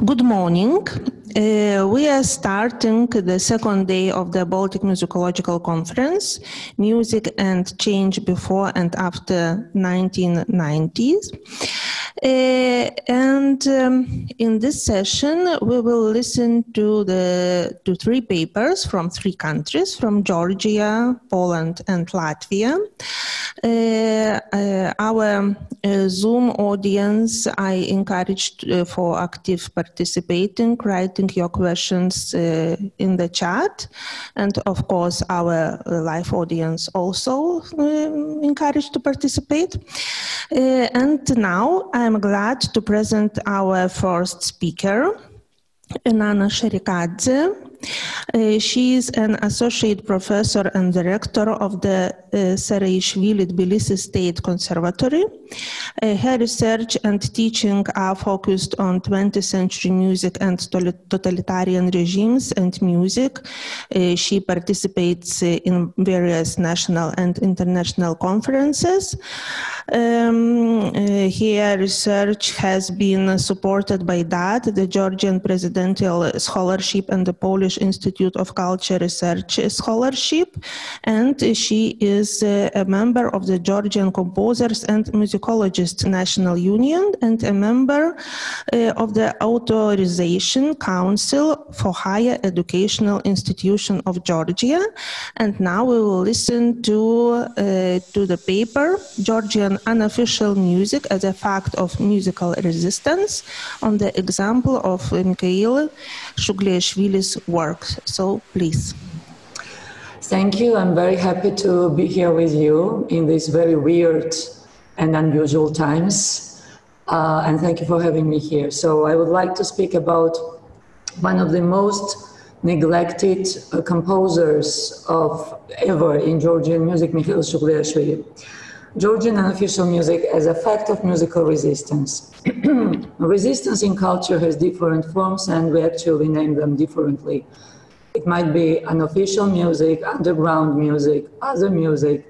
Good morning. We are starting the second day of the Baltic Musicological Conference, Music and Change Before and After 1990s. In this session, we will listen to three papers from three countries, from Georgia, Poland, and Latvia. Our Zoom audience, I encouraged for active participating, writing your questions in the chat. And of course, our live audience also encouraged to participate. And now I'm glad to present our first speaker, Sharikadze. She is an associate professor and director of the Zbigniew Tbilisi State Conservatory. Her research and teaching are focused on 20th century music and totalitarian regimes and music. She participates in various national and international conferences. Her research has been supported by the Georgian Presidential Scholarship and the Polish Institute of Culture Research Scholarship, and she is a member of the Georgian Composers and Musicologists National Union and a member of the Authorization Council for Higher Educational Institution of Georgia. And now we will listen to the paper, Georgian Unofficial Music as a Fact of Musical Resistance, on the example of Micheil Shugliashvili's works. So please. Thank you. I'm very happy to be here with you in these very weird and unusual times. And thank you for having me here. So I would like to speak about one of the most neglected composers of ever in Georgian music, Micheil Shugliashvili. Georgian unofficial music as a fact of musical resistance. Resistance in culture has different forms, and we actually name them differently. It might be unofficial music, underground music, other music,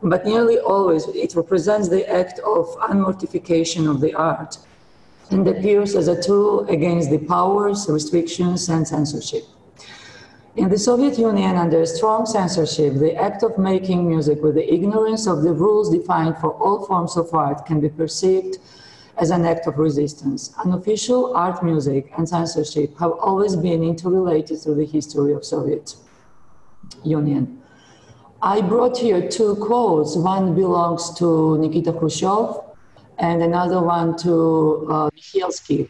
but nearly always it represents the act of unmortification of the art and appears as a tool against the powers, restrictions, and censorship. In the Soviet Union, under strong censorship, the act of making music with the ignorance of the rules defined for all forms of art can be perceived as an act of resistance. Unofficial art music and censorship have always been interrelated through the history of Soviet Union. I brought here two quotes. One belongs to Nikita Khrushchev and another one to Mycielski.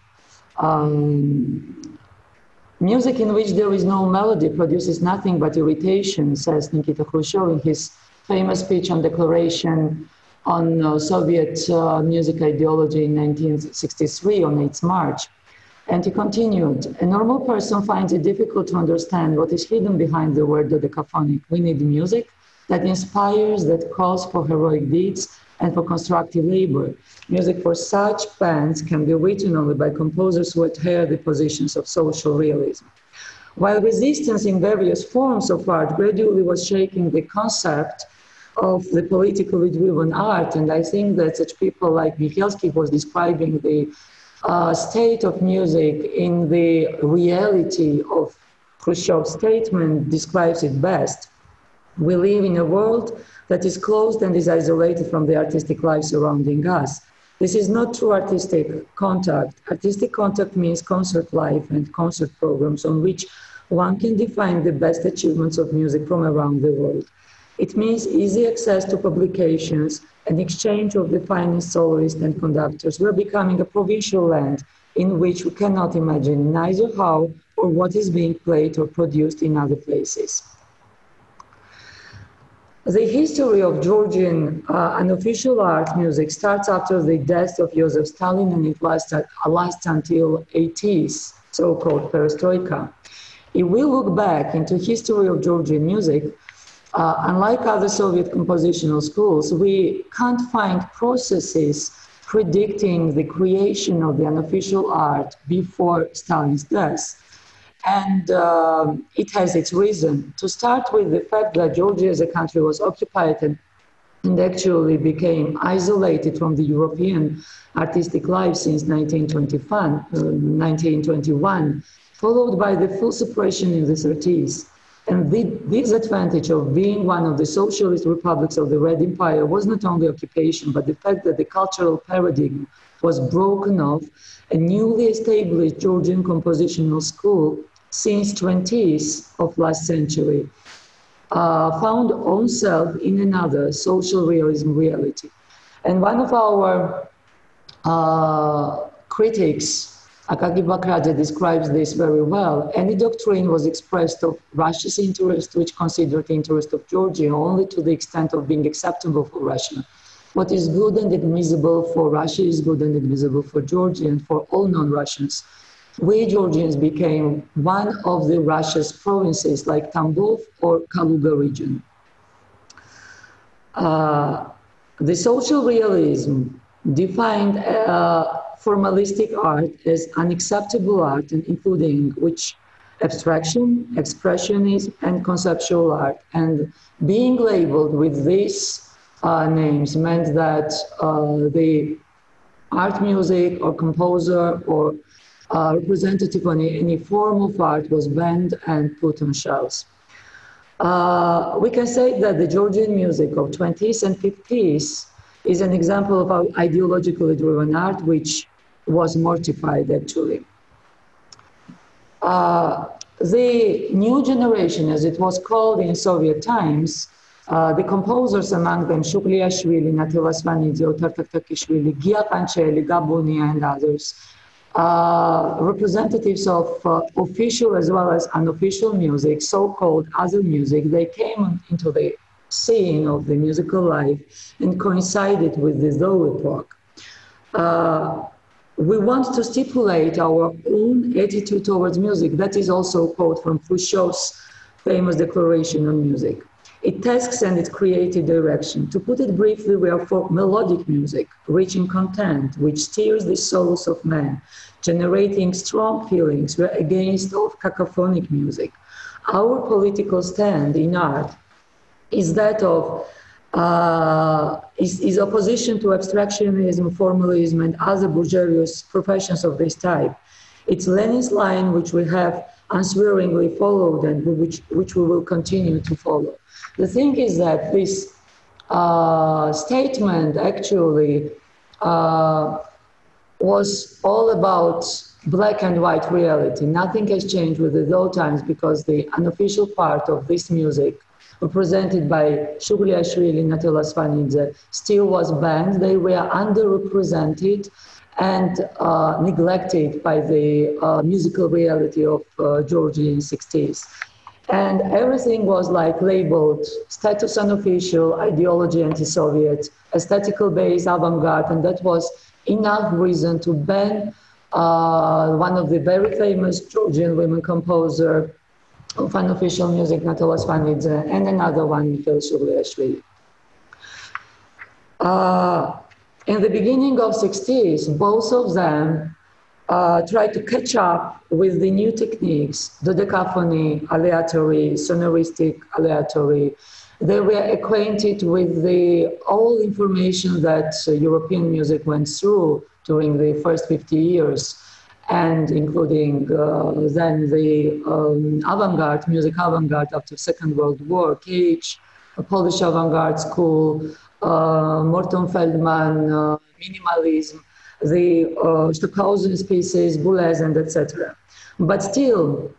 Music in which there is no melody produces nothing but irritation, says Nikita Khrushchev in his famous speech on Declaration on Soviet music ideology in 1963 on 8th March. And he continued, a normal person finds it difficult to understand what is hidden behind the word dodecaphonic. We need music that inspires, that calls for heroic deeds and for constructive labor. Music for such bands can be written only by composers who adhere the positions of social realism. While resistance in various forms of art gradually was shaking the concept of the politically driven art, and I think that such people like Mycielski was describing the state of music in the reality of Khrushchev's statement describes it best. We live in a world that is closed and is isolated from the artistic life surrounding us. This is not true artistic contact. Artistic contact means concert life and concert programs on which one can define the best achievements of music from around the world. It means easy access to publications and exchange of the finest soloists and conductors. We're becoming a provincial land in which we cannot imagine neither how or what is being played or produced in other places. The history of Georgian unofficial art music starts after the death of Joseph Stalin, and it lasts until 80s, so-called perestroika. If we look back into history of Georgian music, unlike other Soviet compositional schools, we can't find processes predicting the creation of the unofficial art before Stalin's death. And it has its reason. To start with the fact that Georgia as a country was occupied and actually became isolated from the European artistic life since 1921, followed by the full suppression in the 30s. And the disadvantage of being one of the socialist republics of the Red Empire was not only occupation, but the fact that the cultural paradigm was broken off. A newly established Georgian compositional school since 20s of last century found oneself in another social realism reality. And one of our critics, Sharikadze, describes this very well. Any doctrine was expressed of Russia's interest, which considered the interest of Georgia only to the extent of being acceptable for Russia. What is good and admissible for Russia is good and admissible for Georgia and for all non-Russians. We Georgians became one of the Russia's provinces like Tambov or Kaluga region. The social realism defined formalistic art as unacceptable art, including which abstraction, expressionism, and conceptual art. And being labeled with these names meant that the art music or composer or representative on any form of art was banned and put on shelves. We can say that the Georgian music of 20s and 50s is an example of our ideologically driven art, which was mortified actually. The new generation, as it was called in Soviet times, the composers among them, Shugliashvili, Natelasvanidze, Tartaktakishvili, Giapancelli, Gabunia, and others, representatives of official as well as unofficial music, so-called other music, they came into the scene of the musical life and coincided with the Zoe epoch. We want to stipulate our own attitude towards music. That is also a quote from Khrushchev's famous declaration on music. It tasks and its creative direction. To put it briefly, we are for melodic music, rich in content, which steers the souls of men, generating strong feelings. We're against all cacophonic music. Our political stand in art is that of is opposition to abstractionism, formalism, and other bourgeois professions of this type. It's Lenin's line, which we have unswervingly followed and which we will continue to follow. The thing is that this statement actually was all about black and white reality. Nothing has changed with the old times because the unofficial part of this music, represented by Shugliashvili and Natelasvanidze, still was banned. They were underrepresented and neglected by the musical reality of Georgia in the 60s. And everything was like labeled status unofficial, ideology anti-Soviet, aesthetical based avant-garde, and that was enough reason to ban one of the very famous Georgian women composer of unofficial music, Natelasvanidze, and another one, Micheil Shugliashvili. In the beginning of 60s, both of them tried to catch up with the new techniques, dodecaphony, aleatory, sonoristic, aleatory. They were acquainted with the all information that European music went through during the first 50 years, and including then the avant-garde, music avant-garde after Second World War, Cage, a Polish avant-garde school, Morton Feldman, minimalism, the Stockhausen's pieces, Boulez, and etc. But still,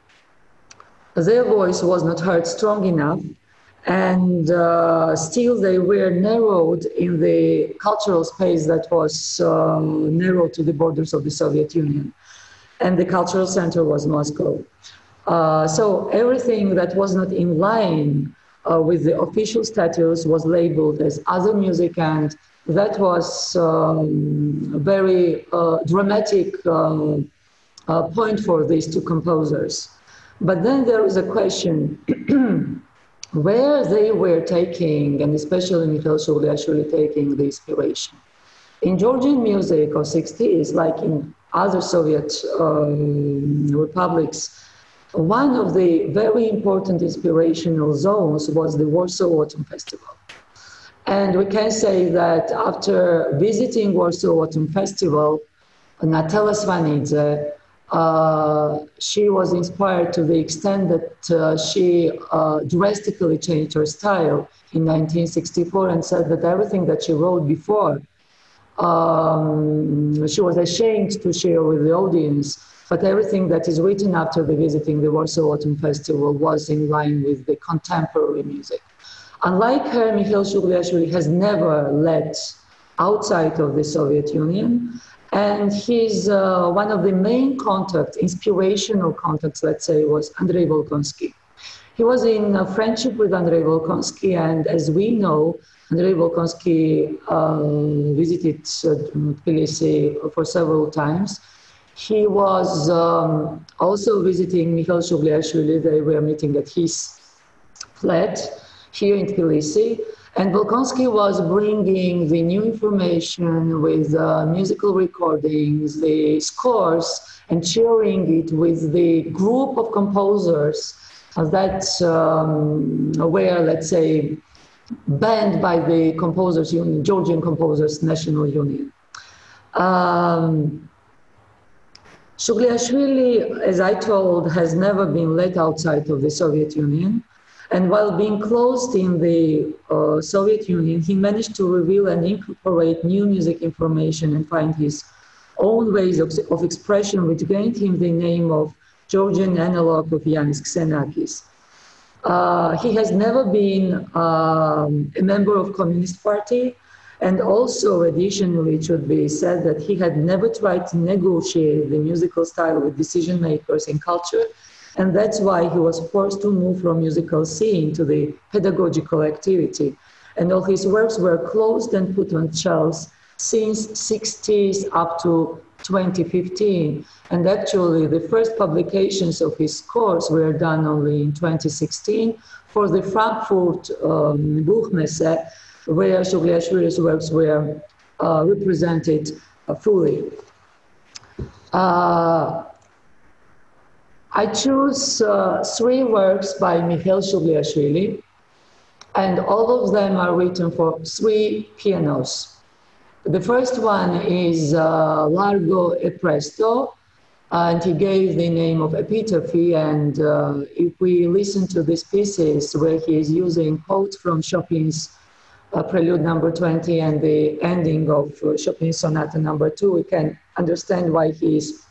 their voice was not heard strong enough, and still they were narrowed in the cultural space that was narrowed to the borders of the Soviet Union. And the cultural center was Moscow. So everything that was not in line with the official status was labeled as other music, and that was a very dramatic point for these two composers. But then there is a question where they were taking, and especially Micheil Shugliashvili taking the inspiration. In Georgian music of 60s, like in other Soviet republics, one of the very important inspirational zones was the Warsaw Autumn Festival. And we can say that after visiting Warsaw Autumn Festival, Natala Svanidze, she was inspired to the extent that she drastically changed her style in 1964 and said that everything that she wrote before, she was ashamed to share with the audience, but everything that is written after the visiting the Warsaw Autumn Festival was in line with the contemporary music. Unlike her, Micheil Shugliashvili has never led outside of the Soviet Union, and he's one of the main contacts, inspirational contacts, let's say, was Andrei Volkonsky. He was in friendship with Andrei Volkonsky, and as we know, Andrei Volkonsky visited Tbilisi for several times. He was also visiting Micheil Shugliashvili. They were meeting at his flat here in Tbilisi, and Volkonsky was bringing the new information with musical recordings, the scores, and sharing it with the group of composers that were, let's say, banned by the Composers Union, Georgian Composers National Union. Shugliashvili, as I told, has never been let outside of the Soviet Union. And while being closed in the Soviet Union, he managed to reveal and incorporate new music information and find his own ways of expression, which gained him the name of Georgian analog of Yanis Xenakis. He has never been a member of Communist Party, and also additionally it should be said that he had never tried to negotiate the musical style with decision makers in culture, and that's why he was forced to move from musical scene to the pedagogical activity. And all his works were closed and put on shelves since 60s up to 2015. And actually the first publications of his course were done only in 2016 for the Frankfurt Buchmesse, where Shugliashvili's works were represented fully. I choose 3 works by Micheil Shugliashvili, and all of them are written for 3 pianos. The first one is Largo e Presto, and he gave the name of Epitaphy, and if we listen to these pieces where he is using quotes from Chopin's Prelude number 20 and the ending of Chopin's Sonata number 2, we can understand why he is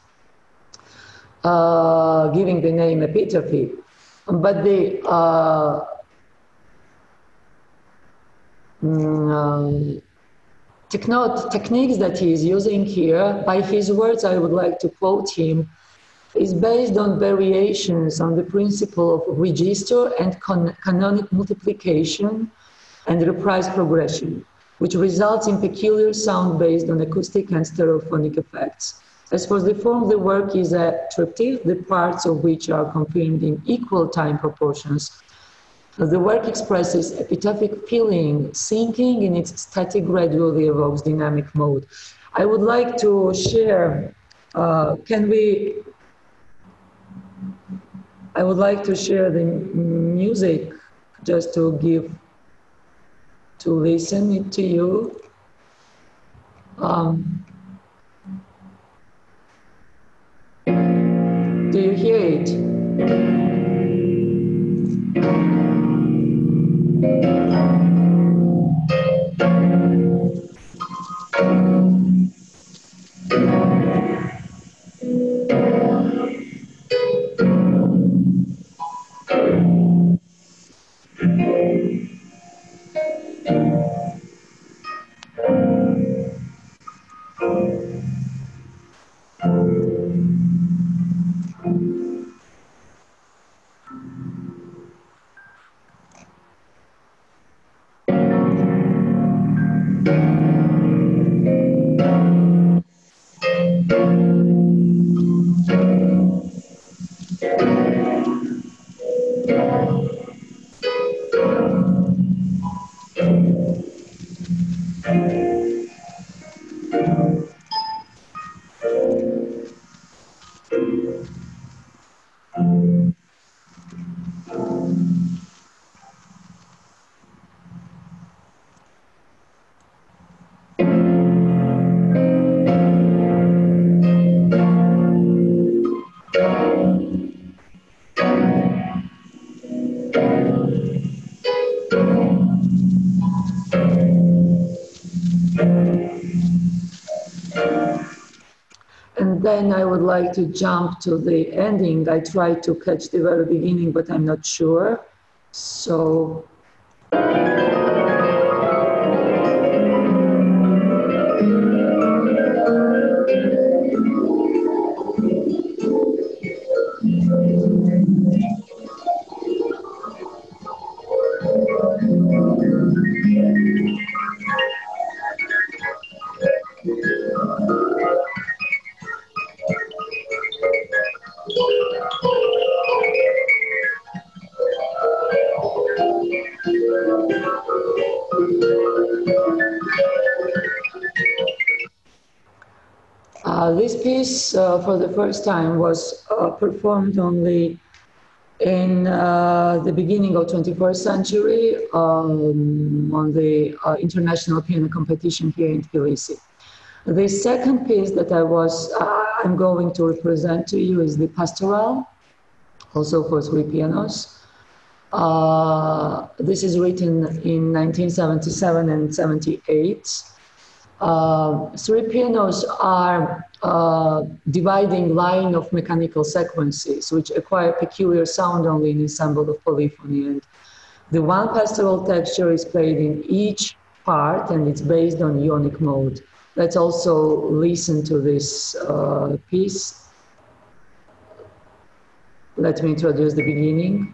giving the name Epitaphy. But the techniques that he is using here, by his words, I would like to quote him, is based on variations on the principle of register and canonic multiplication and reprise progression, which results in peculiar sound based on acoustic and stereophonic effects. As for the form, the work is a triptych, the parts of which are confirmed in equal time proportions. The work expresses epitaphic feeling, sinking in its static gradually evokes dynamic mode. I would like to share, I would like to share the music just to listen it to you. Do you hear it? then I would like to jump to the ending. I tried to catch the very beginning, but I'm not sure. So. This piece, for the first time, was performed only in the beginning of 21st century on the international piano competition here in Tbilisi. The second piece that I'm going to represent to you is the Pastoral, also for 3 pianos. This is written in 1977 and 78. 3 pianos are dividing line of mechanical sequences which acquire peculiar sound only in ensemble of polyphony. And the one pastoral texture is played in each part and it's based on ionic mode. Let's also listen to this piece. Let me introduce the beginning.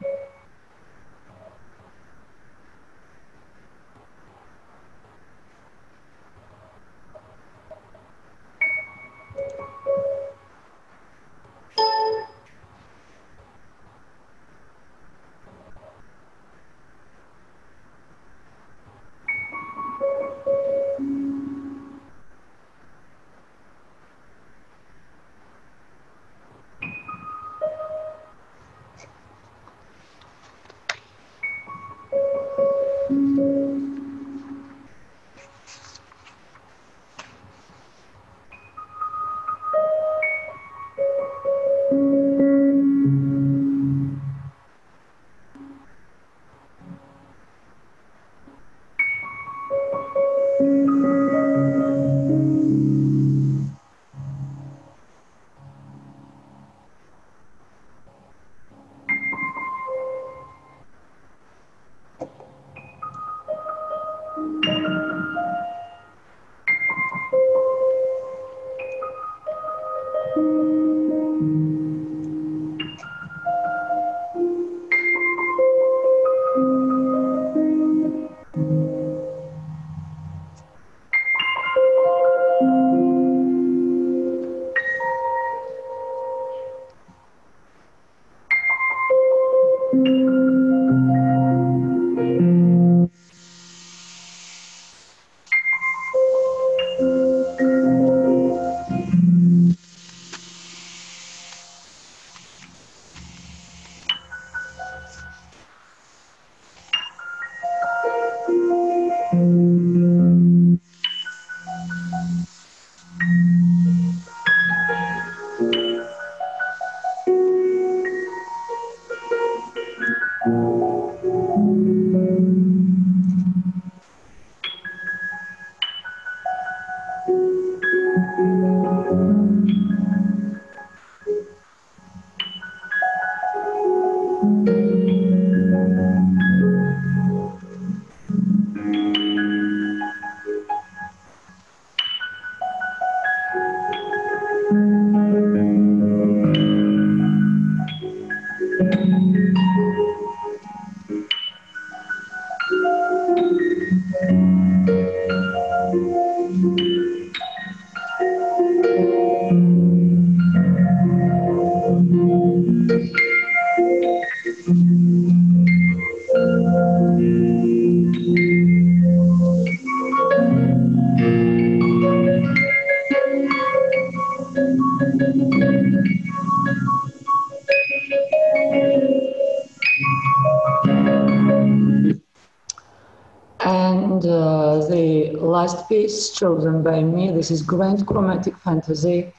And the last piece chosen by me, this is Grand Chromatic Fantasy,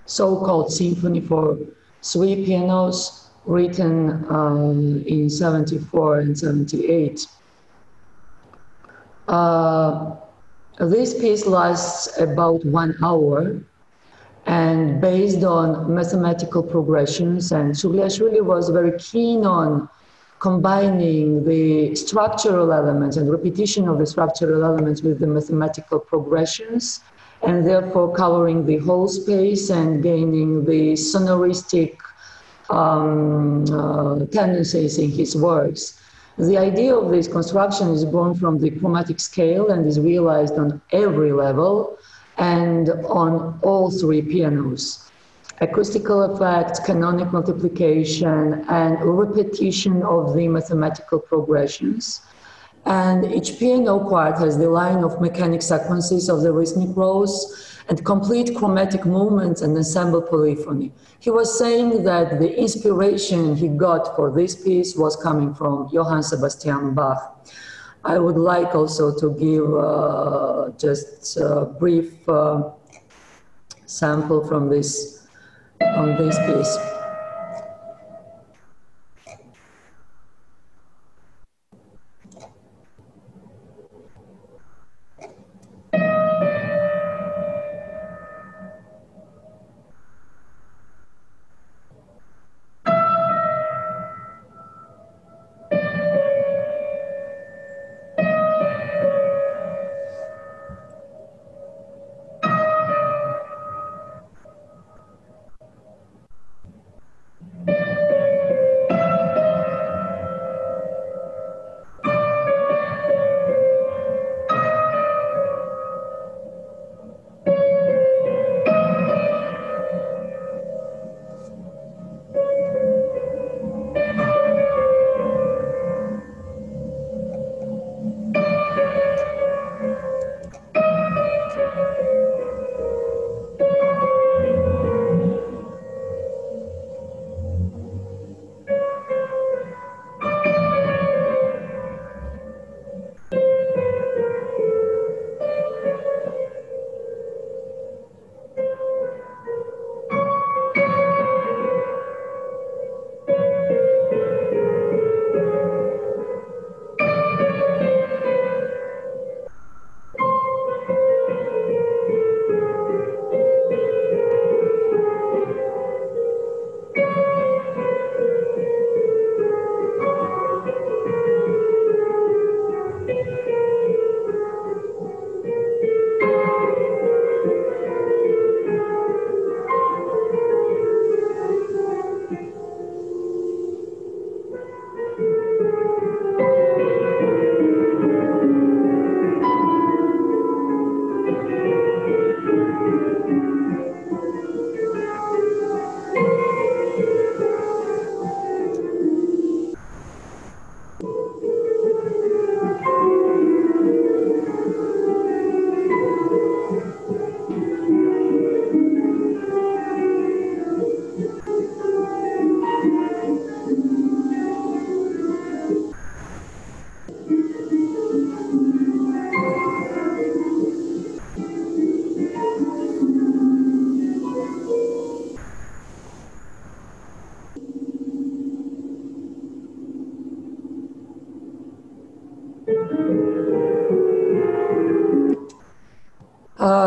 so-called symphony for 3 pianos, written in 74 and 78. This piece lasts about 1 hour, and based on mathematical progressions. And Shugliashvili was very keen on combining the structural elements and repetition of the structural elements with the mathematical progressions, and therefore covering the whole space and gaining the sonoristic tendencies in his works. The idea of this construction is born from the chromatic scale and is realized on every level and on all three pianos. Acoustical effects, canonic multiplication, and repetition of the mathematical progressions. And each piano part has the line of mechanic sequences of the rhythmic rows and complete chromatic movements and ensemble polyphony. He was saying that the inspiration he got for this piece was coming from Johann Sebastian Bach. I would like also to give just a brief sample from this piece.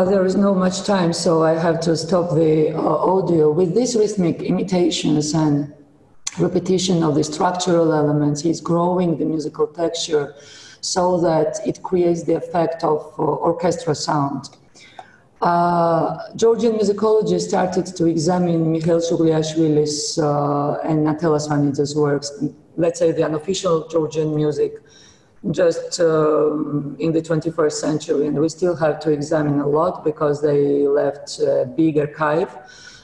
There is no much time, so I have to stop the audio. With these rhythmic imitations and repetition of the structural elements, he's growing the musical texture so that it creates the effect of orchestra sound. Georgian musicology started to examine Micheil Shugliashvili's and Natella Svanidze's works, let's say the unofficial Georgian music, just in the 21st century, and we still have to examine a lot because they left a big archive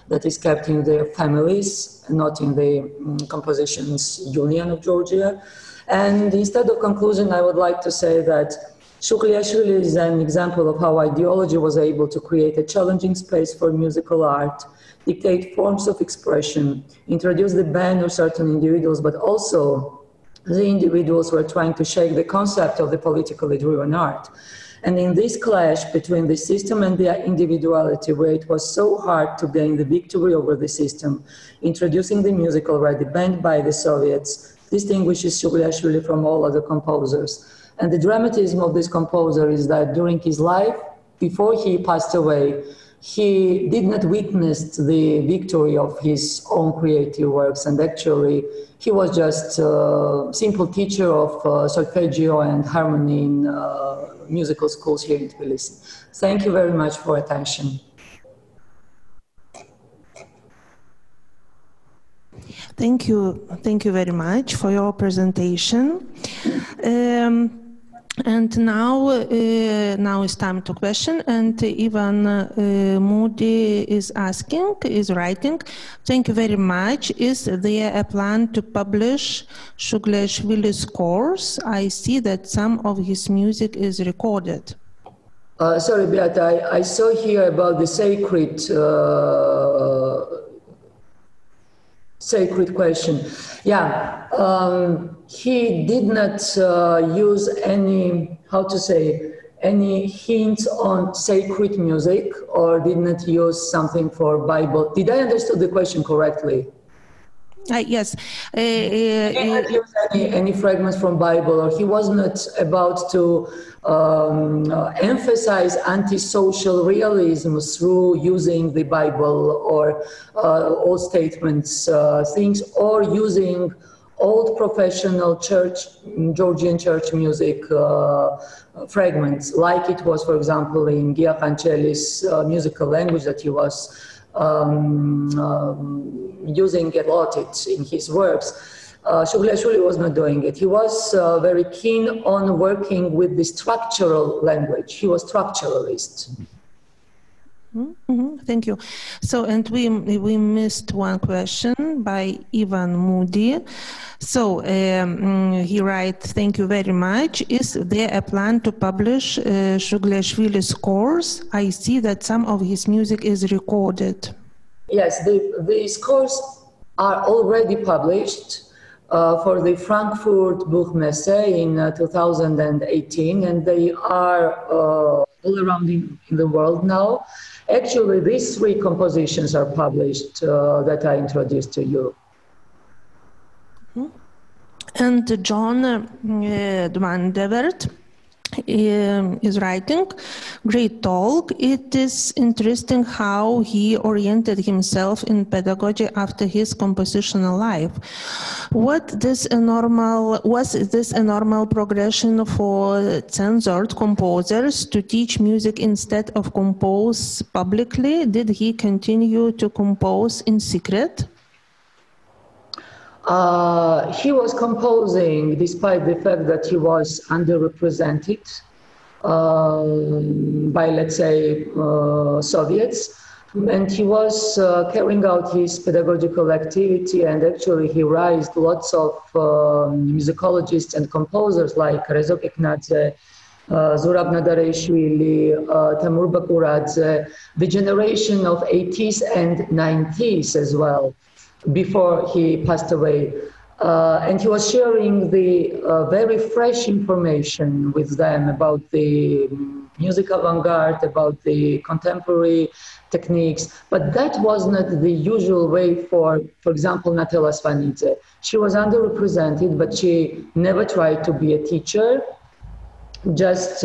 that is kept in their families, not in the compositions union of Georgia. And instead of conclusion, I would like to say that Shugliashvili is an example of how ideology was able to create a challenging space for musical art, dictate forms of expression, introduce the ban of certain individuals, but also the individuals were trying to shake the concept of the politically driven art. And in this clash between the system and their individuality, where it was so hard to gain the victory over the system, introducing the music already banned by the Soviets distinguishes Shugliashvili from all other composers. And the dramatism of this composer is that during his life, before he passed away, he did not witness the victory of his own creative works, and actually he was just a simple teacher of solfeggio and harmony in musical schools here in Tbilisi. Thank you very much for attention. Thank you very much for your presentation. And now it's time to question, and Ivan Moody is writing, thank you very much. Is there a plan to publish Shugliashvili's course? I see that some of his music is recorded. Sorry, Beata, I saw here about the sacred question. Yeah, he did not use any hints on sacred music, or did not use something for Bible. Did I understand the question correctly? Yes. He did not use any fragments from Bible, or he was not about to emphasize anti-social realism through using the Bible or old statements, things, or using old professional Georgian church music fragments, like it was, for example, in Giacancelli's musical language that he was using a lot in his works. Shugliashvili was not doing it. He was very keen on working with the structural language. He was structuralist. Mm-hmm. Thank you. So, and we missed one question by Ivan Moody. So he writes, thank you very much. Is there a plan to publish Shugliashvili's course? I see that some of his music is recorded. Yes, the scores are already published for the Frankfurt Buchmesse in 2018, and they are all around in the world now. Actually, these three compositions are published that I introduced to you. And John Dwandevert is writing, great talk. It is interesting how he oriented himself in pedagogy after his compositional life. Was this a normal progression for censored composers to teach music instead of compose publicly? Did he continue to compose in secret? He was composing despite the fact that he was underrepresented by, let's say, Soviets, and he was carrying out his pedagogical activity, and actually he raised lots of musicologists and composers like Rezo Keknadze, Zurab Nadarashvili, Tamur Bakuradze, the generation of 80s and 90s as well, before he passed away. And he was sharing the very fresh information with them about the music avant-garde, about the contemporary techniques. But that was not the usual way for example, Natela Svanidze. She was underrepresented, but she never tried to be a teacher. Just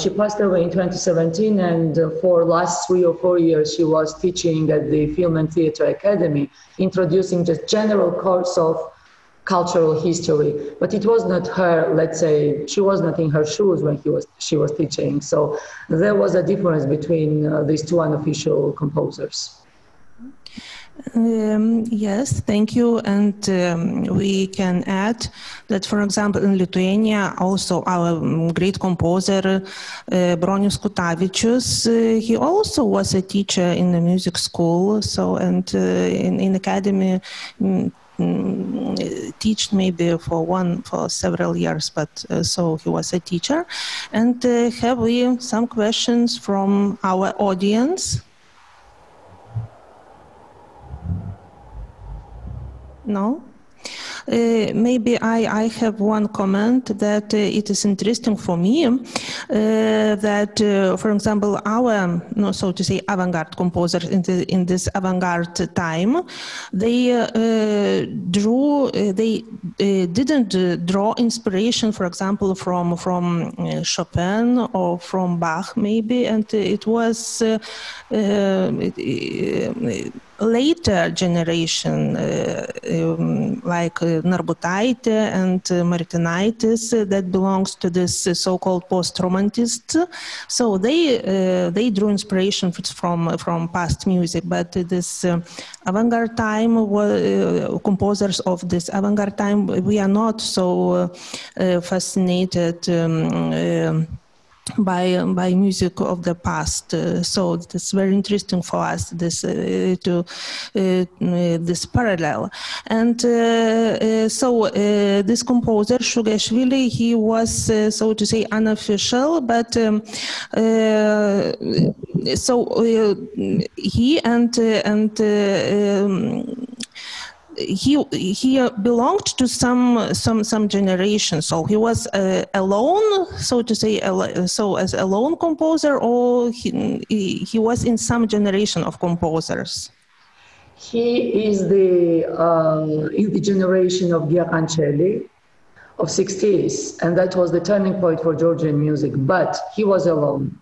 she passed away in 2017, and for last 3 or 4 years she was teaching at the Film and Theatre Academy, introducing just general course of cultural history. But it was not her, let's say, she was not in her shoes when she was teaching. So there was a difference between these two unofficial composers. Yes, thank you. And we can add that, for example, in Lithuania, also our great composer Bronius Kutavičius, he also was a teacher in the music school. So, and in academy, teach maybe for several years, but so he was a teacher. And have we some questions from our audience? No? maybe I have one comment that it is interesting for me that, for example, our, so to say, avant-garde composers in this avant-garde time, they didn't draw inspiration, for example, from Chopin or from Bach, maybe, and it was later generation like Narbutaitė and Martinaitis that belongs to this so-called post-romantist. So they drew inspiration from past music, but this avant-garde time, composers of this avant-garde time, we are not so fascinated by music of the past, so it's very interesting for us this this parallel. And so this composer Shugliashvili, he was so to say unofficial, but so he he belonged to some generation, so he was alone, so to say, so as a lone composer, or he was in some generation of composers. He is in the generation of Violoncelli of 60s, and that was the turning point for Georgian music, but he was alone.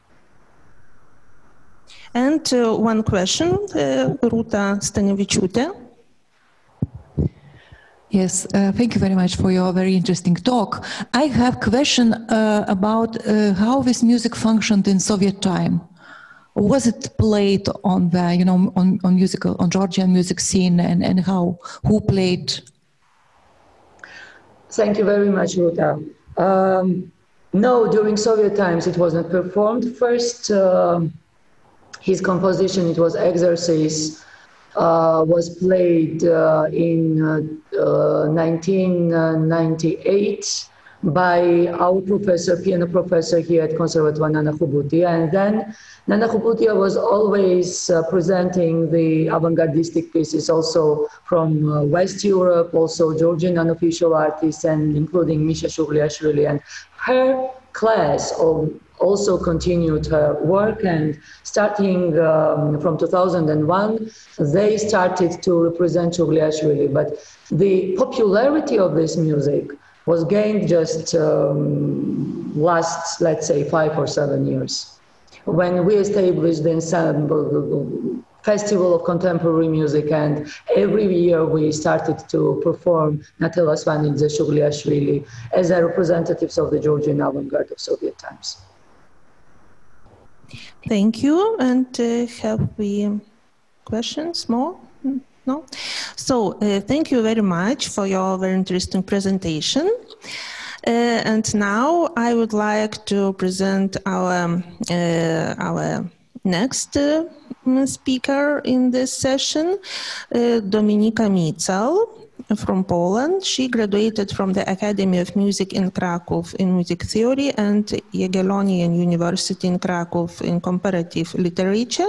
And one question, Rūta Stanevičiūtė. Yes, thank you very much for your very interesting talk. I have a question about how this music functioned in Soviet time. Was it played on the, on Georgian music scene, and who played? Thank you very much, Rūta. No, during Soviet times it wasn't performed. First, his composition, it was Exercise, was played in 1998 by our professor, piano professor here at Conservatoire, Nana Khubutia. And then Nana Khubutia was always presenting the avant-gardistic pieces also from West Europe, also Georgian unofficial artists, and including Micheil Shugliashvili. And her class also continued her work, and starting from 2001, they started to represent Shugliashvili. But the popularity of this music was gained just last, let's say, 5 or 7 years, when we established the ensemble Festival of Contemporary Music, and every year we started to perform Natila Svanidze, Shugliashvili as representatives of the Georgian avant-garde of Soviet times. Thank you. And have we questions more? No? So thank you very much for your very interesting presentation. And now I would like to present our next speaker in this session, Dominika Micał from Poland. She graduated from the Academy of Music in Kraków in music theory and Jagiellonian University in Kraków in comparative literature.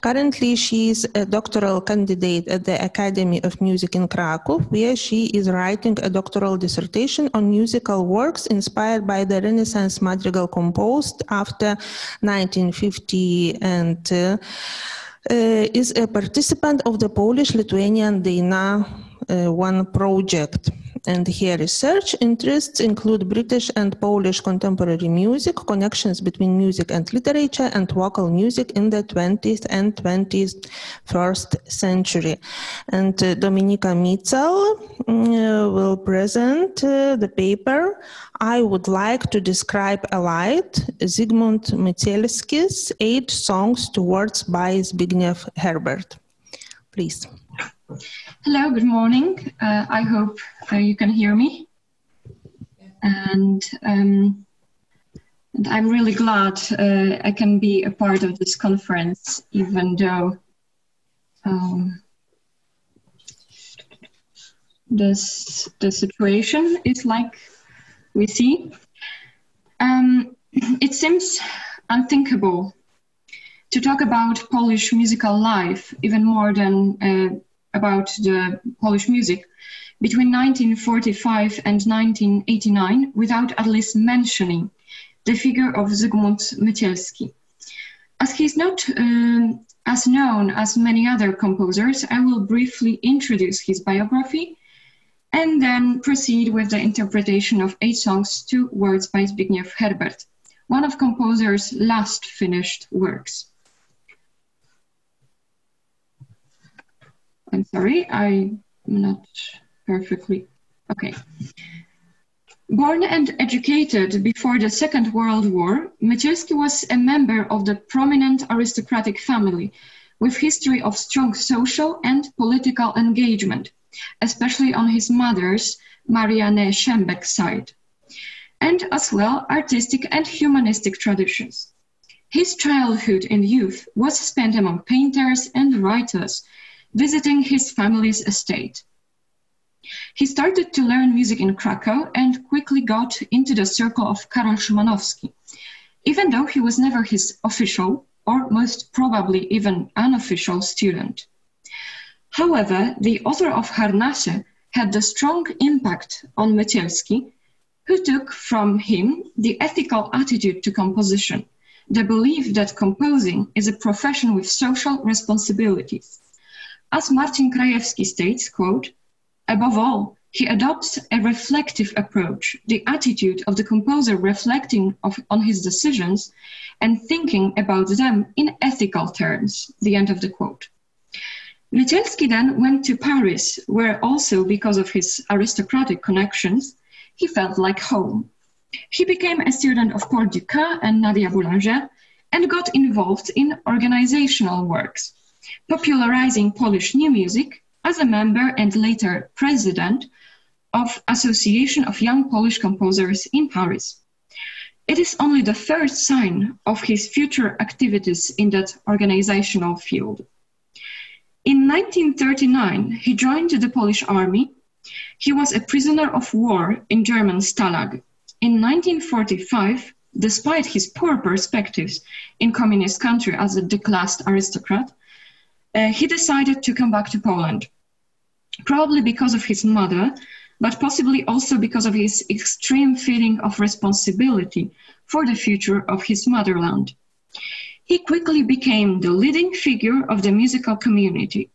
Currently, she is a doctoral candidate at the Academy of Music in Kraków, where she is writing a doctoral dissertation on musical works inspired by the Renaissance madrigal composed after 1950, and is a participant of the Polish-Lithuanian Daina One project. And her research interests include British and Polish contemporary music, connections between music and literature, and vocal music in the 20th and 21st century. And Dominika Micał will present the paper I would like to describe a light, Zygmunt Mycielski's 8 Songs to Words by Zbigniew Herbert. Please. Hello, good morning. I hope you can hear me. And I'm really glad I can be a part of this conference, even though the situation is like we see. It seems unthinkable to talk about Polish musical life, even more than about the Polish music between 1945 and 1989 without at least mentioning the figure of Zygmunt Mycielski. As he's not as known as many other composers, I will briefly introduce his biography and then proceed with the interpretation of 8 songs to words by Zbigniew Herbert, one of composer's last finished works. I'm sorry, I'm not perfectly, okay. Born and educated before the Second World War, Mycielski was a member of the prominent aristocratic family with history of strong social and political engagement, especially on his mother's, Marianne Szembek's side, and as well artistic and humanistic traditions. His childhood and youth was spent among painters and writers, visiting his family's estate. He started to learn music in Krakow and quickly got into the circle of Karol Szymanowski, even though he was never his official or most probably even unofficial student. However, the author of Harnasie had a strong impact on Mycielski, who took from him the ethical attitude to composition, the belief that composing is a profession with social responsibilities. As Marcin Krajewski states, quote, above all, he adopts a reflective approach, the attitude of the composer reflecting on his decisions and thinking about them in ethical terms, the end of the quote. Mycielski then went to Paris, where also because of his aristocratic connections, he felt like home. He became a student of Paul Dukas and Nadia Boulanger and got involved in organizational works, popularizing Polish new music as a member and later president of Association of Young Polish Composers in Paris. It is only the first sign of his future activities in that organizational field. In 1939, he joined the Polish army. He was a prisoner of war in German Stalag. In 1945, despite his poor perspectives in communist country as a declassed aristocrat, he decided to come back to Poland, probably because of his mother, but possibly also because of his extreme feeling of responsibility for the future of his motherland. He quickly became the leading figure of the musical community,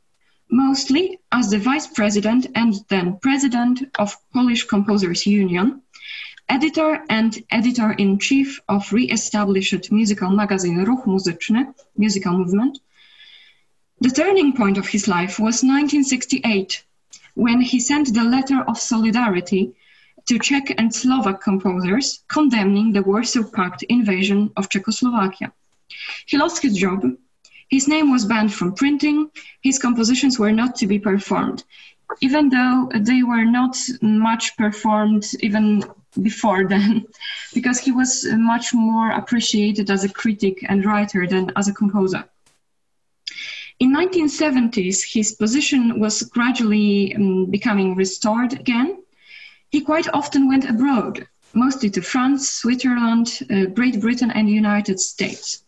mostly as the vice president and then president of Polish Composers Union, editor and editor-in-chief of re-established musical magazine Ruch Muzyczny, Musical Movement. The turning point of his life was 1968, when he sent the letter of solidarity to Czech and Slovak composers condemning the Warsaw Pact invasion of Czechoslovakia. He lost his job, his name was banned from printing, his compositions were not to be performed, even though they were not much performed even before then, because he was much more appreciated as a critic and writer than as a composer. In 1970s, his position was gradually becoming restored again. He quite often went abroad, mostly to France, Switzerland, Great Britain, and United States.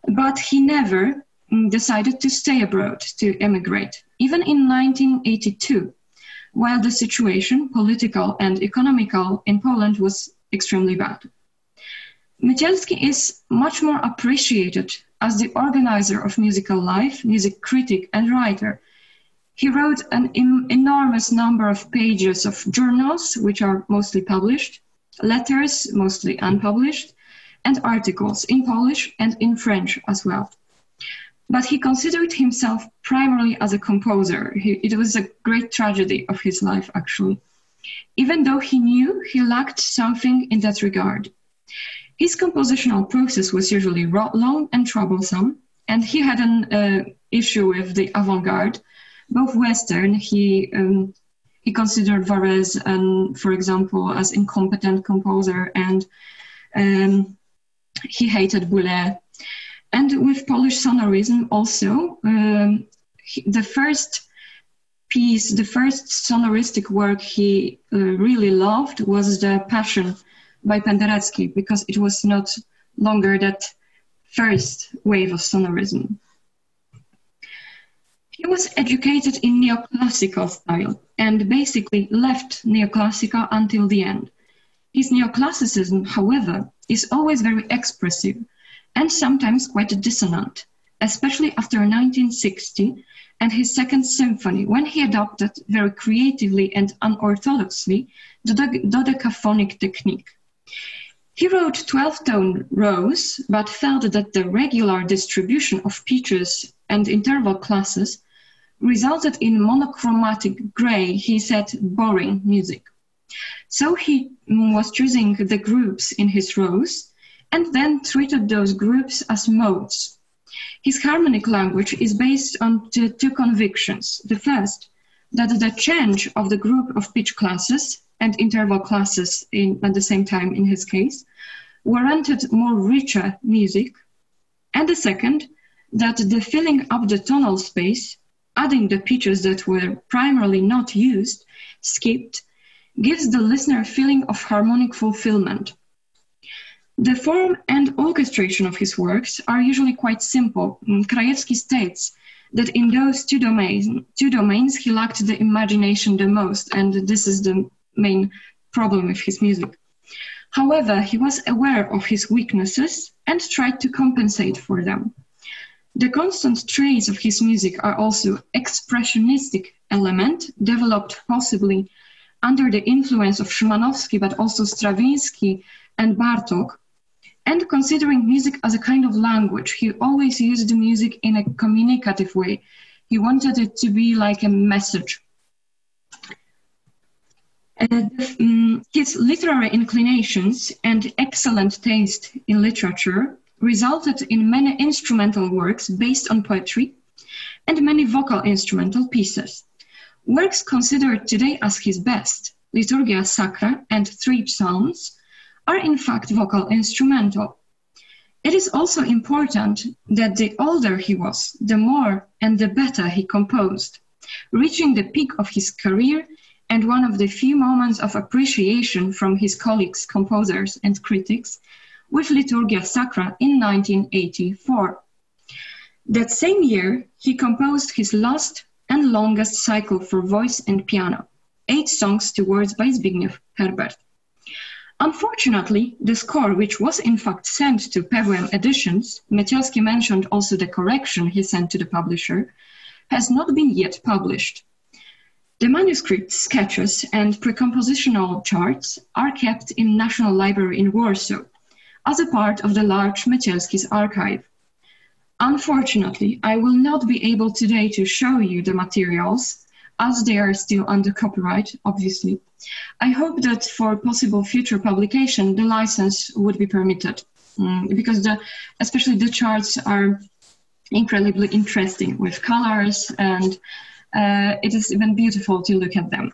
But he never decided to stay abroad, to emigrate, even in 1982, while the situation, political and economical, in Poland was extremely bad. Mycielski is much more appreciated as the organizer of musical life, music critic and writer. He wrote an enormous number of pages of journals, which are mostly published, letters, mostly unpublished, and articles in Polish and in French as well. But he considered himself primarily as a composer. It was a great tragedy of his life, actually, even though he knew he lacked something in that regard. His compositional process was usually long and troublesome, and he had an issue with the avant-garde, both Western. He considered Varese, for example, as incompetent composer, and he hated Boulez. And with Polish sonorism also, the first piece, the first sonoristic work he really loved was The Passion by Penderecki, because it was not longer that first wave of sonorism. He was educated in neoclassical style and basically left neoclassical until the end. His neoclassicism, however, is always very expressive and sometimes quite dissonant, especially after 1960 and his Second Symphony, when he adopted very creatively and unorthodoxly the dodecaphonic technique. He wrote 12-tone rows, but felt that the regular distribution of pitches and interval classes resulted in monochromatic gray, he said, boring music. So he was choosing the groups in his rows and then treated those groups as modes. His harmonic language is based on two convictions. The first, that the change of the group of pitch classes and interval classes at the same time in his case warranted more richer music. And the second, that the filling up the tonal space, adding the pitches that were primarily not used, skipped, gives the listener a feeling of harmonic fulfillment. The form and orchestration of his works are usually quite simple. Krajewski states that in those two domains he lacked the imagination the most, and this is the main problem with his music. However, he was aware of his weaknesses and tried to compensate for them. The constant traits of his music are also expressionistic element, developed possibly under the influence of Szymanowski, but also Stravinsky and Bartók. And considering music as a kind of language, he always used the music in a communicative way. He wanted it to be like a message. His literary inclinations and excellent taste in literature resulted in many instrumental works based on poetry and many vocal instrumental pieces. Works considered today as his best, Liturgia Sacra and Three Psalms, are in fact vocal instrumental. It is also important that the older he was, the more and the better he composed, reaching the peak of his career and one of the few moments of appreciation from his colleagues, composers and critics, with Liturgia Sacra in 1984. That same year, he composed his last and longest cycle for voice and piano, 8 songs to words by Zbigniew Herbert. Unfortunately, the score, which was in fact sent to Peguem Editions, Mycielski mentioned also the correction he sent to the publisher, has not been yet published. The manuscript sketches and precompositional charts are kept in National Library in Warsaw as a part of the large Mycielski's archive. Unfortunately, I will not be able today to show you the materials, as they are still under copyright, obviously. I hope that for possible future publication, the license would be permitted, because especially the charts are incredibly interesting with colors, and it is even beautiful to look at them.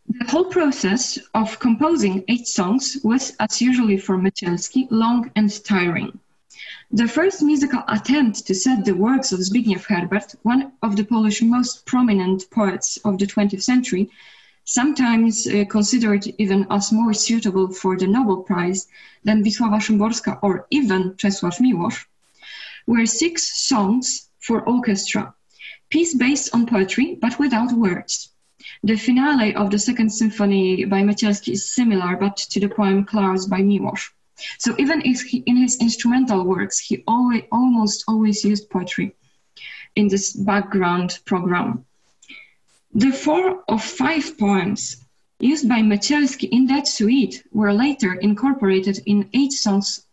The whole process of composing 8 songs was, as usually for Mycielski, long and tiring. The first musical attempt to set the works of Zbigniew Herbert, one of the Polish most prominent poets of the 20th century, sometimes considered even as more suitable for the Nobel Prize than Wisława Szymborska or even Czesław Miłosz, were 6 songs for orchestra, piece based on poetry but without words. The finale of the Second Symphony by Mycielski is similar, but to the poem Klaus by Miłosz. So even if in his instrumental works, he almost always used poetry in this background program. The 4 of 5 poems used by Mycielski in that suite were later incorporated in 8 songs.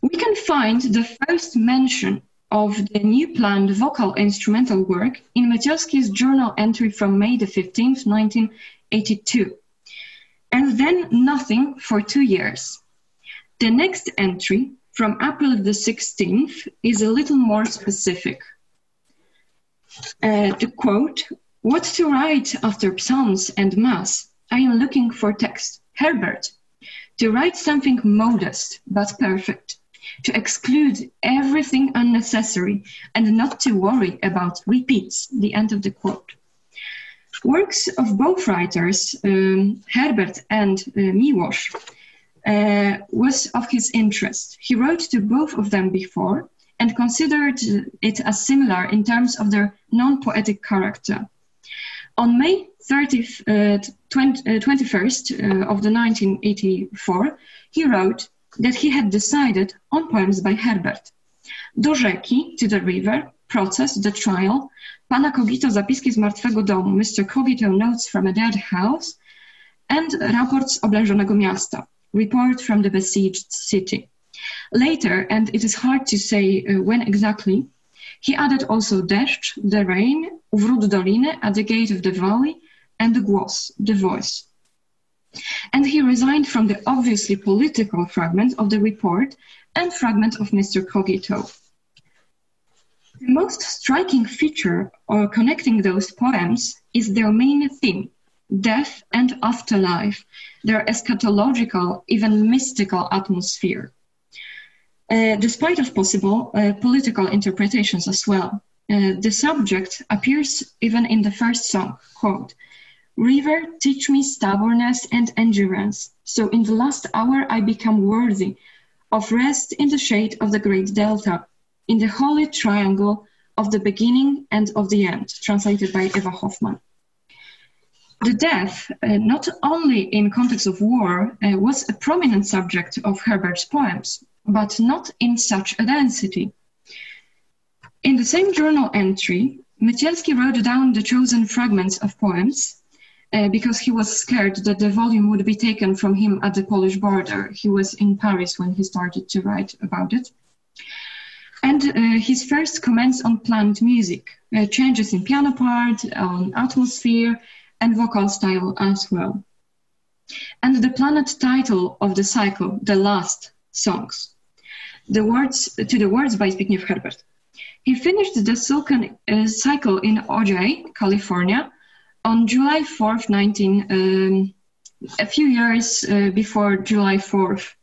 We can find the first mention of the new planned vocal instrumental work in Mycielski's journal entry from May the 15th, 1982, and then nothing for 2 years. The next entry from April the 16th is a little more specific. To quote, "What to write after Psalms and Mass? I am looking for text. Herbert, to write something modest but perfect, to exclude everything unnecessary and not to worry about repeats," the end of the quote. Works of both writers, Herbert and Miłosz, was of his interest. He wrote to both of them before and considered it as similar in terms of their non-poetic character. On May 21st of the 1984, he wrote that he had decided on poems by Herbert. Do rzeki, to the river, Proces, the trial, Pana Cogito, zapiski z martwego domu, Mr. Cogito, notes from a dead house, and Raport z oblężonego miasta, report from the besieged city. Later, and it is hard to say when exactly, he added also deszcz, the rain, wrót doliny, at the gate of the valley, and the głos, the voice. And he resigned from the obviously political fragment of the report and fragment of Mr. Cogito. The most striking feature or connecting those poems is their main theme, death and afterlife, their eschatological, even mystical atmosphere. Despite of possible political interpretations as well. The subject appears even in the first song, quote, "River, teach me stubbornness and endurance, so in the last hour I become worthy of rest in the shade of the great delta, in the holy triangle of the beginning and of the end," translated by Eva Hoffman. The death, not only in context of war, was a prominent subject of Herbert's poems, but not in such a density. In the same journal entry, Mycielski wrote down the chosen fragments of poems because he was scared that the volume would be taken from him at the Polish border. He was in Paris when he started to write about it. And his first comments on planned music, changes in piano part, on atmosphere, and vocal style as well. And the planned title of the cycle, The Last Songs, the words by Zbigniew Herbert. He finished the silken cycle in OJ, California, on July 4th, a few years before July 4th,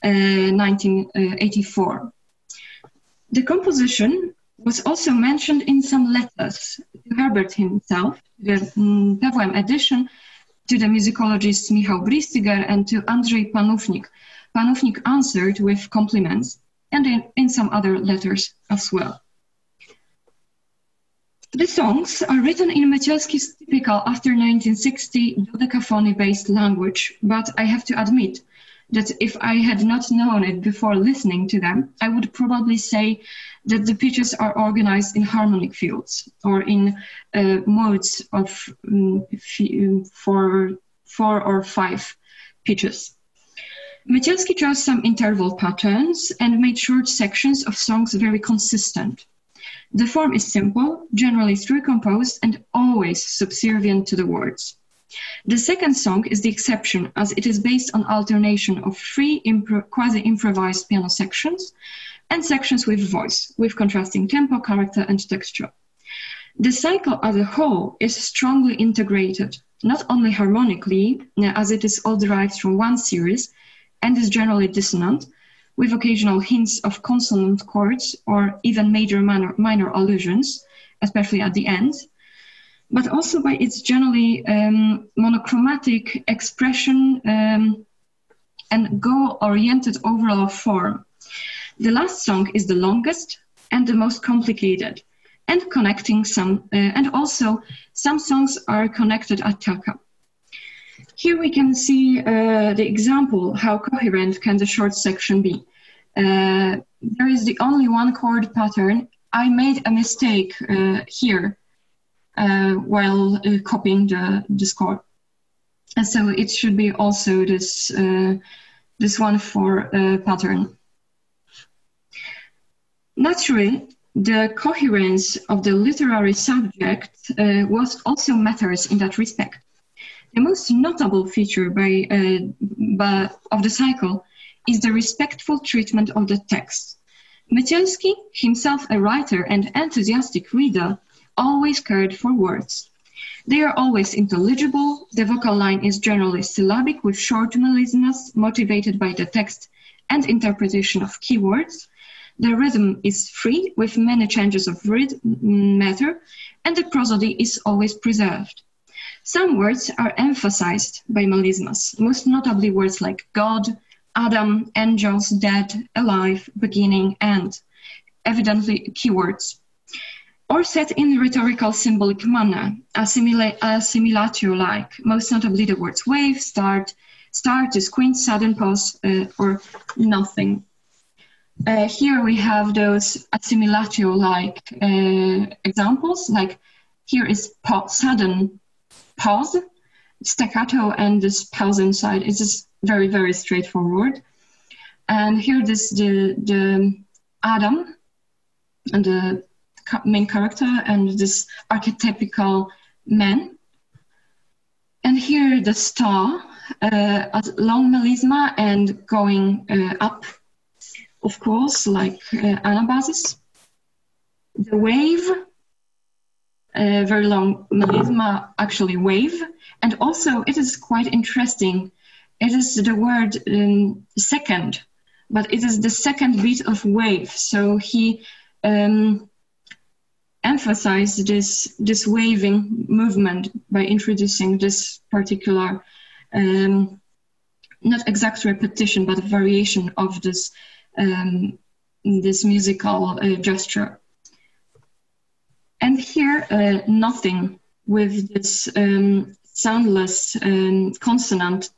1984. The composition was also mentioned in some letters to Herbert himself, the PWM edition, to the musicologists Michał Bristiger and to Andrzej Panównik. Panównik answered with compliments, and in some other letters as well. The songs are written in Mycielski's typical after 1960 dodecaphony-based language, but I have to admit that if I had not known it before listening to them, I would probably say that the pitches are organized in harmonic fields or in modes of 4 or 5 pitches. Mycielski chose some interval patterns and made short sections of songs very consistent. The form is simple, generally through-composed, and always subservient to the words. The second song is the exception, as it is based on alternation of 3 quasi-improvised piano sections and sections with voice, with contrasting tempo, character, and texture. The cycle as a whole is strongly integrated, not only harmonically, as it is all derived from one series, and is generally dissonant, with occasional hints of consonant chords or even major minor allusions, especially at the end, but also by its generally monochromatic expression and goal-oriented overall form. The last song is the longest and the most complicated, and connecting some, and also some songs are connected at taka. Here we can see the example how coherent can the short section be. There is the only one chord pattern. I made a mistake here while copying the score. And so it should be also this, this one for pattern. Naturally, the coherence of the literary subject was also matters in that respect. The most notable feature of the cycle is the respectful treatment of the text. Mycielski, himself a writer and enthusiastic reader, always cared for words. They are always intelligible, the vocal line is generally syllabic with short melismas motivated by the text and interpretation of keywords. The rhythm is free with many changes of matter, and the prosody is always preserved. Some words are emphasized by melismas, most notably words like God, Adam, angels, dead, alive, beginning, end, evidently keywords, or set in rhetorical symbolic manner, assimilatio-like, most notably the words wave, start, to squint, sudden pause, or nothing. Here we have those assimilatio-like examples, like here is sudden pause, staccato, and this pause inside. It is very, very straightforward. And here this the Adam and the main character and this archetypical man. And here the star, a long melisma and going up, of course, like anabasis. The wave, very long melisma, actually wave. And also it is quite interesting. It is the word second, but it is the second beat of wave. So he emphasized this waving movement by introducing this particular, not exact repetition, but a variation of this this musical gesture. And here, nothing with this soundless consonant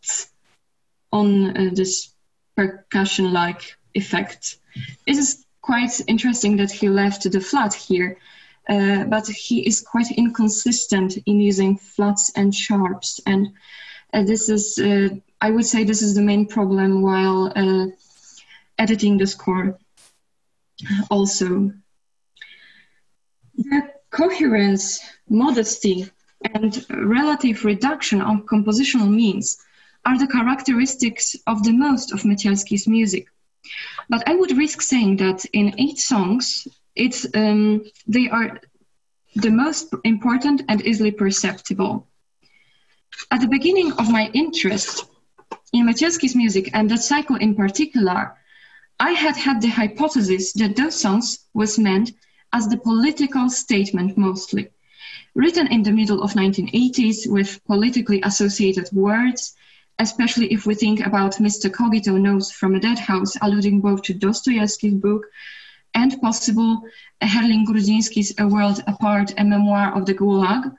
on this percussion-like effect. It is quite interesting that he left the flat here, but he is quite inconsistent in using flats and sharps. And this is, I would say this is the main problem while editing the score also. The coherence, modesty, and relative reduction of compositional means are the characteristics of the most of Mycielski's music. But I would risk saying that in 8 songs, they are the most important and easily perceptible. At the beginning of my interest in Mycielski's music, and that cycle in particular, I had the hypothesis that those songs was meant as the political statement mostly, written in the middle of 1980s with politically associated words, especially if we think about Mr. Cogito Notes from a Dead House, alluding both to Dostoevsky's book and possible Herling Grudziński's A World Apart, a memoir of the Gulag.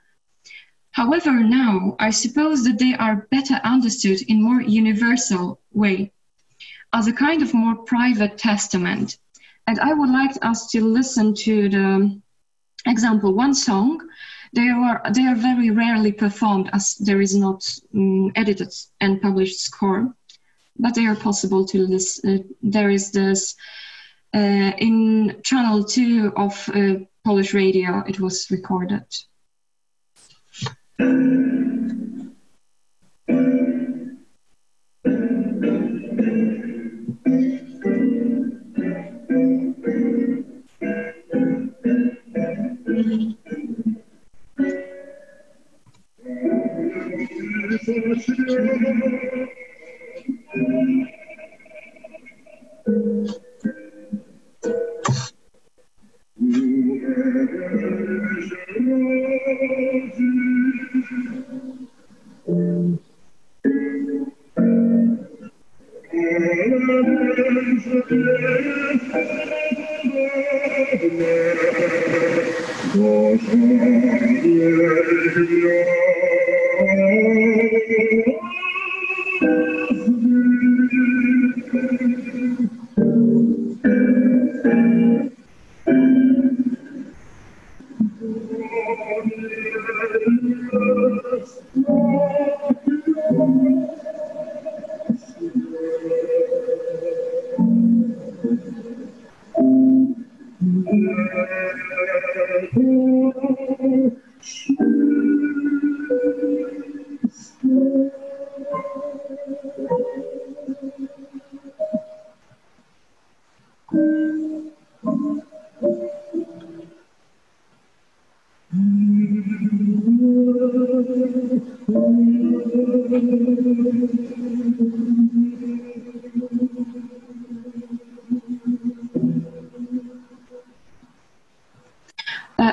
However, now I suppose that they are better understood in more universal way, as a kind of more private testament. And I would like us to listen to the example, one song. They are very rarely performed as there is not edited and published score, but they are possible to listen. There is this in channel 2 of Polish radio, it was recorded.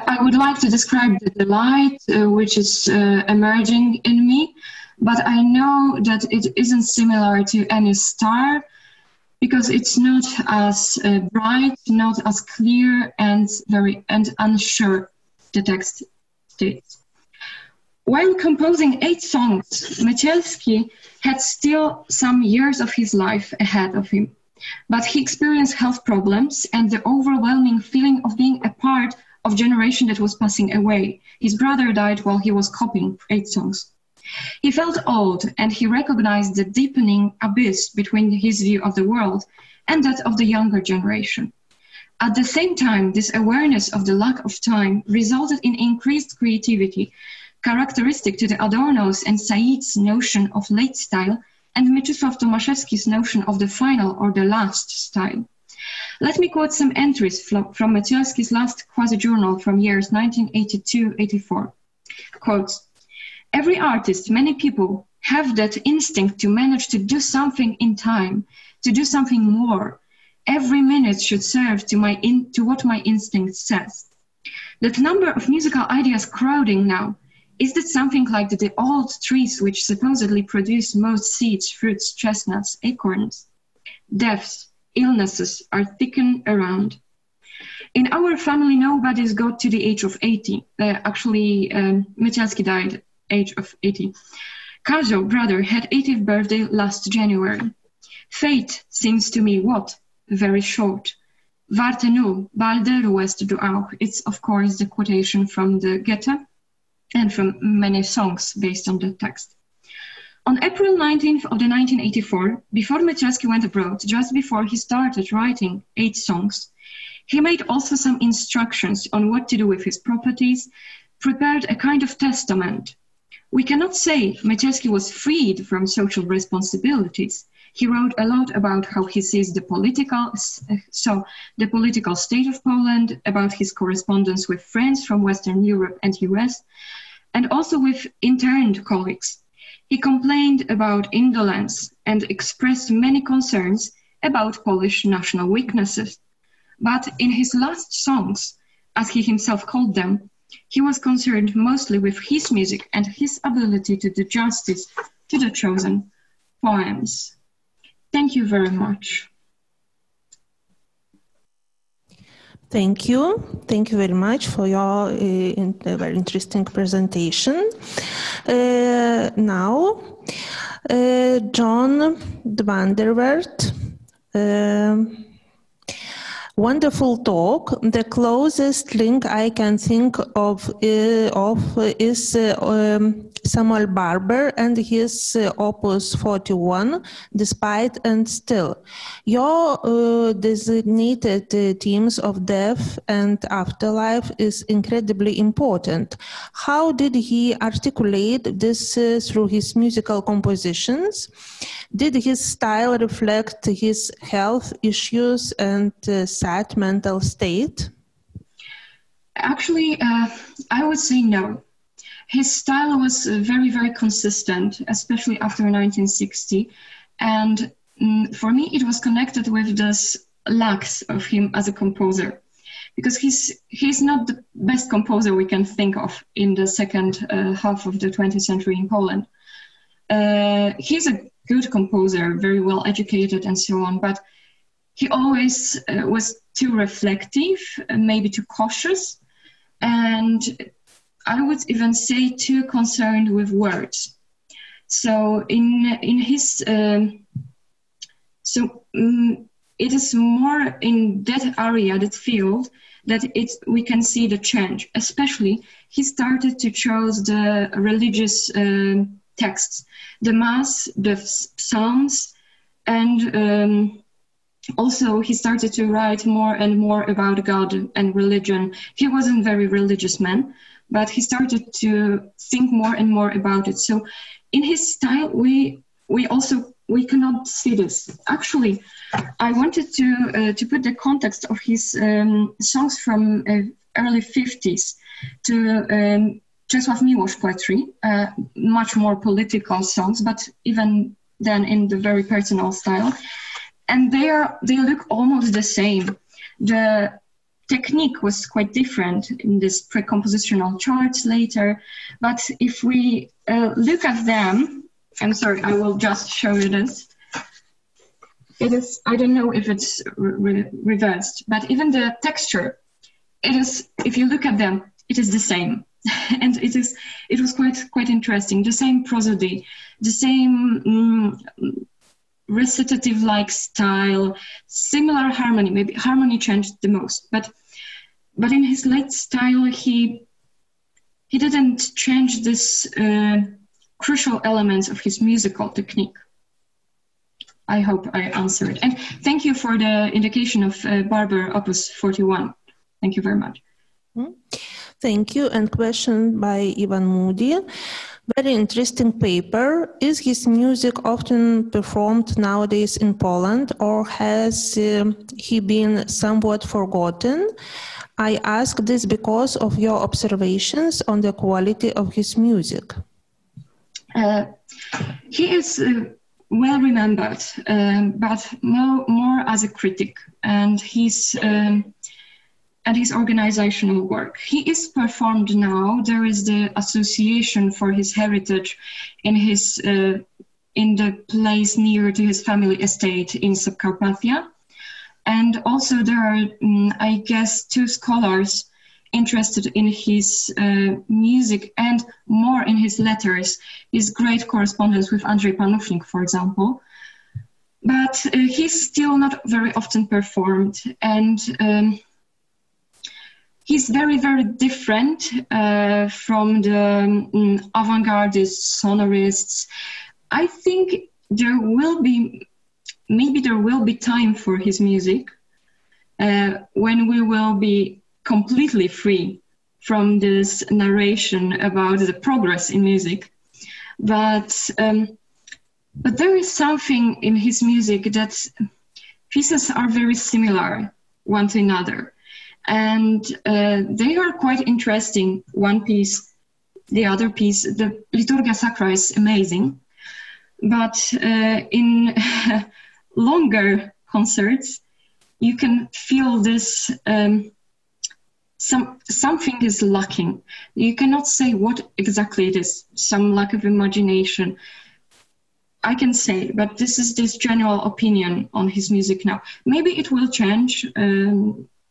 I would like to describe the delight which is emerging in me, but I know that it isn't similar to any star, because it's not as bright, not as clear, and unsure, the text states. While composing 8 songs, Mycielski had still some years of his life ahead of him, but he experienced health problems and the overwhelming feeling of being a part of a generation that was passing away. His brother died while he was copying 8 songs. He felt old, and he recognized the deepening abyss between his view of the world and that of the younger generation. At the same time, this awareness of the lack of time resulted in increased creativity, characteristic to the Adorno's and Said's notion of late style and Mieczysław Tomaszewski's notion of the final or the last style. Let me quote some entries from Mycielski's last quasi-journal from years 1982-84. Quotes, "Every artist, many people, have that instinct to manage to do something in time, to do something more. Every minute should serve to what my instinct says. That number of musical ideas crowding now, is that something like the old trees which supposedly produce most seeds, fruits, chestnuts, acorns? Deaths, illnesses are thicken around. In our family, nobody's got to the age of 80. Mycielski died age of 80. Kazo, brother, had 80th birthday last January. Fate seems to me what? Very short. Warte nu, balde ruest du auch." It's, of course, the quotation from the Goethe and from many songs based on the text. On April 19th of 1984, before Mycielski went abroad, just before he started writing 8 songs, he made also some instructions on what to do with his properties, prepared a kind of testament. We cannot say Mycielski was freed from social responsibilities. He wrote a lot about how he sees the political state of Poland, about his correspondence with friends from Western Europe and US, and also with interned colleagues. He complained about indolence and expressed many concerns about Polish national weaknesses. But in his last songs, as he himself called them, he was concerned mostly with his music and his ability to do justice to the chosen poems. Thank you very much. Thank you. Thank you very much for your very interesting presentation. Now, John Dvanderwert. Wonderful talk. The closest link I can think of is Samuel Barber and his Opus 41, Despite and Still. Your designated themes of death and afterlife is incredibly important. How did he articulate this through his musical compositions? Did his style reflect his health issues and sad mental state? Actually, I would say no. His style was very, very consistent, especially after 1960. And for me, it was connected with this lack of him as a composer, because he's not the best composer we can think of in the second half of the 20th century in Poland. He's a good composer, very well educated and so on, but he always was too reflective, maybe too cautious, and I would even say too concerned with words. So in his, it is more in that area, that field, that we can see the change. Especially, he started to choose the religious texts, the Mass, the Psalms, and also he started to write more and more about God and religion. He wasn't a very religious man, but he started to think more and more about it. So in his style, we cannot see this. Actually, I wanted to put the context of his songs from early 50s to Czesław Miłosz poetry, much more political songs, but even then in the very personal style. And they look almost the same. The technique was quite different in this pre-compositional charts later, but if we look at them, I'm sorry, I will just show you this. it is, I don't know if it's reversed, but even the texture, it is, if you look at them, it is the same. And it was quite interesting. The same prosody, the same recitative-like style, similar harmony. Maybe harmony changed the most, but in his late style, he didn't change this crucial elements of his musical technique. I hope I answered. And thank you for the indication of Barber Opus 41. Thank you very much. Thank you. And question by Ivan Moody. Very interesting paper. Is his music often performed nowadays in Poland, or has he been somewhat forgotten? I ask this because of your observations on the quality of his music. He is well remembered, but more as a critic, and his organizational work. He is performed now. There is the Association for his Heritage in his in the place near to his family estate in Subcarpathia, and also there are, I guess, 2 scholars interested in his music and more in his letters, his great correspondence with Andrzej Panufnik, for example. But he's still not very often performed, and he's very, very different from the avant-gardist sonorists. I think maybe there will be time for his music when we will be completely free from this narration about the progress in music. But there is something in his music that pieces are very similar one to another. And they are quite interesting. One piece, the other piece, the Liturgia Sacra is amazing. But in longer concerts, you can feel this, something is lacking. You cannot say what exactly it is, some lack of imagination. I can say, but this is this general opinion on his music now. Maybe it will change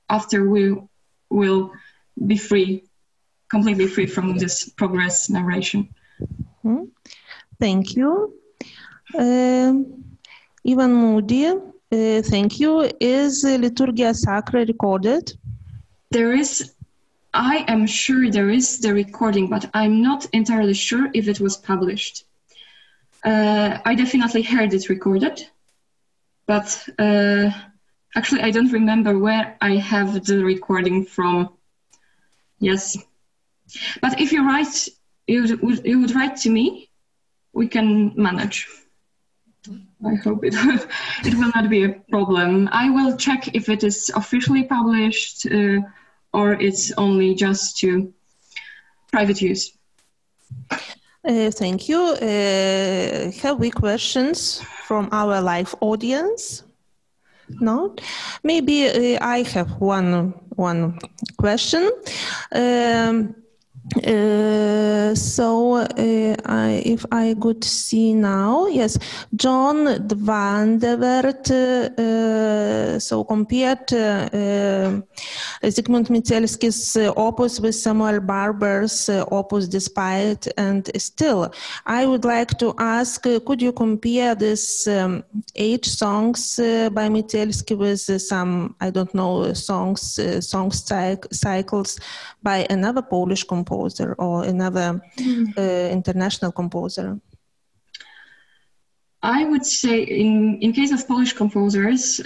after we will be free, completely free from this progress narration. Thank you. Ivan Moody, thank you. Is Liturgia Sacra recorded? There is, I am sure there is the recording, but I'm not entirely sure if it was published. I definitely heard it recorded, but actually I don't remember where I have the recording from. Yes, but if you write, you would write to me, we can manage. I hope it will not be a problem. I will check if it is officially published or it's only just to private use. Thank you. Have we questions from our live audience? No? Maybe I have one question. If I could see now, yes, John Dvandevert, so compared Zygmunt Mycielski's opus with Samuel Barber's opus Despite and Still. I would like to ask, could you compare this 8 songs by Mycielski with some, I don't know, song cycles by another Polish composer or another international composer? I would say in case of Polish composers,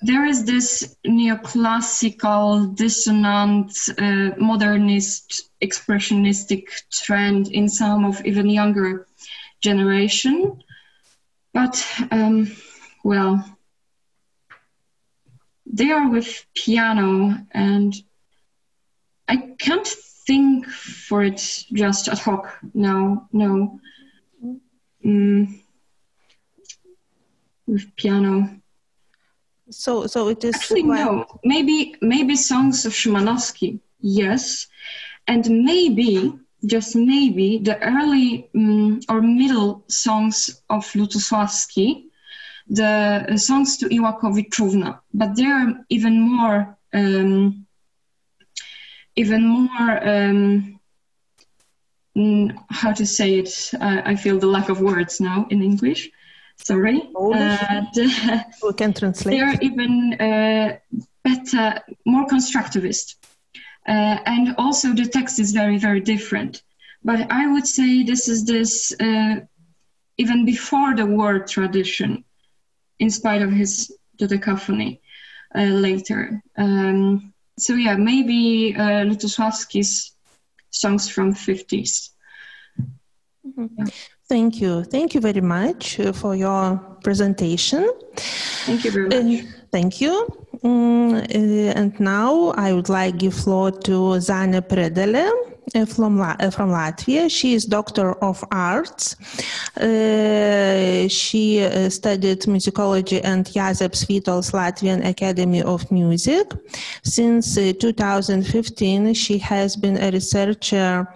there is this neoclassical, dissonant, modernist, expressionistic trend in some of even younger generation. But, well, they are with piano, and I can't think for it just ad hoc now. No, with piano. So it is actually no. Maybe songs of Szymanowski, yes, and maybe just maybe, the early or middle songs of Lutosławski, the songs to Iłakowiczówna, but they are even more how to say it? I feel the lack of words now in English. Sorry. We can translate. They are even better, more constructivist. And also the text is very, very different. But I would say this is even before the war tradition, in spite of his dodecaphony later. So yeah, maybe Lutosławski's songs from 50s. Mm-hmm. Yeah. Thank you. Thank you very much for your presentation. Thank you very much. Thank you. And now I would like to give floor to Zane Prēdele from Latvia. She is Doctor of Arts. She studied musicology at Jāzepsvītols Latvian Academy of Music. Since 2015, she has been a researcher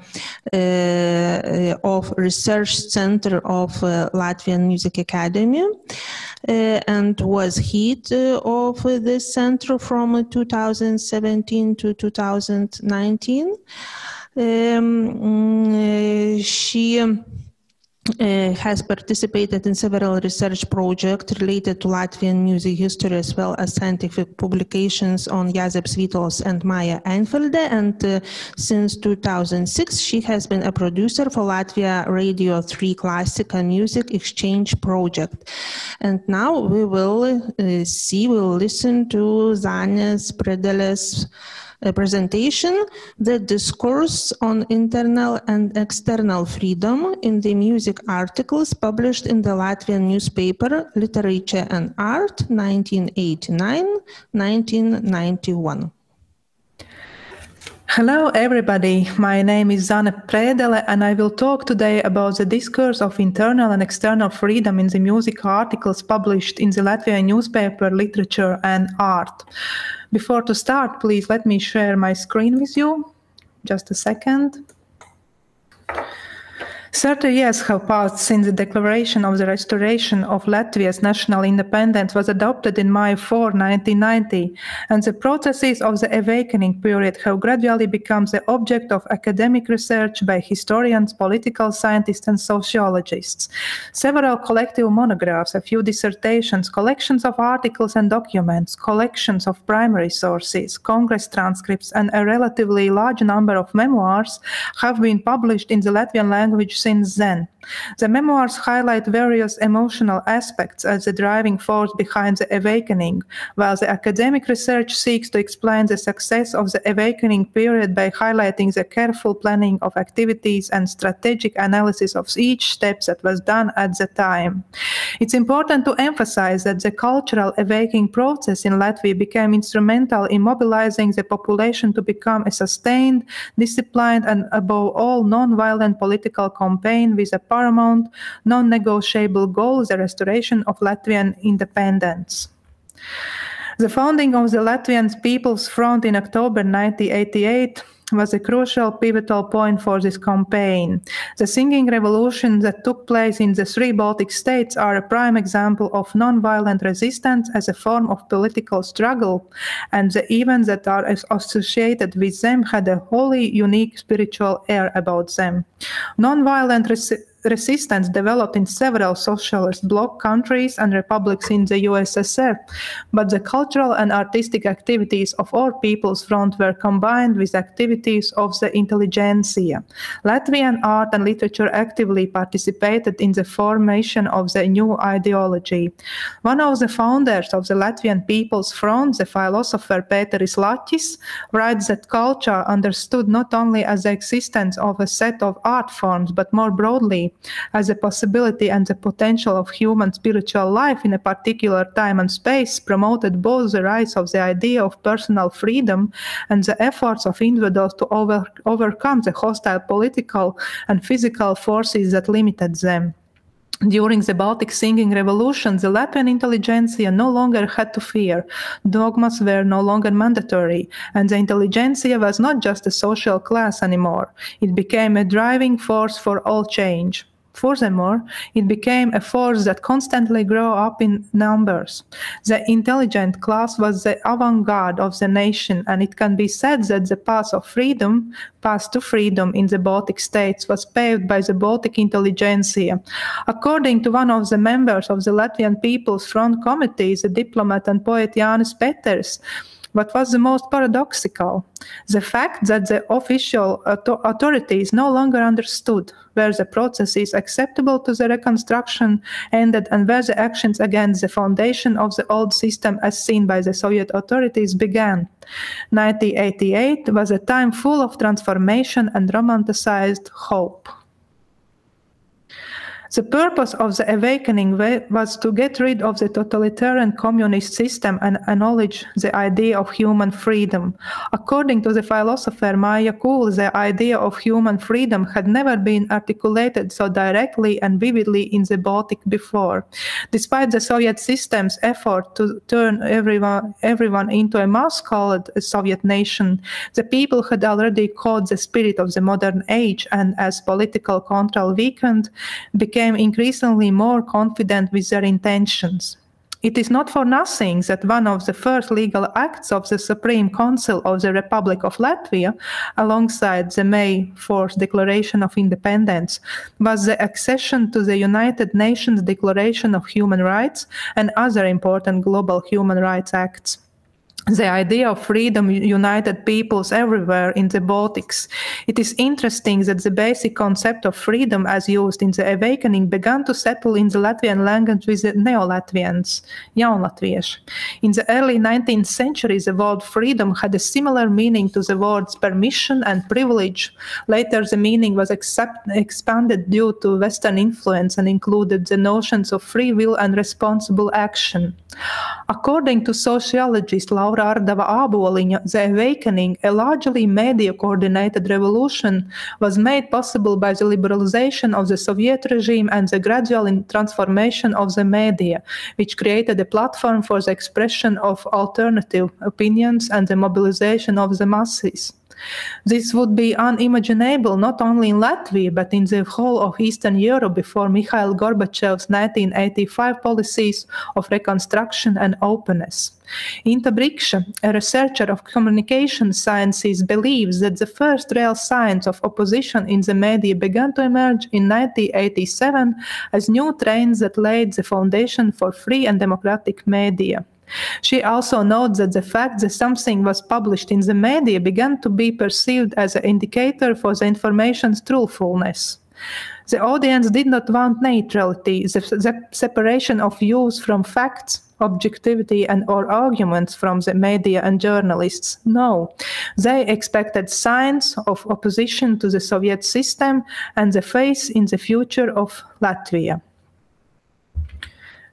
of Research Center of Latvian Music Academy and was head of this center from 2017 to 2019. She has participated in several research projects related to Latvian music history as well as scientific publications on Jāzepsvītols and Maija Einfelde, and since 2006 she has been a producer for Latvia Radio 3 Classical Music Exchange Project. And now we will listen to Zane Prēdele's presentation, The Discourse on Internal and External Freedom in the Music Articles published in the Latvian newspaper Literature and Art, 1989-1991. Hello everybody, my name is Zane Prēdele and I will talk today about the discourse of internal and external freedom in the music articles published in the Latvian newspaper Literature and Art. Before to start, please let me share my screen with you. Just a second. 30 years have passed since the declaration of the restoration of Latvia's national independence was adopted in May 4, 1990, and the processes of the awakening period have gradually become the object of academic research by historians, political scientists, and sociologists. Several collective monographs, a few dissertations, collections of articles and documents, collections of primary sources, Congress transcripts, and a relatively large number of memoirs have been published in the Latvian language since then. The memoirs highlight various emotional aspects as the driving force behind the awakening, while the academic research seeks to explain the success of the awakening period by highlighting the careful planning of activities and strategic analysis of each step that was done at the time. It's important to emphasize that the cultural awakening process in Latvia became instrumental in mobilizing the population to become a sustained, disciplined, and above all non-violent political campaign with a paramount, non-negotiable goal, the restoration of Latvian independence. The founding of the Latvian People's Front in October 1988 was a crucial pivotal point for this campaign. The singing revolution that took place in the three Baltic states are a prime example of non-violent resistance as a form of political struggle, and the events that are associated with them had a wholly unique spiritual air about them. Non-violent resistance developed in several socialist bloc countries and republics in the USSR, but the cultural and artistic activities of all People's Front were combined with activities of the intelligentsia. Latvian art and literature actively participated in the formation of the new ideology. One of the founders of the Latvian People's Front, the philosopher Pēteris Laķis, writes that culture understood not only as the existence of a set of art forms, but more broadly as a possibility and the potential of human spiritual life in a particular time and space, promoted both the rise of the idea of personal freedom and the efforts of individuals to overcome the hostile political and physical forces that limited them. During the Baltic singing revolution, the Latvian intelligentsia no longer had to fear. Dogmas were no longer mandatory, and the intelligentsia was not just a social class anymore. It became a driving force for all change. Furthermore, it became a force that constantly grew up in numbers. The intelligent class was the avant-garde of the nation, and it can be said that the path to freedom in the Baltic states was paved by the Baltic intelligentsia. According to one of the members of the Latvian People's Front Committee, the diplomat and poet Jānis Peters, what was the most paradoxical? The fact that the official authorities no longer understood where the processes acceptable to the reconstruction ended and where the actions against the foundation of the old system as seen by the Soviet authorities began. 1988 was a time full of transformation and romanticized hope. The purpose of the awakening was to get rid of the totalitarian communist system and acknowledge the idea of human freedom. According to the philosopher Myciel, the idea of human freedom had never been articulated so directly and vividly in the Baltic before. Despite the Soviet system's effort to turn everyone into a mass-colored Soviet nation, the people had already caught the spirit of the modern age and, as political control weakened, became increasingly more confident with their intentions. It is not for nothing that one of the first legal acts of the Supreme Council of the Republic of Latvia, alongside the May 4th Declaration of Independence, was the accession to the United Nations Declaration of Human Rights and other important global human rights acts. The idea of freedom united peoples everywhere in the Baltics. It is interesting that the basic concept of freedom as used in the awakening began to settle in the Latvian language with the Neo-Latvians, Jaunslaviete. In the early 19th century, the word freedom had a similar meaning to the words permission and privilege. Later, the meaning was expanded due to Western influence and included the notions of free will and responsible action. According to sociologist Laura Ardava-Āboliņa, the awakening, a largely media-coordinated revolution, was made possible by the liberalization of the Soviet regime and the gradual transformation of the media, which created a platform for the expression of alternative opinions and the mobilization of the masses. This would be unimaginable not only in Latvia, but in the whole of Eastern Europe before Micheil Gorbachev's 1985 policies of reconstruction and openness. Inta Briksha, a researcher of communication sciences, believes that the first real signs of opposition in the media began to emerge in 1987 as new trends that laid the foundation for free and democratic media. She also notes that the fact that something was published in the media began to be perceived as an indicator for the information's truthfulness. The audience did not want neutrality, the separation of views from facts, objectivity or arguments from the media and journalists. No, they expected signs of opposition to the Soviet system and the faith in the future of Latvia.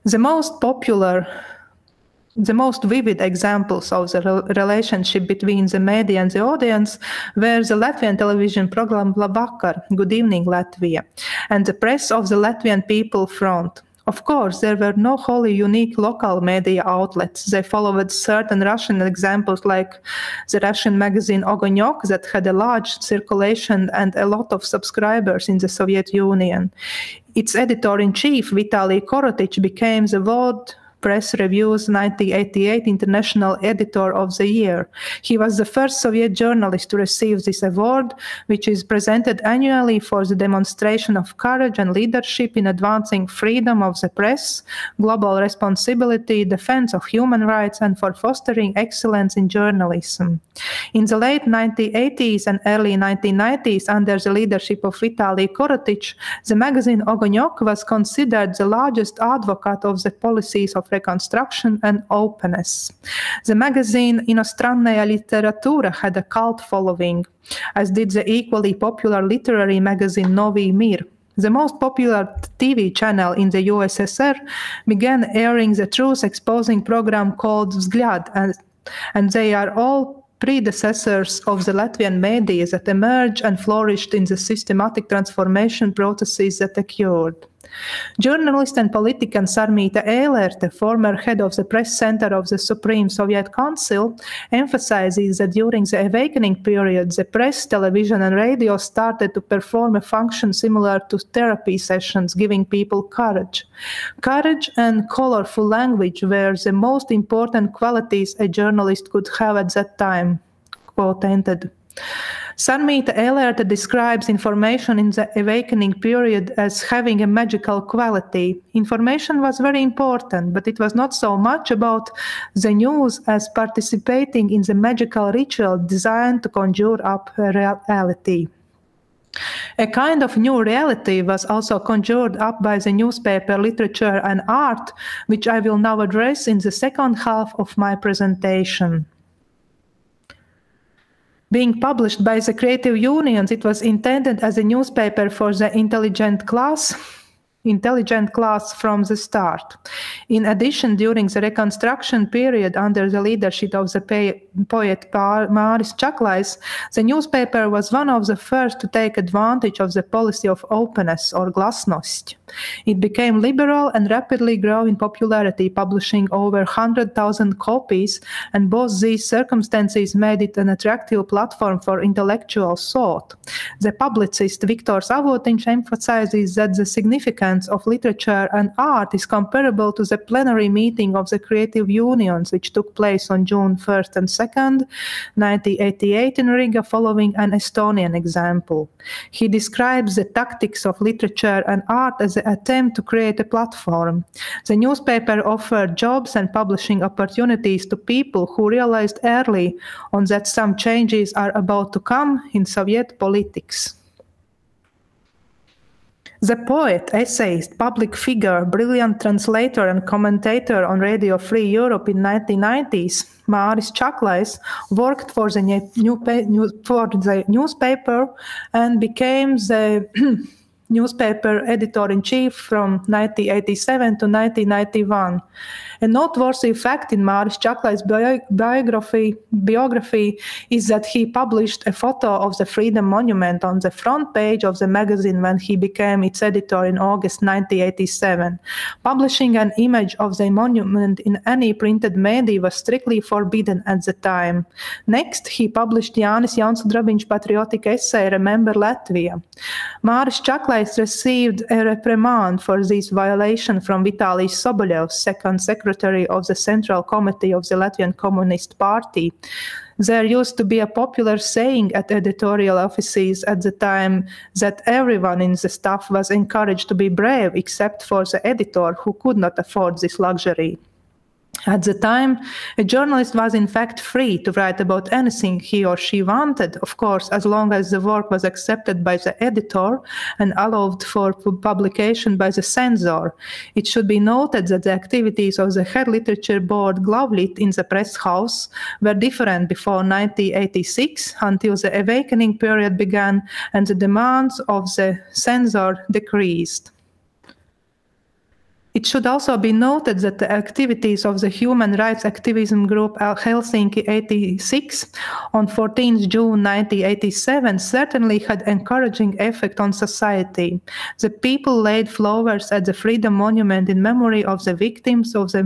The most vivid examples of the relationship between the media and the audience were the Latvian television program Labvakar, Good Evening Latvia, and the press of the Latvian People Front. Of course, there were no wholly unique local media outlets. They followed certain Russian examples like the Russian magazine Ogonyok that had a large circulation and a lot of subscribers in the Soviet Union. Its editor-in-chief, Vitaly Korotych, became the World Press Review's 1988 International Editor of the Year. He was the first Soviet journalist to receive this award, which is presented annually for the demonstration of courage and leadership in advancing freedom of the press, global responsibility, defense of human rights, and for fostering excellence in journalism. In the late 1980s and early 1990s, under the leadership of Vitaly Korotych, the magazine Ogonyok was considered the largest advocate of the policies of reconstruction and openness. The magazine Inostranная Literatura had a cult following, as did the equally popular literary magazine Nový Mir. The most popular TV channel in the USSR began airing the truth-exposing program called Vzglyad, and they are all predecessors of the Latvian media that emerged and flourished in the systematic transformation processes that occurred. Journalist and politician Sarmīta Ēlerte, former head of the press center of the Supreme Soviet Council, emphasizes that during the awakening period, the press, television, and radio started to perform a function similar to therapy sessions, giving people courage. Courage and colorful language were the most important qualities a journalist could have at that time, quote ended. Sarmīta Ēlerte describes information in the awakening period as having a magical quality. Information was very important, but it was not so much about the news as participating in the magical ritual designed to conjure up a reality. A kind of new reality was also conjured up by the newspaper Literature and Art, which I will now address in the second half of my presentation. Being published by the creative unions, it was intended as a newspaper for the intelligent class from the start. In addition, during the Reconstruction period, under the leadership of the poet Māris Čaklais, the newspaper was one of the first to take advantage of the policy of openness or glasnost. It became liberal and rapidly grew in popularity, publishing over 100,000 copies, and both these circumstances made it an attractive platform for intellectual thought. The publicist Viktor Avotiņš emphasizes that the significance of literature and art is comparable to the plenary meeting of the creative unions, which took place on June 1st and 2nd, 1988 in Riga, following an Estonian example. He describes the tactics of literature and art as an attempt to create a platform. The newspaper offered jobs and publishing opportunities to people who realized early on that some changes are about to come in Soviet politics. The poet, essayist, public figure, brilliant translator and commentator on Radio Free Europe in 1990s, Māris Čaklais worked for the newspaper and became the newspaper editor-in-chief from 1987 to 1991. A noteworthy fact in Māris Čaklais' biography is that he published a photo of the Freedom Monument on the front page of the magazine when he became its editor in August 1987. Publishing an image of the monument in any printed media was strictly forbidden at the time. Next, he published Jānis Jaunslaviete patriotic essay, Remember Latvia. Māris Čaklais received a reprimand for this violation from Vitalijs Soboļevs, second secretary of the Central Committee of the Latvian Communist Party. There used to be a popular saying at editorial offices at the time that everyone in the staff was encouraged to be brave except for the editor, who could not afford this luxury. At the time, a journalist was in fact free to write about anything he or she wanted, of course, as long as the work was accepted by the editor and allowed for publication by the censor. It should be noted that the activities of the head literature board Glavlit in the press house were different before 1986, until the awakening period began and the demands of the censor decreased. It should also be noted that the activities of the human rights activism group Helsinki 86 on 14th June 1987 certainly had an encouraging effect on society. The people laid flowers at the Freedom Monument in memory of the victims of the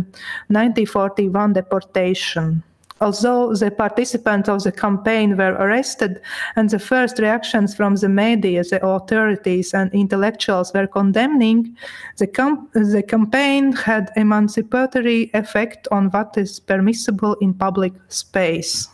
1941 deportation. Although the participants of the campaign were arrested and the first reactions from the media, the authorities and intellectuals were condemning, the campaign had an emancipatory effect on what is permissible in public space.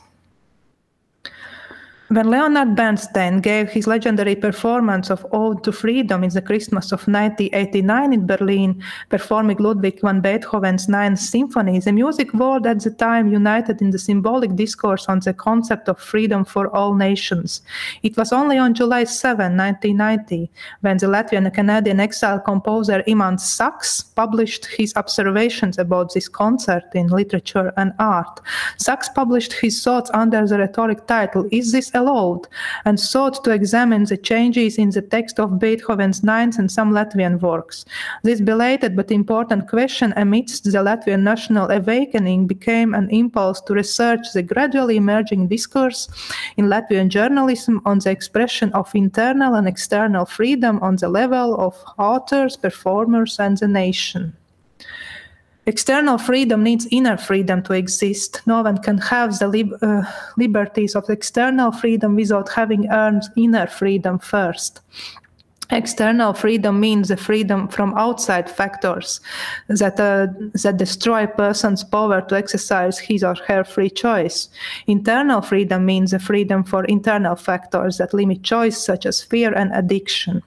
When Leonard Bernstein gave his legendary performance of Ode to Freedom in the Christmas of 1989 in Berlin, performing Ludwig van Beethoven's Ninth Symphony, the music world at the time united in the symbolic discourse on the concept of freedom for all nations. It was only on July 7, 1990, when the Latvian and Canadian exile composer Imants Saks published his observations about this concert in Literature and Art. Saks published his thoughts under the rhetoric title, Is this a allowed, and sought to examine the changes in the text of Beethoven's Ninth and some Latvian works. This belated but important question amidst the Latvian national awakening became an impulse to research the gradually emerging discourse in Latvian journalism on the expression of internal and external freedom on the level of authors, performers, and the nation. External freedom needs inner freedom to exist. No one can have the liberties of external freedom without having earned inner freedom first. External freedom means the freedom from outside factors that destroy a person's power to exercise his or her free choice. Internal freedom means the freedom for internal factors that limit choice, such as fear and addiction.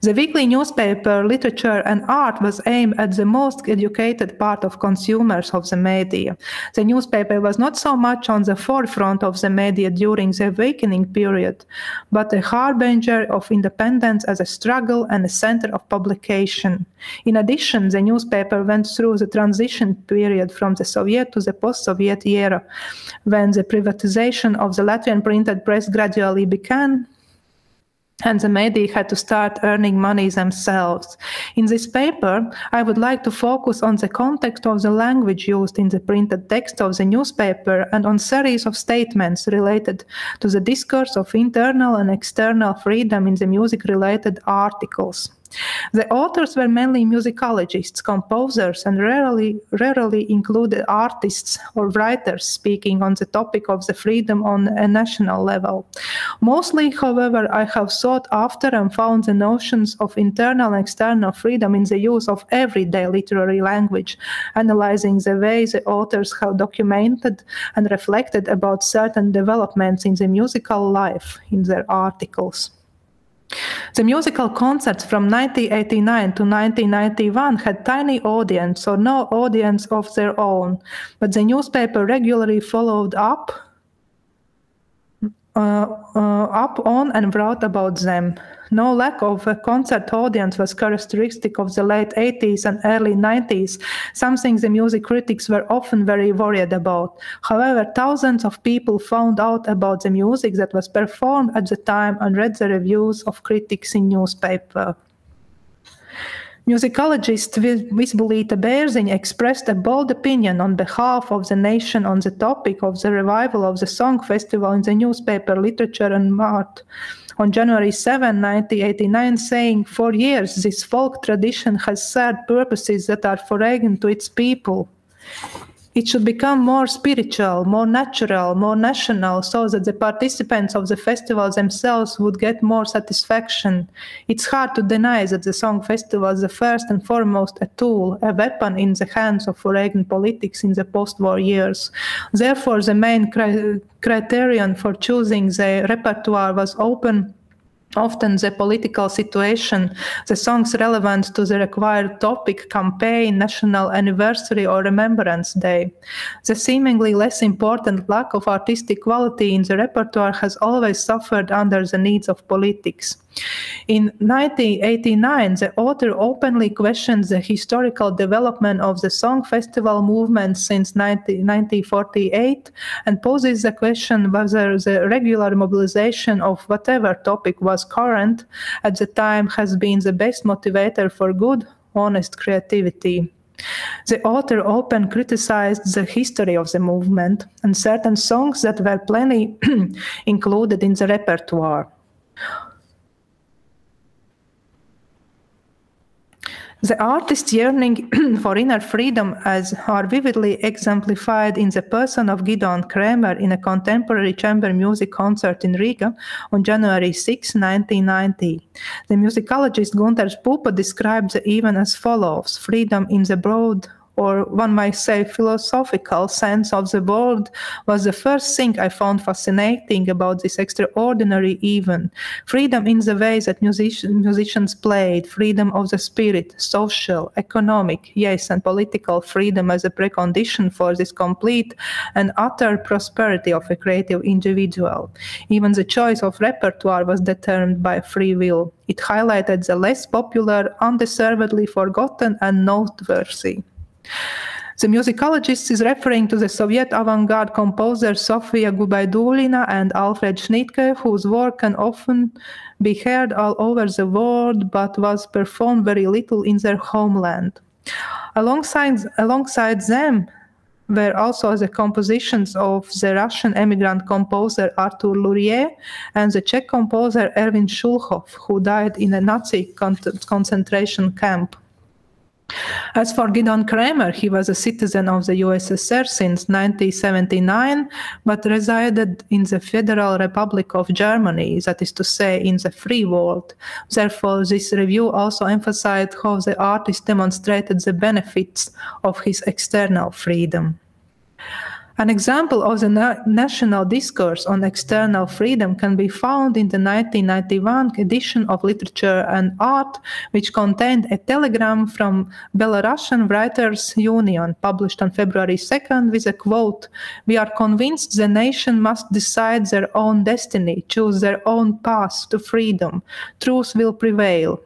The weekly newspaper, literature and art was aimed at the most educated part of consumers of the media. The newspaper was not so much on the forefront of the media during the awakening period, but a harbinger of independence as a struggle and a center of publication. In addition, the newspaper went through the transition period from the Soviet to the post-Soviet era, when the privatization of the Latvian printed press gradually began, and the media had to start earning money themselves. In this paper, I would like to focus on the context of the language used in the printed text of the newspaper and on series of statements related to the discourse of internal and external freedom in the music-related articles. The authors were mainly musicologists, composers, and rarely included artists or writers speaking on the topic of the freedom on a national level. Mostly, however, I have sought after and found the notions of internal and external freedom in the use of everyday literary language, analyzing the way the authors have documented and reflected about certain developments in the musical life in their articles. The musical concerts from 1989 to 1991 had tiny audience or no audience of their own, but the newspaper regularly followed up on and wrote about them. No lack of a concert audience was characteristic of the late 80s and early 90s, something the music critics were often very worried about. However, thousands of people found out about the music that was performed at the time and read the reviews of critics in newspaper. Musicologist Jūratė Bērziņa expressed a bold opinion on behalf of the nation on the topic of the revival of the song festival in the newspaper Literature and Art on January 7, 1989, saying, "For years this folk tradition has served purposes that are foreign to its people. It should become more spiritual, more natural, more national, so that the participants of the festival themselves would get more satisfaction. It's hard to deny that the song festival is the first and foremost a tool, a weapon in the hands of foreign politics in the post-war years. Therefore, the main criterion for choosing the repertoire was often the political situation, the songs relevant to the required topic, campaign, national anniversary, or Remembrance Day. The seemingly less important lack of artistic quality in the repertoire has always suffered under the needs of politics." In 1989, the author openly questioned the historical development of the song festival movement since 1948 and poses the question whether the regular mobilization of whatever topic was current at the time has been the best motivator for good, honest creativity. The author openly criticized the history of the movement and certain songs that were plenty included in the repertoire. The artist's yearning for inner freedom are vividly exemplified in the person of Gideon Kramer in a contemporary chamber music concert in Riga on January 6, 1990. The musicologist Gunter Pupa describes the event as follows: freedom in the broad, or one might say philosophical sense of the word, was the first thing I found fascinating about this extraordinary event. Freedom in the way that musicians played, freedom of the spirit, social, economic, yes, and political freedom as a precondition for this complete and utter prosperity of a creative individual. Even the choice of repertoire was determined by free will. It highlighted the less popular, undeservedly forgotten, and noteworthy. The musicologist is referring to the Soviet avant-garde composers Sofia Gubaidulina and Alfred Schnittke, whose work can often be heard all over the world, but was performed very little in their homeland. Alongside them were also the compositions of the Russian emigrant composer Artur Lurie and the Czech composer Erwin Schulhoff, who died in a Nazi concentration camp. As for Gidon Kremer, he was a citizen of the USSR since 1979, but resided in the Federal Republic of Germany, that is to say, in the free world. Therefore, this review also emphasized how the artist demonstrated the benefits of his external freedom. An example of the national discourse on external freedom can be found in the 1991 edition of Literature and Art, which contained a telegram from Belarusian Writers' Union, published on February 2nd, with a quote, "We are convinced the nation must decide their own destiny, choose their own path to freedom. Truth will prevail."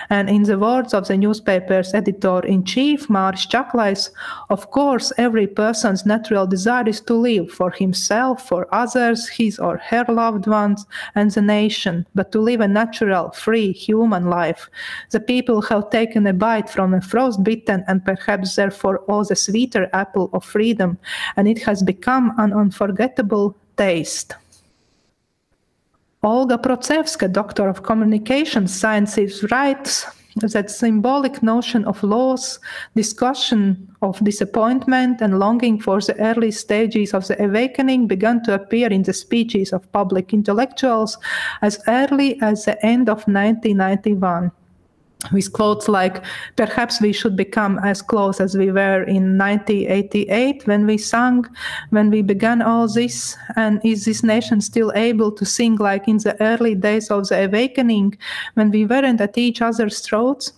And in the words of the newspaper's editor-in-chief, Māris Čaklais, of course, every person's natural desire is to live for himself, for others, his or her loved ones, and the nation, but to live a natural, free, human life. The people have taken a bite from a frostbitten and perhaps therefore all the sweeter apple of freedom, and it has become an unforgettable taste. Olga Procevska, Doctor of Communication Sciences, writes that symbolic notion of loss, discussion of disappointment, and longing for the early stages of the awakening began to appear in the speeches of public intellectuals as early as the end of 1991. With quotes like, "Perhaps we should become as close as we were in 1988 when we sang, when we began all this, and is this nation still able to sing like in the early days of the awakening, when we weren't at each other's throats,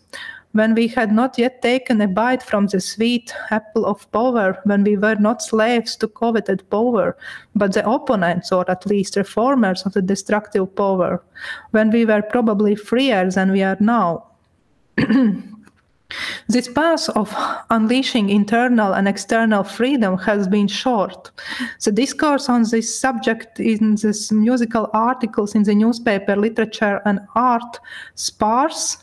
when we had not yet taken a bite from the sweet apple of power, when we were not slaves to coveted power, but the opponents, or at least reformers of the destructive power, when we were probably freer than we are now." This path of unleashing internal and external freedom has been short. The discourse on this subject in these musical articles in the newspaper Literature and Art sparse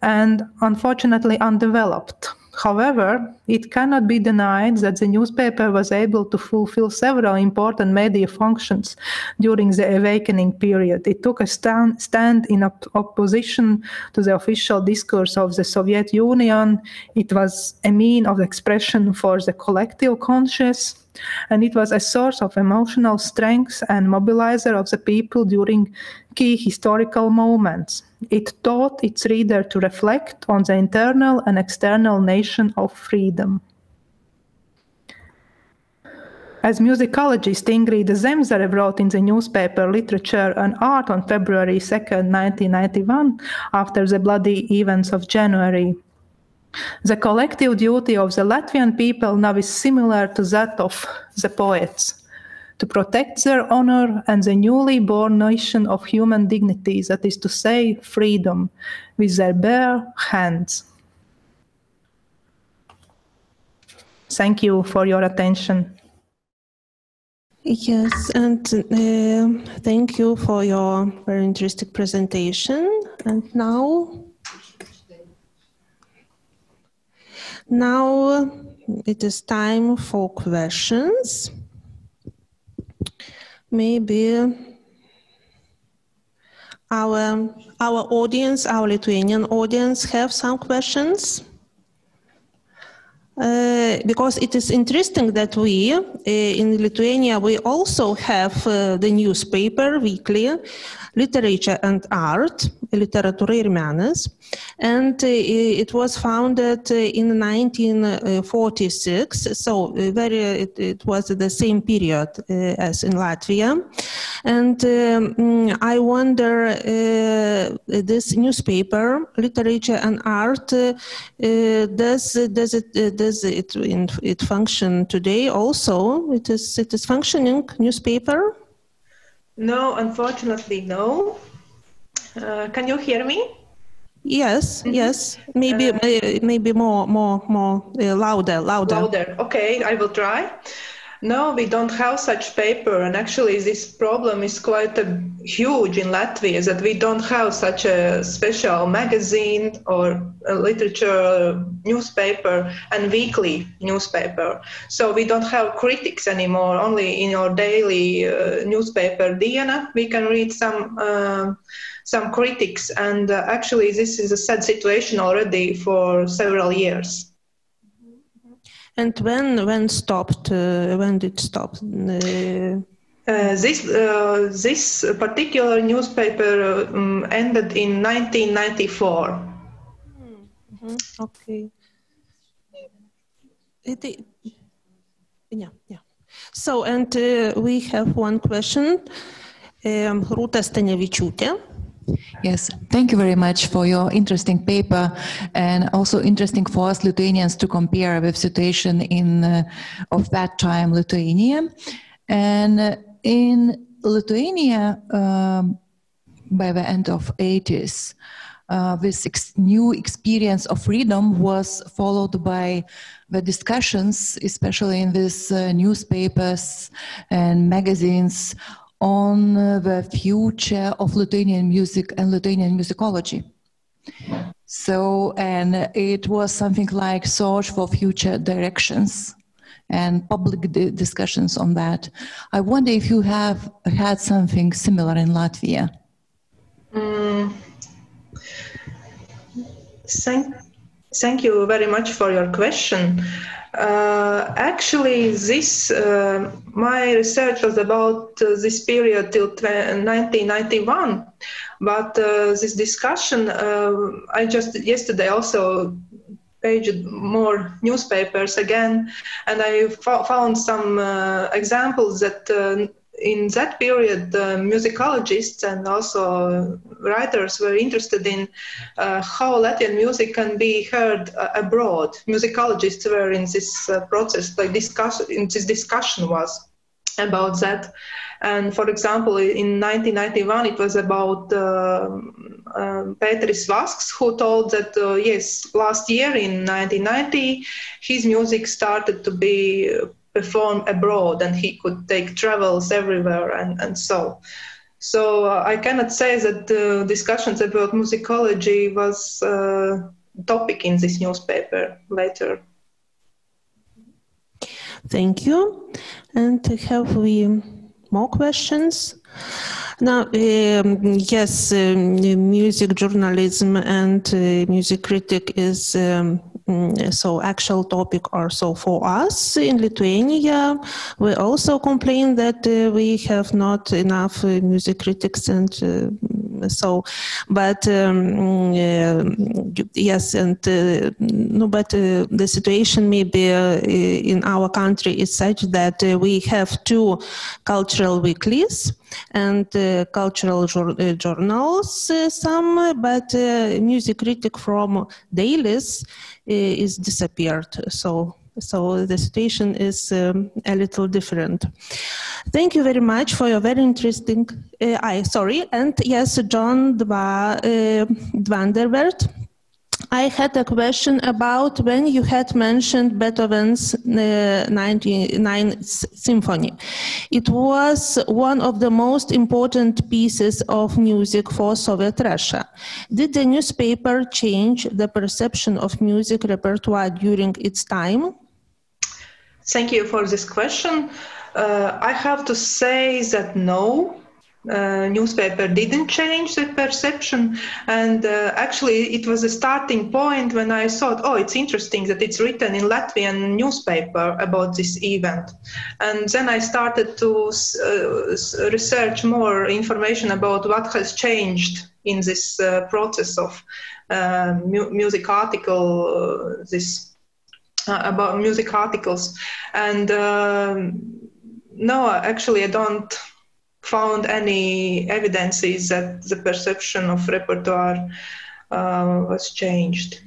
and unfortunately undeveloped. However, it cannot be denied that the newspaper was able to fulfill several important media functions during the awakening period. It took a stand in opposition to the official discourse of the Soviet Union. It was a means of expression for the collective conscious, and it was a source of emotional strength and mobilizer of the people during key historical moments. It taught its reader to reflect on the internal and external nation of freedom. As musicologist Ingrid Zemzare wrote in the newspaper Literature and Art on February 2nd, 1991, after the bloody events of January, "The collective duty of the Latvian people now is similar to that of the poets, to protect their honor and the newly born notion of human dignity, that is to say, freedom, with their bare hands." Thank you for your attention. Yes, and thank you for your very interesting presentation. And now it is time for questions. Maybe our audience, our Lithuanian audience, have some questions. Because it is interesting that we, in Lithuania, we also have the newspaper weekly, Literature and Art, Literatūra ir Menas, and it was founded in 1946, so it was the same period as in Latvia. And I wonder, this newspaper, Literature and Art, does it function today also? It is functioning newspaper? No, unfortunately, no. Can you hear me? Yes, yes. Maybe more louder. Louder. Okay, I will try. No, we don't have such paper, and actually this problem is quite huge in Latvia, that we don't have such a special magazine or a literature newspaper and weekly newspaper. So we don't have critics anymore. Only in our daily newspaper Diena we can read some critics, and actually this is a sad situation already for several years. And when did it stop? This particular newspaper ended in 1994. Okay. Yeah. So, and we have one question. Rūta Stanevičiūtė. Yes, thank you very much for your interesting paper, and also interesting for us Lithuanians to compare with situation of that time Lithuania. And in Lithuania, by the end of 80s, this new experience of freedom was followed by the discussions, especially in these newspapers and magazines, on the future of Lithuanian music and Lithuanian musicology. So, and it was something like search for future directions and public discussions on that. I wonder if you have had something similar in Latvia. Thank you very much for your question. Actually, my research was about this period till 1991, but this discussion, I just yesterday also paged more newspapers again, and I found some examples that in that period, musicologists and also writers were interested in how Latvian music can be heard abroad. Musicologists were in this process, like discussion was about that. And for example, in 1991, it was about Pēteris Vasks, who told that, yes, last year in 1990, his music started to be performed abroad and he could take travels everywhere and so. So I cannot say that discussions about musicology was a topic in this newspaper later. Thank you. And have we more questions? Now, yes, music journalism and music critic is so actual topic also for us in Lithuania. We also complain that we have not enough music critics and so, but yes, and no, but the situation maybe in our country is such that we have two cultural weeklies and cultural journals, some, but music critic from dailies is disappeared. So the situation is a little different. Thank you very much for your very interesting. And yes, John Dvandervert. I had a question about when you had mentioned Beethoven's 99th Symphony. It was one of the most important pieces of music for Soviet Russia. Did the newspaper change the perception of music repertoire during its time? Thank you for this question. I have to say that no. Newspaper didn't change the perception, and actually it was a starting point when I thought, oh, it's interesting that it's written in Latvian newspaper about this event. And then I started to research more information about what has changed in this process of music article, about music articles. And no, actually I don't found any evidences that the perception of repertoire was changed.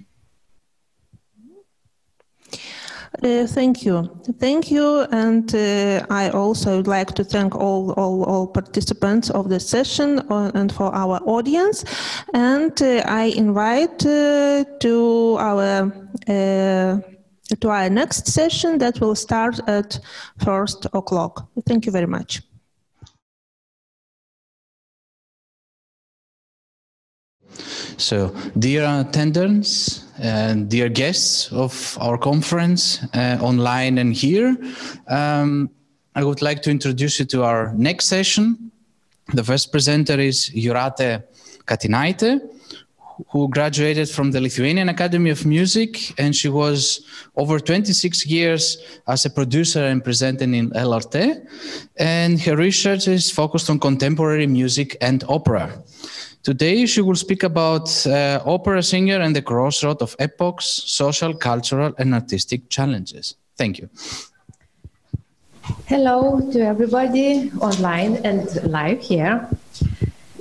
Thank you. Thank you. And I also would like to thank all participants of the session and for our audience. And I invite to our next session that will start at 1:00. Thank you very much. So, dear attendants and dear guests of our conference, online and here, I would like to introduce you to our next session. The first presenter is Jūratė Katinaitė, who graduated from the Lithuanian Academy of Music, and she was over 26 years as a producer and presenter in LRT, and her research is focused on contemporary music and opera. Today, she will speak about opera singer and the crossroad of epochs, social, cultural, and artistic challenges. Thank you. Hello to everybody online and live here.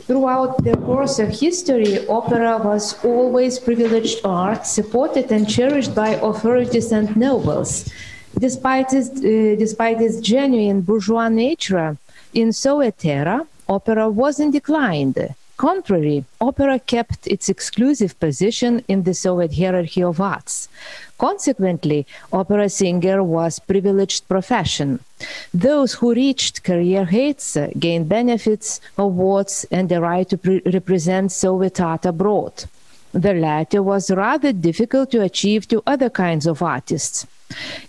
Throughout the course of history, opera was always privileged art, supported and cherished by authorities and nobles. Despite its genuine bourgeois nature, in Soviet era, opera wasn't declined. Contrary, opera kept its exclusive position in the Soviet hierarchy of arts. Consequently, opera singer was a privileged profession. Those who reached career heights gained benefits, awards, and the right to represent Soviet art abroad. The latter was rather difficult to achieve to other kinds of artists.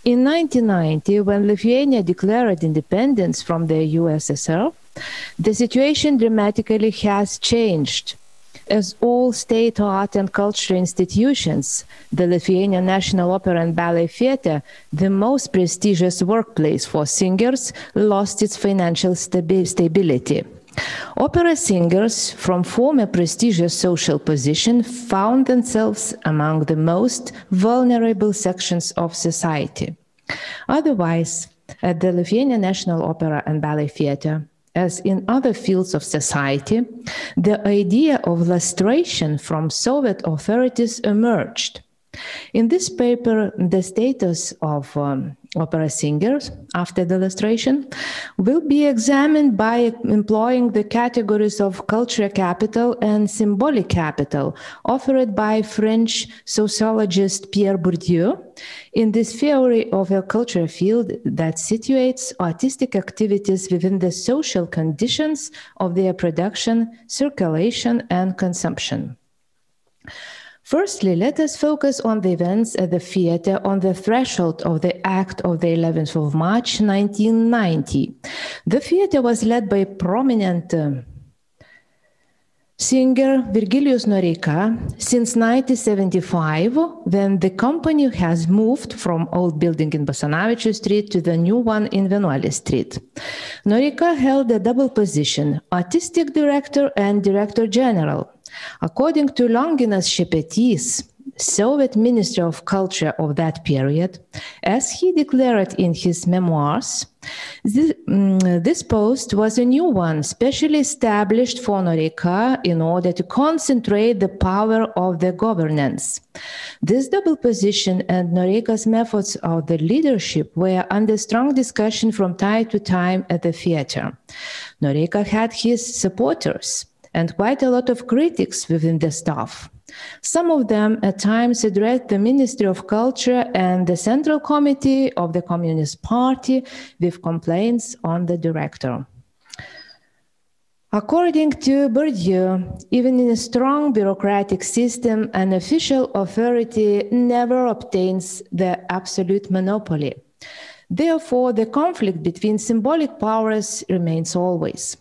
In 1990, when Lithuania declared independence from the USSR, the situation dramatically has changed. As all state art and culture institutions, the Lithuanian National Opera and Ballet Theatre, the most prestigious workplace for singers, lost its financial stability. Opera singers from former prestigious social position found themselves among the most vulnerable sections of society. Otherwise, at the Lithuanian National Opera and Ballet Theatre, as in other fields of society, the idea of lustration from Soviet authorities emerged. In this paper, the status of opera singers after the lustration will be examined by employing the categories of cultural capital and symbolic capital offered by French sociologist Pierre Bourdieu in this theory of a cultural field that situates artistic activities within the social conditions of their production, circulation, and consumption. Firstly, let us focus on the events at the theatre on the threshold of the act of the 11th of March 1990. The theatre was led by prominent singer Virgilijus Noreika since 1975, when the company has moved from old building in Basanavičių Street to the new one in Vienuolės Street. Noreika held a double position, artistic director and director general. According to Longinas Šepetys, Soviet Minister of Culture of that period, as he declared in his memoirs, this post was a new one, specially established for Noreika in order to concentrate the power of the governance. This double position and Noreika's methods of the leadership were under strong discussion from time to time at the theatre. Noreika had his supporters and quite a lot of critics within the staff. Some of them at times addressed the Ministry of Culture and the Central Committee of the Communist Party with complaints on the director. According to Bourdieu, even in a strong bureaucratic system, an official authority never obtains the absolute monopoly. Therefore, the conflict between symbolic powers remains always.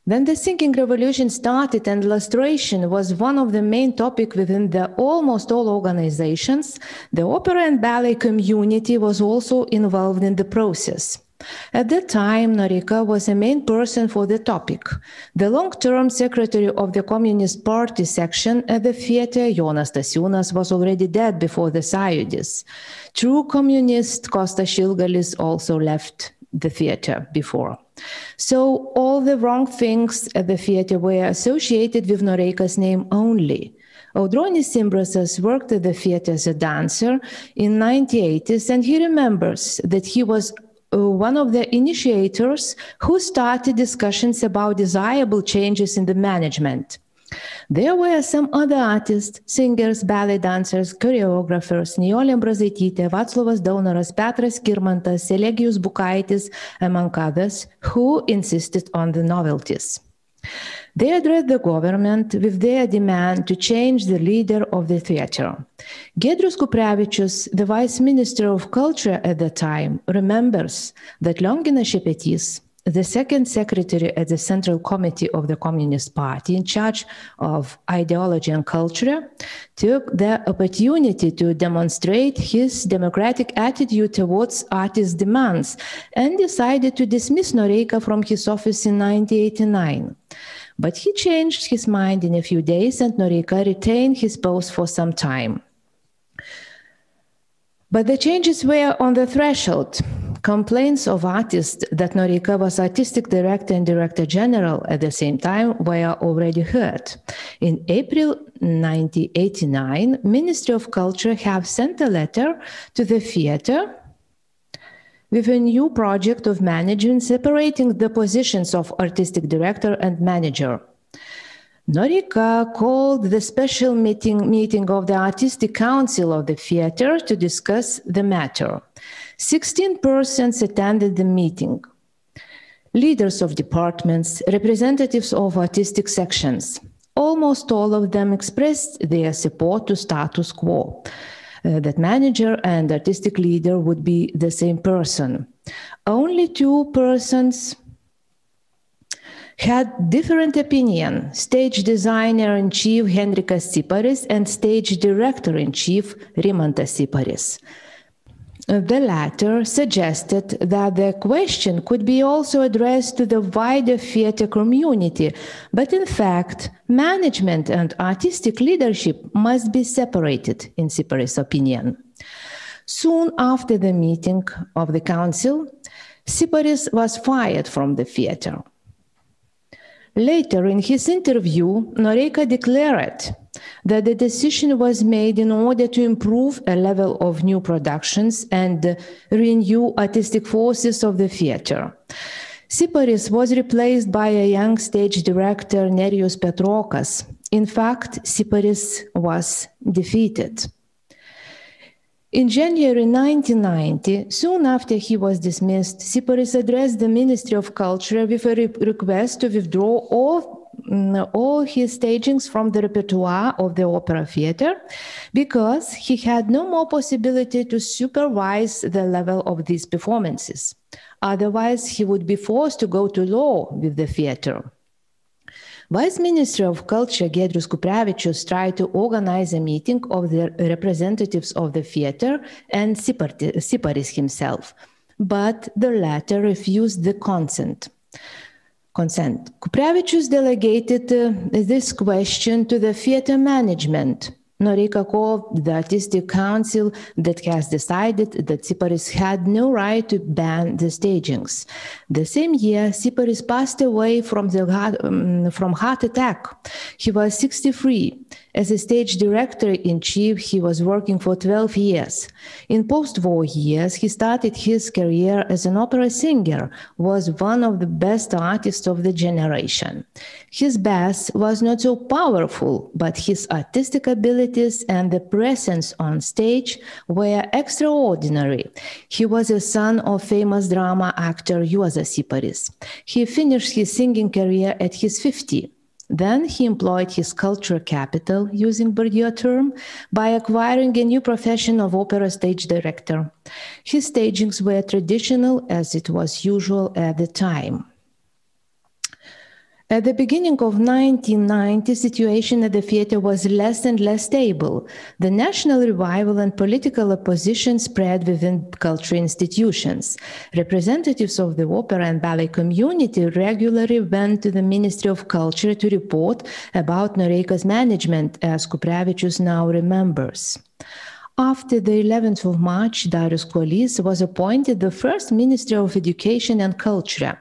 When the singing revolution started and lustration was one of the main topics within the almost all organizations, the opera and ballet community was also involved in the process. At that time, Noreika was a main person for the topic. The long-term secretary of the Communist Party section at the theatre, Jonas Stasiūnas, was already dead before the Sąjūdis. True communist Kostas Šilgalis also left the theatre before. So all the wrong things at the theatre were associated with Noreika's name only. Audronis Imbrasas worked at the theater as a dancer in 1980s, and he remembers that he was one of the initiators who started discussions about desirable changes in the management. There were some other artists, singers, ballet dancers, choreographers, Nijolė Ambrazaitytė, Vaclovas Daunoras, Petras Kirmantas, Elegijus Bukaitis, among others, who insisted on the novelties. They addressed the government with their demand to change the leader of the theater. Giedrius Kuprevičius, the vice minister of culture at the time, remembers that Lionginas Šepetys, the second secretary at the Central Committee of the Communist Party in charge of ideology and culture, took the opportunity to demonstrate his democratic attitude towards artists' demands and decided to dismiss Noreika from his office in 1989. But he changed his mind in a few days, and Noreika retained his post for some time. But the changes were on the threshold. Complaints of artists that Noreika was artistic director and director general at the same time were already heard. In April 1989, Ministry of Culture have sent a letter to the theater with a new project of management separating the positions of artistic director and manager. Noreika called the special meeting of the Artistic Council of the theater to discuss the matter. 16 persons attended the meeting. Leaders of departments, representatives of artistic sections. Almost all of them expressed their support to status quo. That manager and artistic leader would be the same person. Only two persons had different opinion: stage designer-in-chief Henrikas Ciparis and stage director-in-chief Rimantas Ciparis. The latter suggested that the question could be also addressed to the wider theater community, but in fact, management and artistic leadership must be separated, in Ciparis' opinion. Soon after the meeting of the council, Ciparis was fired from the theater. Later, in his interview, Noreika declared that the decision was made in order to improve a level of new productions and renew artistic forces of the theater. Ciparis was replaced by a young stage director, Nerijus Petrokas. In fact, Ciparis was defeated. In January 1990, soon after he was dismissed, Ciparis addressed the Ministry of Culture with a request to withdraw all his stagings from the repertoire of the opera theater because he had no more possibility to supervise the level of these performances. Otherwise, he would be forced to go to law with the theater. Vice Minister of Culture Giedrius Kuprevičius tried to organize a meeting of the representatives of the theater and Ciparis himself, but the latter refused the consent. Kuprevičius delegated this question to the theater management. Noreika called the Artistic Council that has decided that Ciparis had no right to ban the stagings. The same year, Ciparis passed away from heart attack. He was 63. As a stage director-in-chief, he was working for 12 years. In post-war years, he started his career as an opera singer, was one of the best artists of the generation. His bass was not so powerful, but his artistic abilities and the presence on stage were extraordinary. He was a son of famous drama actor Juozas Ciparis. He finished his singing career at his 50. Then he employed his cultural capital, using Bourdieu term, by acquiring a new profession of opera stage director. His stagings were traditional, as it was usual at the time. At the beginning of 1990, the situation at the theater was less and less stable. The national revival and political opposition spread within cultural institutions. Representatives of the opera and ballet community regularly went to the Ministry of Culture to report about Noreika's management, as Kuprevičius now remembers. After the 11th of March, Darius Kuolys was appointed the first Minister of Education and Culture.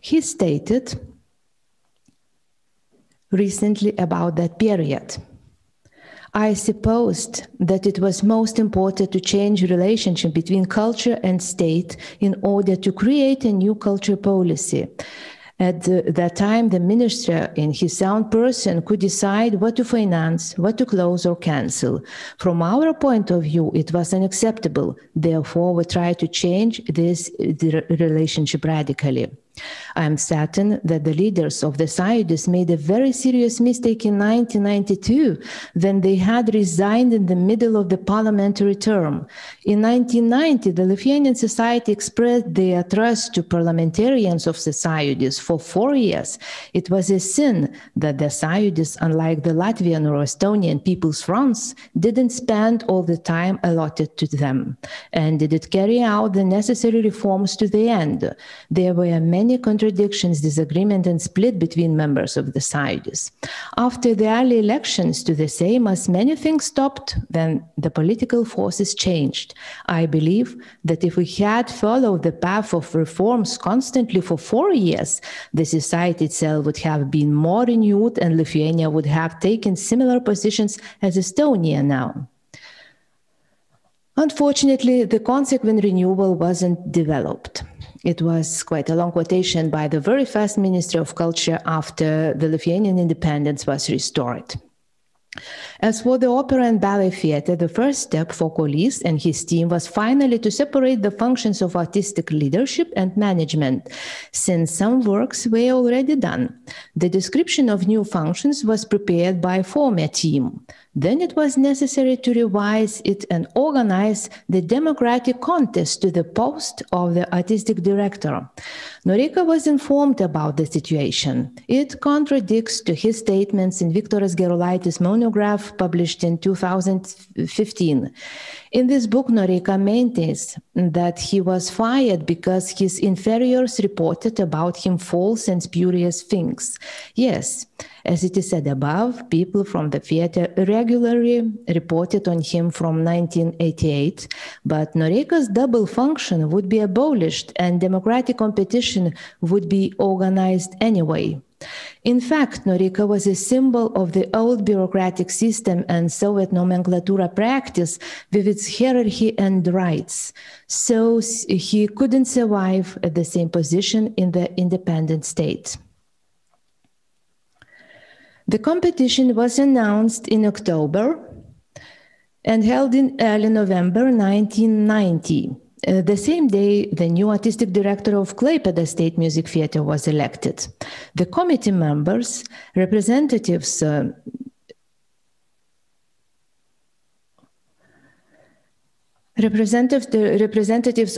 He stated, recently about that period. I supposed that it was most important to change relationship between culture and state in order to create a new culture policy. At that time, the minister, in his own person, could decide what to finance, what to close or cancel. From our point of view, it was unacceptable. Therefore, we tried to change this relationship radically. I am certain that the leaders of the Sąjūdis made a very serious mistake in 1992 when they had resigned in the middle of the parliamentary term. In 1990, the Lithuanian society expressed their trust to parliamentarians of the Sąjūdis for 4 years. It was a sin that the Sąjūdis, unlike the Latvian or Estonian People's Fronts, didn't spend all the time allotted to them and didn't carry out the necessary reforms to the end. There were many contradictions, disagreement, and split between members of the Sąjūdis. After the early elections to the Seimas, many things stopped when the political forces changed. I believe that if we had followed the path of reforms constantly for 4 years, the society itself would have been more renewed and Lithuania would have taken similar positions as Estonia now. Unfortunately, the consequent renewal wasn't developed. It was quite a long quotation by the very first Ministry of Culture after the Lithuanian independence was restored. As for the opera and ballet theater, the first step for Kolys and his team was finally to separate the functions of artistic leadership and management, since some works were already done. The description of new functions was prepared by a former team. Then it was necessary to revise it and organize the democratic contest to the post of the artistic director. Noreika was informed about the situation. It contradicts to his statements in Viktoras Gerulaitis monograph published in 2015. In this book, Noreika maintains that he was fired because his inferiors reported about him false and spurious things. Yes, as it is said above, people from the theater regularly reported on him from 1988, but Noreika's double function would be abolished and democratic competition would be organized anyway. In fact, Noreika was a symbol of the old bureaucratic system and Soviet nomenclatura practice with its hierarchy and rights. So he couldn't survive at the same position in the independent state. The competition was announced in October and held in early November 1990. The same day, the new artistic director of Klaipėda State Music Theatre was elected. The committee members, representatives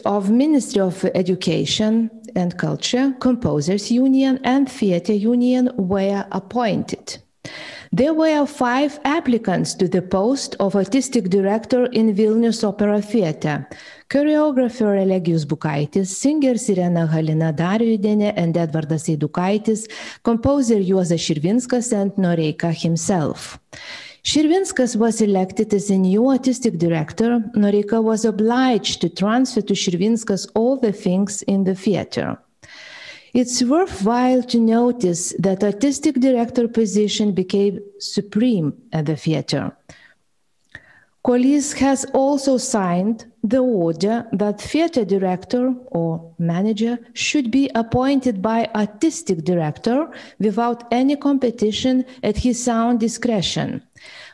of Ministry of Education and Culture, Composers Union and Theatre Union were appointed. There were 5 applicants to the post of artistic director in Vilnius Opera Theatre: choreographer Elegijus Bukaitis, singers Irena Halina Darjudienė and Edvardas Eidukaitis, composer Juozas Širvinskas and Noreika himself. Širvinskas was elected as a new artistic director. Noreika was obliged to transfer to Širvinskas all the things in the theatre. It's worthwhile to notice that artistic director position became supreme at the theatre. Kolys has also signed the order that theatre director or manager should be appointed by artistic director without any competition at his own discretion.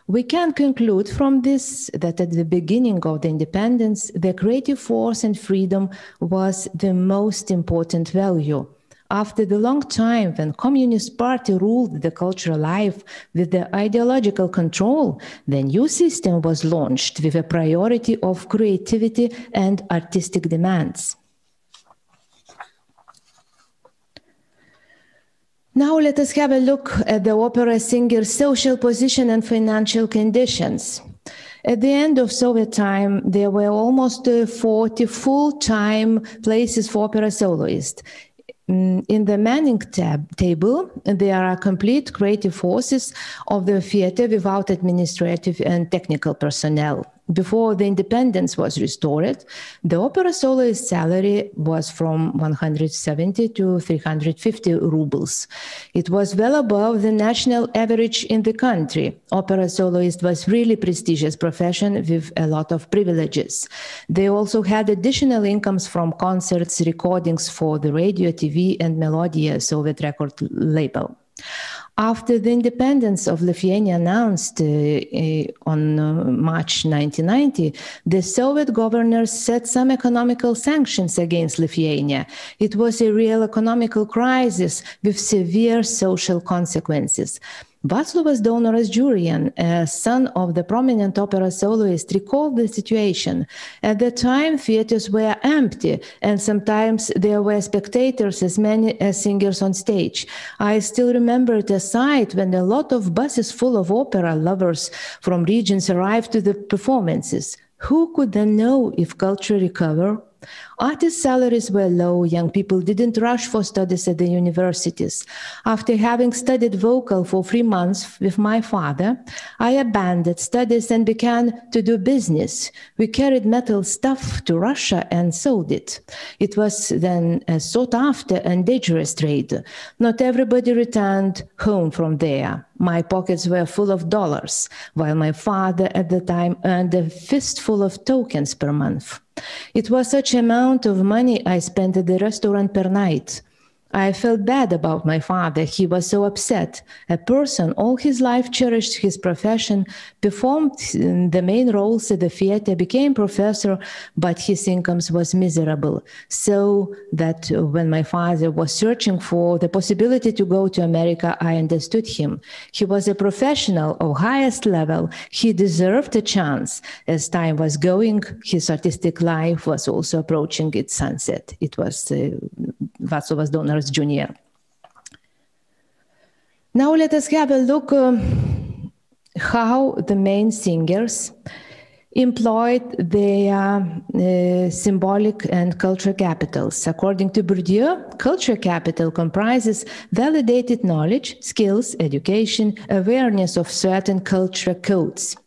We can conclude from this that at the beginning of the independence, the creative force and freedom was the most important value. After the long time when Communist Party ruled the cultural life with the ideological control, the new system was launched with a priority of creativity and artistic demands. Now let us have a look at the opera singer's social position and financial conditions. At the end of Soviet time, there were almost 40 full-time places for opera soloists. In the manning table, there are complete creative forces of the theatre without administrative and technical personnel. Before the independence was restored, the opera soloist salary was from 170 to 350 rubles. It was well above the national average in the country. Opera soloist was really prestigious profession with a lot of privileges. They also had additional incomes from concerts, recordings for the radio, TV, and Melodia Soviet record label. After the independence of Lithuania announced on March 1990, the Soviet governors set some economical sanctions against Lithuania. It was a real economical crisis with severe social consequences. Vaclovas Daunoras Jūrian, a son of the prominent opera soloist, recalled the situation. At the time, theaters were empty, and sometimes there were spectators as many as singers on stage. I still remember the sight when a lot of buses full of opera lovers from regions arrived to the performances. Who could then know if culture recovered? Artists' salaries were low, young people didn't rush for studies at the universities. After having studied vocal for 3 months with my father, I abandoned studies and began to do business. We carried metal stuff to Russia and sold it. It was then a sought after and dangerous trade. Not everybody returned home from there. My pockets were full of dollars, while my father at the time earned a fistful of tokens per month. It was such amount of money I spent at the restaurant per night. I felt bad about my father. He was so upset. A person all his life cherished his profession, performed the main roles at the theater, became professor, but his incomes was miserable. So that when my father was searching for the possibility to go to America, I understood him. He was a professional of highest level. He deserved a chance. As time was going, his artistic life was also approaching its sunset. It was Vaclovas Daunoras Jr. Now let us have a look how the main singers employed their symbolic and cultural capitals. According to Bourdieu, culture capital comprises validated knowledge, skills, education, awareness of certain cultural codes.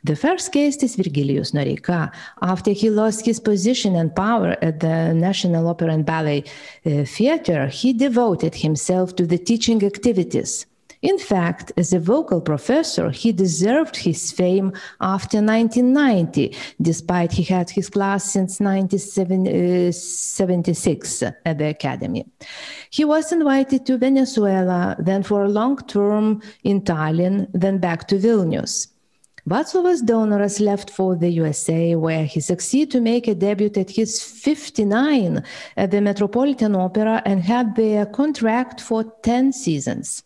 The first case is Virgilijus Noreika. After he lost his position and power at the National Opera and Ballet Theatre, he devoted himself to the teaching activities. In fact, as a vocal professor, he deserved his fame after 1990, despite he had his class since 1976 at the Academy. He was invited to Venezuela, then for a long term in Tallinn, then back to Vilnius. Vaclovas Daunoras left for the USA, where he succeeded to make a debut at his 59 at the Metropolitan Opera and had their contract for 10 seasons.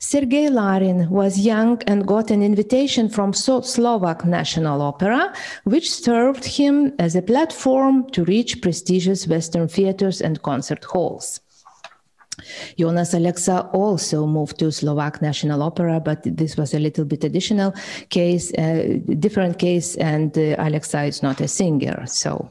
Sergei Larin was young and got an invitation from Slovak National Opera, which served him as a platform to reach prestigious Western theaters and concert halls. Jonas Aleksa also moved to Slovak National Opera, but this was a little bit additional case, different case, and Aleksa is not a singer. So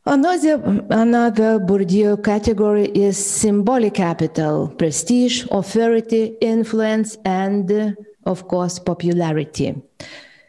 another Bourdieu category is symbolic capital, prestige, authority, influence, and of course, popularity.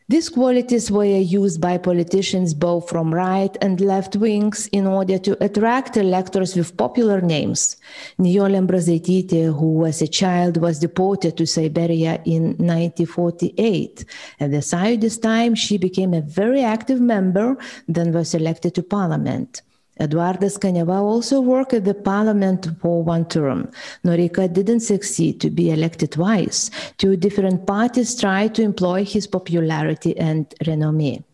These qualities were used by politicians both from right and left wings in order to attract electors with popular names. Nijolė Ambrazaitytė, who was a child, was deported to Siberia in 1948. At the Sąjūdis time, she became a very active member, then was elected to parliament. Eduardas Kaniava also worked at the parliament for one term. Noreika didn't succeed to be elected twice. Two different parties tried to employ his popularity and renommée.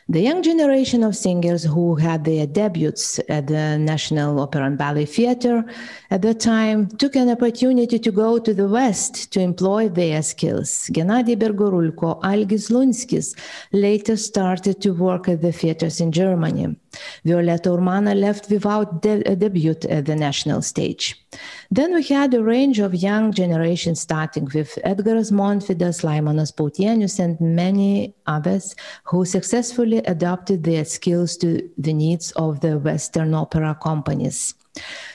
The young generation of singers who had their debuts at the National Opera and Ballet Theatre at that time took an opportunity to go to the West to employ their skills. Gennady Bergorulko, Algis Lunskis later started to work at the theatres in Germany. Violeta Urmana left without a debut at the national stage. Then we had a range of young generations starting with Edgaras Montvydas, Laimonas Pautienius, and many others who successfully adapted their skills to the needs of the Western opera companies.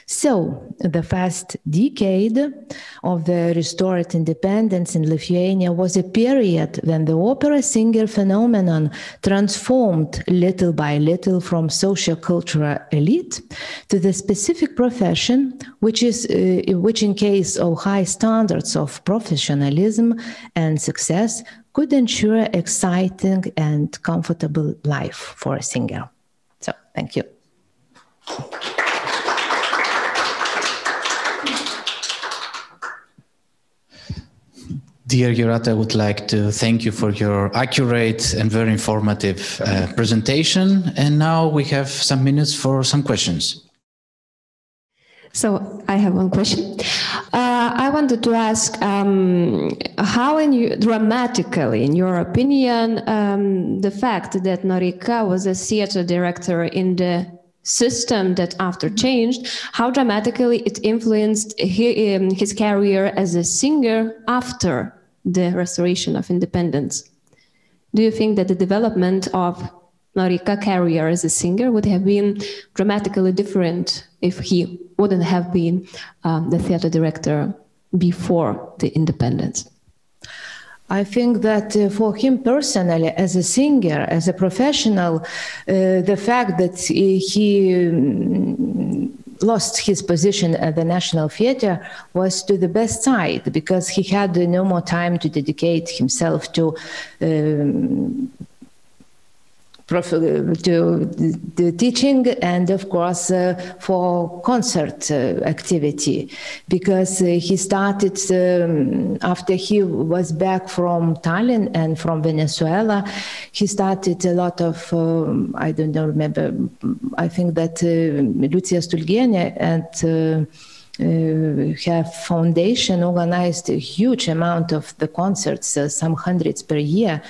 So, the first decade of the restored independence in Lithuania was a period when the opera singer phenomenon transformed little by little from socio-cultural elite to the specific profession, which in case of high standards of professionalism and success could ensure exciting and comfortable life for a singer. So, thank you. Dear Jūratė, I would like to thank you for your accurate and very informative presentation. And now we have some minutes for some questions. So I have one question. I wanted to ask how dramatically, in your opinion, the fact that Noreika was a theater director in the system that after changed, how dramatically it influenced his career as a singer after the restoration of independence. Do you think that the development of Noreika career as a singer would have been dramatically different if he wouldn't have been the theater director before the independence? I think that for him personally, as a singer, as a professional, the fact that he lost his position at the National Theatre was to the best side, because he had no more time to dedicate himself to the teaching and, of course, for concert activity, because he started after he was back from Tallinn and from Venezuela. He started a lot of I don't know, remember, I think that Liucija Stulgienė and her foundation organized a huge amount of the concerts, some hundreds per year,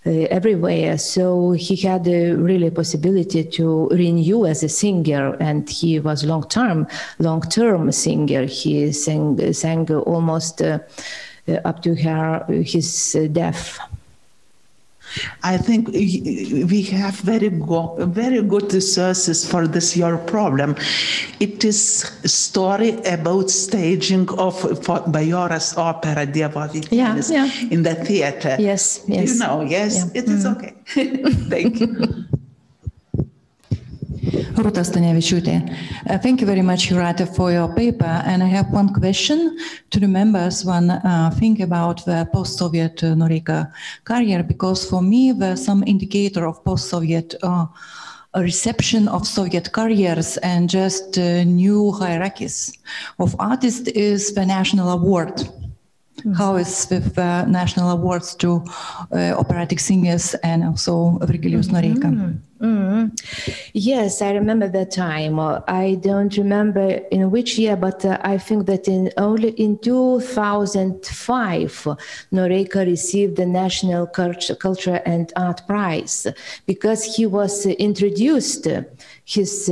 everywhere. So he had a really possibility to renew as a singer, and he was long-term singer. He sang almost up to his death. I think we have very good resources for this your problem. It is a story about staging of Bajora's opera Dievo Vytenis in the theater. Yes. You know, yes, yeah. It is okay. Thank you. Rūta Stanevičiūtė. Thank you very much, Jūratė, for your paper. And I have one question to the members, one thing about the post-Soviet Noreika career, because for me, there's some indicator of post-Soviet reception of Soviet careers and just new hierarchies of artists is the national award. How is with national awards to operatic singers and also Virgilijus Noreika? Yes, I remember that time. I don't remember in which year, but I think that only in 2005, Noreika received the National Culture and Art Prize, because he was introduced his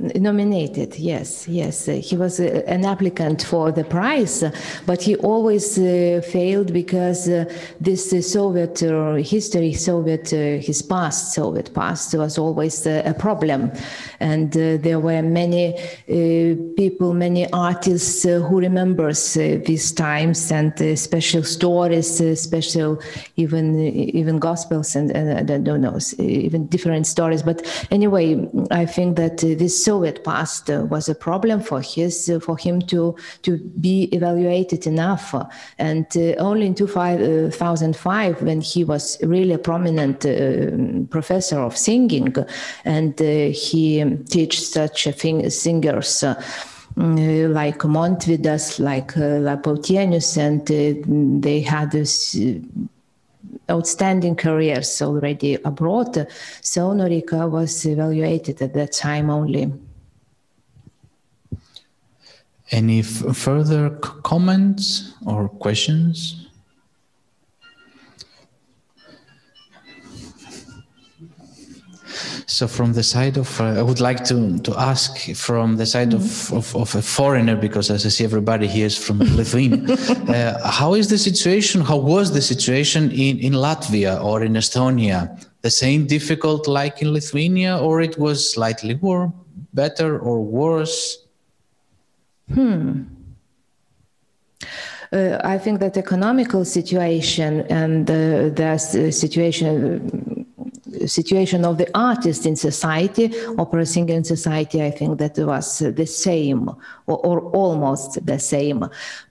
nominated, yes. He was an applicant for the prize, but he always failed because this Soviet history, his Soviet past was always a problem. And there were many people, many artists who remembers these times and special stories, special even gospels and I don't know, even different stories. But anyway, I think that this Soviet past was a problem for him to be evaluated enough. And only in 2005, when he was really a prominent professor of singing, and he teach such a thing, singers like Montvydas, like Lapautienius, and they had this outstanding careers already abroad. So Noreika was evaluated at that time only. Any further comments or questions? So from the side of, I would like to ask from the side of a foreigner, because as I see everybody here is from Lithuania, how is the situation, how was the situation in Latvia or in Estonia, the same difficult like in Lithuania, or it was slightly more better or worse? I think that economical situation and the situation of the artist in society, opera singer in society, I think that it was the same or almost the same.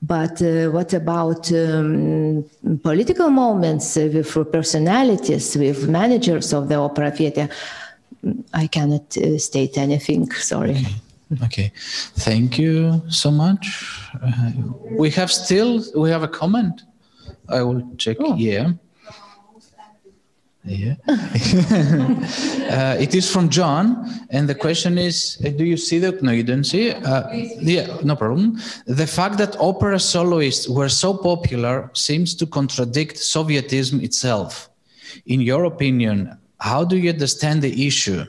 But what about political moments with personalities, with managers of the opera theater? I cannot state anything, sorry. Okay, thank you so much. We have a comment. I will check. Yeah. It is from John, and the question is, do you see the, no, you don't see it? Yeah, no problem. The fact that opera soloists were so popular seems to contradict Sovietism itself. In your opinion, how do you understand the issue?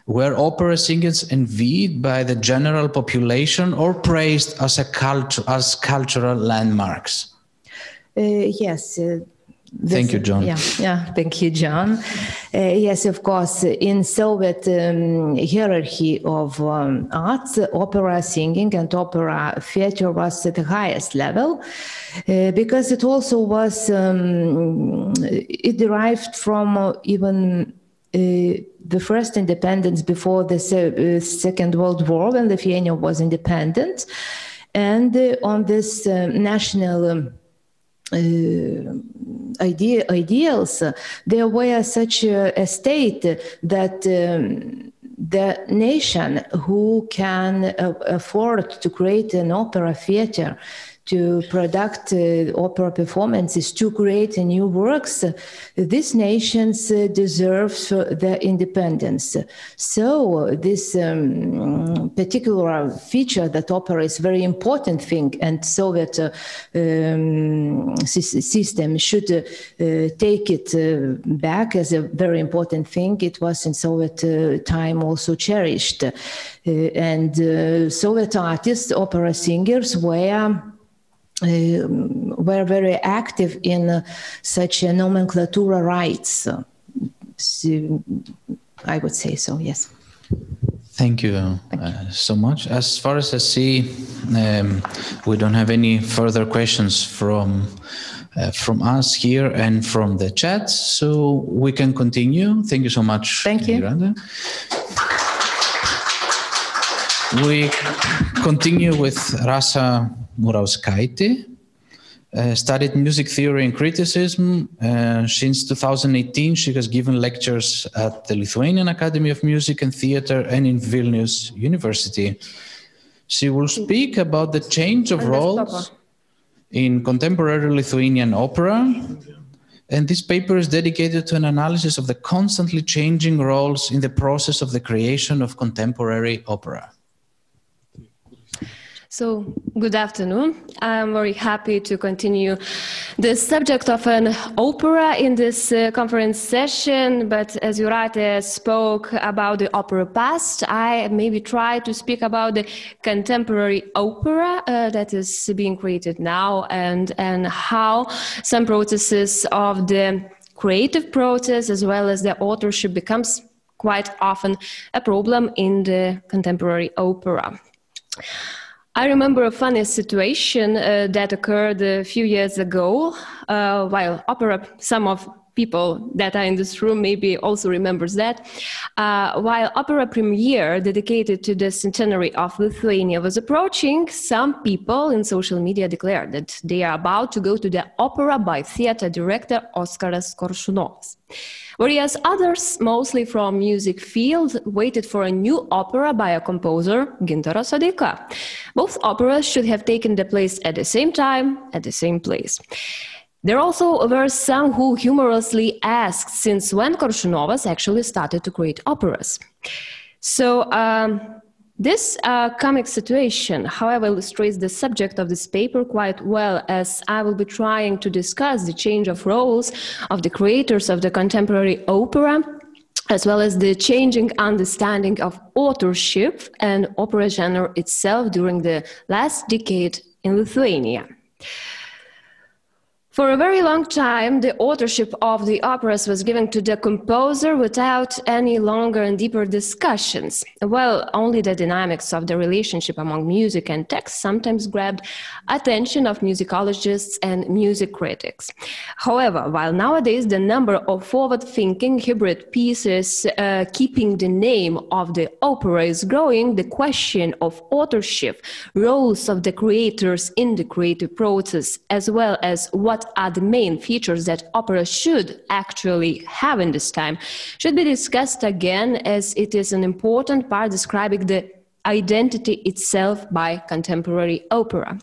Were opera singers envied by the general population or praised as cultural landmarks? Yes. Thank you, John. Yeah, thank you, John. Yes, of course, in Soviet hierarchy of arts, opera singing and opera theater was at the highest level because it also was, it derived from even the first independence before the Second World War, when Lithuania was independent. And on this national ideals, there were such a state that the nation who can afford to create an opera theater, to product opera performances, to create new works, these nations deserve their independence. So this particular feature that opera is a very important thing, and Soviet system should take it back as a very important thing. It was in Soviet time also cherished. And Soviet artists, opera singers were very active in such a nomenclatura rights. I would say so, yes. Thank you, so much. As far as I see, we don't have any further questions from us here and from the chat, so we can continue. Thank you so much. Thank you. Jūratė. We continue with Rasa Murauskaitė. Studied music theory and criticism. Since 2018, she has given lectures at the Lithuanian Academy of Music and Theatre and in Vilnius University. She will speak about the change of roles in contemporary Lithuanian opera. And this paper is dedicated to an analysis of the constantly changing roles in the process of the creation of contemporary opera. So, good afternoon. I'm very happy to continue the subject of an opera in this conference session, but as Jūratė spoke about the opera past, I maybe try to speak about the contemporary opera that is being created now, and how some processes of the creative process as well as the authorship becomes quite often a problem in the contemporary opera. I remember a funny situation that occurred a few years ago while opera, some of people that are in this room maybe also remembers that, while opera premiere dedicated to the centenary of Lithuania was approaching, some people in social media declared that they are about to go to the opera by theater director Oskaras Koršunovas. Whereas others, mostly from music field, waited for a new opera by a composer, Gintaras Sodeika. Both operas should have taken the place at the same time, at the same place. There also were some who humorously asked since when Koršunovas actually started to create operas. So this comic situation, however, illustrates the subject of this paper quite well, as I will be trying to discuss the change of roles of the creators of the contemporary opera, as well as the changing understanding of authorship and opera genre itself during the last decade in Lithuania. For a very long time, the authorship of the operas was given to the composer without any longer and deeper discussions. Well, only the dynamics of the relationship among music and text sometimes grabbed attention of musicologists and music critics. However, while nowadays the number of forward-thinking hybrid pieces keeping the name of the opera is growing, the question of authorship, roles of the creators in the creative process, as well as what are the main features that opera should actually have in this time, should be discussed again, as it is an important part describing the identity itself by contemporary opera.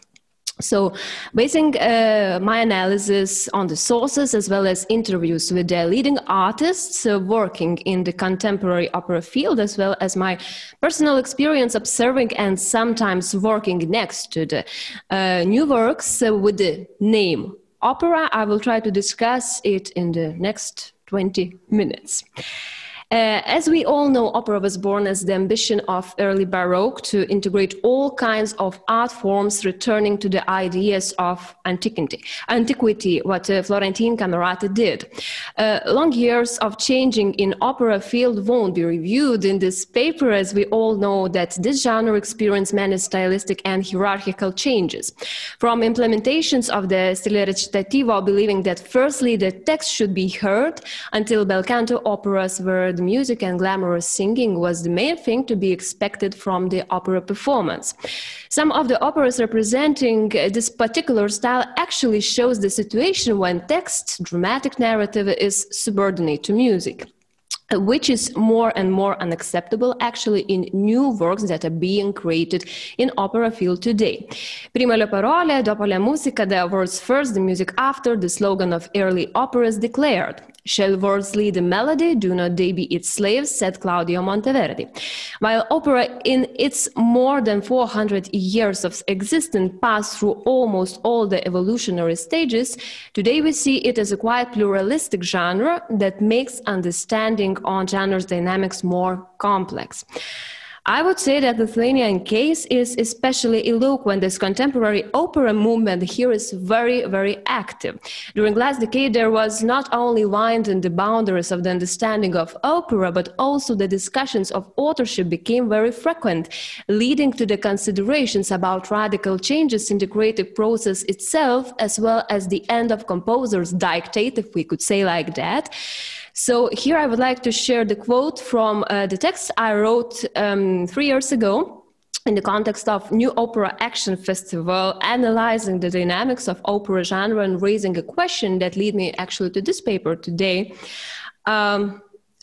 So, basing my analysis on the sources as well as interviews with the leading artists working in the contemporary opera field, as well as my personal experience observing and sometimes working next to the new works with the name opera, I will try to discuss it in the next 20 minutes. As we all know, opera was born as the ambition of early Baroque to integrate all kinds of art forms, returning to the ideas of antiquity, what Florentine Camerata did. Long years of changing in opera field won't be reviewed in this paper, as we all know that this genre experienced many stylistic and hierarchical changes. From implementations of the stile recitativo, believing that firstly the text should be heard, until bel canto operas where the music and glamorous singing was the main thing to be expected from the opera performance. Some of the operas representing this particular style actually shows the situation when text, dramatic narrative, is subordinate to music, which is more and more unacceptable actually in new works that are being created in opera field today. Prima le parole, dopo la musica, the words first, the music after, the slogan of early operas declared. Shall words lead the melody, do not they be its slaves, said Claudio Monteverdi. While opera in its more than 400 years of existence passed through almost all the evolutionary stages, today we see it as a quite pluralistic genre that makes understanding on genre's dynamics more complex. I would say that the Lithuanian case is especially eloquent. This contemporary opera movement here is very, very active. During last decade, there was not only winding the boundaries of the understanding of opera, but also the discussions of authorship became very frequent, leading to the considerations about radical changes in the creative process itself, as well as the end of composers' dictate, if we could say like that. So here I would like to share the quote from the text I wrote 3 years ago in the context of New Opera Action Festival, analyzing the dynamics of opera genre and raising a question that led me actually to this paper today.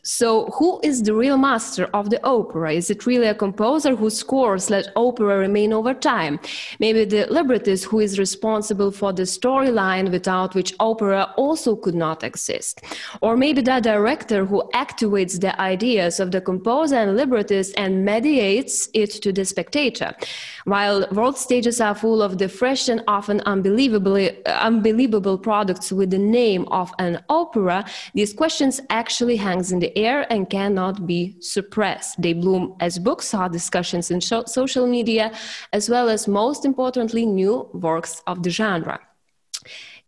So who is the real master of the opera? Is it really a composer whose scores let opera remain over time? Maybe the librettist who is responsible for the storyline without which opera also could not exist? Or maybe the director who activates the ideas of the composer and librettist and mediates it to the spectator? While world stages are full of the fresh and often unbelievable products with the name of an opera, these questions actually hangs in the air and cannot be suppressed. They bloom as books, hot discussions in social media, as well as, most importantly, new works of the genre.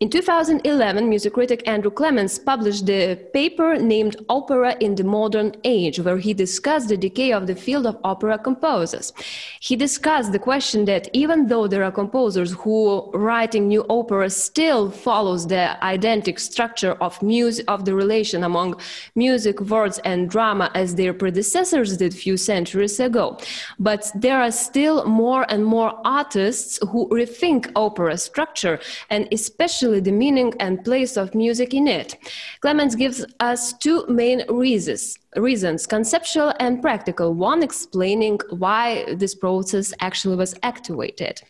In 2011, music critic Andrew Clements published the paper named Opera in the Modern Age, where he discussed the decay of the field of opera composers. He discussed the question that even though there are composers who writing new operas still follows the identical structure of music, of the relation among music, words, and drama as their predecessors did few centuries ago. But there are still more and more artists who rethink opera structure, and especially the meaning and place of music in it. Clements gives us two main reasons, conceptual and practical, one explaining why this process actually was activated.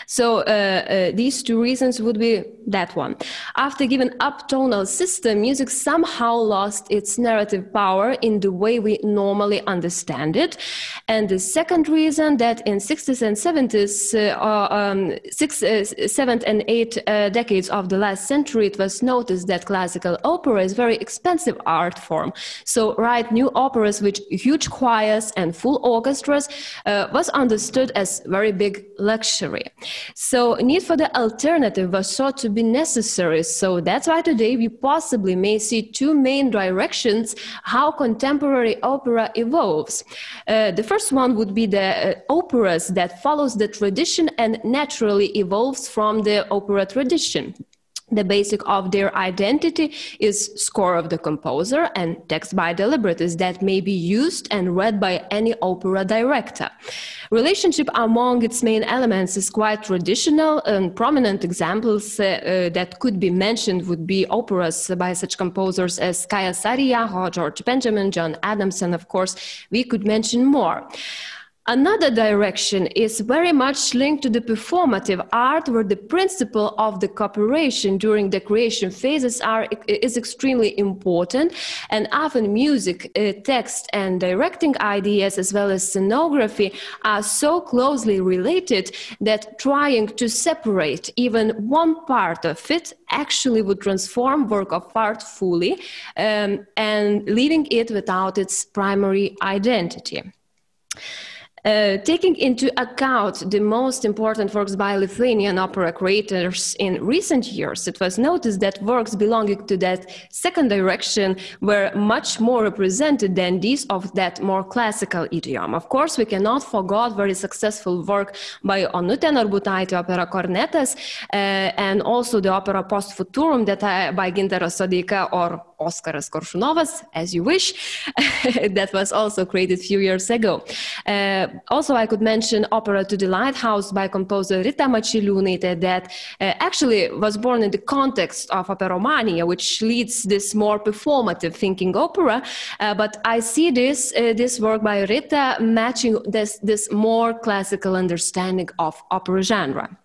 So these two reasons would be that one. After giving up tonal system, music somehow lost its narrative power in the way we normally understand it. And the second reason, that in 60s and 70s, 7th and 8th decades of the last century, it was noticed that classical opera is a very expensive art form. So write new operas with huge choirs and full orchestras was understood as very big luxury. history. So need for the alternative was thought to be necessary. So that's why today we possibly may see two main directions how contemporary opera evolves. The first one would be the operas that follows the tradition and naturally evolves from the opera tradition. The basic of their identity is score of the composer and text by the librettist that may be used and read by any opera director. Relationship among its main elements is quite traditional, and prominent examples that could be mentioned would be operas by such composers as Kaija Saariaho, George Benjamin, John Adams, and of course we could mention more. Another direction is very much linked to the performative art, where the principle of the cooperation during the creation phases is extremely important, and often music, text, and directing ideas, as well as scenography, are so closely related that trying to separate even one part of it actually would transform work of art fully, and leaving it without its primary identity. Taking into account the most important works by Lithuanian opera creators in recent years, it was noticed that works belonging to that second direction were much more represented than these of that more classical idiom. Of course, we cannot forget very successful work by Onutė Narbutaitė, opera Cornetas, and also the opera Post Futurum that by Gintaras Sodeika or Oskaras Koršunovas, as you wish, that was also created a few years ago. Also, I could mention Opera to the Lighthouse by composer Rita Mačiuliūnaitė that actually was born in the context of operomania, which leads this more performative thinking opera. But I see this work by Rita matching this more classical understanding of opera genre.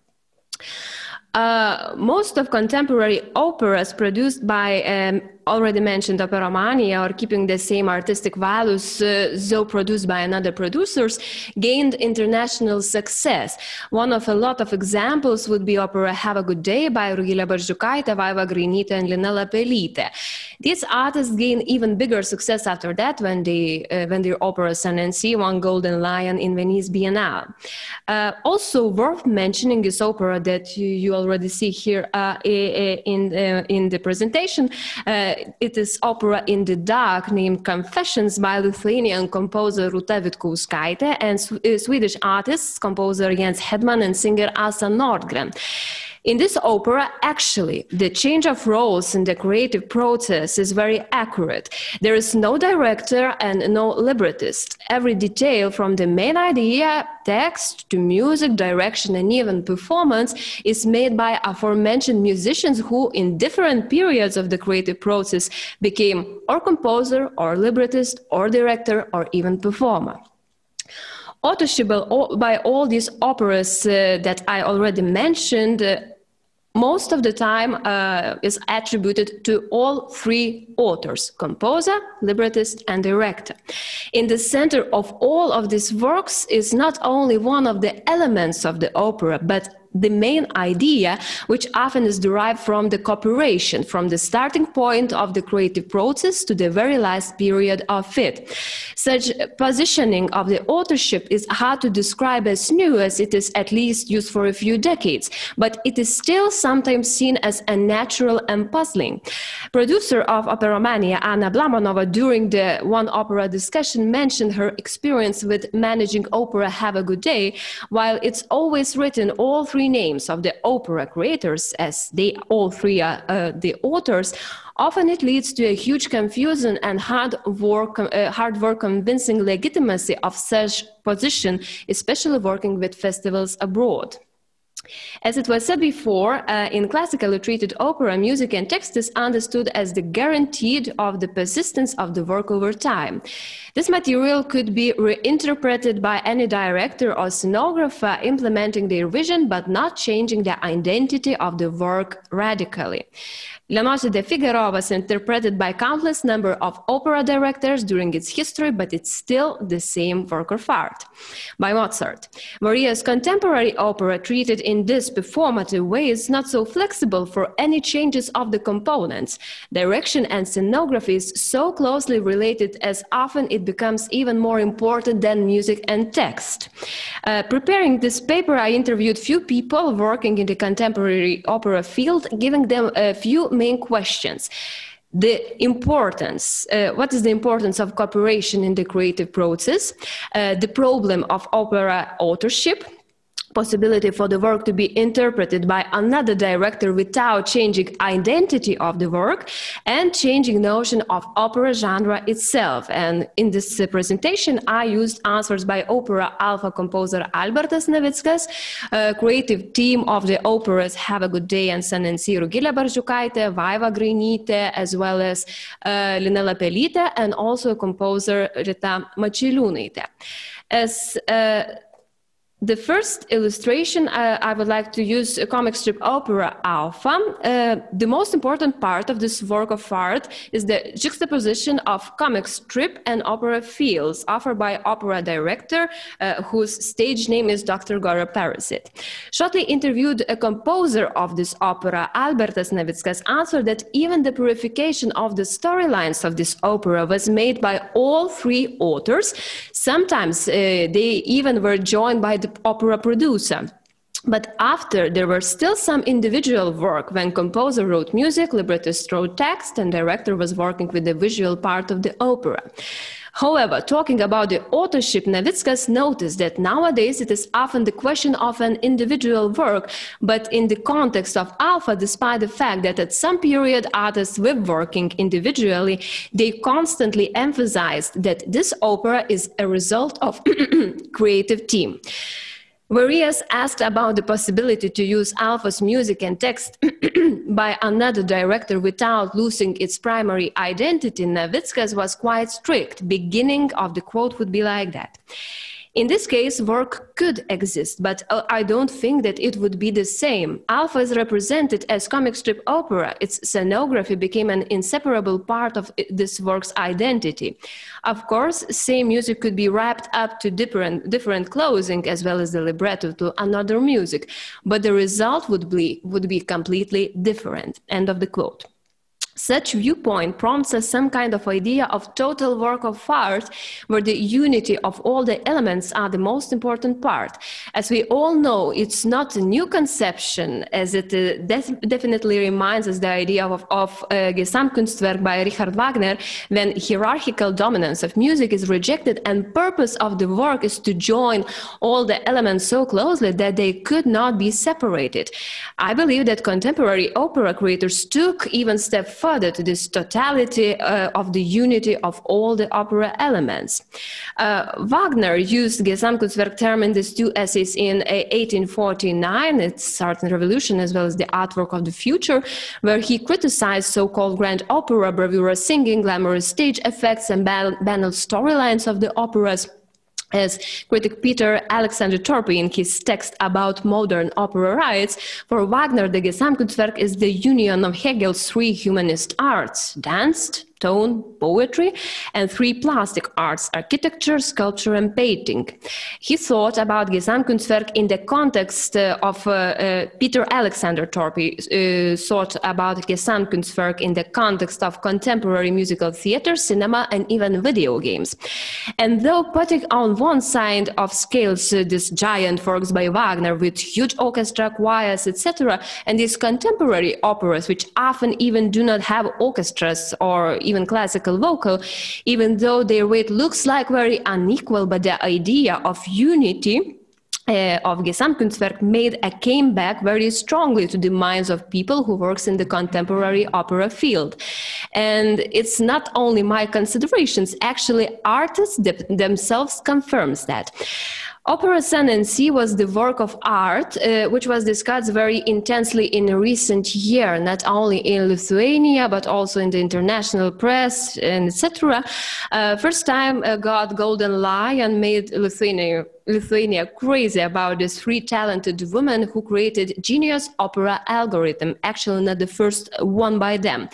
Most of contemporary operas produced by already mentioned operomania, or keeping the same artistic values though produced by another producers, gained international success. One of a lot of examples would be opera Have a Good Day by Rugilė Barzdžiukaitė, Vaiva Grainytė, and Lina Lapelytė. These artists gained even bigger success after that when their opera Sun and Sea won Golden Lion in Venice Biennale. Also worth mentioning is opera that you already see here in the presentation. It is opera in the dark named Confessions by Lithuanian composer Rūta Vitkauskaitė and Swedish artists, composer Jens Hedman and singer Asa Nordgren. In this opera, actually, the change of roles in the creative process is very accurate. There is no director and no librettist. Every detail from the main idea, text, to music, direction, and even performance is made by aforementioned musicians who, in different periods of the creative process, became or composer, or librettist, or director, or even performer. Authorship by all these operas that I already mentioned most of the time is attributed to all three authors: composer, librettist, and director. In the center of all of these works is not only one of the elements of the opera, but the main idea, which often is derived from the cooperation, from the starting point of the creative process to the very last period of it. Such positioning of the authorship is hard to describe as new, as it is at least used for a few decades, but it is still sometimes seen as unnatural and puzzling. Producer of Operomania, Anna Blamanova, during the One Opera discussion mentioned her experience with managing opera Have a Good Day. While it's always written all three names of the opera creators, as they all three are the authors, often it leads to a huge confusion and hard work convincing legitimacy of such position, especially working with festivals abroad. As it was said before, in classically treated opera, music and text is understood as the guarantee of the persistence of the work over time. This material could be reinterpreted by any director or scenographer implementing their vision, but not changing the identity of the work radically. La Noche de Figaro was interpreted by countless number of opera directors during its history, but it's still the same work of art. By Mozart. Maria's contemporary opera, treated in this performative way is not so flexible for any changes of the components. Direction and scenography is so closely related as often it becomes even more important than music and text. Preparing this paper, I interviewed few people working in the contemporary opera field, giving them a few main questions. The importance, what is the importance of cooperation in the creative process, the problem of opera authorship, possibility for the work to be interpreted by another director without changing identity of the work, and changing notion of opera genre itself. And in this presentation, I used answers by opera alpha composer Albertas Navickas, creative team of the operas Have a Good Day and Sun and Sea Rugilė Barzdžiukaitė, Vaiva Grainytė, as well as Lina Lapelytė, and also composer Rita Mačiuliūnaitė. As the first illustration, I would like to use a comic strip opera Alpha. The most important part of this work of art is the juxtaposition of comic strip and opera fields offered by opera director, whose stage name is Dr. Gora Parasit. Shortly interviewed a composer of this opera, Albertas Navickas, answered that even the purification of the storylines of this opera was made by all three authors. Sometimes they even were joined by the opera producer. But after, there were still some individual work when composer wrote music, librettist wrote text, and director was working with the visual part of the opera. However, talking about the authorship, Navickas noticed that nowadays it is often the question of an individual work, but in the context of Alpha, despite the fact that at some period artists were working individually, they constantly emphasized that this opera is a result of creative team. Various asked about the possibility to use Alpha's music and text by another director without losing its primary identity. Navickas was quite strict. Beginning of the quote would be like that. In this case, work could exist, but I don't think that it would be the same. Alpha is represented as comic strip opera. Its scenography became an inseparable part of this work's identity. Of course, same music could be wrapped up to different clothing, as well as the libretto to another music, but the result would be completely different. End of the quote. Such viewpoint prompts us some kind of idea of total work of art, where the unity of all the elements are the most important part. As we all know, it's not a new conception, as it definitely reminds us the idea of Gesamtkunstwerk by Richard Wagner, when hierarchical dominance of music is rejected and purpose of the work is to join all the elements so closely that they could not be separated. I believe that contemporary opera creators took even step further to this totality of the unity of all the opera elements. Wagner used Gesamtkunstwerk term in these two essays in 1849, its Art and Revolution, as well as the Artwork of the Future, where he criticized so-called grand opera, bravura singing, glamorous stage effects, and banal storylines of the operas. As critic Peter Alexander Torpy in his text about modern opera writes, for Wagner, the Gesamtkunstwerk is the union of Hegel's three humanist arts, dance, tone, poetry, and three plastic arts, architecture, sculpture, and painting. He thought about Gesamtkunstwerk in the context of Peter Alexander Torpy thought about Gesamtkunstwerk in the context of contemporary musical theater, cinema, and even video games. And though putting on one side of scales this giant works by Wagner with huge orchestra, choirs, etc., and these contemporary operas, which often even do not have orchestras or even classical vocal, even though their weight looks like very unequal, but the idea of unity of Gesamtkunstwerk came back very strongly to the minds of people who works in the contemporary opera field. And it's not only my considerations, actually artists themselves confirms that. Opera Sun and Sea was the work of art which was discussed very intensely in a recent year, not only in Lithuania, but also in the international press, and etc. First time got Golden Lion made Lithuania Lithuania crazy about these three talented women who created genius opera algorithm, actually not the first one by them.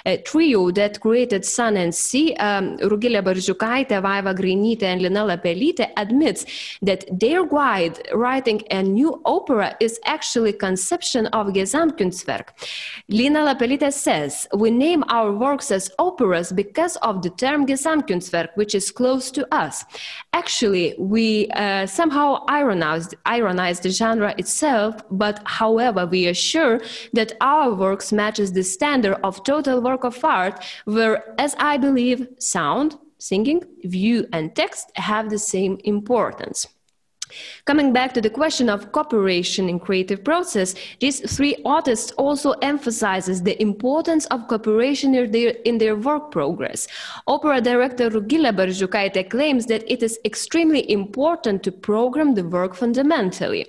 A trio that created Sun and Sea, Rugilė Barzdžiukaitė, Vaiva Grainytė, and Lina Lapelytė, admits that their guide writing a new opera is actually conception of Gesamtkunstwerk. Lina Lapelytė says, we name our works as operas because of the term Gesamtkunstwerk, which is close to us. Actually, we somehow ironize the genre itself, but however, we are sure that our works matches the standard of total work of art, where, as I believe, sound, singing, view, and text have the same importance. Coming back to the question of cooperation in creative process, these three artists also emphasizes the importance of cooperation in their work progress. Opera director Rugilė Barzdžiukaitė claims that it is extremely important to program the work fundamentally.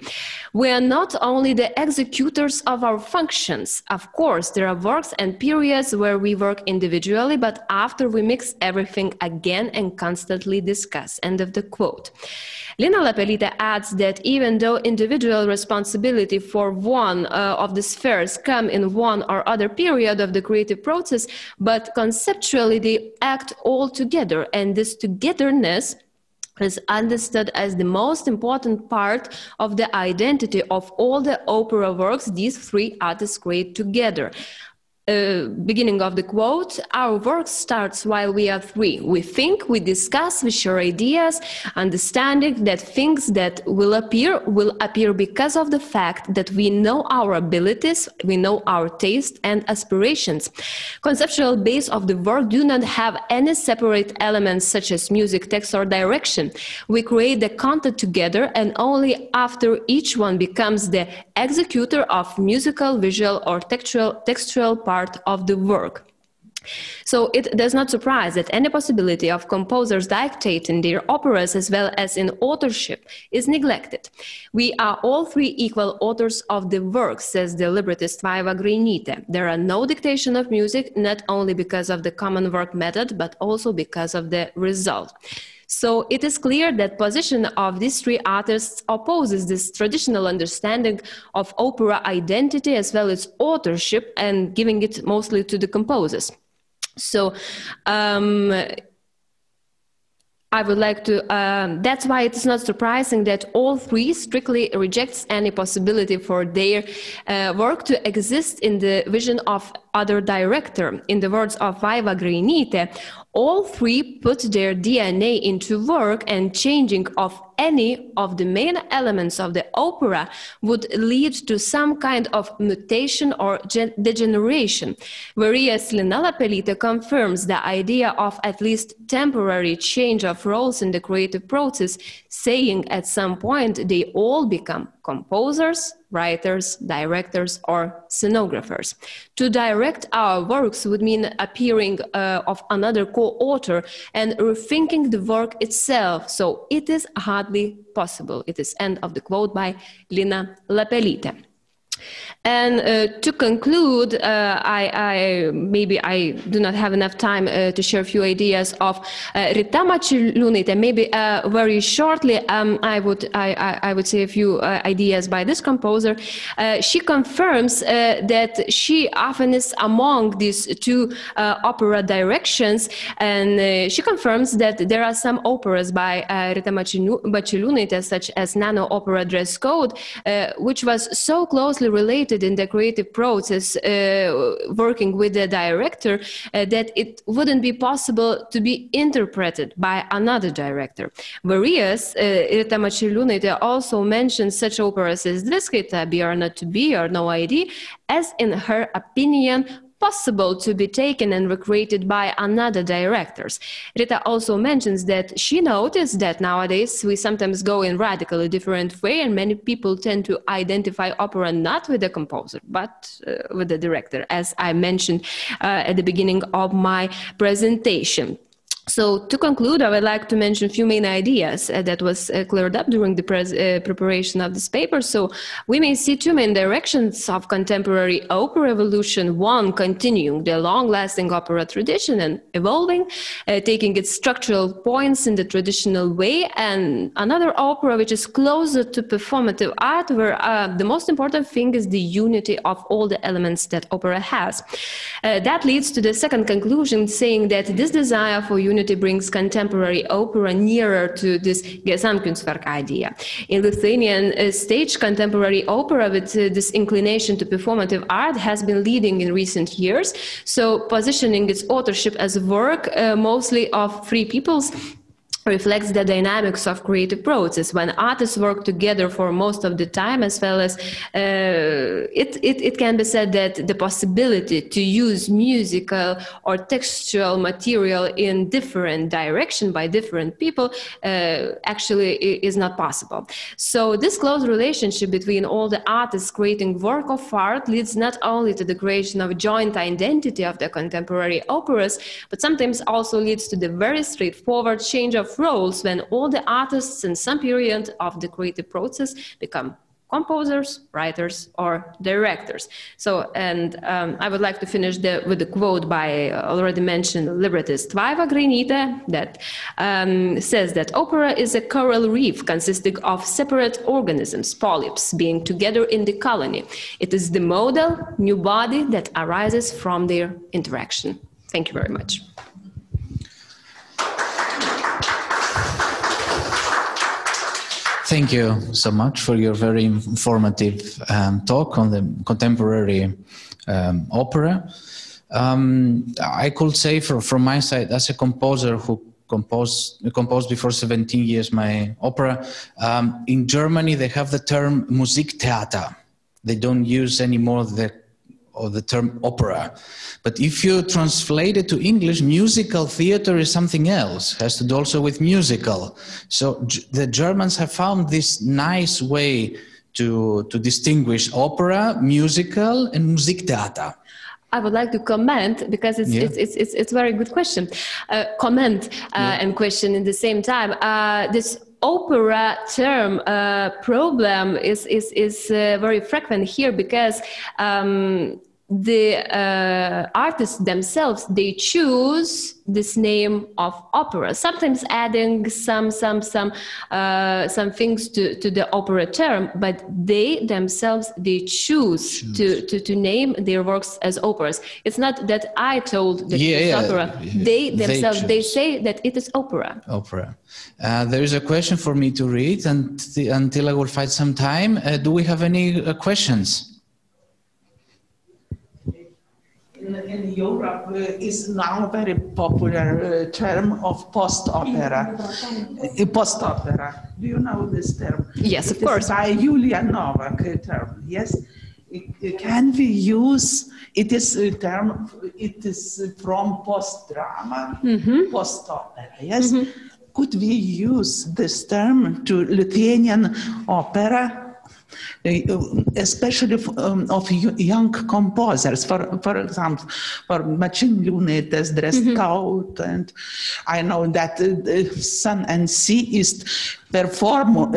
We are not only the executors of our functions. Of course, there are works and periods where we work individually, but after we mix everything again and constantly discuss. End of the quote. Lina Lapelytė adds that even though individual responsibility for one of the spheres come in one or other period of the creative process, but conceptually they act all together, and this togetherness is understood as the most important part of the identity of all the opera works these three artists create together. Beginning of the quote, our work starts while we are three. We think, we discuss, we share ideas, understanding that things that will appear because of the fact that we know our abilities, we know our taste and aspirations. Conceptual base of the work do not have any separate elements such as music, text, or direction. We create the content together, and only after each one becomes the executor of musical, visual, or textual part of the work. So it does not surprise that any possibility of composers dictating their operas as well as in authorship is neglected. We are all three equal authors of the work, says the librettist Vaiva Grainytė. There are no dictation of music, not only because of the common work method, but also because of the result. So it is clear that position of these three artists opposes this traditional understanding of opera identity as well as authorship, and giving it mostly to the composers. So I would like to, that's why it is not surprising that all three strictly rejects any possibility for their work to exist in the vision of other director. In the words of Vaiva Grainytė, all three put their DNA into work, and changing of any of the main elements of the opera would lead to some kind of mutation or degeneration. Whereas Lina Lapelytė confirms the idea of at least temporary change of roles in the creative process, saying at some point they all become composers, writers, directors, or scenographers. To direct our works would mean appearing of another co-author and rethinking the work itself, so it is hardly possible. It is end of the quote by Lina Lapelytė. And to conclude, maybe I do not have enough time to share a few ideas of Rita Mačiuliūnaitė. Maybe very shortly, I would say a few ideas by this composer. She confirms that she often is among these two opera directions, and she confirms that there are some operas by Rita Mačiuliūnaitė, such as Nano Opera Dress Code, which was so closely related in the creative process, working with the director, that it wouldn't be possible to be interpreted by another director. Whereas Rita Mačiuliūnaitė also mentions such operas as Dviskaita, Be or Not to Be, or No ID, as in her opinion possible to be taken and recreated by another directors. Rita also mentions that she noticed that nowadays we sometimes go in radically different way, and many people tend to identify opera not with the composer, but with the director, as I mentioned at the beginning of my presentation. So to conclude, I would like to mention a few main ideas that was cleared up during the preparation of this paper. So we may see two main directions of contemporary opera evolution. One, continuing the long-lasting opera tradition and evolving, taking its structural points in the traditional way, and another opera which is closer to performative art, where the most important thing is the unity of all the elements that opera has. That leads to the second conclusion, saying that this desire for unity brings contemporary opera nearer to this Gesamtkunstwerk idea. In Lithuanian stage, contemporary opera with this inclination to performative art has been leading in recent years. So positioning its authorship as work mostly of free peoples reflects the dynamics of creative process when artists work together for most of the time, as well as it can be said that the possibility to use musical or textual material in different direction by different people actually is not possible. So this close relationship between all the artists creating work of art leads not only to the creation of a joint identity of the contemporary operas, but sometimes also leads to the very straightforward change of roles when all the artists in some period of the creative process become composers, writers, or directors. So, and I would like to finish with a quote by already mentioned librettist Vaiva Grainytė that says that opera is a coral reef consisting of separate organisms, polyps, being together in the colony. It is the model, new body that arises from their interaction. Thank you very much. Thank you so much for your very informative talk on the contemporary opera. I could say from my side, as a composer who composed before 17 years my opera, in Germany they have the term Musiktheater. They don't use anymore the term opera. But if you translate it to English, musical theater is something else, has to do also with musical. So the Germans have found this nice way to distinguish opera, musical, and Musiktheater. I would like to comment because it's a very good question. And question in the same time. This opera term problem is very frequent here because the artists themselves, they choose this name of opera, sometimes adding some things to the opera term, but they themselves, they choose to name their works as operas. It's not that I told that it's opera. They themselves, they say that it is opera. Opera. There is a question for me to read until I will find some time. Do we have any questions? In Europe is now a very popular term of post-opera. Post-opera. Do you know this term? Yes, of course. By Julia Novak term. Yes. Can we use it? Is a term. It is from post-drama, post-opera. Yes. Could we use this term to Lithuanian opera? Especially of young composers, for example, for Myciel's Dressed Coat, and I know that Sun and Sea is performing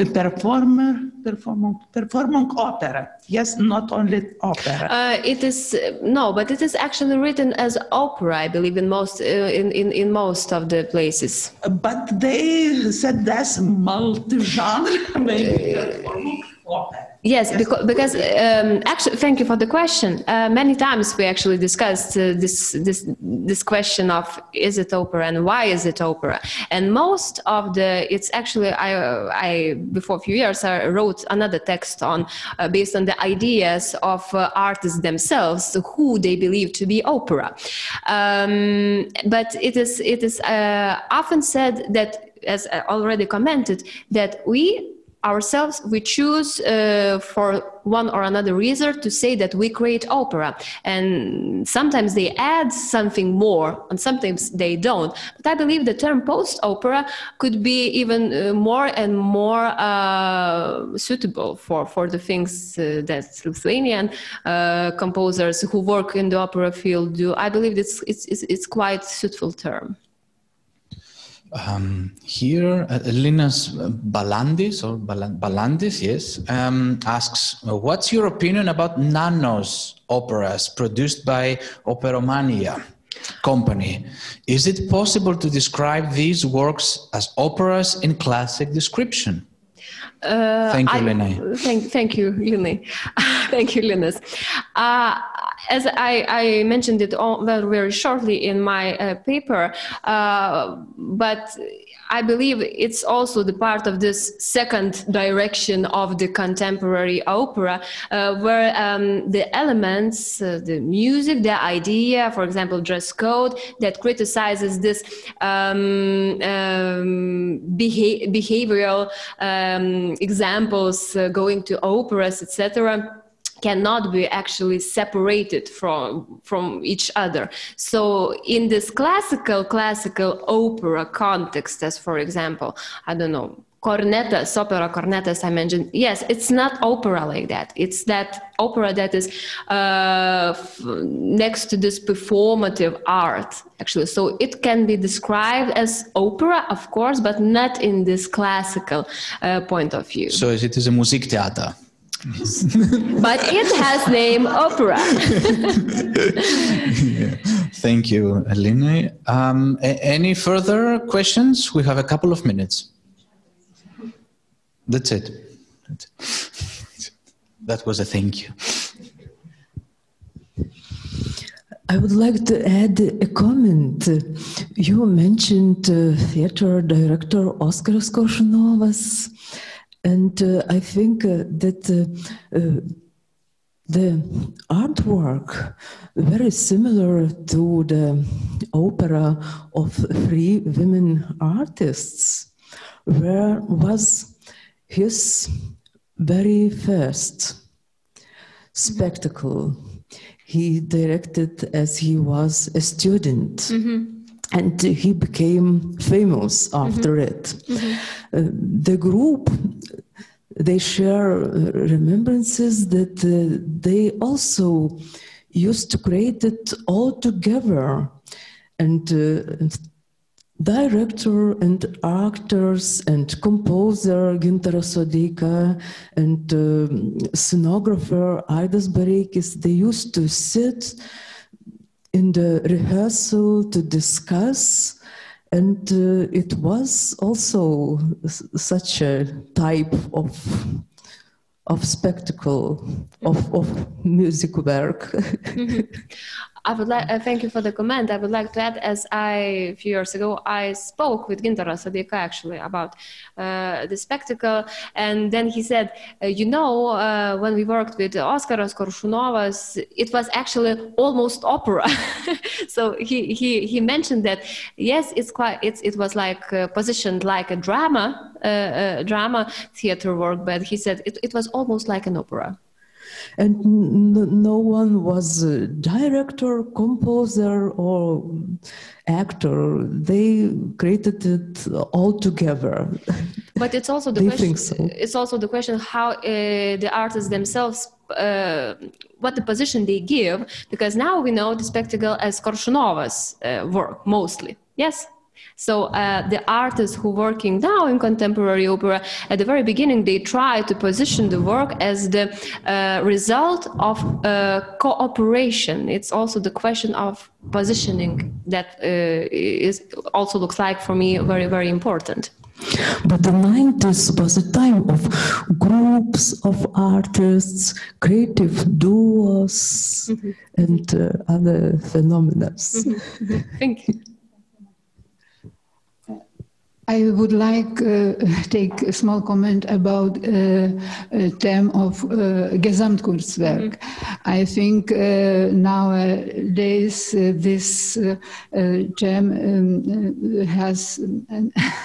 opera. Yes, not only opera. It is no, but it is actually written as opera, I believe, in most in most of the places. But they said that's multi-genre, maybe performing opera. Yes, because actually, thank you for the question. Many times we actually discussed this question of is it opera and why is it opera? And most of it's actually I before a few years I wrote another text on based on the ideas of artists themselves who they believe to be opera. But it is often said that, as I already commented, that we choose for one or another reason to say that we create opera, and sometimes they add something more and sometimes they don't. But I believe the term post-opera could be even more and more suitable for the things that Lithuanian composers who work in the opera field do. I believe it's quite a suitable term. Here, Linas Balandis, yes, asks, what's your opinion about Nanos operas produced by Operomania company? Is it possible to describe these works as operas in classic description? Thank you, Lina. Thank you, Lina. Thank you, Linus. As I mentioned it all very shortly in my paper, but I believe it's also the part of this second direction of the contemporary opera, where the elements, the music, the idea, for example, dress code, that criticizes this behavioral examples going to operas, etc., cannot be actually separated from each other. So in this classical opera context, as for example, I don't know, cornetas, opera cornetas I mentioned, yes, it's not opera like that. It's that opera that is next to this performative art, actually. So it can be described as opera, of course, but not in this classical point of view. So it is a Musiktheater. Yes. But it has name opera. Yeah. Thank you, Lina. Any further questions? We have a couple of minutes. That's it. That was a thank you. I would like to add a comment. You mentioned theater director Oskaras Koršunovas. And I think that the artwork, very similar to the opera of 3 women artists, was his very first spectacle. He directed as he was a student. Mm-hmm. And he became famous after it. Mm-hmm. The group, they share remembrances that they also used to create it all together. And director and actors and composer Gintaras Sodeika and scenographer Aidas Bareikis, they used to sit in the rehearsal to discuss, and it was also such a type of spectacle, of music work. Mm-hmm. I would like, thank you for the comment. I would like to add, as a few years ago, I spoke with Gintaras Sodeika actually about the spectacle, and then he said, when we worked with Oskaras Koršunovas, it was actually almost opera. So he mentioned that yes, it was like positioned like a drama theater work, but he said it was almost like an opera. And no one was a director, composer, or actor. They created it all together. But it's also the question. So. It's also the question how the artists themselves, what the position they give, because now we know the spectacle as Koršunovas work mostly. Yes. So the artists who are working now in contemporary opera, at the very beginning, they try to position the work as the result of cooperation. It's also the question of positioning that also looks like, for me, very, very important. But the 90s was a time of groups of artists, creative duos, mm-hmm. and other phenomena. Mm-hmm. Thank you. I would like to take a small comment about term of Gesamtkunstwerk. Mm-hmm. I think nowadays this term has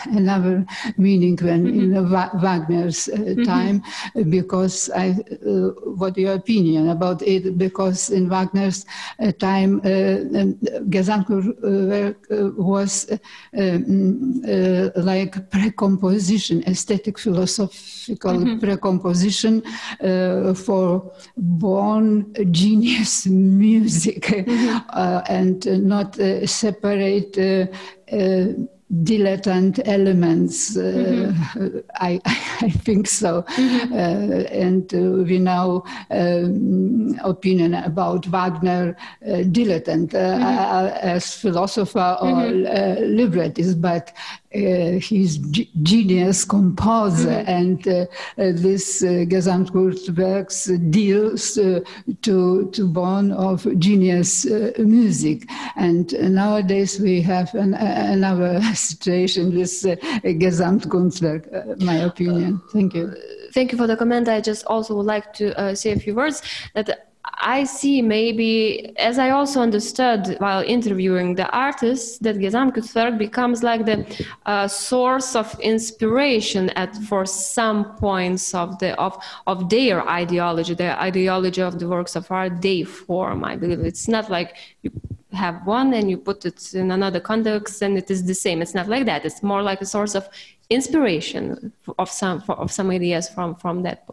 another meaning when mm-hmm. in Wagner's time, mm-hmm. because what your opinion about it? Because in Wagner's time, Gesamtkunstwerk was like precomposition, aesthetic philosophical mm-hmm. precomposition for born genius music, mm-hmm. And not separate dilettante elements. I think so. And we know opinion about Wagner dilettante as philosopher or librettist, to his genius composer, and this Gesamtkunstwerks deals to born of genius music. And nowadays we have another situation with Gesamtkunstwerk, my opinion. Thank you. Thank you for the comment. I just also would like to say a few words that I see, maybe, as I also understood while interviewing the artists, that Gesamtkunstwerk becomes like the source of inspiration for some points of their ideology, the ideology of the works of art they form. I believe it's not like you have one and you put it in another context and it is the same. It's not like that. It's more like a source of inspiration of some ideas from that.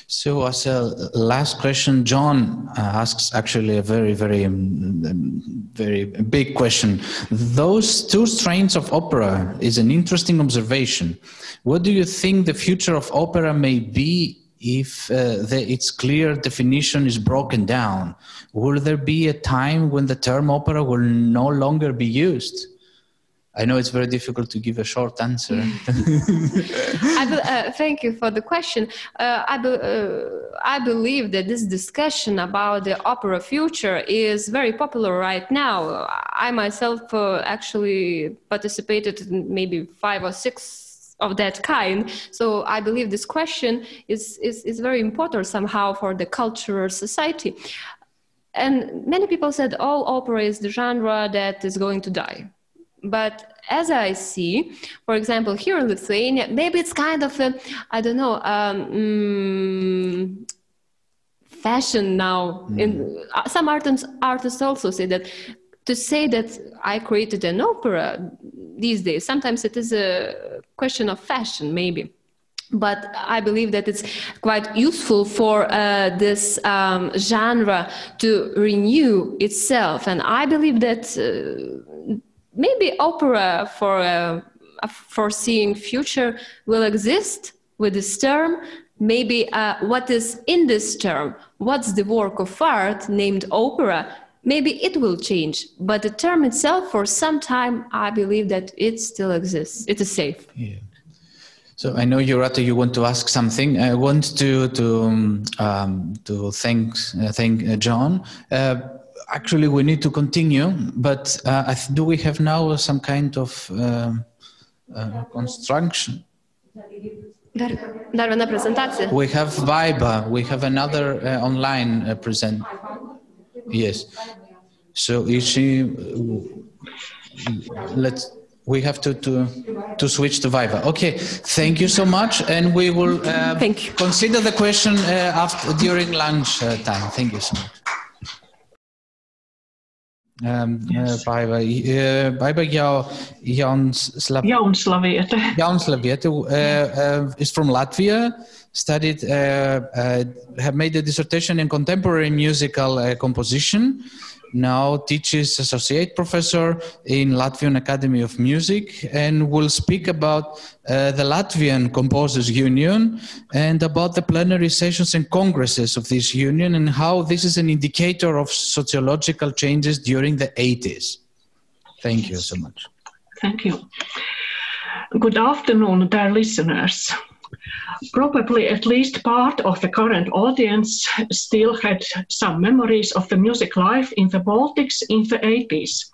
So as a last question, John asks actually a very, very, very big question. Those two strains of opera is an interesting observation. What do you think the future of opera may be if its clear definition is broken down? Will there be a time when the term opera will no longer be used? I know it's very difficult to give a short answer. Thank you for the question. I believe that this discussion about the opera future is very popular right now. I myself actually participated in maybe 5 or 6 of that kind. So I believe this question is very important somehow for the cultural society. And many people said, oh, opera is the genre that is going to die. But as I see, for example, here in Lithuania, maybe it's kind of a, I don't know, fashion now. Some artists also say that to say that I created an opera these days, sometimes it is a question of fashion, maybe. But I believe that it's quite useful for this genre to renew itself. And I believe that maybe opera for a foreseeing future will exist with this term. Maybe what is in this term, what's the work of art named opera, maybe it will change. But the term itself, for some time, I believe that it still exists. It is safe. Yeah. So I know, Jūratė, you want to ask something. I want to thank John. Actually, we need to continue, but do we have now some kind of construction? Dar viena prezentacija. We have Baiba. We have another online present. Yes. So is she? We have to switch to Baiba. Okay. Thank you so much, and we will consider the question during lunch time. Thank you so much. Baiba Jaunslaviete is from Latvia, studied, have made a dissertation in contemporary musical composition, now teaches associate professor in Latvian Academy of Music, and will speak about the Latvian Composers Union and about the plenary sessions and congresses of this union and how this is an indicator of sociological changes during the 80s. Thank you so much. Thank you. Good afternoon, dear listeners. Probably at least part of the current audience still had some memories of the music life in the Baltics in the 80s.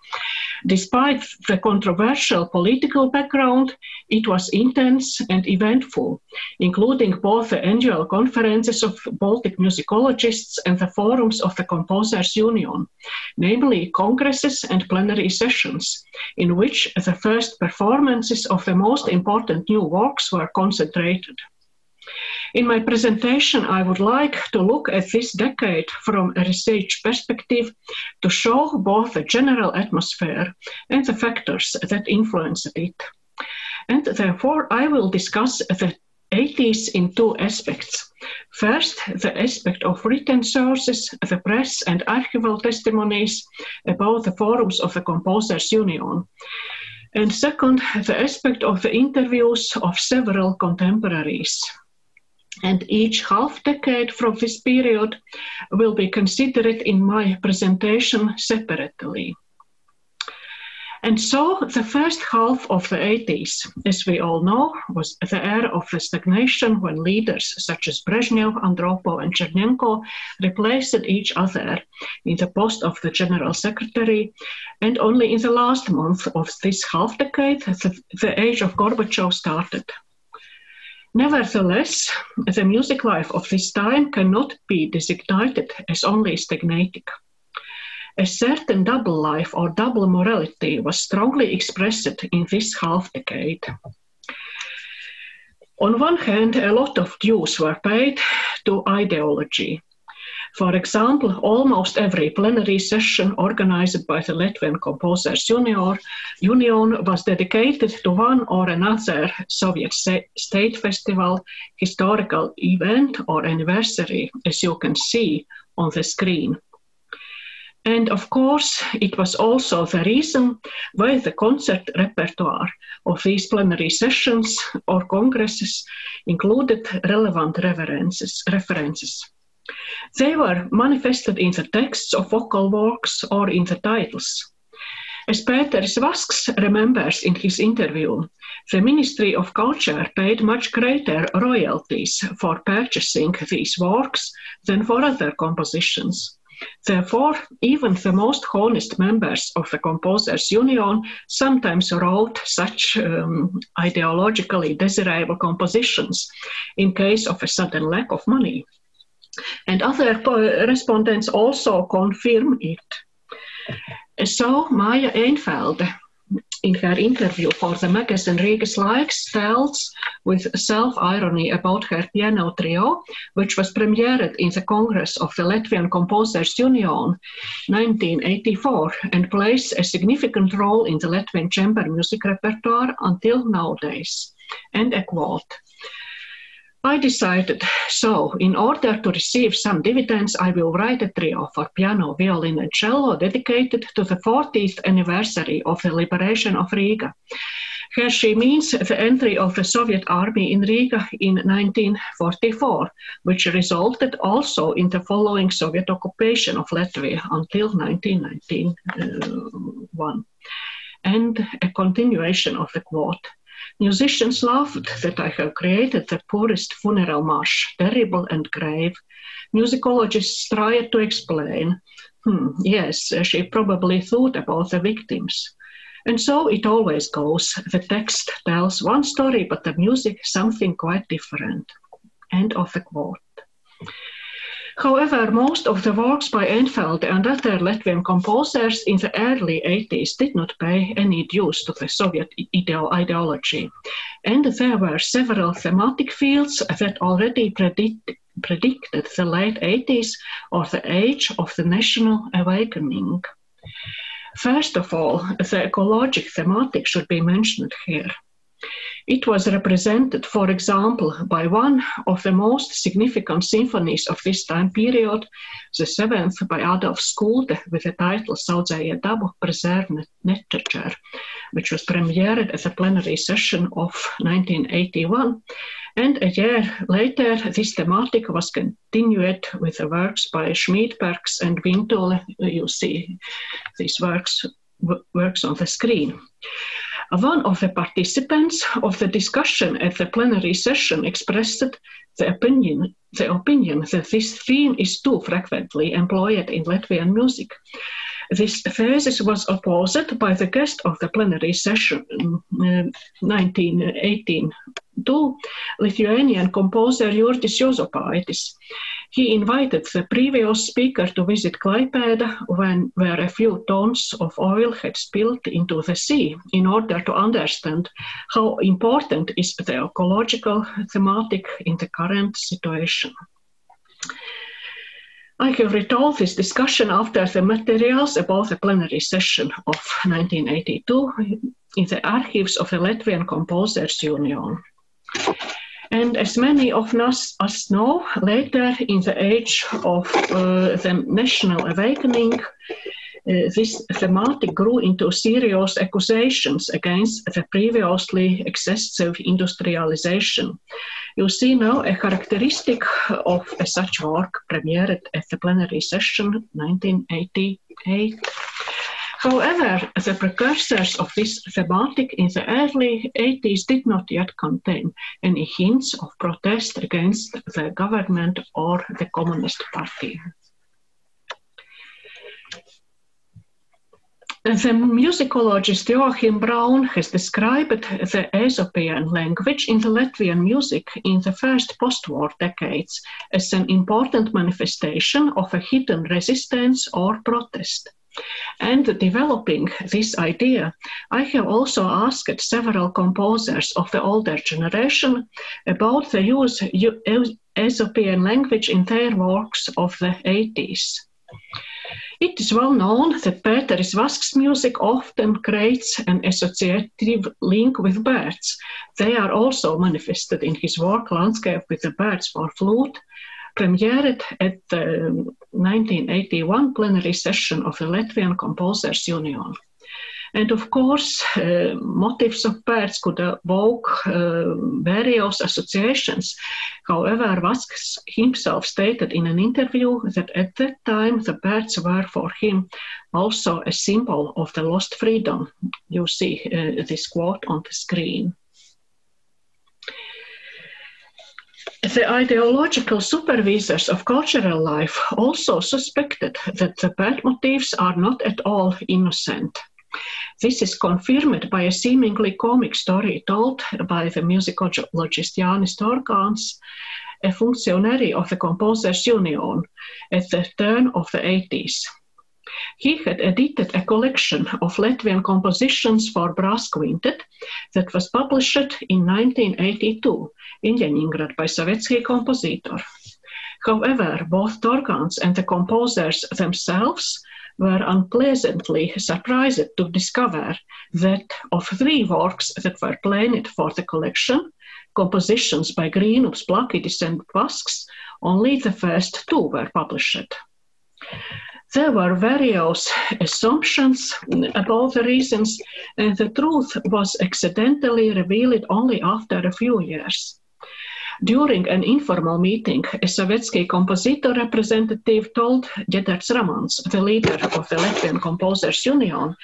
Despite the controversial political background, it was intense and eventful, including both the annual conferences of Baltic musicologists and the forums of the Composers Union, namely congresses and plenary sessions, in which the first performances of the most important new works were concentrated. In my presentation, I would like to look at this decade from a research perspective to show both the general atmosphere and the factors that influenced it. And therefore, I will discuss the 80s in 2 aspects. First, the aspect of written sources, the press and archival testimonies about the forums of the Composers Union. And second, the aspect of the interviews of several contemporaries. And each half decade from this period will be considered in my presentation separately. And so the first half of the 80s, as we all know, was the era of the stagnation when leaders such as Brezhnev, Andropov and Chernenko replaced each other in the post of the General Secretary. And only in the last month of this half decade, the age of Gorbachev started. Nevertheless, the music life of this time cannot be designated as only stagnating. A certain double life or double morality was strongly expressed in this half decade. On one hand, a lot of dues were paid to ideology. For example, almost every plenary session organized by the Latvian Composers Union was dedicated to one or another Soviet state festival, historical event or anniversary, as you can see on the screen. And of course, it was also the reason why the concert repertoire of these plenary sessions or congresses included relevant references. They were manifested in the texts of vocal works or in the titles. As Peter Vasks remembers in his interview, the Ministry of Culture paid much greater royalties for purchasing these works than for other compositions. Therefore, even the most honest members of the Composers Union sometimes wrote such ideologically desirable compositions in case of a sudden lack of money. And other respondents also confirm it. So Maija Einfelde, in her interview for the magazine Rīgas Laiks, tells with self-irony about her piano trio, which was premiered in the Congress of the Latvian Composers Union 1984 and plays a significant role in the Latvian chamber music repertoire until nowadays. And a quote. I decided, so in order to receive some dividends, I will write a trio for piano, violin and cello dedicated to the 40th anniversary of the liberation of Riga. Here she means the entry of the Soviet army in Riga in 1944, which resulted also in the following Soviet occupation of Latvia until 1991. And a continuation of the quote. Musicians laughed that I have created the poorest funeral march, terrible and grave. Musicologists tried to explain. Yes, she probably thought about the victims. And so it always goes. The text tells one story, but the music something quite different. End of the quote. However, most of the works by Einfelde and other Latvian composers in the early 80s did not pay any dues to the Soviet ideology. And there were several thematic fields that already predicted the late 80s or the age of the national awakening. First of all, the ecologic thematic should be mentioned here. It was represented, for example, by one of the most significant symphonies of this time period, the seventh by Adolf Skulte with the title Saudzējiet dabu, Preserve Nature, which was premiered at the plenary session of 1981. And a year later, this thematic was continued with the works by Schmidbergs and Vintule. You see these works on the screen. One of the participants of the discussion at the plenary session expressed the opinion that this theme is too frequently employed in Latvian music. This thesis was opposed by the guest of the plenary session 1918 to Lithuanian composer Jūratės Juozapaitis. He invited the previous speaker to visit Klaipēda where a few tons of oil had spilled into the sea in order to understand how important is the ecological thematic in the current situation. I have retold this discussion after the materials about the plenary session of 1982 in the archives of the Latvian Composers Union. And as many of us know, later in the age of the national awakening, This thematic grew into serious accusations against the previously excessive industrialization. You see now a characteristic of such work premiered at the plenary session 1988. However, the precursors of this thematic in the early 80s did not yet contain any hints of protest against the government or the Communist Party. The musicologist Joachim Braun has described the Aesopian language in the Latvian music in the first post-war decades as an important manifestation of a hidden resistance or protest. And developing this idea, I have also asked several composers of the older generation about the use of Aesopian language in their works of the 80s. It is well known that Pēteris Vask's music often creates an associative link with birds. They are also manifested in his work Landscape with the Birds for Flute, premiered at the 1981 plenary session of the Latvian Composers Union. And of course, motifs of birds could evoke various associations. However, Vasks himself stated in an interview that at that time the birds were for him also a symbol of the lost freedom. You see this quote on the screen. The ideological supervisors of cultural life also suspected that the bird motifs are not at all innocent. This is confirmed by a seemingly comic story told by the musicologist Jānis Torgāns, a functionary of the Composers Union, at the turn of the 80s. He had edited a collection of Latvian compositions for brass quintet that was published in 1982 in Leningrad by Sovietsky compositor. However, both Torgāns and the composers themselves were unpleasantly surprised to discover that of 3 works that were planned for the collection, compositions by Grīnums, Plakidis and Vasks, only the first 2 were published. There were various assumptions about the reasons, and the truth was accidentally revealed only after a few years. During an informal meeting, a Sovietsky compositor representative told Ģedarts Ramans, the leader of the Latvian Composers Union,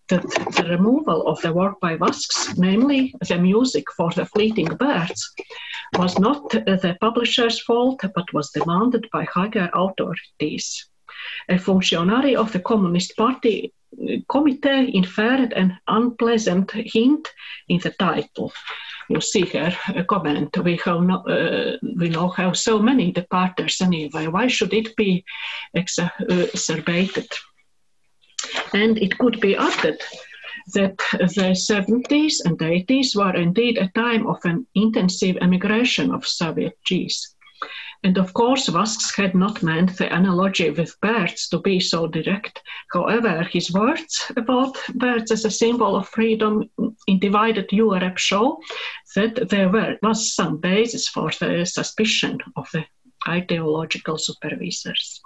that the removal of the work by Vasks, namely the music for the fleeting birds, was not the publisher's fault, but was demanded by higher authorities. A functionary of the Communist Party committee inferred an unpleasant hint in the title. You see here a comment, we now have so many departures anyway, why should it be exacerbated? And it could be added that the 70s and 80s were indeed a time of an intensive emigration of Soviet Jews. And of course, Vasks had not meant the analogy with birds to be so direct. However, his words about birds as a symbol of freedom in divided Europe show that there was some basis for the suspicion of the ideological supervisors.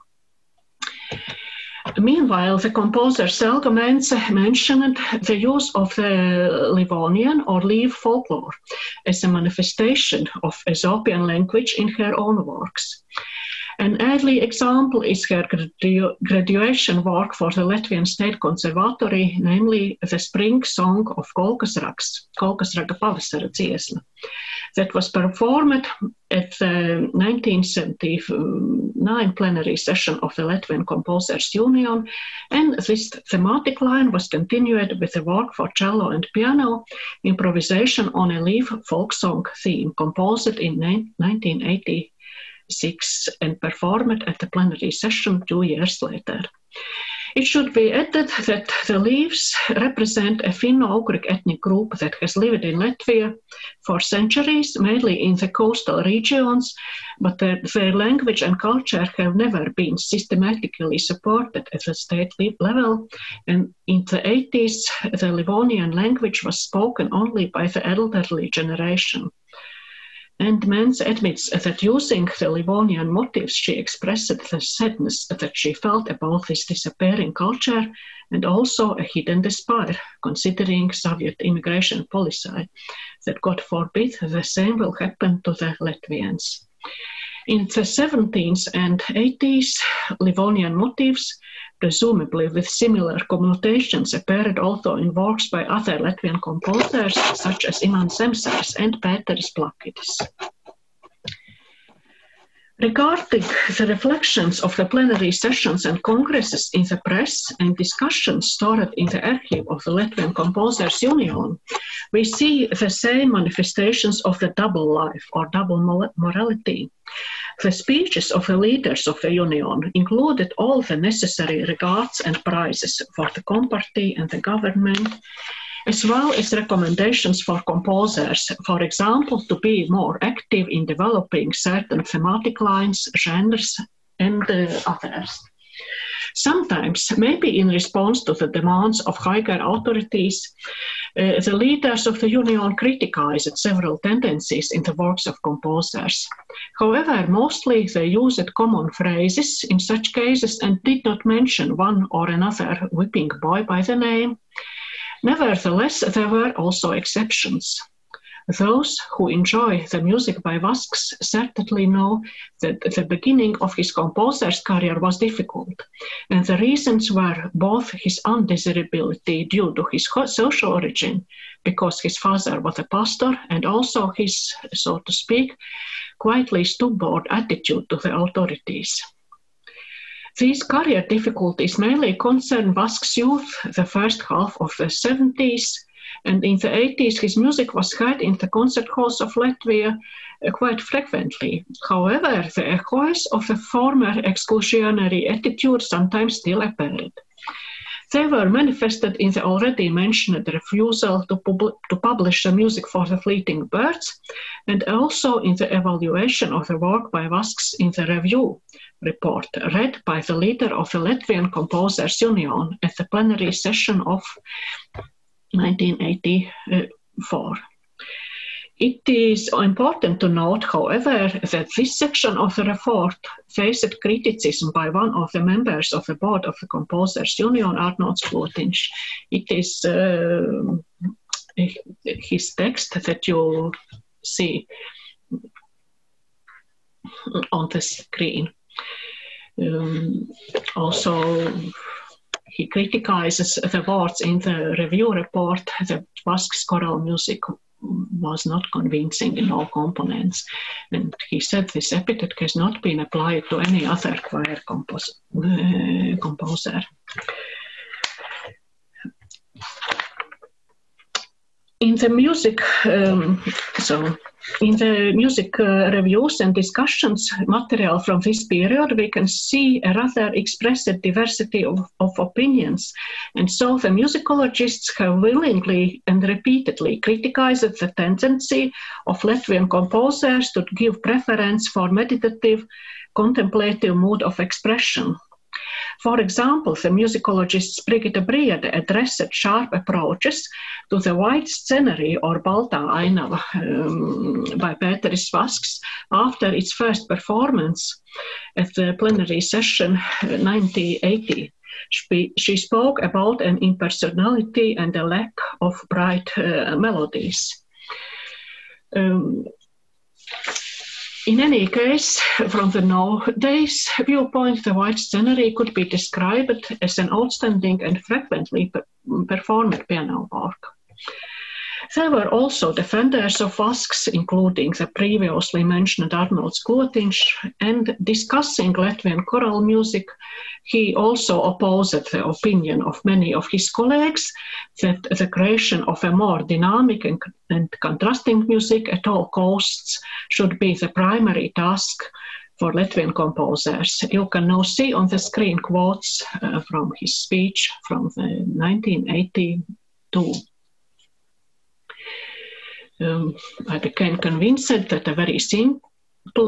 Meanwhile, the composer Selga Mence mentioned the use of the Livonian or Liv folklore as a manifestation of Aesopian language in her own works. An early example is her graduation work for the Latvian State Conservatory, namely the Spring Song of Kolkasraga Pavasara dziesma, that was performed at the 1979 plenary session of the Latvian Composers Union, and this thematic line was continued with the work for cello and piano, improvisation on a Liv folk song theme, composed in 1986 and performed at the plenary session 2 years later. It should be added that the Livs represent a Finno-Ugric ethnic group that has lived in Latvia for centuries, mainly in the coastal regions, but their language and culture have never been systematically supported at the state level, and in the 80s the Livonian language was spoken only by the elderly generation. And Mens admits that using the Livonian motifs, she expressed the sadness that she felt about this disappearing culture and also a hidden despair, considering Soviet immigration policy, that God forbid the same will happen to the Latvians. In the 70s and 80s, Livonian motifs, presumably with similar connotations, appeared also in works by other Latvian composers such as Imants Zemsars and Pēteris Plakidis. Regarding the reflections of the plenary sessions and congresses in the press and discussions stored in the archive of the Latvian Composers Union, we see the same manifestations of the double life or double morality. The speeches of the leaders of the Union included all the necessary regards and prizes for the Comparty and the government, as well as recommendations for composers, for example, to be more active in developing certain thematic lines, genres, and others. Sometimes, maybe in response to the demands of higher authorities, the leaders of the Union criticized several tendencies in the works of composers. However, mostly they used common phrases in such cases and did not mention one or another whipping boy by the name. Nevertheless, there were also exceptions. Those who enjoy the music by Vasks certainly know that the beginning of his composer's career was difficult, and the reasons were both his undesirability due to his social origin, because his father was a pastor, and also his, so to speak, quietly stubborn attitude to the authorities. These career difficulties mainly concern Vask's youth, the first half of the 70s, and in the 80s his music was heard in the concert halls of Latvia quite frequently. However, the echoes of the former exclusionary attitude sometimes still appeared. They were manifested in the already mentioned refusal to publish the music for the Fleeting Birds, and also in the evaluation of the work by Vasks in the review report read by the leader of the Latvian Composers Union at the plenary session of 1984. It is important to note, however, that this section of the report faced criticism by one of the members of the board of the Composers Union, Arnolds Klotiņš. It is his text that you see on the screen. Also, he criticizes the words in the review report that Vask's choral music was not convincing in all components. And he said this epithet has not been applied to any other choir composer. In the music reviews and discussions material from this period, we can see a rather expressive diversity of opinions. And so the musicologists have willingly and repeatedly criticized the tendency of Latvian composers to give preference for meditative, contemplative mode of expression. For example, the musicologists Brigitte Prēdele addressed sharp approaches to the white scenery or Baltā ainava by Pēteris Vasks after its first performance at the plenary session 1980. She spoke about an impersonality and a lack of bright melodies. In any case, from the nowadays viewpoint, the white scenery could be described as an outstanding and frequently performed piano work. There were also defenders of Vasks, including the previously mentioned Arnolds Klotiņš, and discussing Latvian choral music, he also opposed the opinion of many of his colleagues that the creation of a more dynamic and contrasting music at all costs should be the primary task for Latvian composers. You can now see on the screen quotes from his speech from 1982. I became convinced that a very simple,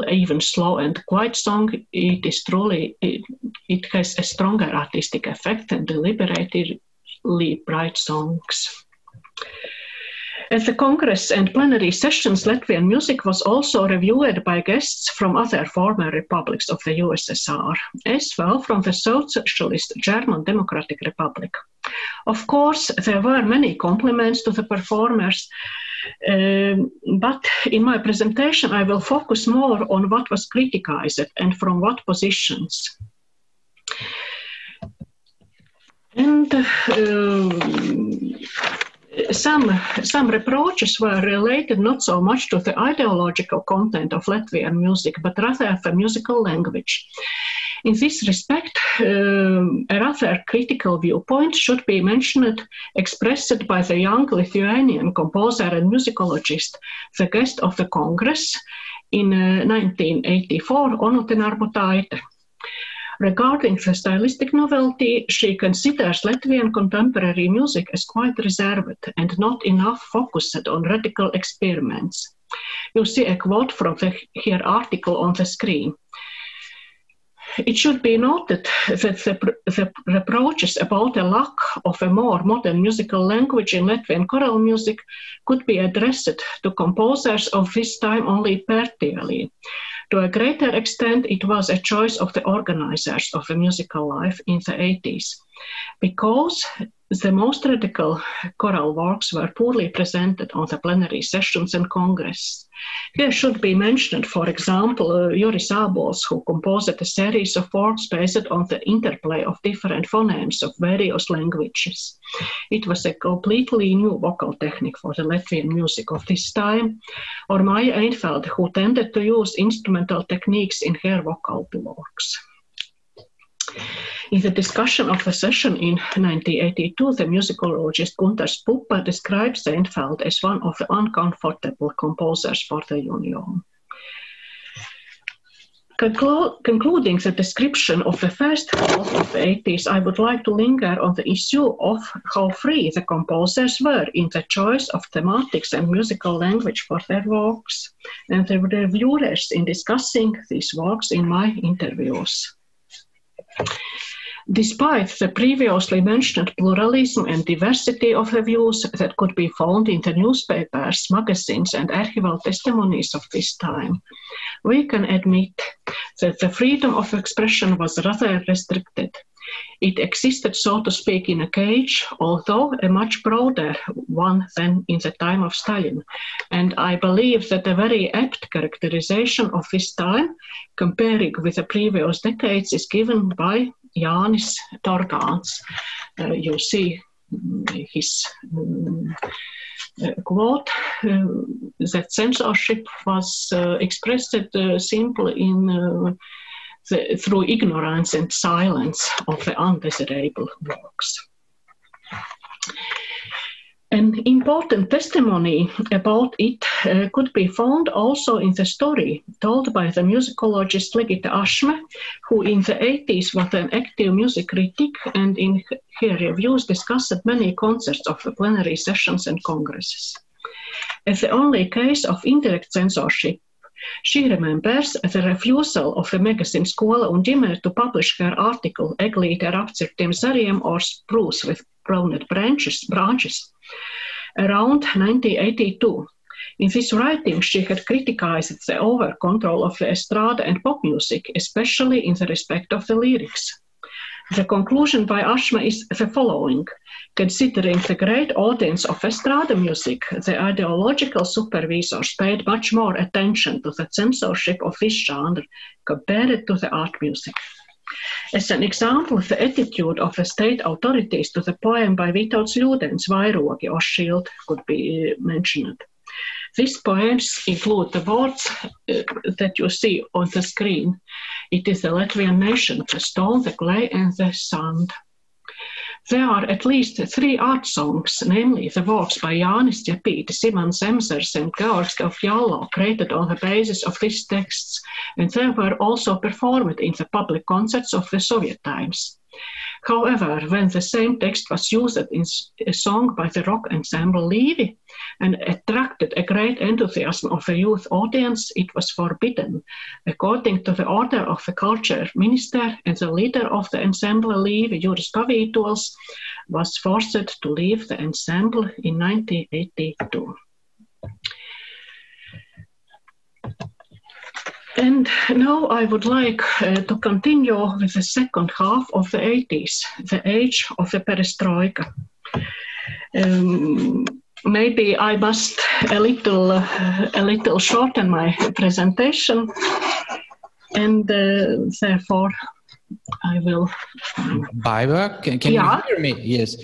even slow and quiet song, it has a stronger artistic effect than deliberately bright songs. At the Congress and plenary sessions, Latvian music was also reviewed by guests from other former republics of the USSR, as well from the socialist German Democratic Republic. Of course, there were many compliments to the performers, but in my presentation I will focus more on what was criticized and from what positions. And some reproaches were related not so much to the ideological content of Latvian music, but rather the musical language. In this respect, a rather critical viewpoint should be mentioned, expressed by the young Lithuanian composer and musicologist, the guest of the Congress in 1984, Jūratė. Regarding the stylistic novelty, she considers Latvian contemporary music as quite reserved and not enough focused on radical experiments. You see a quote from her article on the screen. It should be noted that the reproaches about a lack of a more modern musical language in Latvian choral music could be addressed to composers of this time only Prēdele. To a greater extent, it was a choice of the organizers of the musical life in the 80s, because the most radical choral works were poorly presented on the plenary sessions and congress. Here should be mentioned, for example, Juris Ābols, who composed a series of works based on the interplay of different phonemes of various languages. It was a completely new vocal technique for the Latvian music of this time, or Maija Einfelde, who tended to use instrumental techniques in her vocal works. In the discussion of the session in 1982, the musicologist Gunter Pupa describes Einfelde as one of the uncomfortable composers for the Union. Concluding the description of the first half of the 80s, I would like to linger on the issue of how free the composers were in the choice of thematics and musical language for their works, and the reviewers in discussing these works in my interviews. Despite the previously mentioned pluralism and diversity of the views that could be found in the newspapers, magazines, and archival testimonies of this time, we can admit that the freedom of expression was rather restricted. It existed, so to speak, in a cage, although a much broader one than in the time of Stalin. And I believe that a very apt characterization of this time, comparing with the previous decades, is given by Jānis Torgāns. You see his quote that censorship was expressed simply in through ignorance and silence of the undesirable works. An important testimony about it could be found also in the story told by the musicologist Ligita Ašme, who in the 80s was an active music critic and in her reviews discussed many concerts of the plenary sessions and congresses. As the only case of indirect censorship, she remembers the refusal of the magazine Skola un ģimene to publish her article Eglīte ar apcirtiem zariem, or spruce with browned branches, around 1982. In this writing, she had criticized the over-control of the estrada and pop music, especially in the respect of the lyrics. The conclusion by Ašme is the following. Considering the great audience of estrada music, the ideological supervisors paid much more attention to the censorship of this genre compared to the art music. As an example, the attitude of the state authorities to the poem by Vytauts Ļūdens, Vairogi or Shield, could be mentioned. These poems include the words that you see on the screen. It is the Latvian nation, the stone, the clay, and the sand. There are at least 3 art songs, namely the works by Jānis Ķepītis, Imants Zemzers, and Georgs Galfjallo, created on the basis of these texts, and they were also performed in the public concerts of the Soviet times. However, when the same text was used in a song by the rock ensemble Līvi and attracted a great enthusiasm of the youth audience, it was forbidden, according to the order of the culture minister, and the leader of the ensemble Līvi, Juris Pavītols, was forced to leave the ensemble in 1982. And now I would like to continue with the second half of the 80s, the age of the perestroika. Maybe I must a little shorten my presentation, and therefore I will. Baiba, can you hear me? Yes.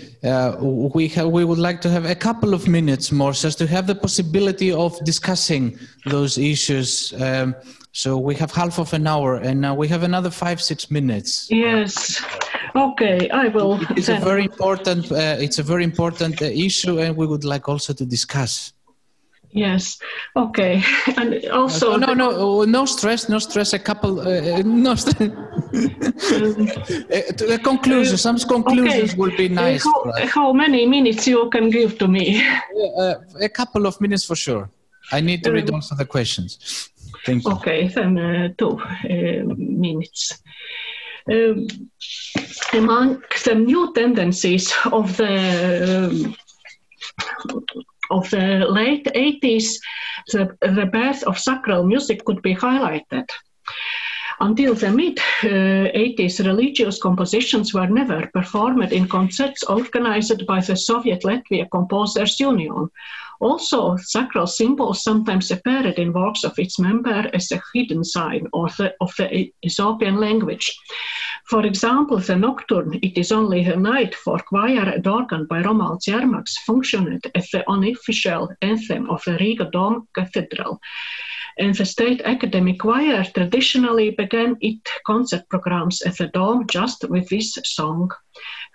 We would like to have a couple of minutes more, just to have the possibility of discussing those issues. So we have half of an hour, and now we have another 5-6 minutes. Yes. Okay, I will. It's a very important. It's a very important issue, and we would like also to discuss. Yes. Okay. And also. No stress. No stress. A couple. No stress. Conclusions. Some conclusions will be nice. How many minutes you can give to me? A couple of minutes for sure. I need to read also the questions. Thank you. Okay, then 2 minutes. Among the new tendencies of the late 80s, the birth of sacral music could be highlighted. Until the mid-80s, religious compositions were never performed in concerts organized by the Soviet Latvia Composers Union. Also, sacral symbols sometimes appeared in works of its member as a hidden sign of the Ethiopian language. For example, the nocturne "It is Only a Night" for choir and organ by Romualds Jārmaks functioned as the unofficial anthem of the Riga Dome Cathedral. And the State Academic Choir traditionally began its concert programs at the Dome just with this song.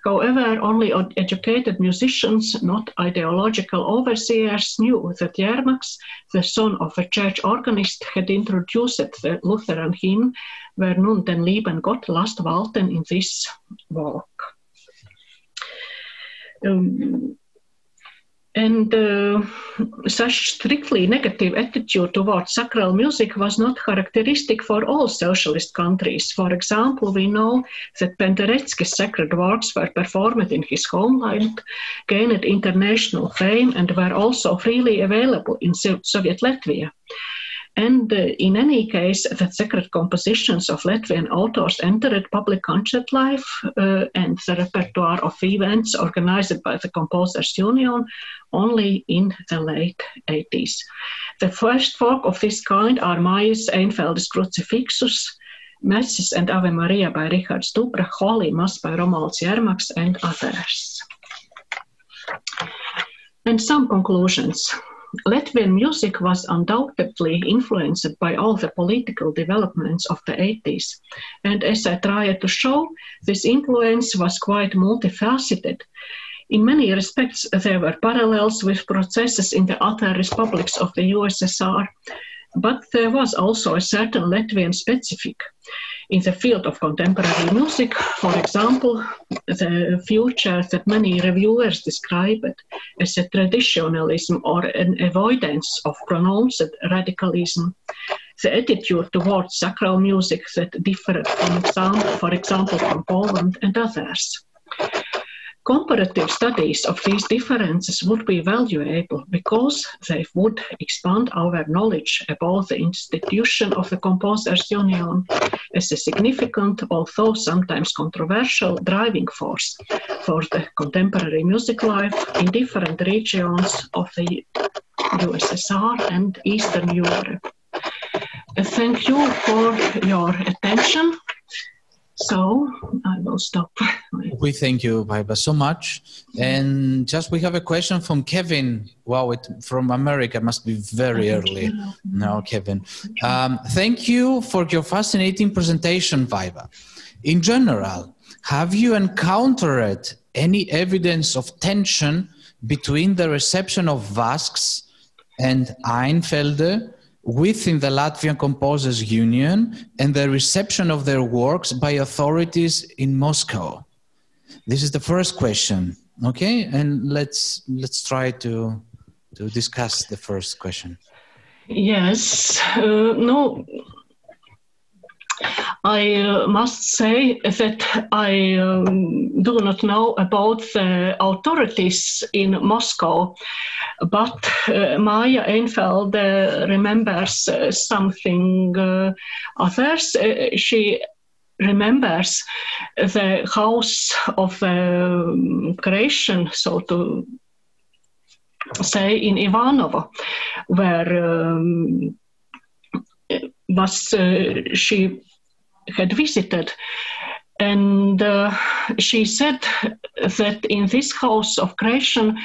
However, only educated musicians, not ideological overseers, knew that Jārmaks, the son of a church organist, had introduced the Lutheran hymn "Wer nun den lieben Gott lasst walten" in this work. Such strictly negative attitude towards sacral music was not characteristic for all socialist countries. For example, we know that Penderecki's sacred works were performed in his homeland, gained international fame, and were also freely available in Soviet Latvia. And in any case, the sacred compositions of Latvian authors entered public concert life, and the repertoire of events organized by the Composers Union only in the late 80s. The first work of this kind are Mājas Einfeldes Crucifixus, Masses and Ave Maria by Richard Stubra, Holy Mass by Romualds Jārmaks, and others. And some conclusions. Latvian music was undoubtedly influenced by all the political developments of the 80s. And as I tried to show, this influence was quite multifaceted. In many respects, there were parallels with processes in the other republics of the USSR, but there was also a certain Latvian specific. In the field of contemporary music, for example, the future that many reviewers describe it as a traditionalism or an avoidance of pronounced radicalism, the attitude towards sacral music that differed for example, from Poland and others. Comparative studies of these differences would be valuable because they would expand our knowledge about the institution of the Composers Union as a significant, although sometimes controversial, driving force for the contemporary music life in different regions of the USSR and Eastern Europe. Thank you for your attention. So I will stop. We thank you, Baiba, so much. And just we have a question from Kevin. Wow, from America must be very early now, Kevin. Thank you for your fascinating presentation, Baiba. In general, have you encountered any evidence of tension between the reception of Vasks and Einfelde within the Latvian Composers Union and the reception of their works by authorities in Moscow? This is the first question, okay? And let's try to discuss the first question. Yes, no, I must say that I do not know about the authorities in Moscow, but Maija Einfeld remembers something others. She remembers the house of creation, so to say, in Ivanovo, where she had visited. And she said that in this house of creation,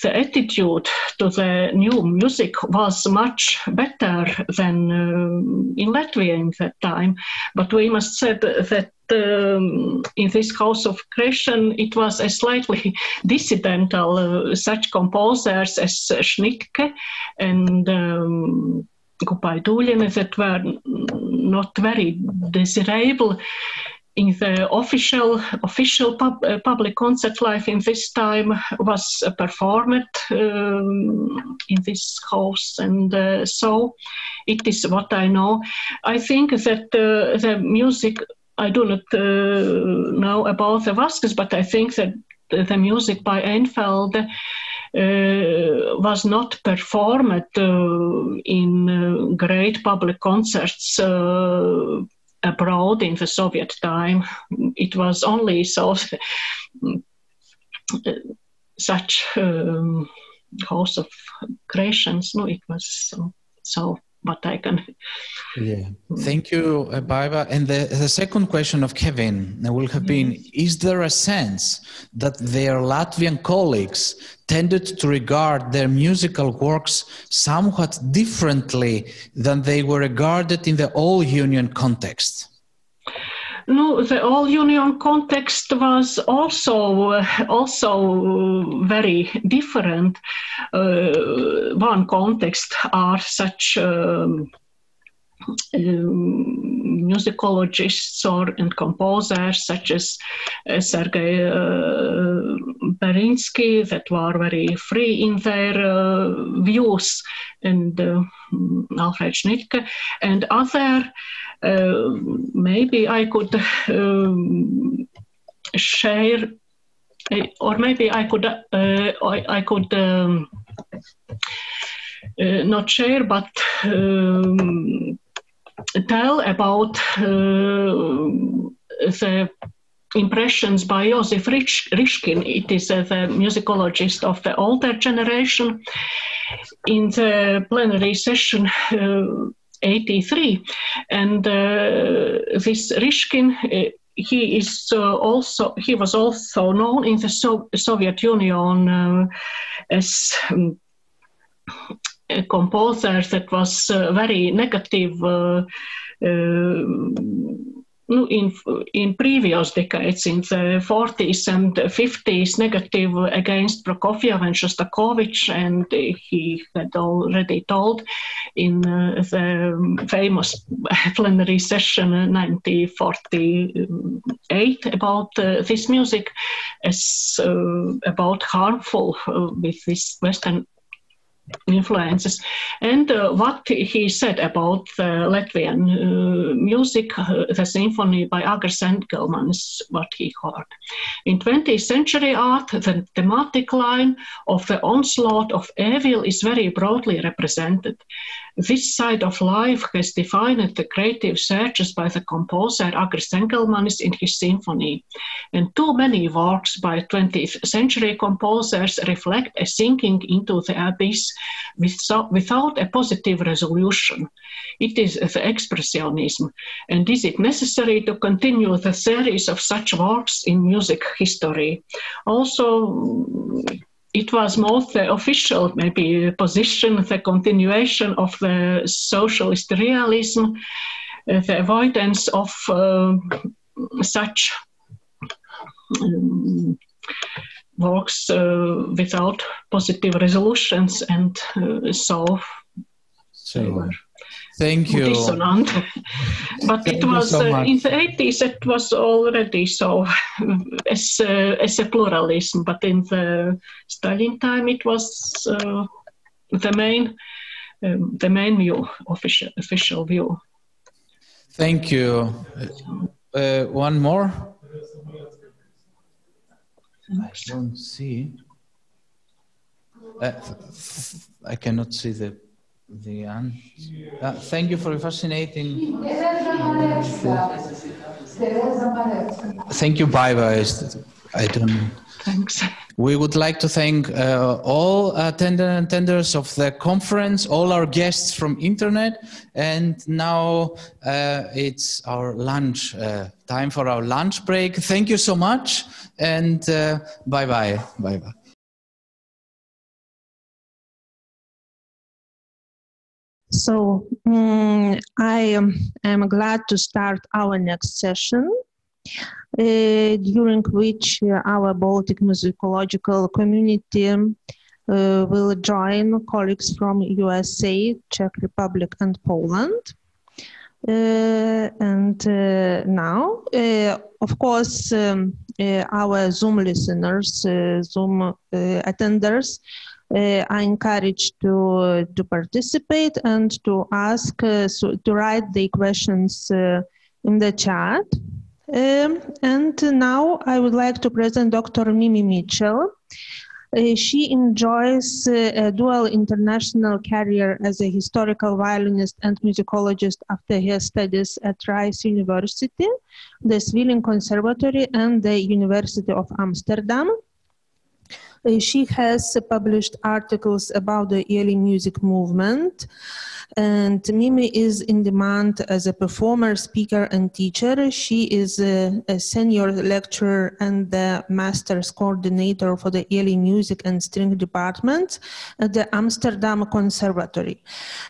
the attitude to the new music was much better than in Latvia in that time. But we must say that in this house of creation, it was a slightly dissidental, such composers as Schnittke and Gupaiduļiene that were not very desirable in the official public concert life in this time was performed in this house, and so it is what I know. I think that the music, I do not know about the Vasquez, but I think that the music by Einfeld was not performed in great public concerts abroad in the Soviet time. It was only such house of creations. No, it was so. But I can. Yeah. Thank you, Baiba. And the second question of Kevin will have been, is there a sense that their Latvian colleagues tended to regard their musical works somewhat differently than they were regarded in the all-union context? No, the all-union context was also very different. One context are such musicologists and composers such as Sergei Berinsky that were very free in their views, and Alfred Schnittke and other. Maybe I could share, or maybe I could not share, but tell about the impressions by Josef Rishkin. It is the musicologist of the older generation. In the plenary session 83, and this Rishkin, he was also known in the Soviet Union as a composer that was very negative in previous decades, in the 40s and 50s, negative against Prokofiev and Shostakovich, and he had already told in the famous plenary session 1948 about this music as about harmful with this Western influences. And what he said about Latvian music, the symphony by Agris Engelman, is what he heard. In 20th century art, the thematic line of the onslaught of evil is very broadly represented. This side of life has defined the creative searches by the composer Agris Engelmanis in his symphony, and too many works by 20th century composers reflect a sinking into the abyss without a positive resolution. It is the expressionism, and is it necessary to continue the series of such works in music history? Also, it was most the official maybe position, the continuation of the socialist realism, the avoidance of such works without positive resolutions, and so they were thank you. Dissonant. But Thank it was so in the 80s. It was already so as a pluralism. But in the Stalin time, it was the main view, official view. Thank you. One more? I don't see. I cannot see the answer. Thank you for a fascinating. Thank you, Baiba. I don't. Thanks. We would like to thank all attenders of the conference, all our guests from internet, and now it's our lunch time for our lunch break. Thank you so much, and bye-bye. Bye-bye. So I am glad to start our next session, during which our Baltic Musicological community will join colleagues from USA, Czech Republic and Poland. Now, of course, our Zoom listeners, Zoom attenders, are encouraged to participate and to ask, to write their questions in the chat. And now I would like to present Dr. Micheil. She enjoys a dual international career as a historical violinist and musicologist after her studies at Rice University, the Zwilling Conservatory, and the University of Amsterdam. She has published articles about the early music movement, and Mimi is in demand as a performer, speaker, and teacher. She is a senior lecturer and the master's coordinator for the early music and string department at the Amsterdam Conservatory.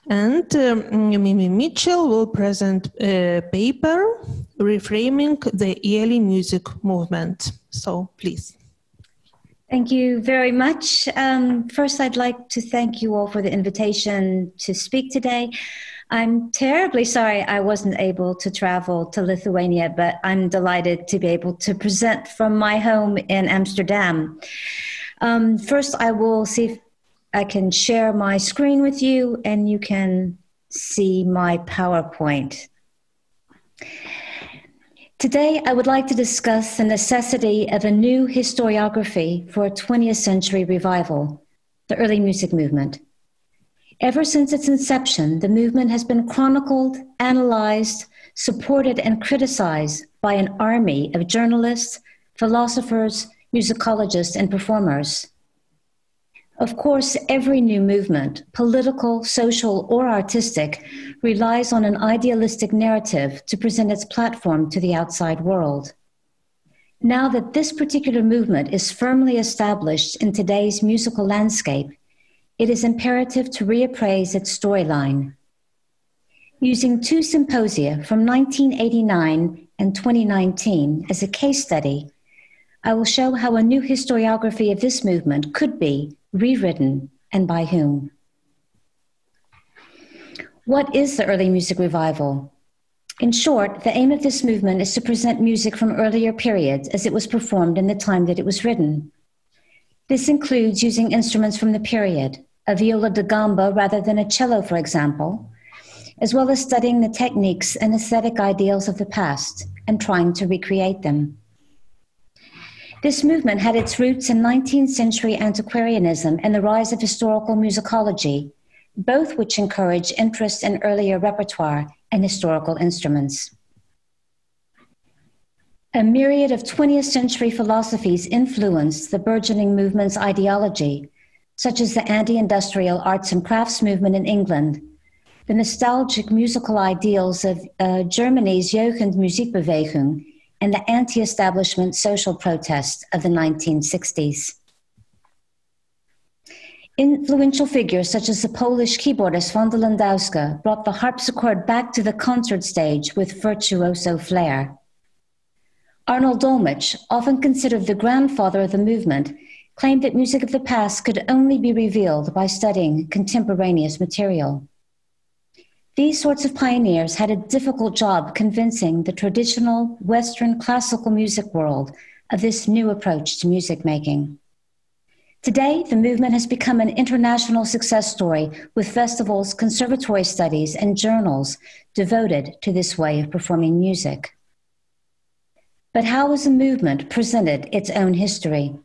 And Mimi Micheil will present a paper reframing the early music movement. So please. Thank you very much. First, I'd like to thank you all for the invitation to speak today. I'm terribly sorry I wasn't able to travel to Lithuania, but I'm delighted to be able to present from my home in Amsterdam. First, I will see if I can share my screen with you, and you can see my PowerPoint. Today, I would like to discuss the necessity of a new historiography for a 20th century revival, the early music movement. Ever since its inception, the movement has been chronicled, analyzed, supported, and criticized by an army of journalists, philosophers, musicologists, and performers. Of course, every new movement, political, social, or artistic, relies on an idealistic narrative to present its platform to the outside world. Now that this particular movement is firmly established in today's musical landscape, it is imperative to reappraise its storyline. Using two symposia from 1989 and 2019 as a case study, I will show how a new historiography of this movement could be rewritten, and by whom. What is the early music revival? In short, the aim of this movement is to present music from earlier periods as it was performed in the time that it was written. This includes using instruments from the period, a viola da gamba rather than a cello, for example, as well as studying the techniques and aesthetic ideals of the past and trying to recreate them. This movement had its roots in 19th century antiquarianism and the rise of historical musicology, both which encourage interest in earlier repertoire and historical instruments. A myriad of 20th century philosophies influenced the burgeoning movement's ideology, such as the anti-industrial arts and crafts movement in England, the nostalgic musical ideals of Germany's Jugendmusikbewegung, and the anti-establishment social protest of the 1960s. Influential figures such as the Polish keyboardist Wanda Landowska brought the harpsichord back to the concert stage with virtuoso flair. Arnold Dolmetsch, often considered the grandfather of the movement, claimed that music of the past could only be revealed by studying contemporaneous material. These sorts of pioneers had a difficult job convincing the traditional Western classical music world of this new approach to music making. Today, the movement has become an international success story with festivals, conservatory studies, and journals devoted to this way of performing music. But how has the movement presented its own history?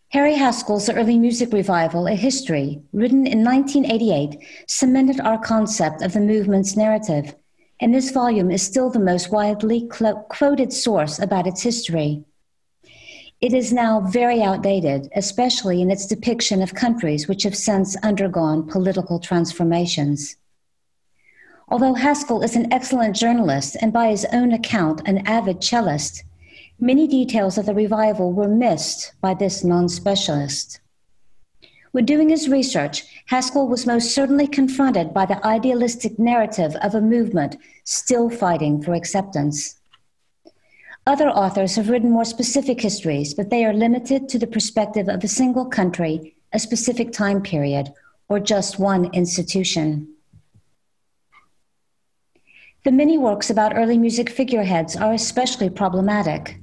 Harry Haskell's The Early Music Revival, A History, written in 1988, cemented our concept of the movement's narrative, and this volume is still the most widely quoted source about its history. It is now very outdated, especially in its depiction of countries which have since undergone political transformations. Although Haskell is an excellent journalist and by his own account an avid cellist, many details of the revival were missed by this non-specialist. When doing his research, Haskell was most certainly confronted by the idealistic narrative of a movement still fighting for acceptance. Other authors have written more specific histories, but they are limited to the perspective of a single country, a specific time period, or just one institution. The many works about early music figureheads are especially problematic.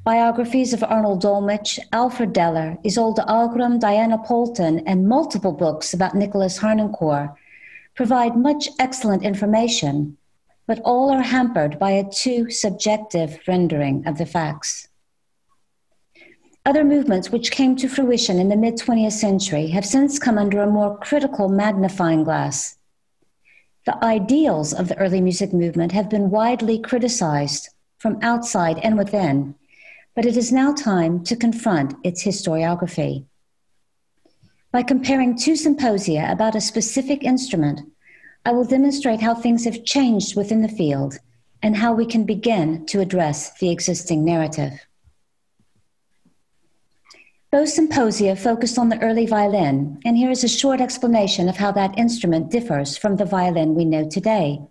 Biographies of Arnold Dolmetsch, Alfred Deller, Isolde Algrim, Diana Poulton, and multiple books about Nicholas Harnoncourt provide much excellent information, but all are hampered by a too subjective rendering of the facts. Other movements which came to fruition in the mid-20th century have since come under a more critical magnifying glass. The ideals of the early music movement have been widely criticized from outside and within, but it is now time to confront its historiography. By comparing two symposia about a specific instrument, I will demonstrate how things have changed within the field and how we can begin to address the existing narrative. Both symposia focused on the early violin, and here is a short explanation of how that instrument differs from the violin we know today.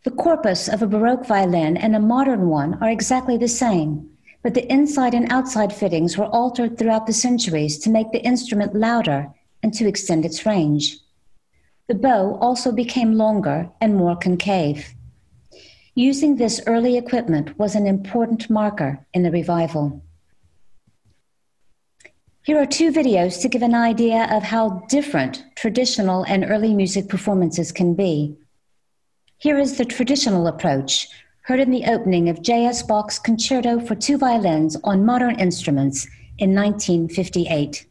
The corpus of a Baroque violin and a modern one are exactly the same, but the inside and outside fittings were altered throughout the centuries to make the instrument louder and to extend its range. The bow also became longer and more concave. Using this early equipment was an important marker in the revival. Here are two videos to give an idea of how different traditional and early music performances can be. Here is the traditional approach, heard in the opening of J.S. Bach's Concerto for Two Violins on Modern Instruments in 1958.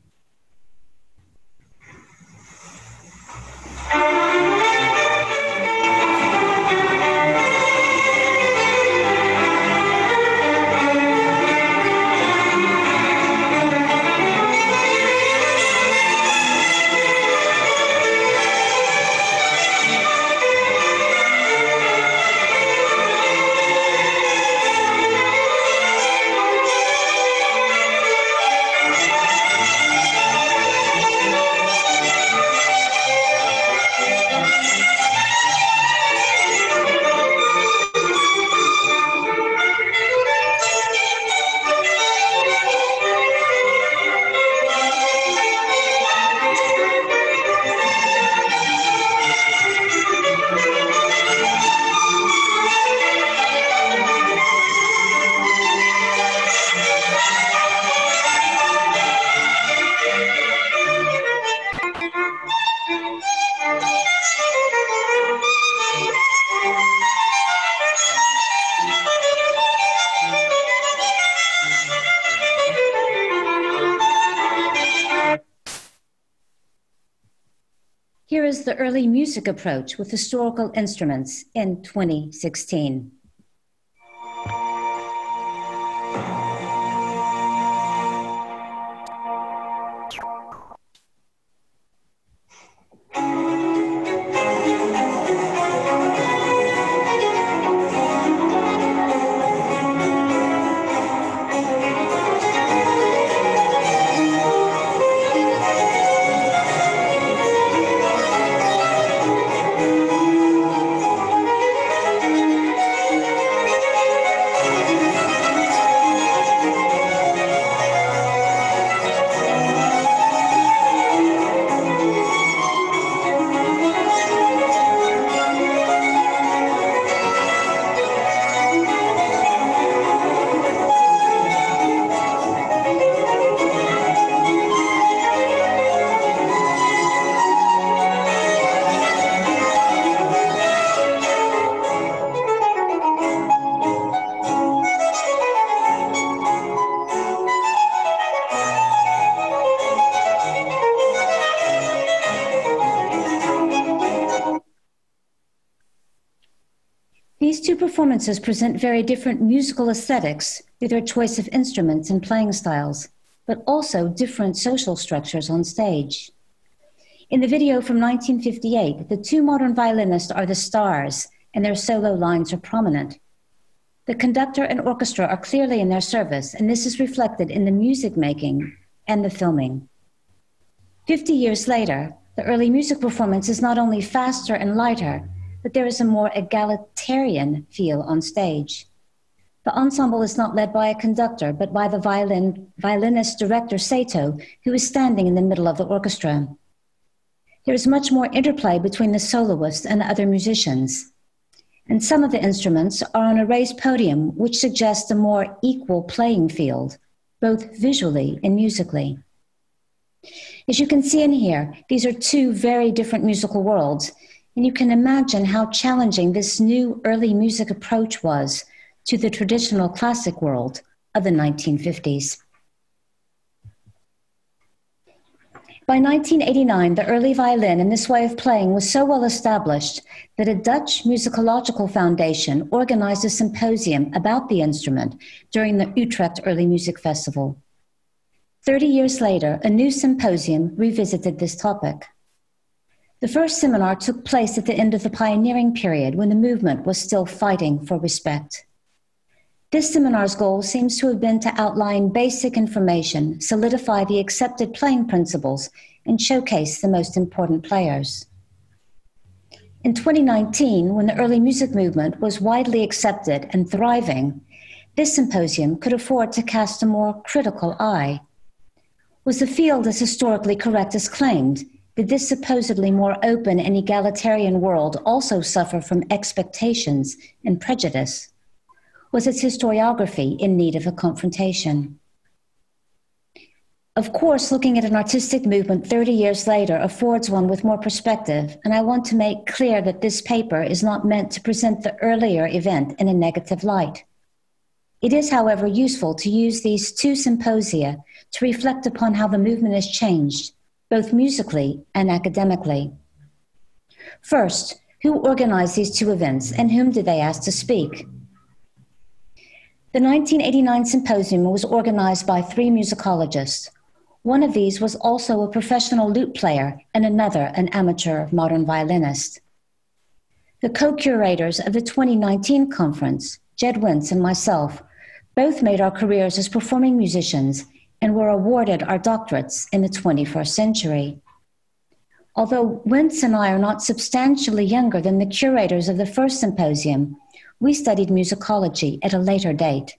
Here is the early music approach with historical instruments in 2016. performances present very different musical aesthetics through their choice of instruments and playing styles, but also different social structures on stage. In the video from 1958, the two modern violinists are the stars, and their solo lines are prominent. The conductor and orchestra are clearly in their service, and this is reflected in the music making and the filming. 50 years later, the early music performance is not only faster and lighter, but there is a more egalitarian feel on stage. The ensemble is not led by a conductor, but by the violinist director Sato, who is standing in the middle of the orchestra. There is much more interplay between the soloist and the other musicians. And some of the instruments are on a raised podium, which suggests a more equal playing field, both visually and musically. As you can see in here, these are two very different musical worlds, and you can imagine how challenging this new early music approach was to the traditional classic world of the 1950s. By 1989, the early violin and this way of playing was so well established that a Dutch musicological foundation organized a symposium about the instrument during the Utrecht Early Music Festival. 30 years later, a new symposium revisited this topic. The first seminar took place at the end of the pioneering period when the movement was still fighting for respect. This seminar's goal seems to have been to outline basic information, solidify the accepted playing principles, and showcase the most important players. In 2019, when the early music movement was widely accepted and thriving, this symposium could afford to cast a more critical eye. Was the field as historically correct as claimed? Did this supposedly more open and egalitarian world also suffer from expectations and prejudice? Was its historiography in need of a confrontation? Of course, looking at an artistic movement 30 years later affords one with more perspective, and I want to make clear that this paper is not meant to present the earlier event in a negative light. It is, however, useful to use these two symposia to reflect upon how the movement has changed, both musically and academically. First, who organized these two events and whom did they ask to speak? The 1989 symposium was organized by 3 musicologists. One of these was also a professional lute player and another an amateur modern violinist. The co-curators of the 2019 conference, Jed Wentz and myself, both made our careers as performing musicians and were awarded our doctorates in the 21st century. Although Wentz and I are not substantially younger than the curators of the first symposium, we studied musicology at a later date.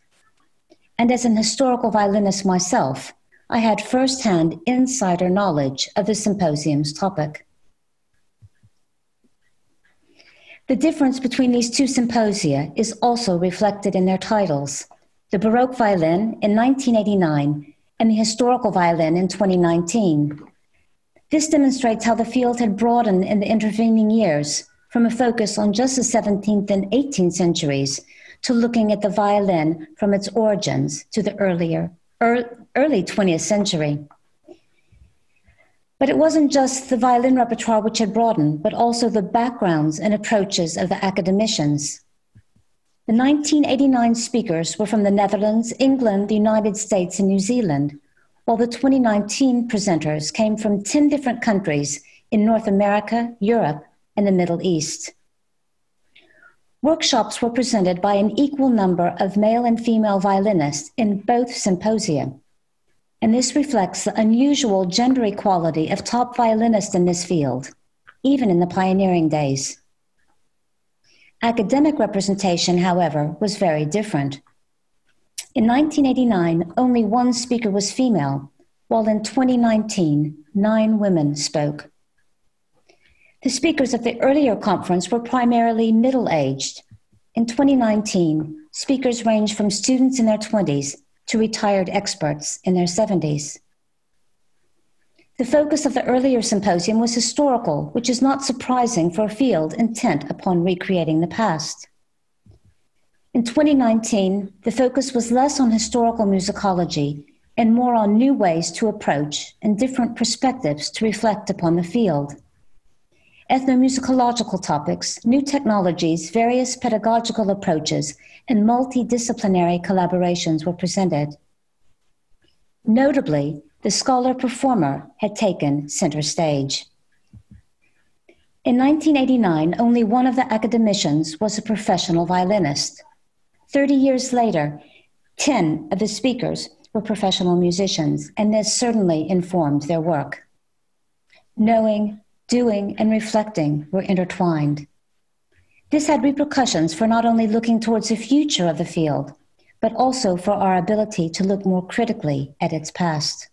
And as an historical violinist myself, I had firsthand insider knowledge of the symposium's topic. The difference between these two symposia is also reflected in their titles: the Baroque violin in 1989 and the historical violin in 2019. This demonstrates how the field had broadened in the intervening years, from a focus on just the 17th and 18th centuries to looking at the violin from its origins to the early 20th century. But it wasn't just the violin repertoire which had broadened, but also the backgrounds and approaches of the academicians. The 1989 speakers were from the Netherlands, England, the United States, and New Zealand, while the 2019 presenters came from 10 different countries in North America, Europe, and the Middle East. Workshops were presented by an equal number of male and female violinists in both symposia, and this reflects the unusual gender equality of top violinists in this field, even in the pioneering days. Academic representation, however, was very different. In 1989, only 1 speaker was female, while in 2019, 9 women spoke. The speakers of the earlier conference were primarily middle-aged. In 2019, speakers ranged from students in their 20s to retired experts in their 70s. The focus of the earlier symposium was historical, which is not surprising for a field intent upon recreating the past. In 2019, the focus was less on historical musicology and more on new ways to approach and different perspectives to reflect upon the field. ethnomusicological topics, new technologies, various pedagogical approaches, and multidisciplinary collaborations were presented. Notably, the scholar-performer had taken center stage. In 1989, only one of the academicians was a professional violinist. 30 years later, 10 of the speakers were professional musicians, and this certainly informed their work. Knowing, doing, and reflecting were intertwined. This had repercussions for not only looking towards the future of the field, but also for our ability to look more critically at its past.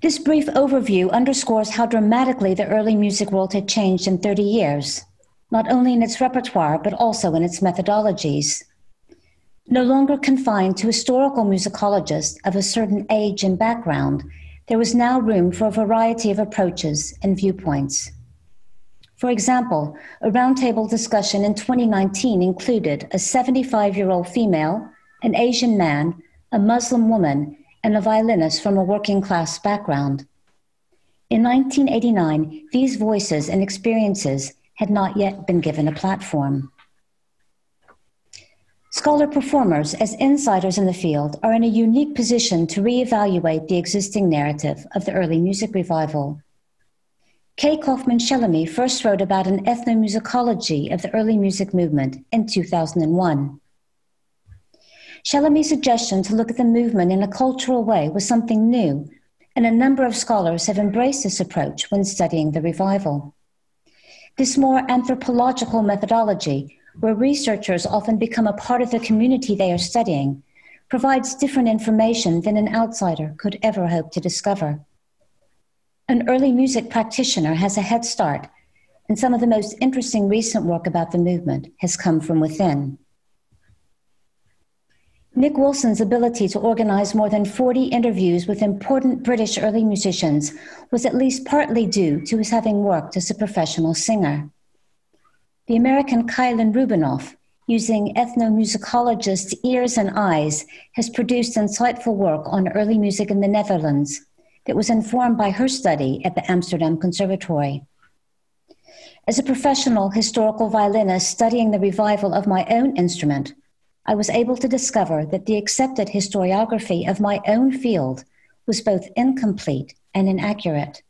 This brief overview underscores how dramatically the early music world had changed in 30 years, not only in its repertoire, but also in its methodologies. No longer confined to historical musicologists of a certain age and background, there was now room for a variety of approaches and viewpoints. For example, a roundtable discussion in 2019 included a 75-year-old female, an Asian man, a Muslim woman, and a violinist from a working-class background. In 1989, these voices and experiences had not yet been given a platform. Scholar performers, as insiders in the field, are in a unique position to reevaluate the existing narrative of the early music revival. K. Kaufman-Shelemy first wrote about an ethnomusicology of the early music movement in 2001. Shelemy's suggestion to look at the movement in a cultural way was something new, and a number of scholars have embraced this approach when studying the revival. This more anthropological methodology, where researchers often become a part of the community they are studying, provides different information than an outsider could ever hope to discover. An early music practitioner has a head start, and some of the most interesting recent work about the movement has come from within. Nick Wilson's ability to organize more than 40 interviews with important British early musicians was at least partly due to his having worked as a professional singer. The American Kylan Rubinoff, using ethnomusicologists' ears and eyes, has produced insightful work on early music in the Netherlands that was informed by her study at the Amsterdam Conservatory. As a professional historical violinist studying the revival of my own instrument, I was able to discover that the accepted historiography of my own field was both incomplete and inaccurate.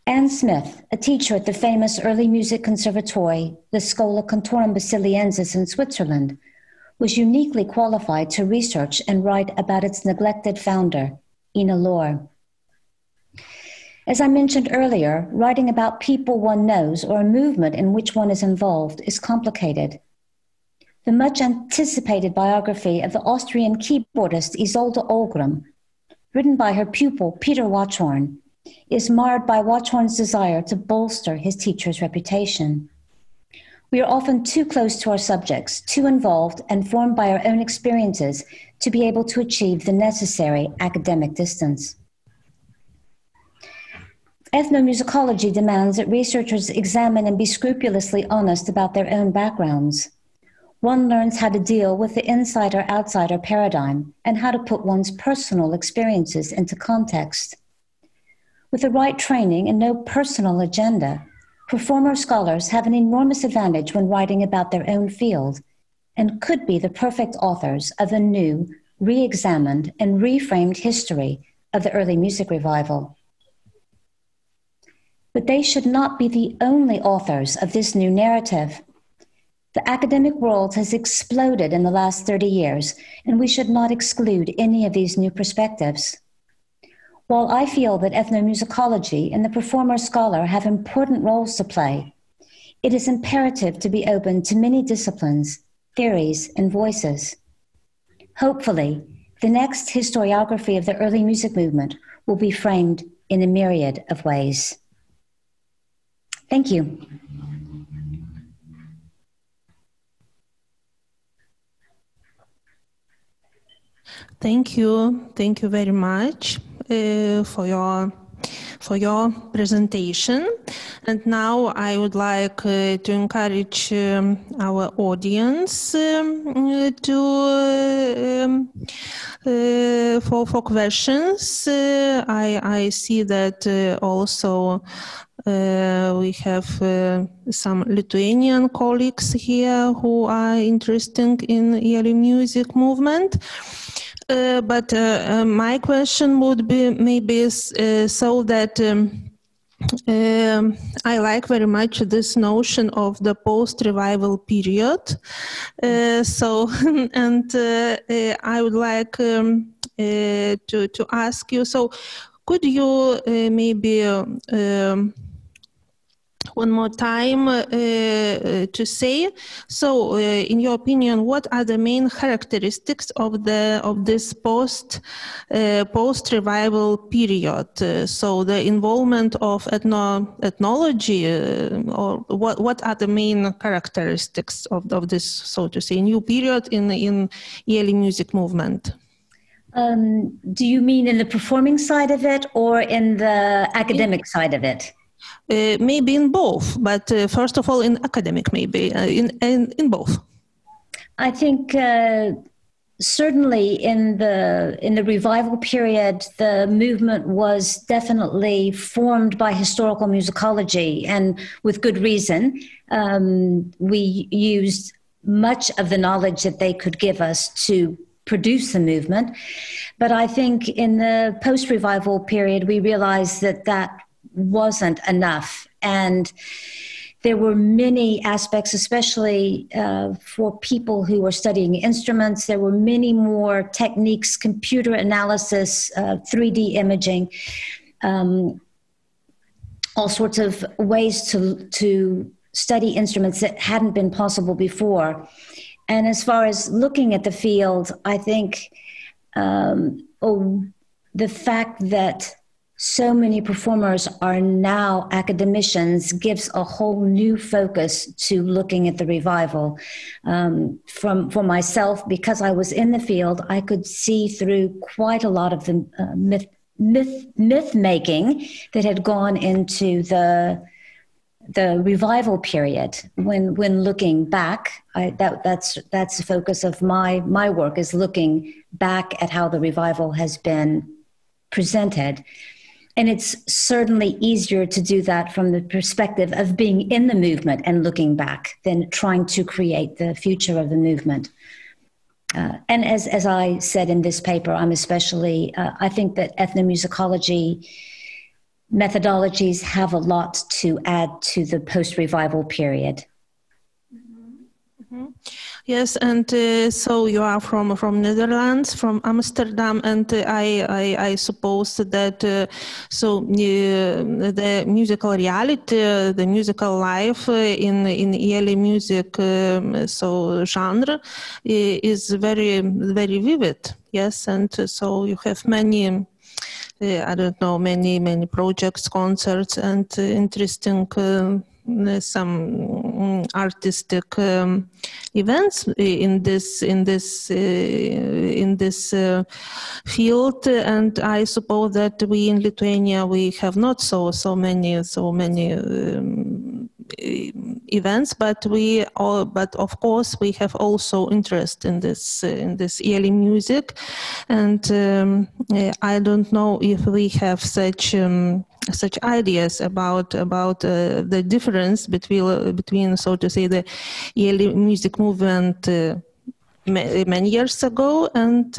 Anne Smith, a teacher at the famous early music conservatory, the Schola Cantorum Basiliensis in Switzerland, was uniquely qualified to research and write about its neglected founder, Ina Lohr. As I mentioned earlier, writing about people one knows or a movement in which one is involved is complicated. The much anticipated biography of the Austrian keyboardist Isolde Olgrim, written by her pupil Peter Watchorn, is marred by Watchorn's desire to bolster his teacher's reputation. We are often too close to our subjects, too involved and formed by our own experiences to be able to achieve the necessary academic distance. Ethnomusicology demands that researchers examine and be scrupulously honest about their own backgrounds. One learns how to deal with the insider-outsider paradigm and how to put one's personal experiences into context. With the right training and no personal agenda, performer scholars have an enormous advantage when writing about their own field and could be the perfect authors of a new, re-examined, and reframed history of the early music revival. But they should not be the only authors of this new narrative. The academic world has exploded in the last 30 years, and we should not exclude any of these new perspectives. While I feel that ethnomusicology and the performer scholar have important roles to play, it is imperative to be open to many disciplines, theories, and voices. Hopefully, the next historiography of the early music movement will be framed in a myriad of ways. Thank you. Thank you. Thank you very much for your presentation. And now I would like to encourage our audience for questions. I see that also some Lithuanian colleagues here who are interested in early music movement. But my question would be maybe so that I like very much this notion of the post-revival period. I would like to ask you, so could you maybe one more time to say, so in your opinion, what are the main characteristics of this post-revival period? So the involvement of ethnology, or what are the main characteristics of this, so to say, new period in early music movement? Do you mean in the performing side of it or in the academic side of it? Maybe in both, but first of all in academic, maybe in both. I think certainly in the revival period, the movement was definitely formed by historical musicology, and with good reason. We used much of the knowledge that they could give us to produce the movement. But I think in the post-revival period, we realized that wasn't enough. And there were many aspects, especially for people who were studying instruments. There were many more techniques, computer analysis, 3D imaging, all sorts of ways to study instruments that hadn't been possible before. And as far as looking at the field, I think the fact that so many performers are now academicians gives a whole new focus to looking at the revival. For myself, because I was in the field, I could see through quite a lot of the myth making that had gone into the revival period. When looking back, that's the focus of my work, is looking back at how the revival has been presented. And it's certainly easier to do that from the perspective of being in the movement and looking back than trying to create the future of the movement. And as I said in this paper, I'm especially, I think that ethnomusicology methodologies have a lot to add to the post-revival period. Mm-hmm. Yes, and so you are from Netherlands, from Amsterdam, and I suppose that the musical reality, the musical life in early music genre is very, very vivid. Yes, and so you have many. I don't know, many projects, concerts, and interesting some artistic events in this field. And I suppose that we in Lithuania we have not so many events, but of course we have also interest in this early music, and I don't know if we have such ideas about the difference between so to say the early music movement many years ago and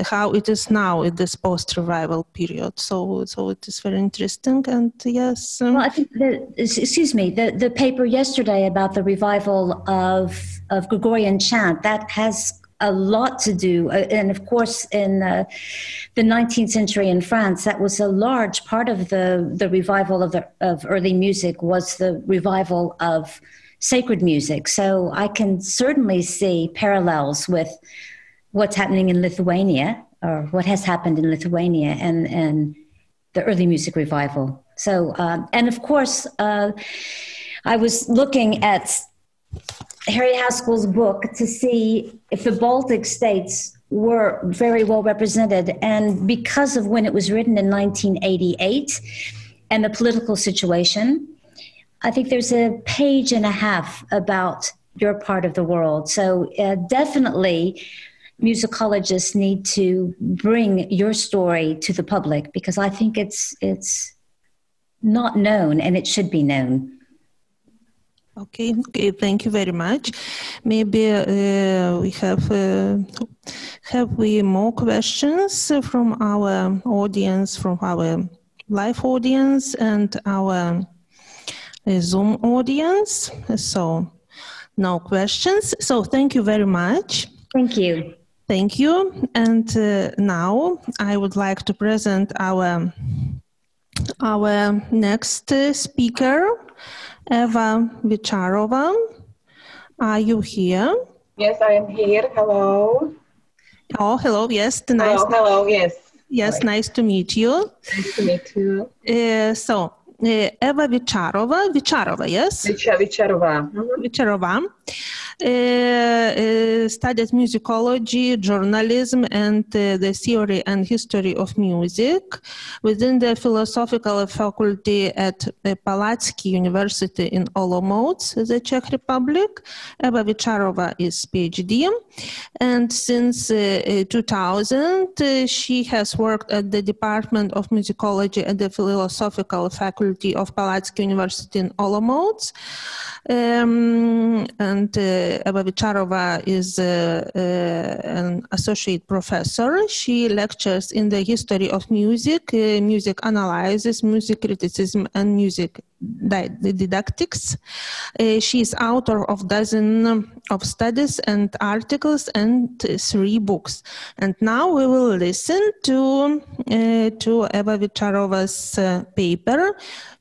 how it is now in this post-revival period. So it is very interesting, and yes. Well, I think the paper yesterday about the revival of Gregorian chant, that has a lot to do, and of course in the 19th century in France, that was a large part of the revival of early music, was the revival of sacred music. So I can certainly see parallels with what's happening in Lithuania, or what has happened in Lithuania, and the early music revival. So, and of course, I was looking at Harry Haskell's book to see if the Baltic states were very well represented. And because of when it was written in 1988 and the political situation, I think there's a page and a half about your part of the world. So definitely musicologists need to bring your story to the public, because I think it's not known, and it should be known. Okay, thank you very much. Maybe we have we more questions from our audience, from our live audience and our Zoom audience. So no questions. So thank you very much. Thank you. Thank you. And now I would like to present our next speaker, Eva Vicharova. Are you here? Yes, I am here. Hello. Oh, hello. Yes. Hello. Yes. Yes, right. Nice to meet you. Nice to meet you. Eva Vicharova, yes? Vicharova. Vicharova. Studied musicology, journalism, and the theory and history of music within the philosophical faculty at Palacký University in Olomouc, the Czech Republic. Eva Vicharova is PhD, and since 2000 she has worked at the Department of Musicology at the philosophical faculty of Palacký University in Olomouc. And Eva Vicharova is an associate professor. She lectures in the history of music, music analysis, music criticism, and music didactics. She is author of dozens of studies and articles and 3 books. And now we will listen to Eva Vicharova's paper,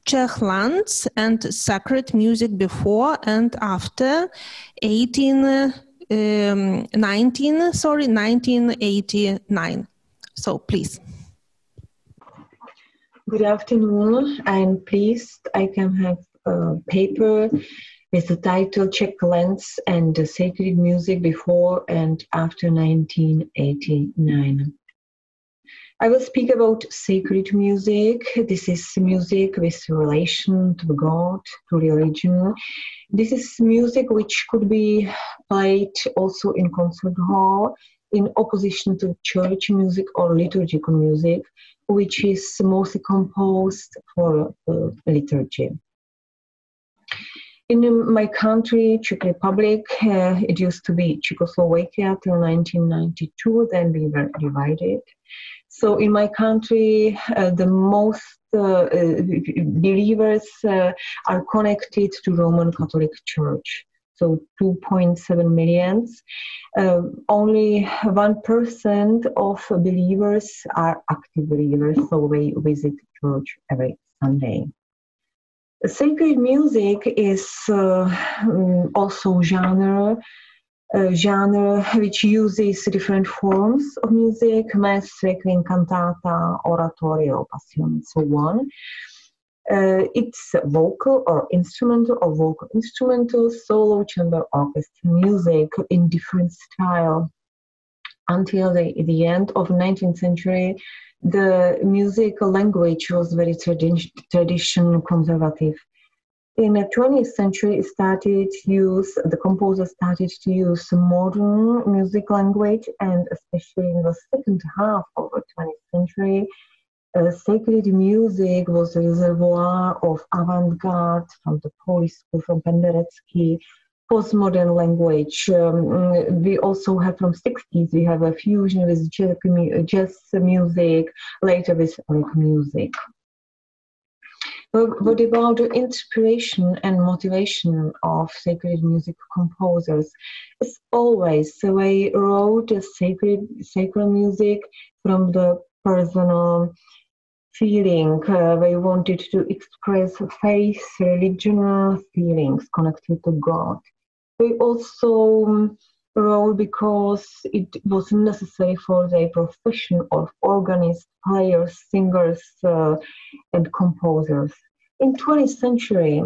Czech lands and sacred music before and after 1989. So please. Good afternoon. I'm pleased I can have a paper with the title Czech lands and sacred music before and after 1989. I will speak about sacred music. This is music with relation to God, to religion. This is music which could be played also in concert hall in opposition to church music or liturgical music, which is mostly composed for liturgy. In my country, Czech Republic, it used to be Czechoslovakia till 1992, then we were divided. So in my country, the most believers are connected to Roman Catholic Church. So 2.7 million. Only 1% of believers are active believers, so they visit church every Sunday. Sacred music is also genre which uses different forms of music, mass, requiem, cantata, oratorio, passion, and so on. It's vocal or vocal-instrumental, solo, chamber, orchestra music in different style. Until the end of 19th century, the music language was very tradition conservative. In the 20th century, the composers started to use modern music language, and especially in the second half of the 20th century, sacred music was a reservoir of avant-garde from the Polish school, from Penderecki, postmodern language. We also have from 60s, we have a fusion with jazz music, later with rock music. What about the inspiration and motivation of sacred music composers? As always, they wrote sacred music from the personal feeling. They wanted to express faith, religion, feelings connected to God. They also wrote because it was necessary for their profession of organists, players, singers, and composers. In 20th century,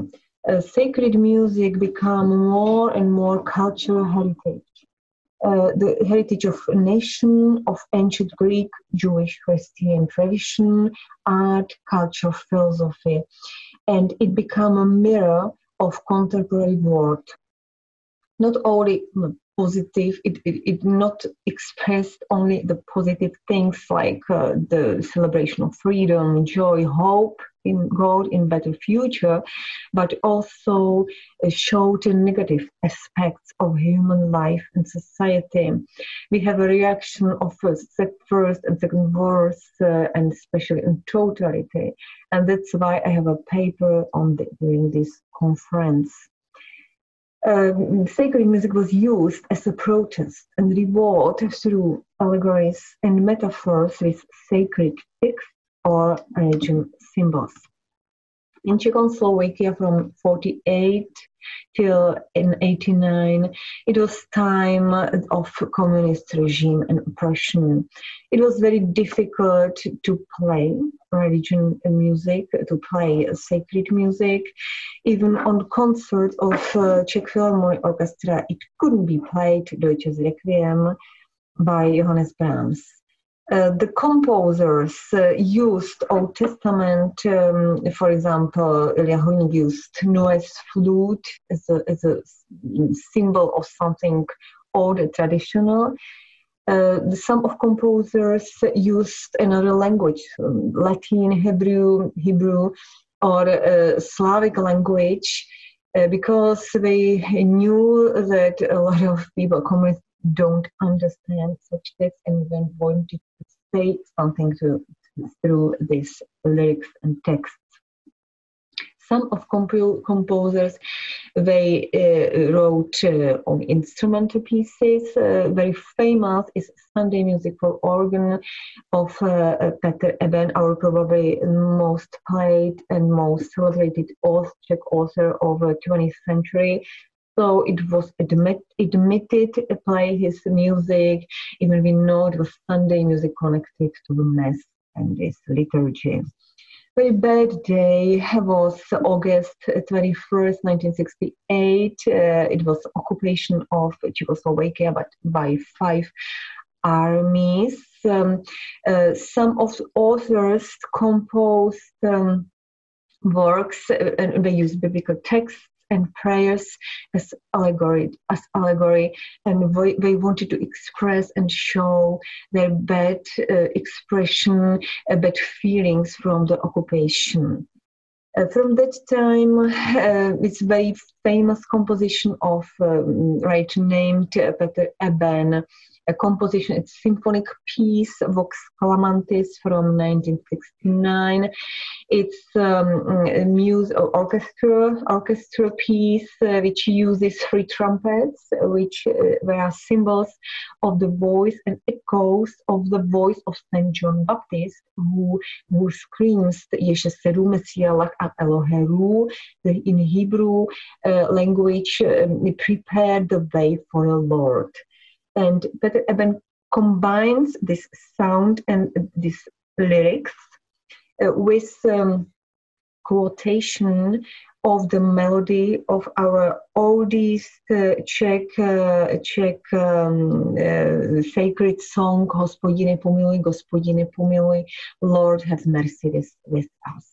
sacred music became more and more cultural heritage. The heritage of a nation, of ancient Greek, Jewish, Christian tradition, art, culture, philosophy. And it became a mirror of contemporary world. Not only positive, it not expressed only the positive things like the celebration of freedom, joy, hope, in better future, but also showed the negative aspects of human life and society. We have a reaction of first and second wars, and especially in totality. And that's why I have a paper on during this conference. Sacred music was used as a protest and reward through allegories and metaphors with sacred texts or religion symbols. In Czechoslovakia from 48 till in 89, it was time of communist regime and oppression. It was very difficult to play religion music, to play sacred music. Even on concerts of Czech Philharmonic Orchestra, it couldn't be played Deutsches Requiem by Johannes Brahms. The composers used Old Testament, for example, Ilya Hruník used Noah's flute as a symbol of something old and traditional. Some of composers used another language, Latin, Hebrew, or Slavic language, because they knew that a lot of people, communists, don't understand such texts and then wanted to say something through these lyrics and texts. Some of composers, they wrote on instrumental pieces. Very famous is Sunday Music for Organ of Petr Eben, our probably most played and most celebrated Czech author of the 20th century. So it was admitted to play his music, even we know it was Sunday music connected to the Mass and this liturgy. Very bad day was August 21st, 1968. It was occupation of Czechoslovakia, but by 5 armies. Some of the authors composed works and they used biblical texts and prayers as allegory, and they wanted to express and show their bad expression, bad feelings from the occupation. From that time, it's very famous composition of writer named Petr Eben, a composition, it's symphonic piece, Vox Clamantis from 1969. It's a orchestra piece which uses 3 trumpets, which were symbols of the voice and echoes of the voice of St. John Baptist, who screams Ježe seru Mesielach ad Eloheru, in Hebrew language, prepare the way for the Lord. And Petr Eben combines this sound and these lyrics with quotation of the melody of our oldest Czech sacred song, Hospodine pomiluj, Lord have mercy with us.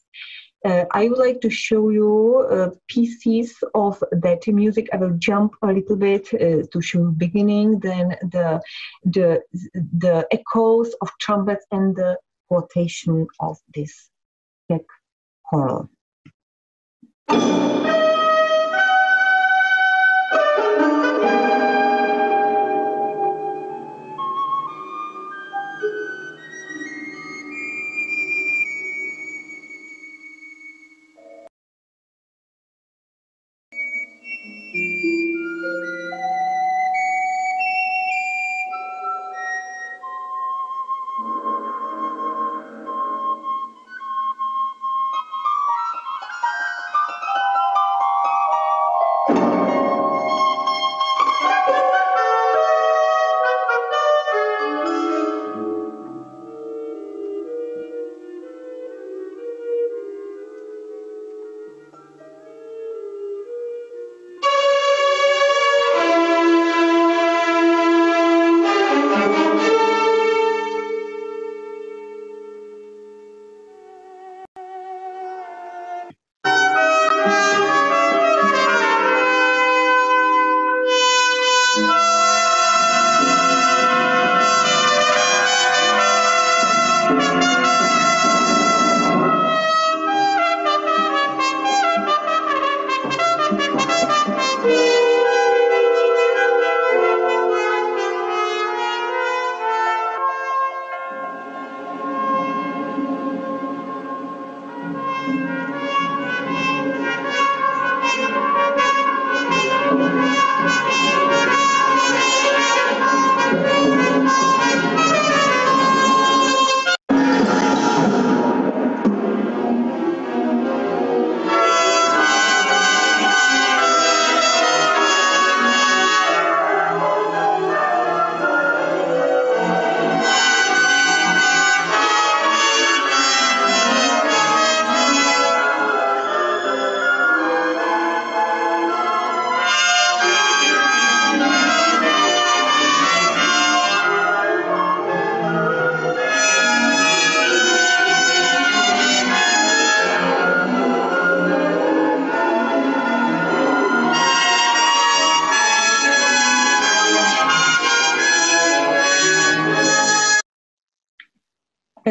I would like to show you pieces of that music. I will jump a little bit to show the beginning, then the echoes of trumpets and the quotation of this Czech choral.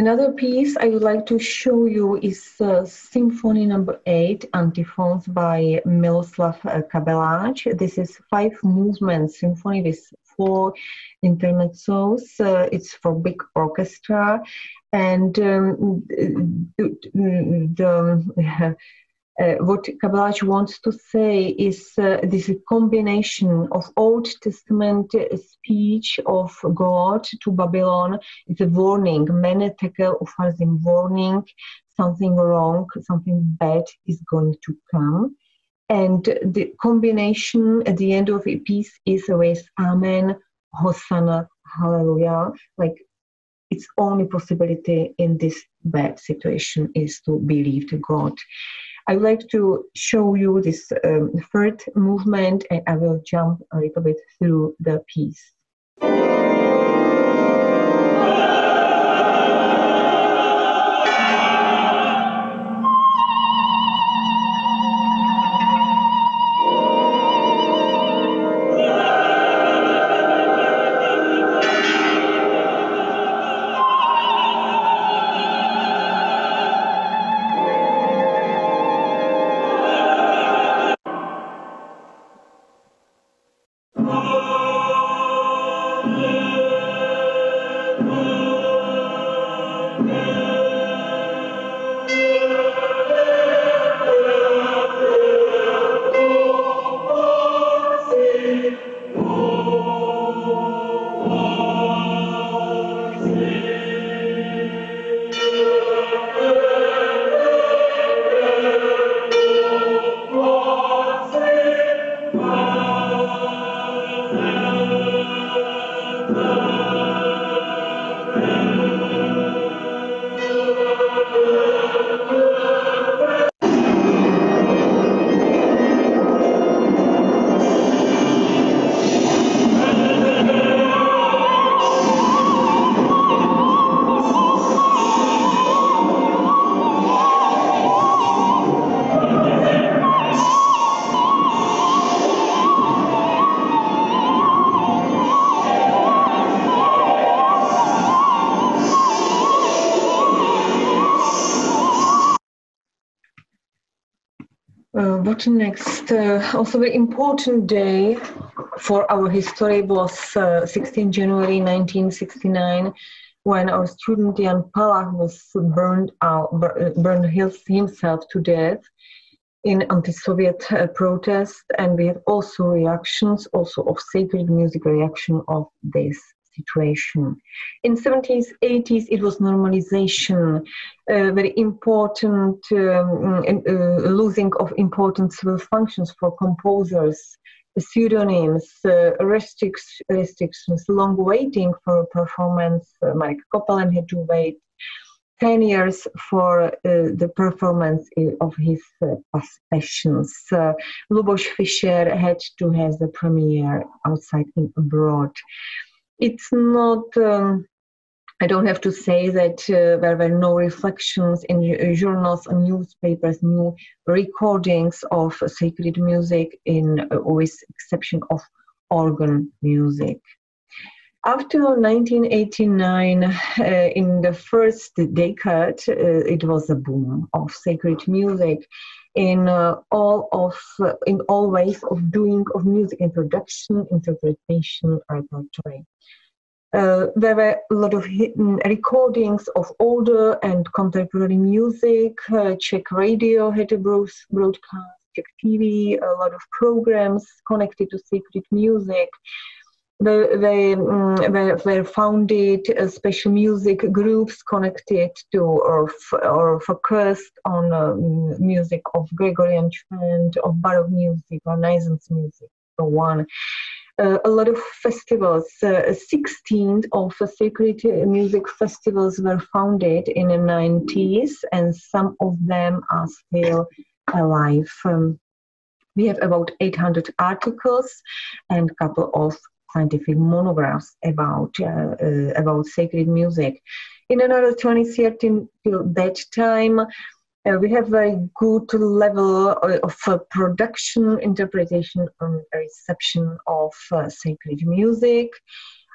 Another piece I would like to show you is Symphony No. 8, Antiphons by Miroslav Kabelaj. This is 5-movement symphony with 4 intermezzos. It's for big orchestra, and what Kabelaj wants to say is this combination of Old Testament speech of God to Babylon. It's a warning, menetekel ufarzim, warning, something wrong, something bad is going to come. And the combination at the end of a piece is always Amen, Hosanna, Hallelujah. Like, its only possibility in this bad situation is to believe to God. I would like to show you this third movement, and I will jump a little bit through the piece. What next? Also very important day for our history was 16 January 1969, when our student Jan Palach was burned himself to death in anti-Soviet protest, and we had also reactions, also of sacred music reaction of this situation. In 70s, 80s, it was normalization, very important losing of important civil functions for composers, pseudonyms, restrictions, long waiting for a performance. Mike Copeland had to wait 10 years for the performance of his passions. Luboš Fischer had to have the premiere outside and abroad. It's not, I don't have to say that there were no reflections in journals and newspapers, new recordings of sacred music, with exception of organ music. After 1989, in the first decade, it was a boom of sacred music in all ways of doing of music, in production, interpretation, repertory. There were a lot of recordings of older and contemporary music. Czech radio had a broadcast, Czech TV, a lot of programs connected to sacred music. They were founded special music groups connected to or focused on music of Gregorian chant, of Baroque music, or Renaissance music, so on. A lot of festivals, 16 of sacred music festivals were founded in the 90s, and some of them are still alive. We have about 800 articles and a couple of scientific monographs about sacred music. In another 2013 till that time, we have very good level of production, interpretation, and reception of sacred music.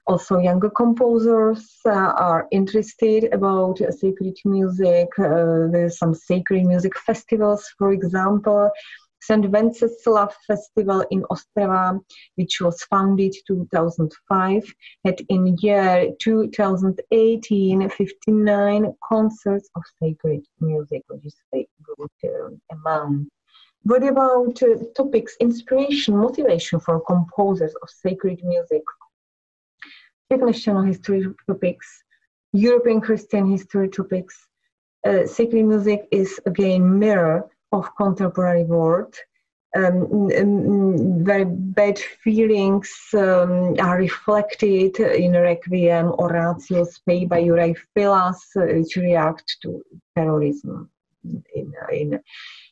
Also, younger composers are interested about sacred music. There's some sacred music festivals, for example, St. Wenceslav Festival in Ostrava, which was founded in 2005, had in year 2018 59 concerts of sacred music, which is a good amount. What about topics, inspiration, motivation for composers of sacred music? International history topics, European Christian history topics. Sacred music is again mirror of contemporary world. Very bad feelings are reflected in Requiem, Horatius, Baiba, Jūratė, which react to terrorism in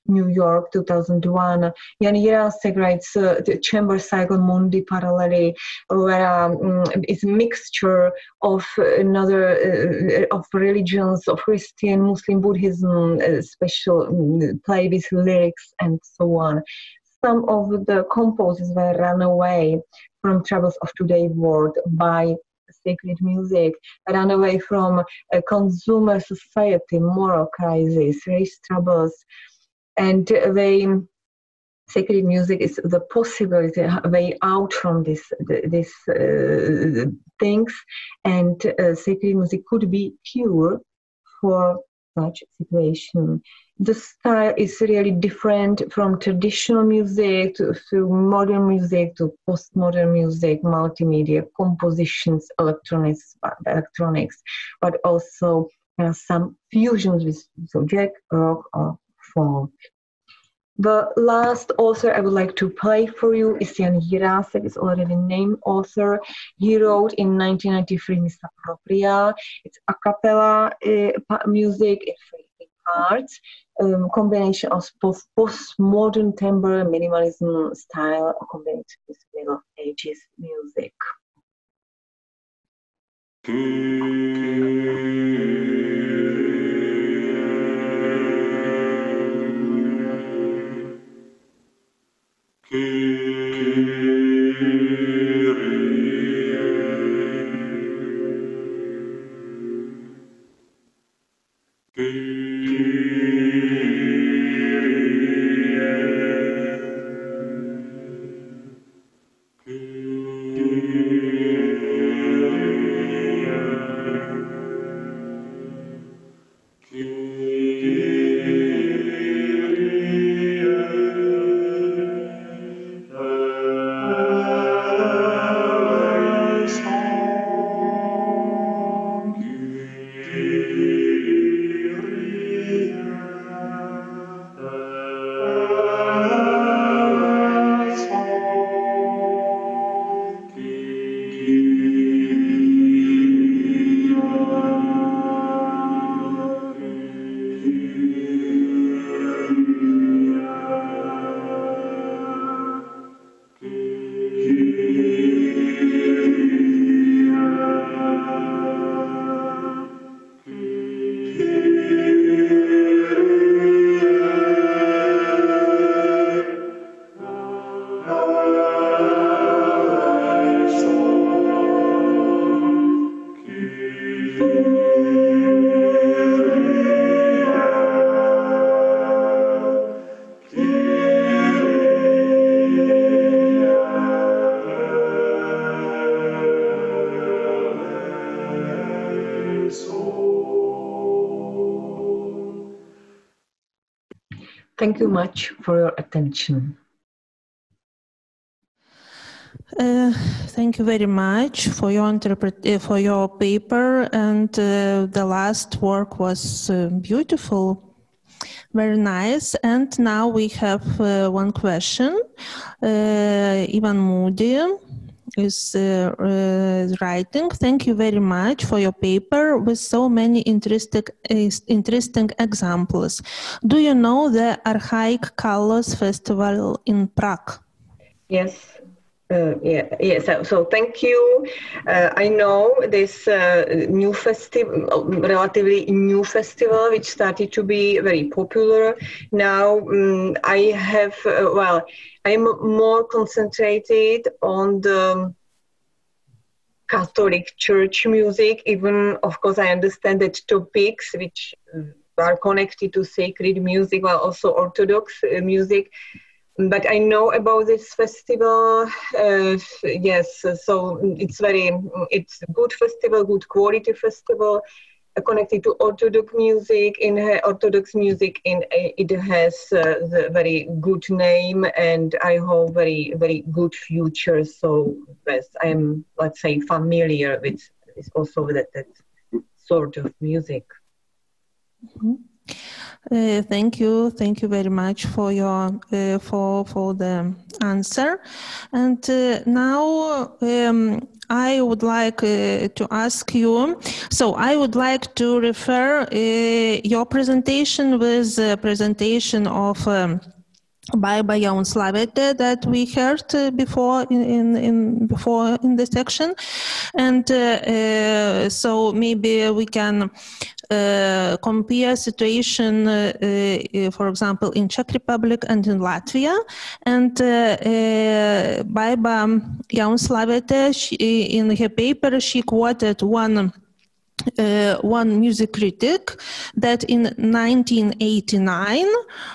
New York, 2001. Jan Jirásek writes the chamber cycle Mundi Paralleli, where it's a mixture of another of religions, of Christian, Muslim, Buddhism, special play with lyrics and so on. Some of the composers were run away from troubles of today's world by sacred music, run away from a consumer society, moral crisis, race troubles. And sacred music is the possibility, way out from these things, and sacred music could be cure for such situation. The style is really different from traditional music to modern music to postmodern music, multimedia, compositions, electronics, but also some fusions with jazz, rock, or folk. The last author I would like to play for you is Jan Jirásek, is already named author. He wrote in 1993 Missa Propria. It's a cappella music in 3 parts, combination of both postmodern timbre, minimalism style, combined with Middle Ages music. Thank you much for your attention. Thank you very much for your paper, and the last work was beautiful, very nice. And now we have one question. Ivan Moody is writing, thank you very much for your paper with so many interesting examples. Do you know the Archaic Colors Festival in Prague? Yes. So thank you. I know this new festival, relatively new festival, which started to be very popular. Now I'm more concentrated on the Catholic Church music. Even, of course, I understand that topics which are connected to sacred music are also Orthodox music. But I know about this festival, yes, so it's a good festival, good quality festival, connected to Orthodox music. It has the very good name, and I hope very, very good future. So yes, I'm, let's say, familiar with also with that sort of music. Mm-hmm. Thank you very much for your for the answer. And now I would like to ask you. So I would like to refer your presentation with the presentation of Baiba Jaunslaviete that we heard before in the section, and so maybe we can compare situation, for example, in Czech Republic and in Latvia. And Baiba Jaunslaviete, in her paper, she quoted one music critic that in 1989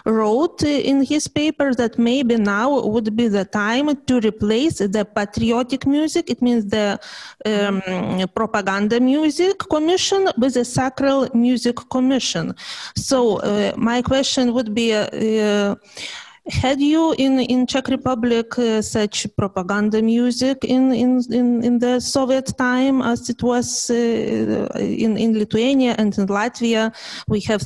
wrote in his paper that maybe now would be the time to replace the patriotic music, it means the propaganda music commission, with the sacral music commission. So my question would be, had you in Czech Republic such propaganda music in the Soviet time as it was in Lithuania and in Latvia? We have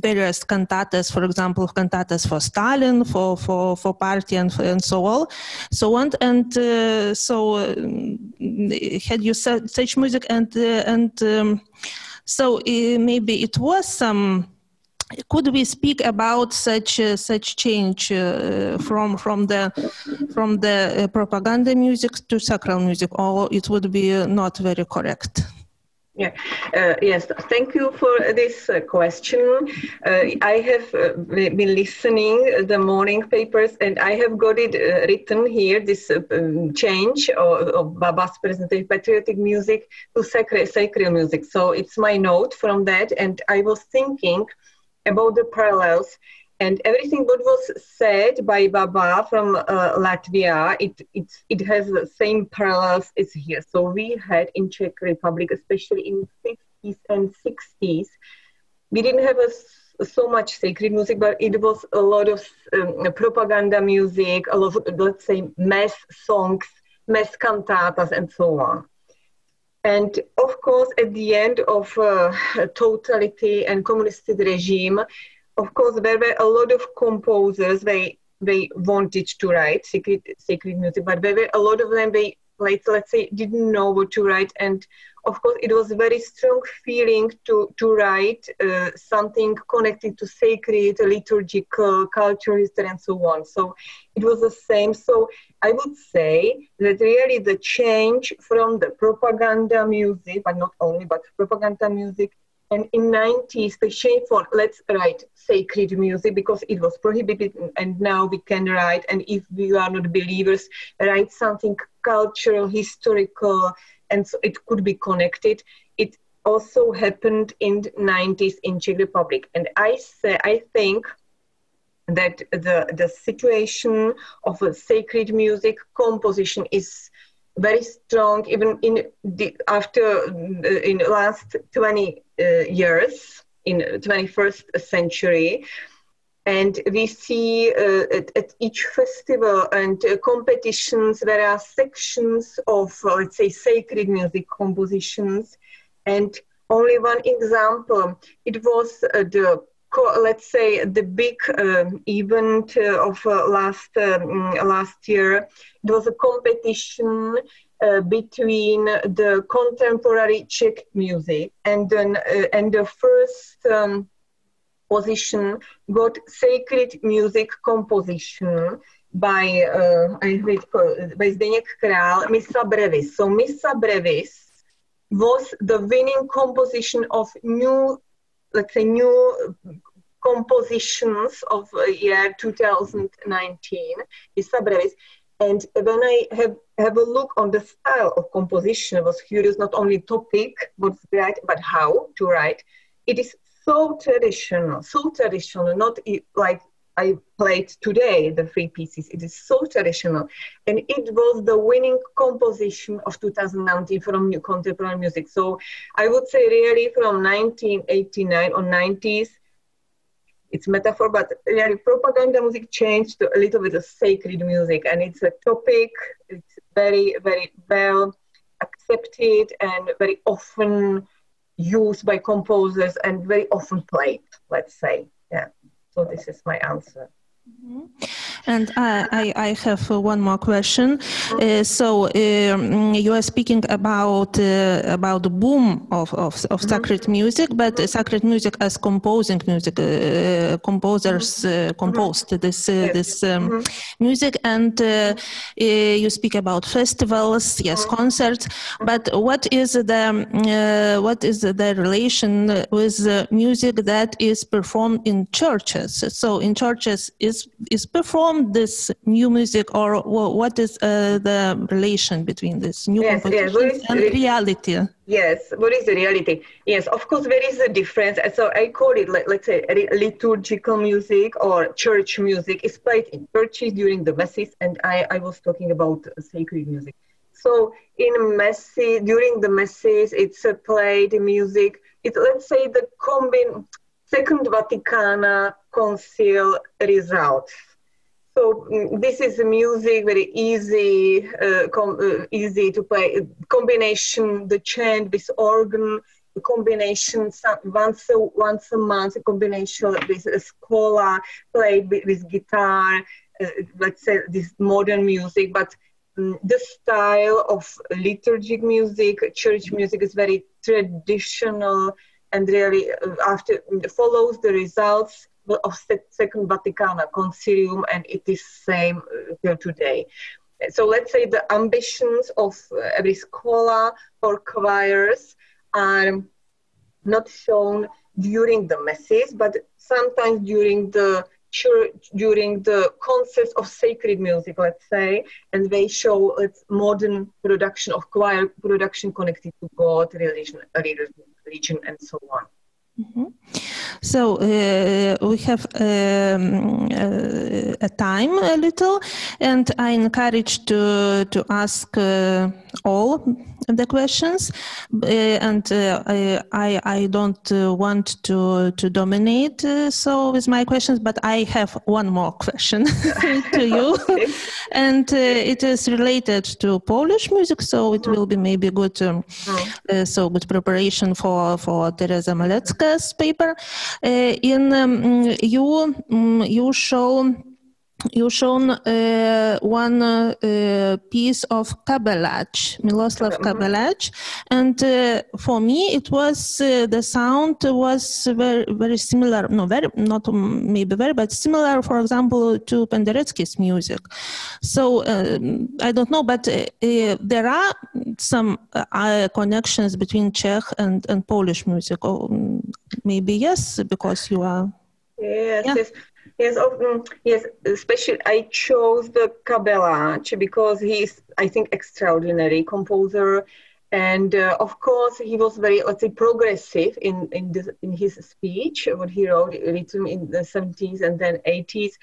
various cantatas, for example, cantatas for Stalin, for party and so on. And so had you such music and so maybe it was some. Could we speak about such change from the propaganda music to sacral music, or it would be not very correct? Yeah. Yes. Thank you for this question. I have been listening the morning papers, and I have got it written here. This change of Baba's presentation, patriotic music to sacral music. So it's my note from that, and I was thinking about the parallels, and everything what was said by Baba from Latvia, it has the same parallels as here. So we had in Czech Republic, especially in 50s and 60s, we didn't have so much sacred music, but it was a lot of propaganda music, a lot of, let's say, mass songs, mass cantatas, and so on. And of course, at the end of totality and communist regime, of course, there were a lot of composers. They wanted to write sacred music, but there were a lot of them. They, let's say, didn't know what to write. And of course, it was a very strong feeling to write something connected to sacred, liturgical, cultural history, and so on. So it was the same. So I would say that really the change from the propaganda music, but not only, but propaganda music, and in 90s, the change for let's write sacred music because it was prohibited, and now we can write, and if we are not believers, write something cultural, historical, and so it could be connected. It also happened in the 90s in Czech Republic. And I think that the situation of a sacred music composition is very strong, even in the last 20 years, in 21st century. And we see at each festival and competitions, there are sections of, let's say, sacred music compositions. And only one example, it was let's say the big event of last year. It was a competition between the contemporary Czech music, and then and the first position got sacred music composition by Zbigniew Missa Brevis. So Missa Brevis was the winning composition of new compositions of year 2019, Missa Brevis. And when I have a look on the style of composition, I was curious, not only topic, what's right, but how to write. It is so traditional, not like I played today, the 3 pieces. It is so traditional. And it was the winning composition of 2019 from New Contemporary Music. So I would say really from 1989 or 90s, it's metaphor, but really propaganda music changed to a little bit of sacred music. And it's a topic, it's very, very well accepted and very often used by composers and very often played, let's say. Yeah. So this is my answer. Mm-hmm. And I have one more question. So you are speaking about the boom of sacred music, but sacred music as composing music, composers composed this music, and you speak about festivals, yes, concerts. But what is the relation with music that is performed in churches? So in churches is performed this new music, or what is the relation between this new composition and reality? Yes, what is the reality? Yes, of course there is a difference. So I call it, let's say, liturgical music or church music. It's played in churches during the masses, and I was talking about sacred music. So in masses, during the masses, it's played music. It's, let's say, the Second Vatican Council results. So this is music, very easy, easy to play. Combination, the chant with organ, the combination once a month, a combination with a scola, played with guitar. Let's say this modern music, but the style of liturgic music, church music, is very traditional and really follows the results of Second Vatican Concilium, and it is same till today. So let's say the ambitions of every scola or choirs are not shown during the masses, but sometimes during the church, during the concerts of sacred music, let's say, and they show modern production of choir production connected to God, religion, and so on. Mm-hmm. So we have a time a little, and I encourage to ask all the questions, and I don't want to dominate so with my questions, but I have one more question to you, and it is related to Polish music, so it will be maybe good, so good preparation for Teresa Malecka's paper. You shown one piece of Kabelach, Miloslav Kabelach, and for me it was the sound was very, very similar. No, very not maybe very, but similar, for example, to Penderecki's music. So I don't know, but there are some connections between Czech and Polish music. Or maybe yes, because you are. Yes. Yeah. Yes, especially I chose the Kabelach because he's, I think, extraordinary composer, and of course he was very, let's say, progressive in his speech, what he wrote written in the 70s and then 80s.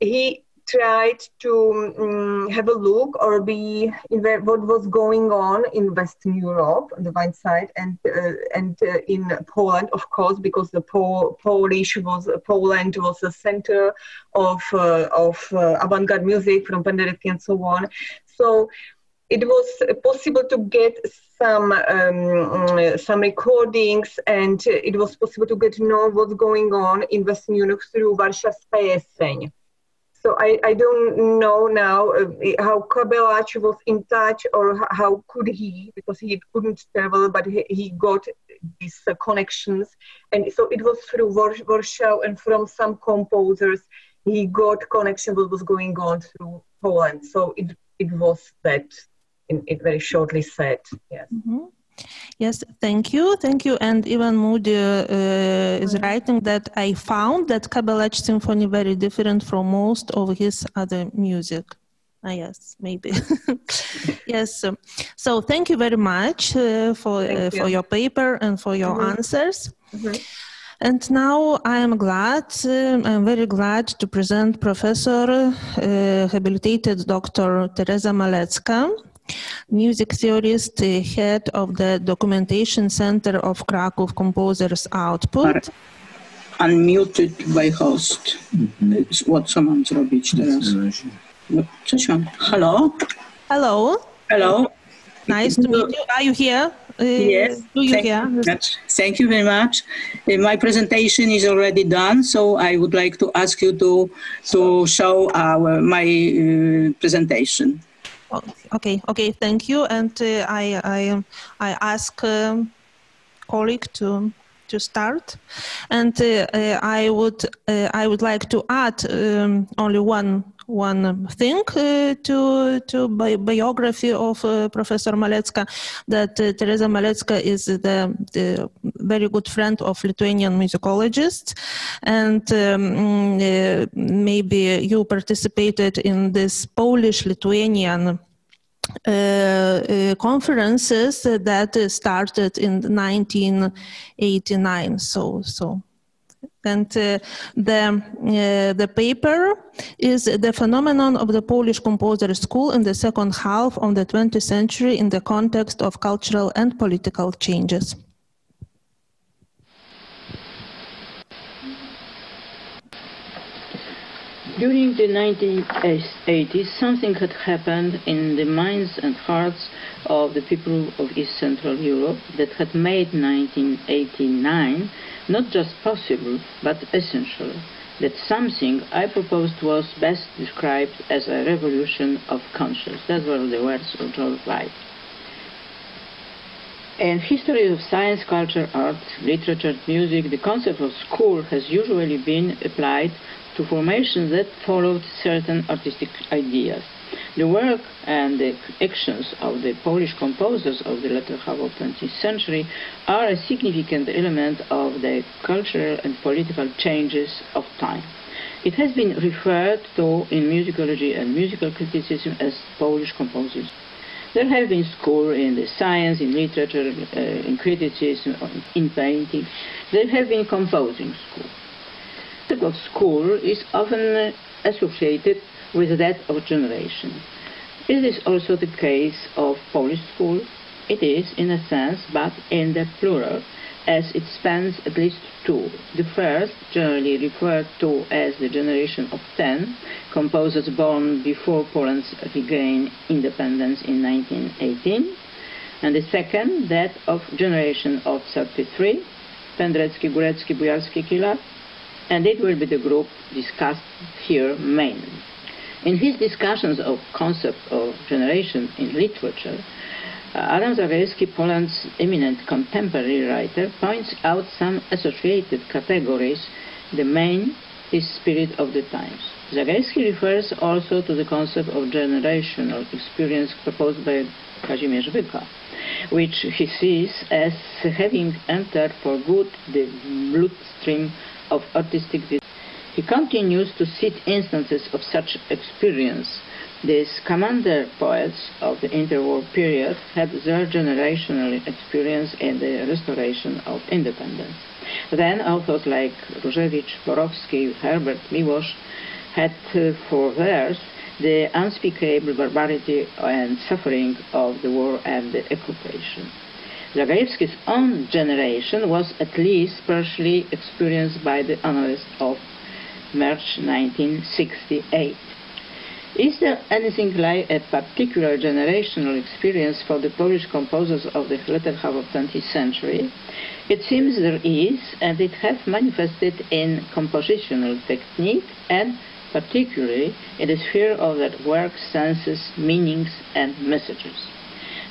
He tried to have a look or be in what was going on in Western Europe on the one side, and in Poland, of course, because the Poland was the center of avant-garde music from Penderecki and so on. So it was possible to get some recordings, and it was possible to get to know what's going on in Western Europe through Varšavská Jeseň. So I don't know now how Kabelach was in touch, or how could he, because he couldn't travel, but he got these connections. And so it was through Warsaw, and from some composers, he got connection what was going on through Poland. So it was that, it very shortly said, yes. Mm-hmm. Yes, thank you. And Ivan Moody is writing that I found that Kabelach symphony very different from most of his other music. Yes, maybe. Yes. So thank you very much for your paper and for your answers. And now I'm very glad to present Professor habilitated Dr. Teresa Malecka, music theorist, head of the Documentation Center of Kraków Composers Output. Unmuted by host. What someone zrobić teraz? Hello? Hello. Hello. Nice to meet you. Are you here? Yes. Do you hear? Thank you very much. My presentation is already done, so I would like to ask you to show my presentation. Okay, thank you. And I ask colleague to start, and I would like to add only one thing to biography of Professor Malecka, that Teresa Malecka is the very good friend of Lithuanian musicologists, and maybe you participated in this Polish-Lithuanian conferences that started in 1989. And the paper is the phenomenon of the Polish composer school in the second half of the 20th century in the context of cultural and political changes. During the 1980s, something had happened in the minds and hearts of the people of East Central Europe that had made 1989 not just possible, but essential. That something I proposed was best described as a revolution of conscience. That were the words of George Light. In history of science, culture, art, literature, music, the concept of school has usually been applied to formations that followed certain artistic ideas. The work and the actions of the Polish composers of the latter half of the 20th century are a significant element of the cultural and political changes of time. It has been referred to in musicology and musical criticism as Polish composers. There have been schools in the science, in literature, in criticism, in painting. There have been composing schools. The concept of school is often associated with that of generation. It is also the case of Polish school. It is, in a sense, but in the plural, as it spans at least two. The first, generally referred to as the generation of 10, composers born before Poland's regained independence in 1918, and the second, that of generation of 33, Pendrecki, Górecki, Bujarski, Kila, and it will be the group discussed here mainly. In his discussions of concept of generation in literature, Adam Zagajewski, Poland's eminent contemporary writer, points out some associated categories. The main is spirit of the times. Zagajewski refers also to the concept of generational experience proposed by Kazimierz Wyka, which he sees as having entered for good the bloodstream of artistic discipline. He continues to cite instances of such experience. These commander poets of the interwar period had their generational experience in the restoration of independence. Then authors like Różewicz, Borowski, Herbert, Miłosz had for theirs the unspeakable barbarity and suffering of the war and the occupation. Zagajewski's own generation was at least partially experienced by the annalist of March 1968. Is there anything like a particular generational experience for the Polish composers of the latter half of the 20th century? It seems there is, and it has manifested in compositional technique and particularly in the sphere of their work, senses, meanings and messages.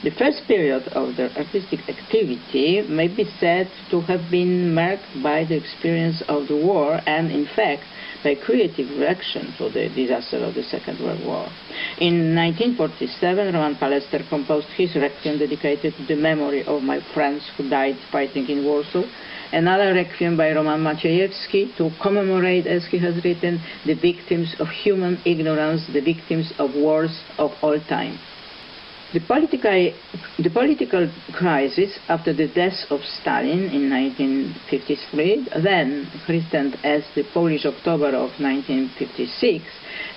The first period of their artistic activity may be said to have been marked by the experience of the war and, in fact, by creative reaction to the disaster of the Second World War. In 1947, Roman Palester composed his Requiem dedicated to the memory of my friends who died fighting in Warsaw, Another requiem by Roman Maciejewski to commemorate, as he has written, the victims of human ignorance, the victims of wars of all time. The political crisis after the death of Stalin in 1953, then christened as the Polish October of 1956,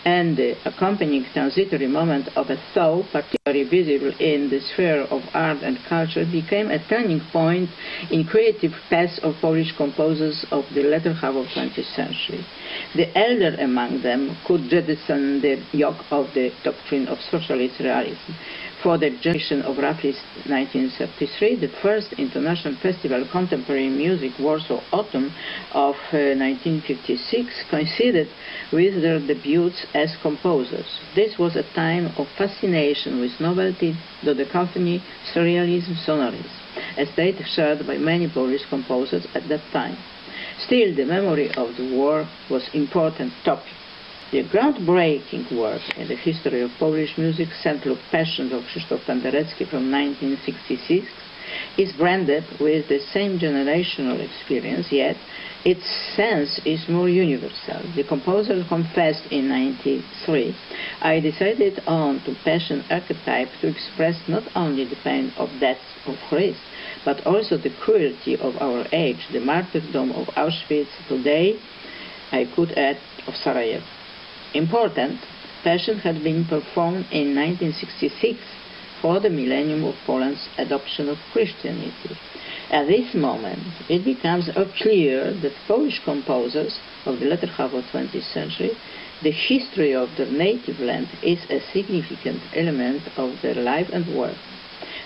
and the accompanying transitory moment of a thaw, particularly visible in the sphere of art and culture, became a turning point in creative paths of Polish composers of the latter half of 20th century. The elder among them could jettison the yoke of the doctrine of socialist realism. For the generation of roughly 1933, the first international festival of contemporary music, Warsaw Autumn of 1956, coincided with their debuts as composers. This was a time of fascination with novelty, dodecaphony, surrealism, sonorism, a state shared by many Polish composers at that time. Still, the memory of the war was an important topic. The groundbreaking work in the history of Polish music, St. Luke Passion of Krzysztof Penderecki from 1966, is branded with the same generational experience, yet its sense is more universal. The composer confessed in 1993, "I decided on the passion archetype to express not only the pain of death of Christ, but also the cruelty of our age, the martyrdom of Auschwitz, today I could add of Sarajevo." Important, Passion had been performed in 1966 for the millennium of Poland's adoption of Christianity. At this moment, it becomes clear that Polish composers of the latter half of the 20th century, the history of their native land is a significant element of their life and work.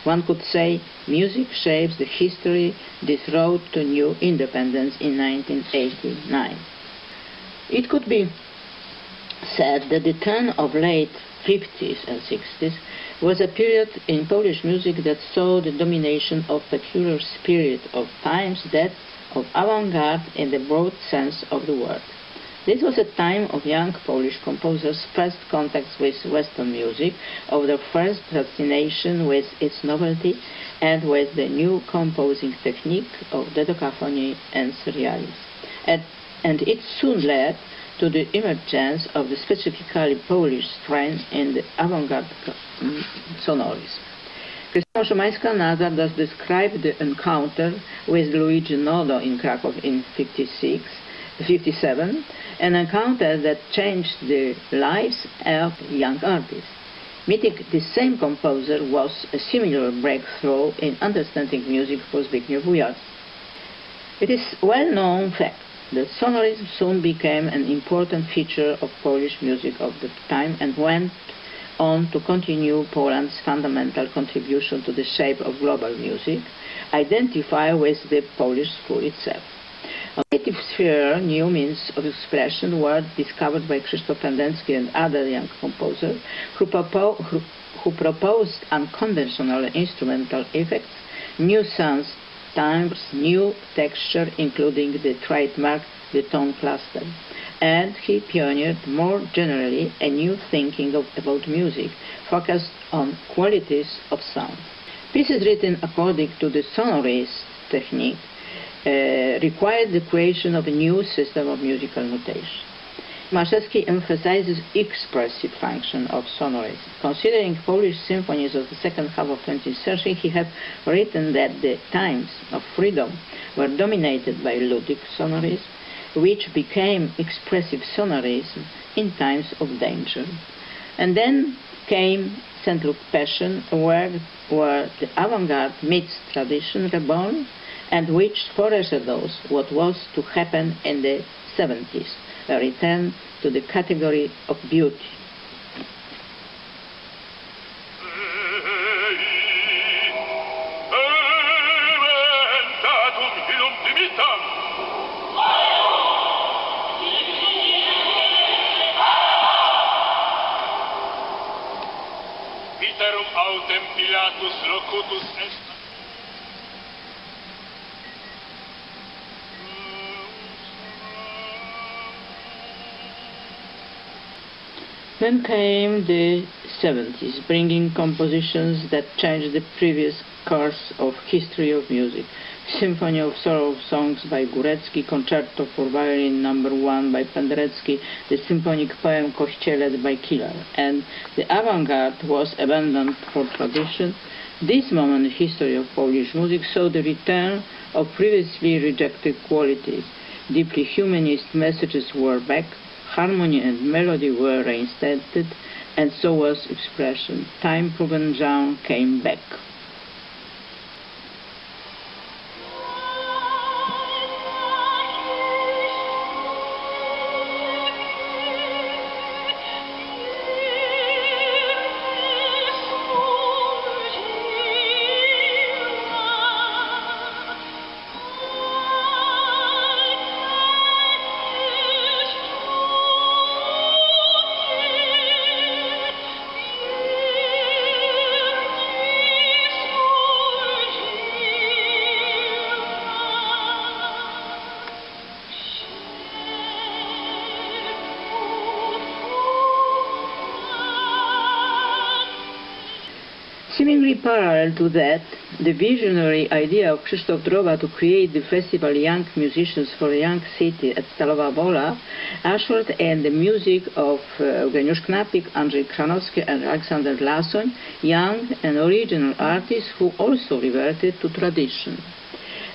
One could say music shapes the history, this road to new independence in 1989. It could be said that the turn of late 50s and 60s was a period in Polish music that saw the domination of peculiar spirit of times, that of avant-garde in the broad sense of the word. This was a time of young Polish composers' first contacts with Western music, of their first fascination with its novelty, and with the new composing technique of dodecaphony and surrealism. And it soon led to the emergence of the specifically Polish strain in the avant-garde sonorism. Krystyna Szymańska-Nazar thus described the encounter with Luigi Nodo in Krakow in 1957, an encounter that changed the lives of young artists. Meeting the same composer was a similar breakthrough in understanding music for Zbigniew. It is a well-known fact that sonorism soon became an important feature of Polish music of the time and went on to continue Poland's fundamental contribution to the shape of global music, identify with the Polish school itself. A creative sphere, new means of expression were discovered by Krzysztof Penderecki and other young composers who proposed unconventional instrumental effects, new sounds, timbres, new texture, including the trademark, the tone cluster. And he pioneered more generally a new thinking about music, focused on qualities of sound. Pieces written according to the sonorist technique required the creation of a new system of musical notation. Mycielski emphasizes expressive function of sonorism. Considering Polish symphonies of the second half of the 20th century, he has written that the times of freedom were dominated by ludic sonorism, which became expressive sonorism in times of danger. And then came St. Luke Passion, where the avant-garde meets tradition reborn, and which foreshadows what was to happen in the 70s. A return to the category of beauty. Then came the 70s, bringing compositions that changed the previous course of history of music. Symphony of Sorrow songs by Górecki, Concerto for Violin No. 1 by Penderecki, the symphonic poem Kościelec by Killer, and the avant-garde was abandoned for tradition. This moment in the history of Polish music saw the return of previously rejected qualities. Deeply humanist messages were back, harmony and melody were reinstated, and so was expression. Time-proven genre came back. Seemingly parallel to that, the visionary idea of Krzysztof Droba to create the festival Young Musicians for a Young City at Stalowa Wola ushered in the music of Eugeniusz Knapik, Andrzej Kranowski and Aleksander Lasoń, young and original artists who also reverted to tradition.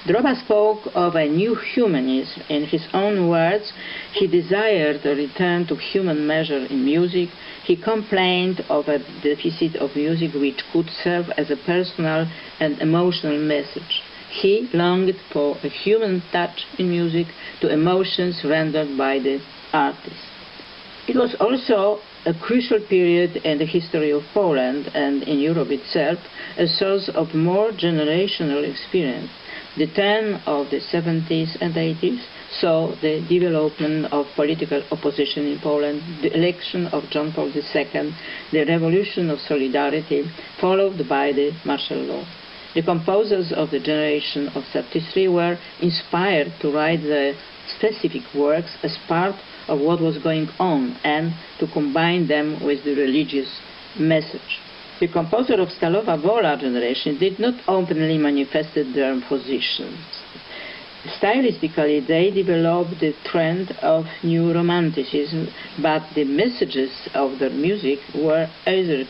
Droba spoke of a new humanism. In his own words, he desired a return to human measure in music. He complained of a deficit of music which could serve as a personal and emotional message. He longed for a human touch in music to emotions rendered by the artist. It was also a crucial period in the history of Poland and in Europe itself, a source of more generational experience. The turn of the 70s and 80s saw the development of political opposition in Poland, the election of John Paul II, the revolution of solidarity, followed by the martial law. The composers of the generation of 33 were inspired to write the specific works as part of what was going on and to combine them with the religious message. The composer of Stalowa Wola generation did not openly manifest their positions. Stylistically, they developed the trend of new romanticism, but the messages of their music were either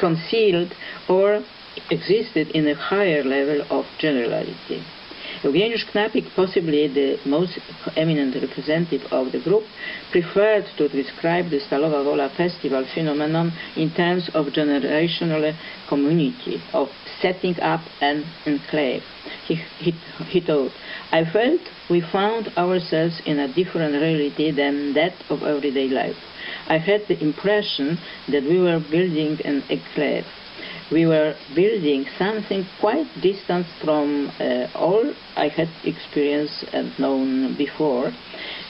concealed or existed in a higher level of generality. Eugeniusz Knapik, possibly the most eminent representative of the group, preferred to describe the Stalowa Wola festival phenomenon in terms of generational community, of setting up an enclave. He thought, "I felt we found ourselves in a different reality than that of everyday life. I had the impression that we were building an enclave. We were building something quite distant from all I had experienced and known before,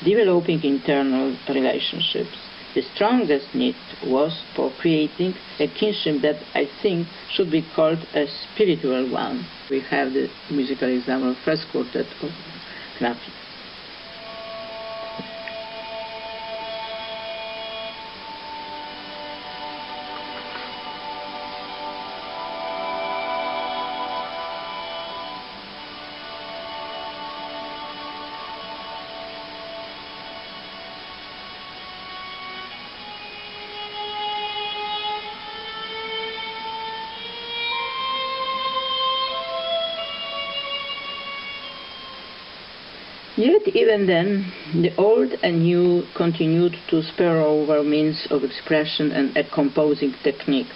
developing internal relationships. The strongest need was for creating a kinship that I think should be called a spiritual one." We have the musical example, first quartet of Knapik. Yet even then, the old and new continued to spur over means of expression and a composing technique.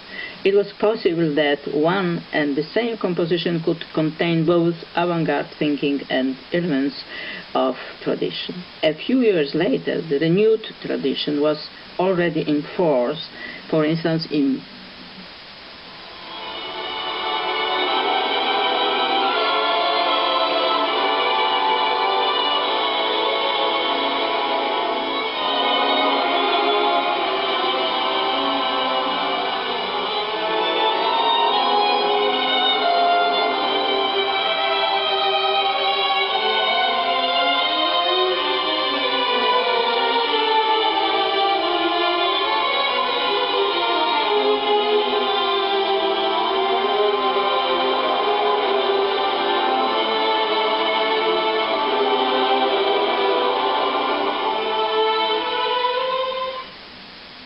It was possible that one and the same composition could contain both avant-garde thinking and elements of tradition. A few years later, the renewed tradition was already in force, for instance, in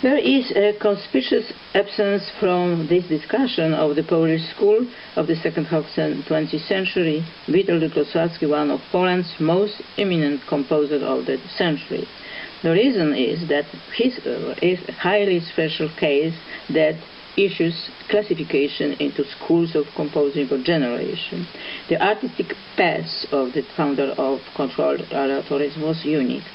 There is a conspicuous absence from this discussion of the Polish school of the second half of the 20th century, Witold Krosławski, one of Poland's most eminent composers of the century. The reason is that his is a highly special case that issues classification into schools of composing or generation. The artistic path of the founder of controlled oratories was unique.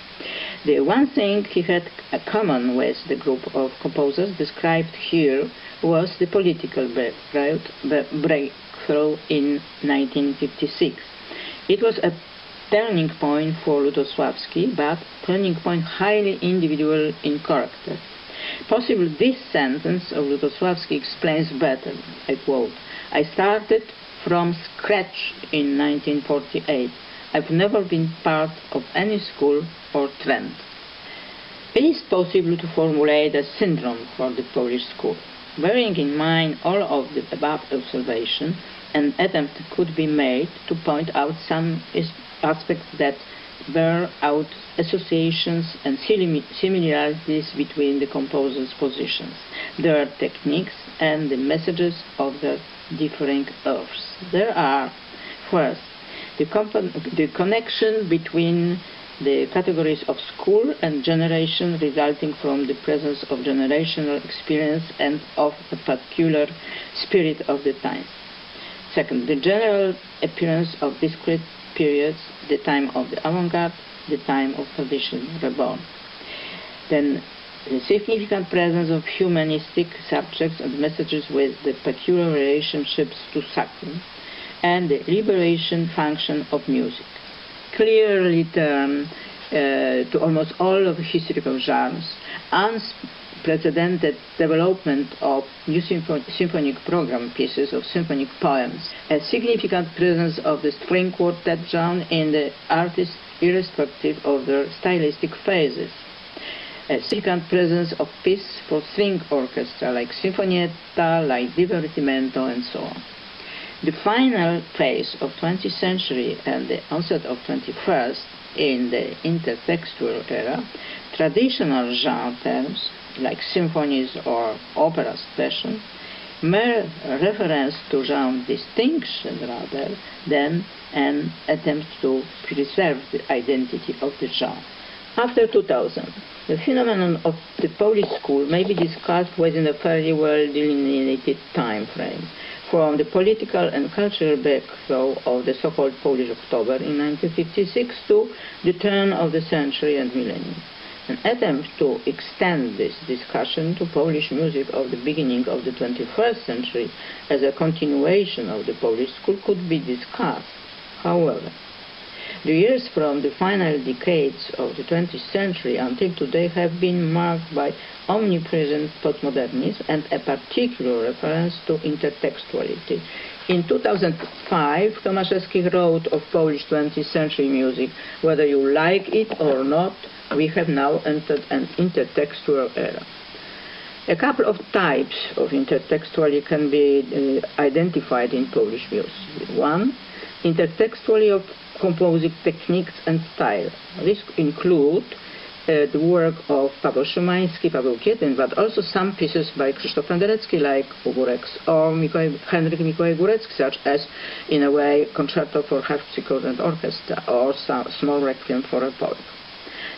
The one thing he had in common with the group of composers described here was the political breakthrough in 1956. It was a turning point for Lutosławski, but turning point highly individual in character. Possibly this sentence of Lutosławski explains better, I quote, "I started from scratch in 1948. I've never been part of any school or trend." It is possible to formulate a syndrome for the Polish school. Bearing in mind all of the above observations, an attempt could be made to point out some aspects that bear out associations and similarities between the composers' positions, their techniques, and the messages of the differing authors. There are, first, the connection between the categories of school and generation resulting from the presence of generational experience and of a particular spirit of the time. Second, the general appearance of discrete periods, the time of the avant-garde, the time of tradition reborn. Then the significant presence of humanistic subjects and messages with the peculiar relationships to sacrum, and the liberation function of music. Clearly turn to almost all of the historical genres, unprecedented development of new symphonic program pieces of symphonic poems, a significant presence of the string quartet genre in the artists irrespective of their stylistic phases, a significant presence of pieces for string orchestra like sinfonietta, like divertimento, and so on. The final phase of 20th century and the onset of 21st in the intertextual era, traditional genre terms like symphonies or opera special, mere reference to genre distinction rather than an attempt to preserve the identity of the genre. After 2000, the phenomenon of the Polish school may be discussed within a fairly well delineated time frame, from the political and cultural breakthrough of the so-called Polish October in 1956 to the turn of the century and millennium. An attempt to extend this discussion to Polish music of the beginning of the 21st century as a continuation of the Polish school could be discussed. However, the years from the final decades of the 20th century until today have been marked by omnipresent postmodernism and a particular reference to intertextuality. In 2005, Tomaszewski wrote of Polish 20th century music, "Whether you like it or not, we have now entered an intertextual era." A couple of types of intertextuality can be identified in Polish music. One, intertextuality of composing techniques and style. This include the work of Paweł Szymański, Paweł Kietyn, but also some pieces by Krzysztof Penderecki like Ogóreks, or Henryk Mikołaj Górecki, such as, in a way, Concerto for Harpsichord and Orchestra, or some small requiem for a poet.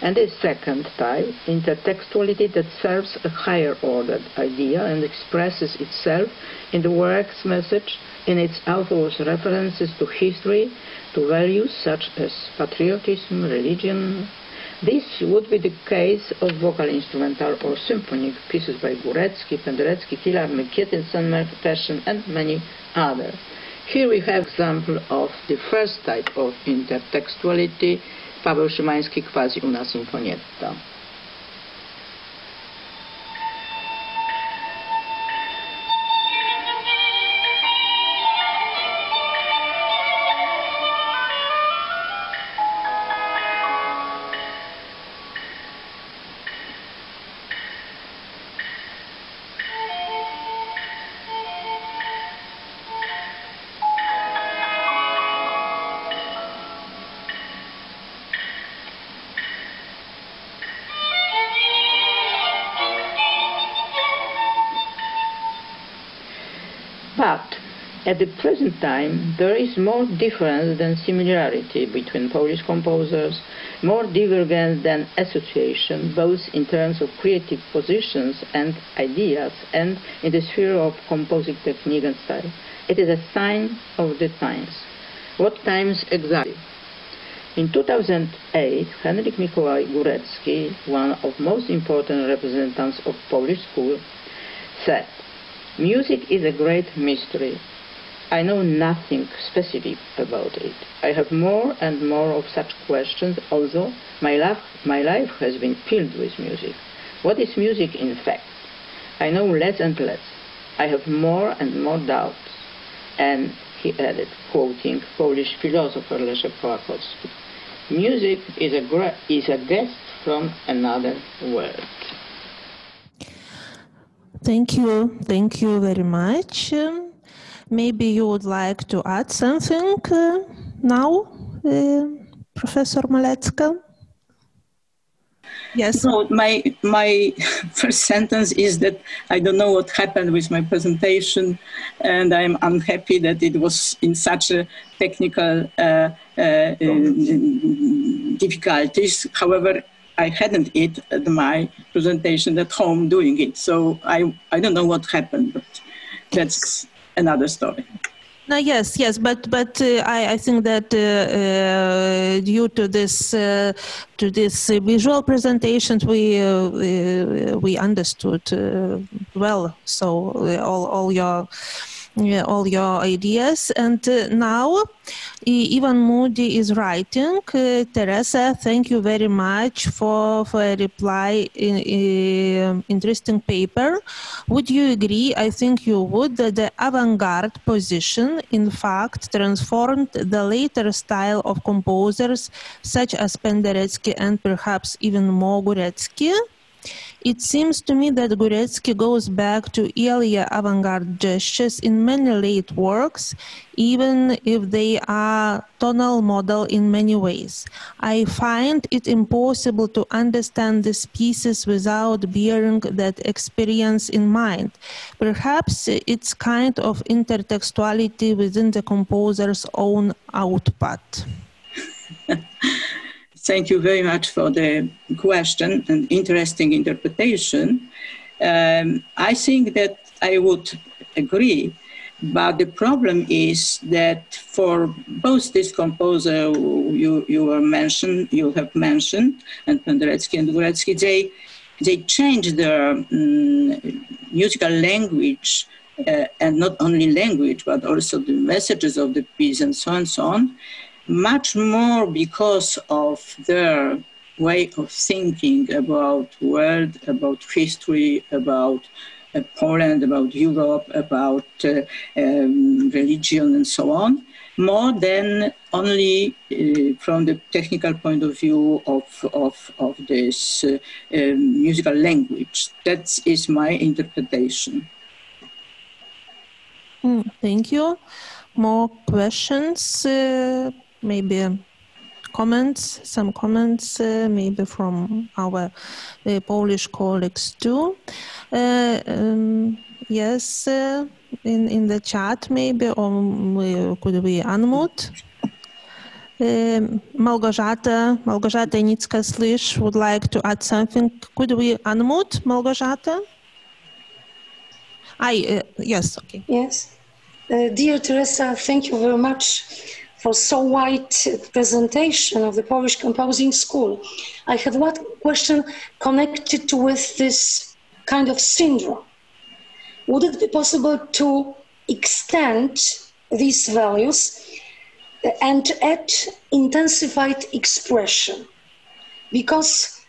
And the second type, intertextuality that serves a higher ordered idea and expresses itself in the work's message, in its author's references to history, to values such as patriotism, religion. This would be the case of vocal, instrumental, or symphonic pieces by Górecki, Penderecki, Filarny, Kietyn, Senmer, Teschen, and many others. Here we have example of the first type of intertextuality, Paweł Szymański, Quasi una sinfonietta. At the present time, there is more difference than similarity between Polish composers, more divergence than association, both in terms of creative positions and ideas, and in the sphere of composing technique and style. It is a sign of the times. What times exactly? In 2008, Henryk Mikołaj Górecki, one of most important representatives of Polish school, said, "Music is a great mystery. I know nothing specific about it. I have more and more of such questions, although my life has been filled with music. What is music in fact? I know less and less. I have more and more doubts." And he added, quoting Polish philosopher Leszek Kołakowski, "Music is a guest from another world." Thank you very much. Maybe you would like to add something now, Professor Malecka? Yes. No, my first sentence is that I don't know what happened with my presentation, and I'm unhappy that it was in such a technical difficulties. However, I hadn't it at my presentation at home doing it, so I don't know what happened, but that's another story. No, yes, but I think that due to this visual presentations, we understood well. So all your ideas, and now Ivan Moody is writing. Teresa, thank you very much for a reply in interesting paper. Would you agree? I think you would, that the avant-garde position in fact transformed the later style of composers such as Penderecki and perhaps even more Górecki? It seems to me that Górecki goes back to earlier avant-garde gestures in many late works, even if they are tonal model in many ways. I find it impossible to understand these pieces without bearing that experience in mind. Perhaps it's kind of intertextuality within the composer's own output. Thank you very much for the question and interesting interpretation. I think that I would agree, but the problem is that for both this composer you have mentioned, and Penderecki and Górecki, they changed their musical language, and not only language, but also the messages of the piece and so on and so on, much more because of their way of thinking about world, about history, about Poland, about Europe, about religion and so on, more than only from the technical point of view of this musical language. That is my interpretation. Thank you. More questions? Maybe comments, some comments, maybe from our Polish colleagues too. Yes, in the chat maybe, or could we unmute? Małgorzata Nicka-Slish would like to add something. Could we unmute Małgorzata? Yes, okay. Yes. Dear Teresa, thank you very much for so wide presentation of the Polish Composing School. I have one question connected with this kind of syndrome. Would it be possible to extend these values and add intensified expression? Because,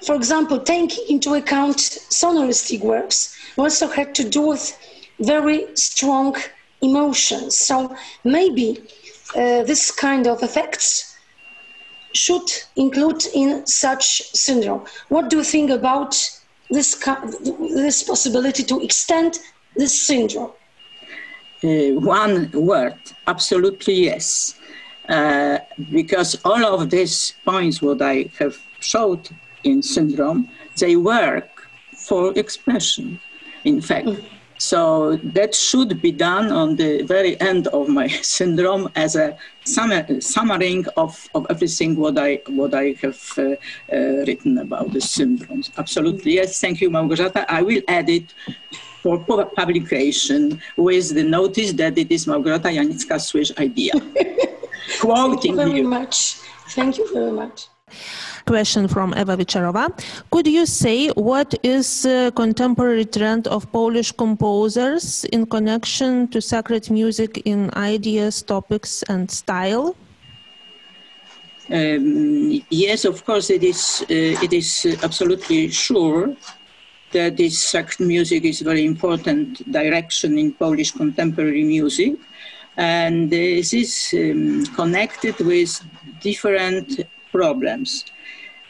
for example, taking into account sonoristic works also had to do with very strong emotions. So maybe this kind of effects should include in such syndrome. What do you think about this possibility to extend this syndrome? One word, absolutely yes. Because all of these points what I have showed in syndrome, they work for expression, in fact. So that should be done on the very end of my syndrome as a summary of everything what I have written about the syndromes. Absolutely, yes. Thank you, Małgorzata. I will add it for publication with the notice that it is Małgorzata Janicka-Słysz idea. Quoting Thank you very much. Thank you very much. Question from Eva Vicharova. Could you say what is the contemporary trend of Polish composers in connection to sacred music in ideas, topics, and style? Yes, of course, it is absolutely sure that this sacred music is a very important direction in Polish contemporary music. And this is connected with different problems.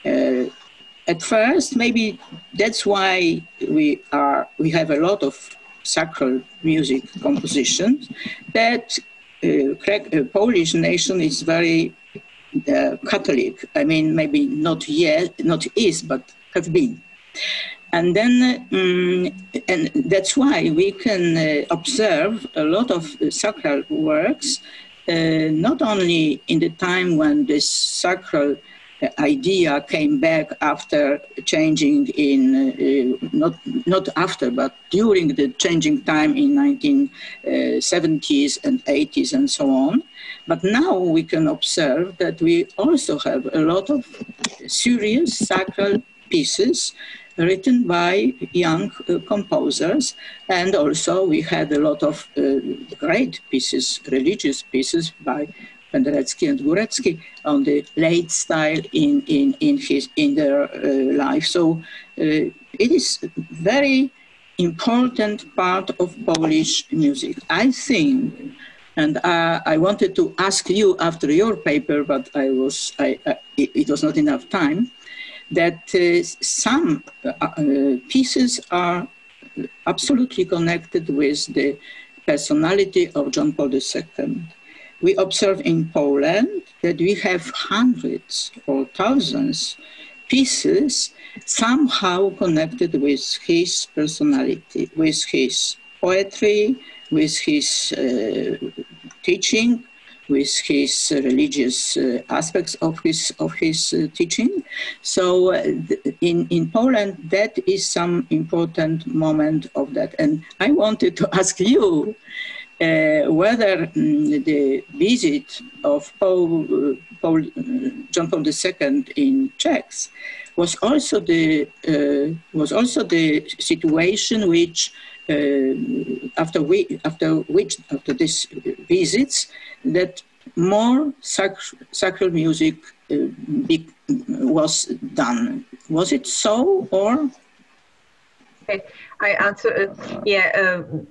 At first, maybe that's why we have a lot of sacral music compositions, that Polish nation is very Catholic. I mean, maybe not yet, not is, but have been. And then, and that's why we can observe a lot of sacral works, not only in the time when this sacral idea came back after changing in, not after, but during the changing time in 1970s and 80s and so on. But now we can observe that we also have a lot of serious sacral pieces written by young composers, and also we had a lot of great pieces, religious pieces by Penderecki and Górecki on the late style in their life. So it is very important part of Polish music, I think. And I wanted to ask you after your paper, but it was not enough time, that some pieces are absolutely connected with the personality of John Paul II. We observe in Poland that we have hundreds or thousands pieces somehow connected with his personality, with his poetry, with his teaching, with his religious aspects of his teaching. So in Poland, that is some important moment of that. And I wanted to ask you whether the visit of John Paul II in Czechs was also the situation which after these visits, that more sacral music was done. Was it so, or? Okay, I answer.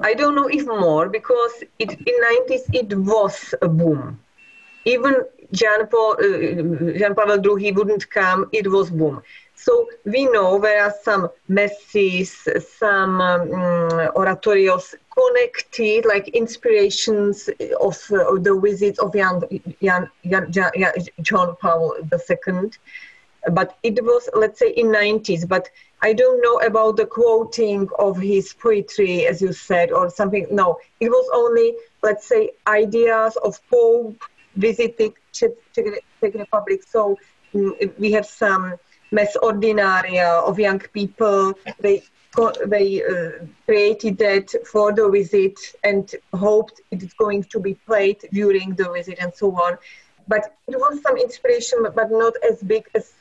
I don't know if more, because in 90s it was a boom. Even Jan Pavel II wouldn't come. It was boom. So we know there are some messes, some oratorios connected, like inspirations of the visits of John Paul II. But it was, let's say, in 90s. But I don't know about the quoting of his poetry, as you said, or something. No, it was only, let's say, ideas of Pope visiting Czech Republic. So we have some mess ordinaria of young people. They created that for the visit and hoped it is going to be played during the visit and so on. But it was some inspiration, but not as big as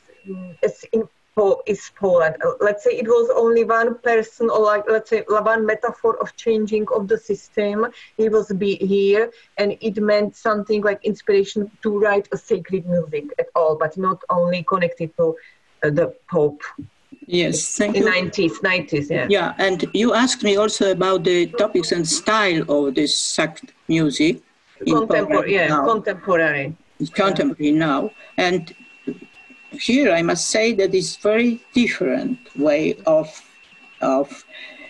in Poland. Let's say it was only one person, or like, let's say, one metaphor of changing of the system. It was here, and it meant something like inspiration to write a sacred music at all, but not only connected to the Pope. Yes, thank you. In 90s, yeah. Yeah, and you asked me also about the topics and style of this sacred music. Contemporary now. And here I must say that it's very different way of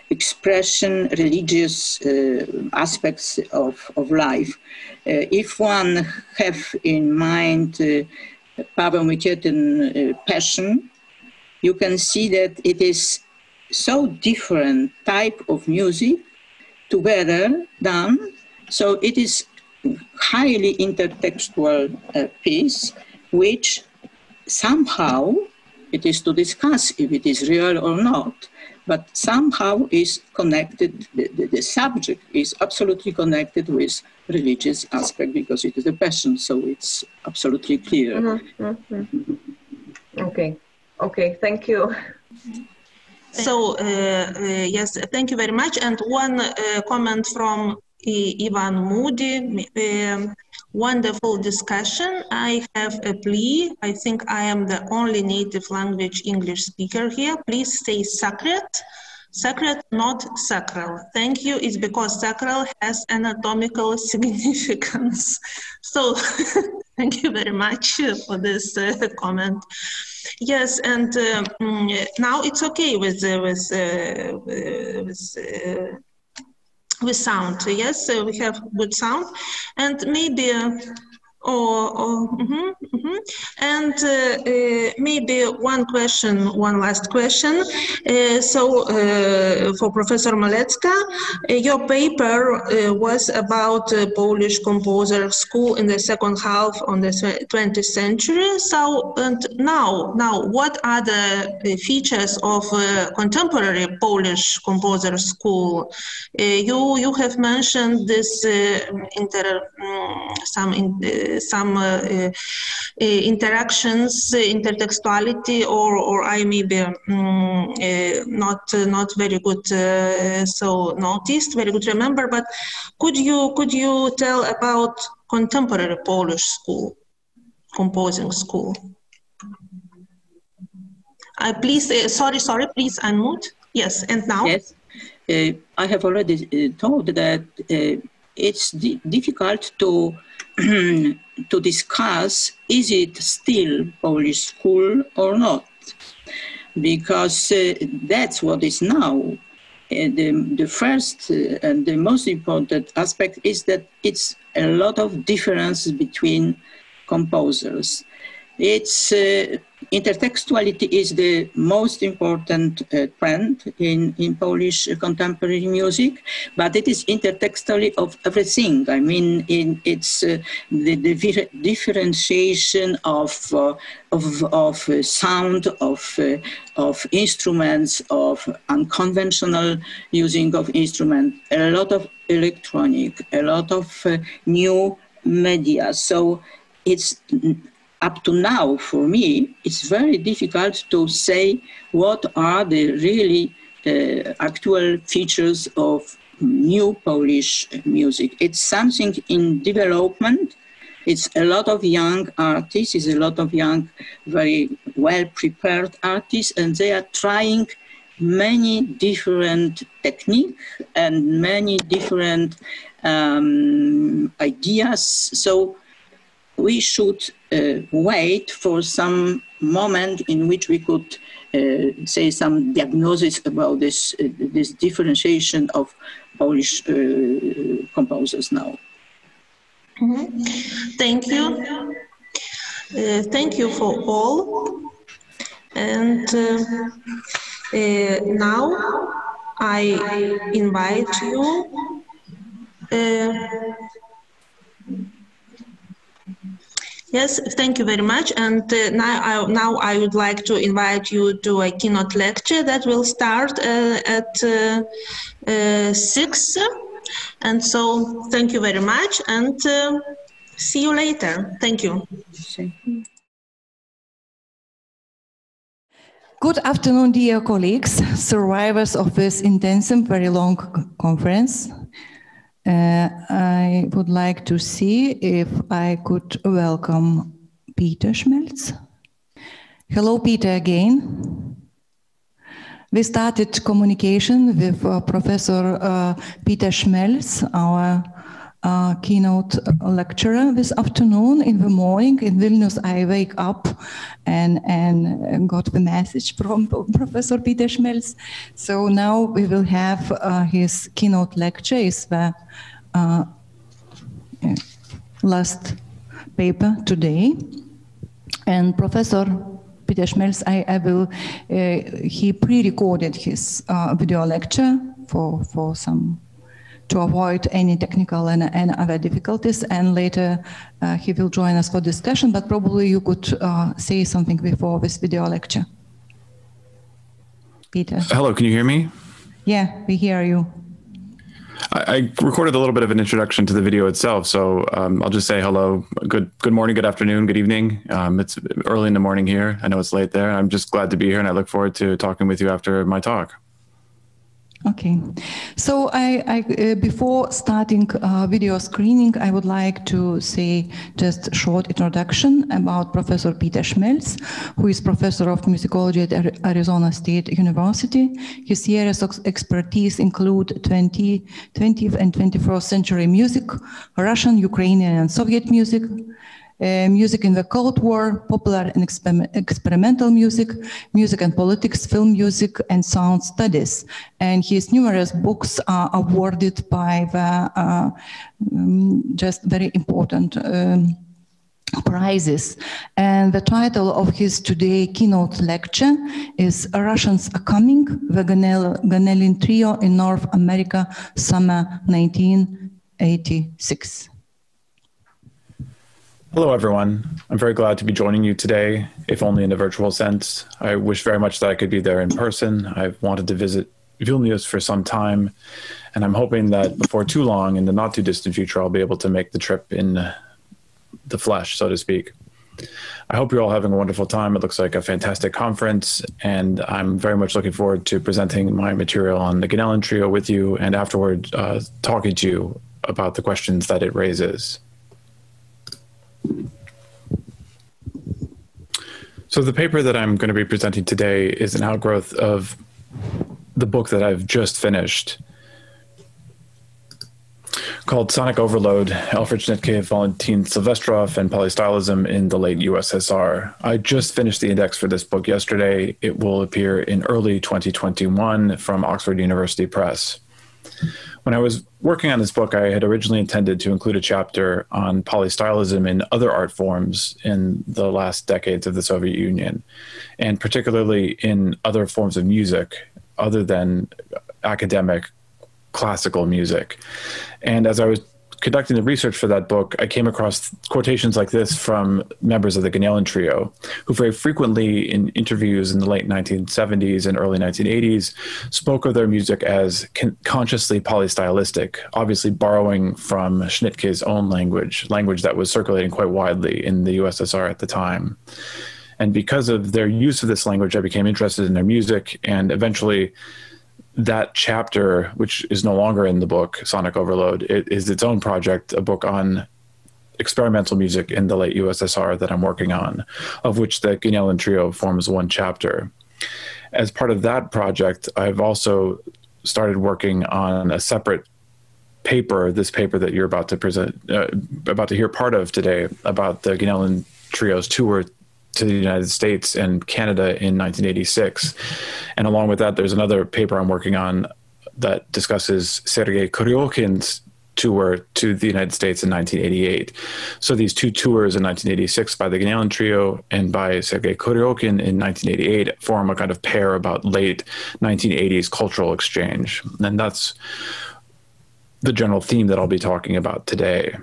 expression, religious aspects of life. If one have in mind Paweł Mycielski passion, you can see that it is so different type of music together done. So it is highly intertextual piece, which somehow it is to discuss if it is real or not, but somehow is connected, the subject is absolutely connected with religious aspect because it is a passion, so it's absolutely clear. Okay, thank you. So, yes, thank you very much. And one comment from Ivan Moody, wonderful discussion. I have a plea. I think I am the only native language English speaker here. Please say sacred. Sacred, not sacral. Thank you. It's because sacral has anatomical significance. So thank you very much for this comment. Yes, and now it's okay with sound. Yes, we have good sound, and maybe and maybe one last question. For Professor Malecka, your paper was about Polish composer school in the second half of the 20th century. So, and now, what are the features of contemporary Polish composer school? You have mentioned this some interactions, intertextuality, or I may be not very good so noticed, very good remember. But could you tell about contemporary Polish school, composing school? Please, sorry, please unmute. Yes, and now. Yes, I have already told that it's difficult to to discuss, is it still Polish school or not? Because that's what is now. The first and the most important aspect is that it's a lot of difference between composers. It's intertextuality is the most important trend in Polish contemporary music, but it is intertextually of everything. I mean, it's the differentiation of sound, of instruments, of unconventional using of instruments, a lot of electronic, a lot of new media. So it's up to now, for me, it's very difficult to say what are the really actual features of new Polish music. It's something in development. It's a lot of young artists, it's a lot of young, very well-prepared artists, and they are trying many different techniques and many different ideas. So we should wait for some moment in which we could say some diagnosis about this differentiation of Polish composers now. Mm-hmm. Thank you. Thank you for all. And now I invite you yes, thank you very much. And now I would like to invite you to a keynote lecture that will start at 6. And so thank you very much and see you later. Thank you. Good afternoon, dear colleagues, survivors of this intensive, very long conference. I would like to see if I could welcome Peter Schmelz. Hello, Peter, again. We started communication with Professor Peter Schmelz, our keynote lecturer this afternoon. In the morning in Vilnius, I wake up and got the message from Professor Peter Schmelz. So now we will have his keynote lecture. Is the last paper today. And Professor Peter Schmelz, he pre-recorded his video lecture for some to avoid any technical and other difficulties. And later he will join us for discussion, but probably you could say something before this video lecture. Peter. Hello, can you hear me? Yeah, we hear you. I recorded a little bit of an introduction to the video itself, so I'll just say hello, good morning, good afternoon, good evening. It's early in the morning here. I know it's late there. I'm just glad to be here, and I look forward to talking with you after my talk. Okay, so I before starting video screening, I would like to say just a short introduction about Professor Peter Schmelz, who is Professor of Musicology at Arizona State University. His areas of expertise include 20th and 21st century music, Russian, Ukrainian, and Soviet music, music in the Cold War, popular and experimental music, music and politics, film music, and sound studies. And his numerous books are awarded by the just very important prizes. And the title of his today keynote lecture is Russians Are Coming, the Ganelin Trio in North America, Summer 1986. Hello, everyone. I'm very glad to be joining you today, if only in a virtual sense. I wish very much that I could be there in person. I've wanted to visit Vilnius for some time, and I'm hoping that before too long, in the not too distant future, I'll be able to make the trip in the flesh, so to speak. I hope you're all having a wonderful time. It looks like a fantastic conference, and I'm very much looking forward to presenting my material on the Ganelin Trio with you, and afterward talking to you about the questions that it raises. So the paper that I'm going to be presenting today is an outgrowth of the book that I've just finished, called Sonic Overload, Alfred Schnittke, Valentin Silvestrov, and Polystylism in the Late USSR. I just finished the index for this book yesterday. It will appear in early 2021 from Oxford University Press. When I was working on this book, I had originally intended to include a chapter on polystylism in other art forms in the last decades of the Soviet Union, and particularly in other forms of music other than academic classical music. And as I was conducting the research for that book, I came across quotations like this from members of the Ganelin Trio, who very frequently in interviews in the late 1970s and early 1980s spoke of their music as consciously polystylistic, obviously borrowing from Schnittke's own language that was circulating quite widely in the USSR at the time. And because of their use of this language, I became interested in their music, and eventually that chapter, which is no longer in the book, Sonic Overload, it is its own project, a book on experimental music in the late USSR that I'm working on, of which the Ganelin Trio forms one chapter. As part of that project, I've also started working on a separate paper, this paper that you're about to present, about to hear part of today, about the Ganelin Trio's tour to the United States and Canada in 1986. And along with that, there's another paper I'm working on that discusses Sergei Kuryokin's tour to the United States in 1988. So these two tours in 1986 by the Ganelin Trio and by Sergei Kuryokin in 1988 form a kind of pair about late 1980s cultural exchange. And that's the general theme that I'll be talking about today.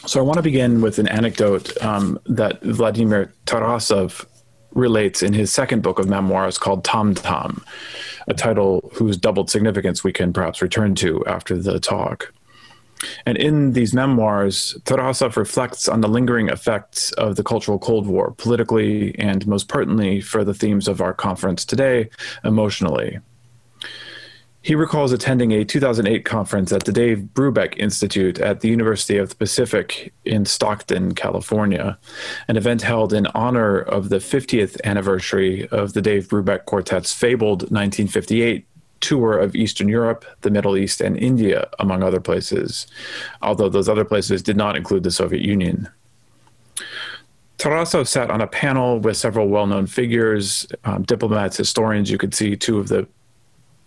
So I want to begin with an anecdote that Vladimir Tarasov relates in his second book of memoirs called Tom Tom, a title whose doubled significance we can perhaps return to after the talk. And in these memoirs, Tarasov reflects on the lingering effects of the cultural Cold War, politically and most pertinently for the themes of our conference today, emotionally. He recalls attending a 2008 conference at the Dave Brubeck Institute at the University of the Pacific in Stockton, California, an event held in honor of the 50th anniversary of the Dave Brubeck Quartet's fabled 1958 tour of Eastern Europe, the Middle East, and India, among other places, although those other places did not include the Soviet Union. Tarasov sat on a panel with several well-known figures, diplomats, historians. You could see two of the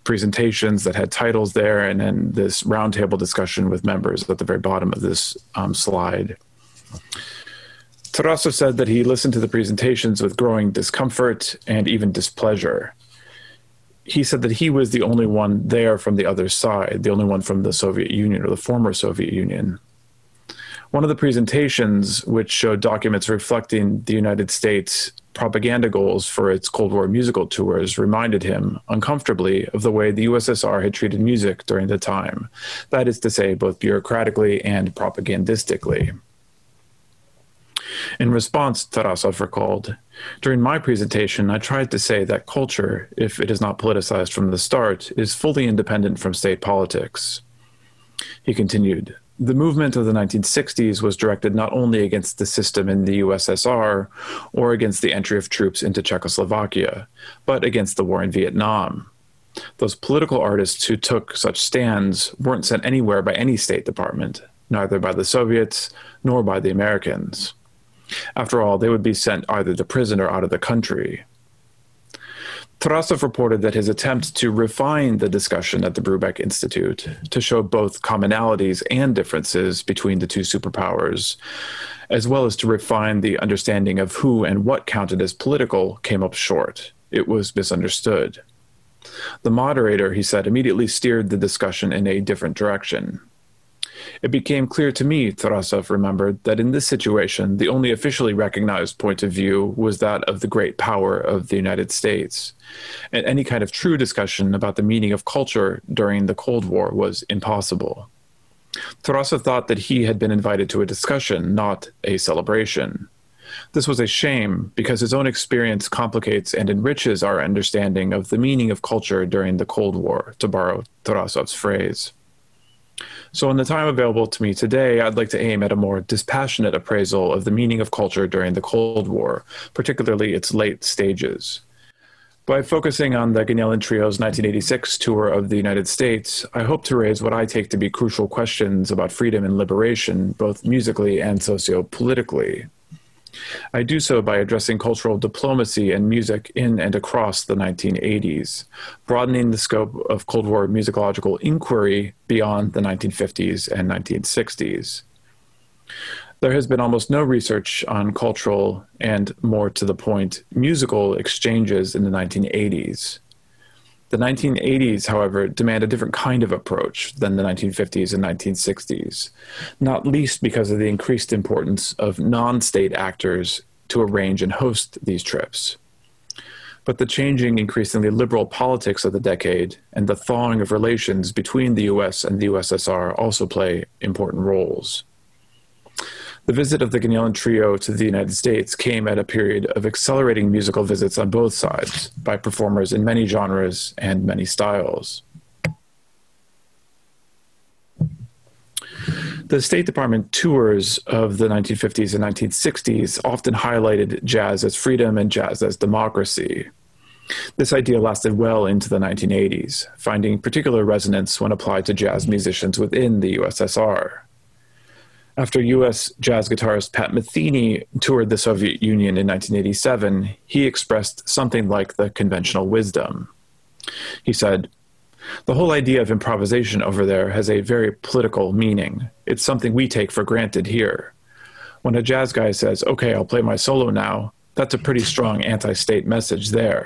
presentations that had titles there, and then this roundtable discussion with members at the very bottom of this slide. Tarasov said that he listened to the presentations with growing discomfort and even displeasure. he said that he was the only one there from the other side, the only one from the Soviet Union or the former Soviet Union. One of the presentations, which showed documents reflecting the United States propaganda goals for its Cold War musical tours, reminded him uncomfortably of the way the USSR had treated music during the time. That is to say, both bureaucratically and propagandistically. In response, Tarasov recalled, "During my presentation, I tried to say that culture, if it is not politicized from the start, is fully independent from state politics." He continued, "The movement of the 1960s was directed not only against the system in the USSR or against the entry of troops into Czechoslovakia, but against the war in Vietnam. Those political artists who took such stands weren't sent anywhere by any State Department, neither by the Soviets nor by the Americans. After all, they would be sent either to prison or out of the country." Tarasov reported that his attempt to refine the discussion at the Brubeck Institute to show both commonalities and differences between the two superpowers, as well as to refine the understanding of who and what counted as political, came up short. It was misunderstood. The moderator, he said, immediately steered the discussion in a different direction. "It became clear to me," Tarasov remembered, "that in this situation, the only officially recognized point of view was that of the great power of the United States. And any kind of true discussion about the meaning of culture during the Cold War was impossible." Tarasov thought that he had been invited to a discussion, not a celebration. This was a shame because his own experience complicates and enriches our understanding of the meaning of culture during the Cold War, to borrow Tarasov's phrase. So in the time available to me today, I'd like to aim at a more dispassionate appraisal of the meaning of culture during the Cold War, particularly its late stages. By focusing on the Ganelin Trio's 1986 tour of the United States, I hope to raise what I take to be crucial questions about freedom and liberation, both musically and socio-politically. I do so by addressing cultural diplomacy and music in and across the 1980s, broadening the scope of Cold War musicological inquiry beyond the 1950s and 1960s. There has been almost no research on cultural and, more to the point, musical exchanges in the 1980s. The 1980s, however, demand a different kind of approach than the 1950s and 1960s, not least because of the increased importance of non-state actors to arrange and host these trips. But the changing, increasingly liberal politics of the decade and the thawing of relations between the US and the USSR also play important roles. The visit of the Ganelin Trio to the United States came at a period of accelerating musical visits on both sides by performers in many genres and many styles. The State Department tours of the 1950s and 1960s often highlighted jazz as freedom and jazz as democracy. This idea lasted well into the 1980s, finding particular resonance when applied to jazz musicians within the USSR. After U.S. jazz guitarist Pat Metheny toured the Soviet Union in 1987, he expressed something like the conventional wisdom. He said, "The whole idea of improvisation over there has a very political meaning. It's something we take for granted here. When a jazz guy says, 'Okay, I'll play my solo now,' that's a pretty strong anti-state message there."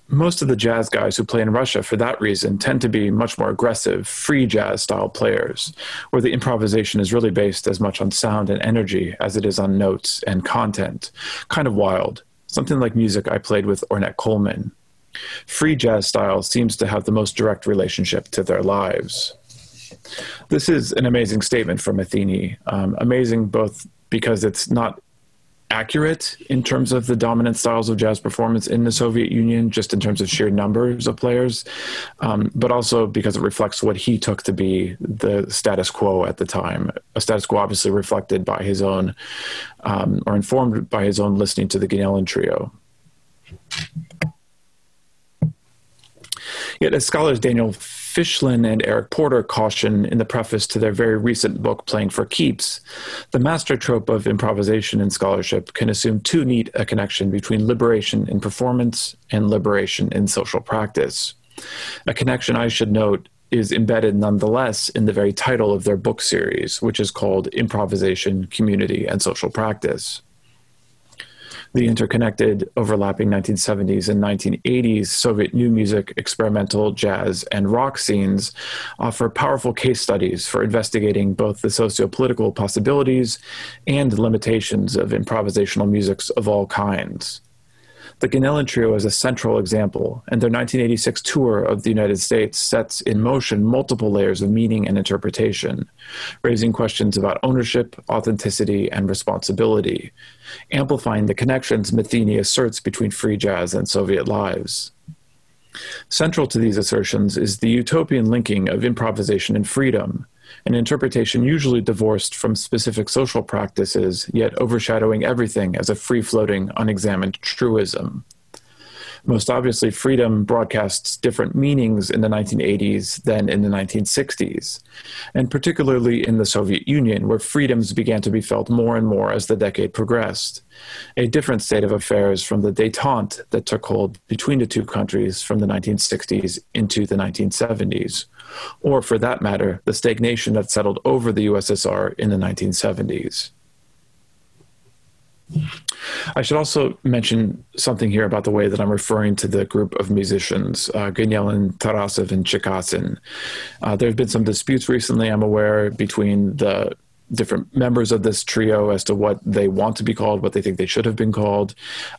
Most of the jazz guys who play in Russia for that reason tend to be much more aggressive, free jazz style players, where the improvisation is really based as much on sound and energy as it is on notes and content. Kind of wild, something like music I played with Ornette Coleman. Free jazz style seems to have the most direct relationship to their lives. This is an amazing statement from Metheny, amazing both because it's not accurate in terms of the dominant styles of jazz performance in the Soviet Union, just in terms of sheer numbers of players, but also because it reflects what he took to be the status quo at the time, a status quo obviously reflected by his own, or informed by his own listening to the Ganelin Trio. Yet as scholars Daniel Fischlin and Eric Porter caution in the preface to their very recent book, Playing for Keeps, the master trope of improvisation in scholarship can assume too neat a connection between liberation in performance and liberation in social practice. A connection, I should note, is embedded nonetheless in the very title of their book series, which is called Improvisation, Community, and Social Practice. The interconnected, overlapping 1970s and 1980s Soviet new music, experimental, jazz, and rock scenes offer powerful case studies for investigating both the socio-political possibilities and limitations of improvisational musics of all kinds. The Ganellan Trio is a central example, and their 1986 tour of the United States sets in motion multiple layers of meaning and interpretation, raising questions about ownership, authenticity, and responsibility, amplifying the connections Matheny asserts between free jazz and Soviet lives. Central to these assertions is the utopian linking of improvisation and freedom, an interpretation usually divorced from specific social practices, yet overshadowing everything as a free-floating, unexamined truism. Most obviously, freedom broadcasts different meanings in the 1980s than in the 1960s, and particularly in the Soviet Union, where freedoms began to be felt more and more as the decade progressed, a different state of affairs from the détente that took hold between the two countries from the 1960s into the 1970s, or for that matter, the stagnation that settled over the USSR in the 1970s. I should also mention something here about the way that I'm referring to the group of musicians, Ganellan, Tarasov, and Chikatsin. There have been some disputes recently, I'm aware, between the different members of this trio as to what they want to be called, what they think they should have been called.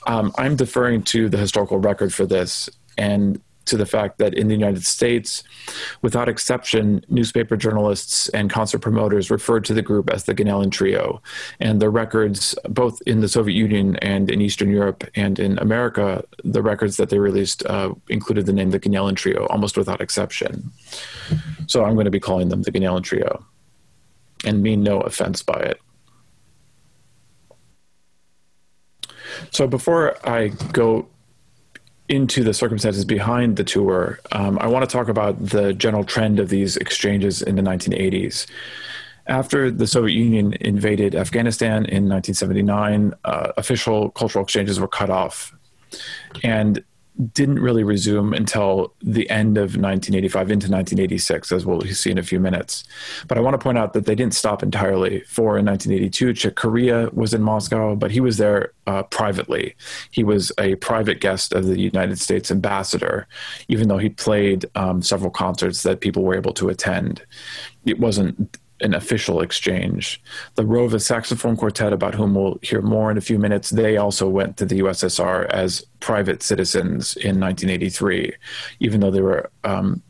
I'm deferring to the historical record for this and to the fact that in the United States, without exception, newspaper journalists and concert promoters referred to the group as the Ganellan Trio. And the records, both in the Soviet Union and in Eastern Europe and in America, the records that they released included the name the Ganellan Trio, almost without exception. So I'm going to be calling them the Ganellan Trio and mean no offense by it. So before I go into the circumstances behind the tour, I want to talk about the general trend of these exchanges in the 1980s. After the Soviet Union invaded Afghanistan in 1979, official cultural exchanges were cut off and didn't really resume until the end of 1985 into 1986, as we'll see in a few minutes. But I want to point out that they didn't stop entirely. For in 1982, Chick Corea was in Moscow, but he was there privately. He was a private guest of the United States ambassador, even though he played several concerts that people were able to attend. It wasn't an official exchange. The Rova saxophone quartet, about whom we'll hear more in a few minutes, they also went to the USSR as private citizens in 1983, even though they were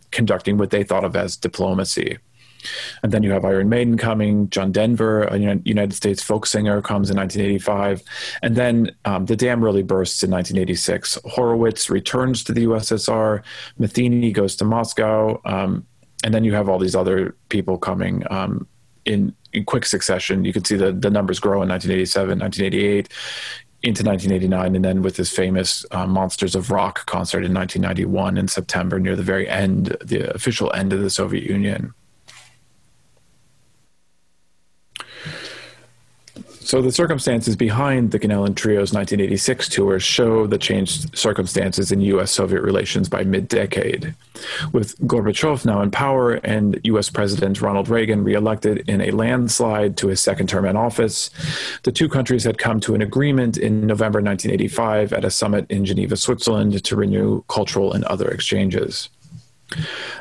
conducting what they thought of as diplomacy. And then you have Iron Maiden coming, John Denver, a United States folk singer, comes in 1985. And then the dam really bursts in 1986. Horowitz returns to the USSR, Matheny goes to Moscow, and then you have all these other people coming in quick succession. You can see the numbers grow in 1987, 1988, into 1989, and then with this famous Monsters of Rock concert in 1991 in September, near the very end, the official end of the Soviet Union. So the circumstances behind the Ganellan Trio's 1986 tour show the changed circumstances in U.S.-Soviet relations by mid-decade. With Gorbachev now in power and U.S. President Ronald Reagan reelected in a landslide to his second term in office, the two countries had come to an agreement in November 1985 at a summit in Geneva, Switzerland, to renew cultural and other exchanges.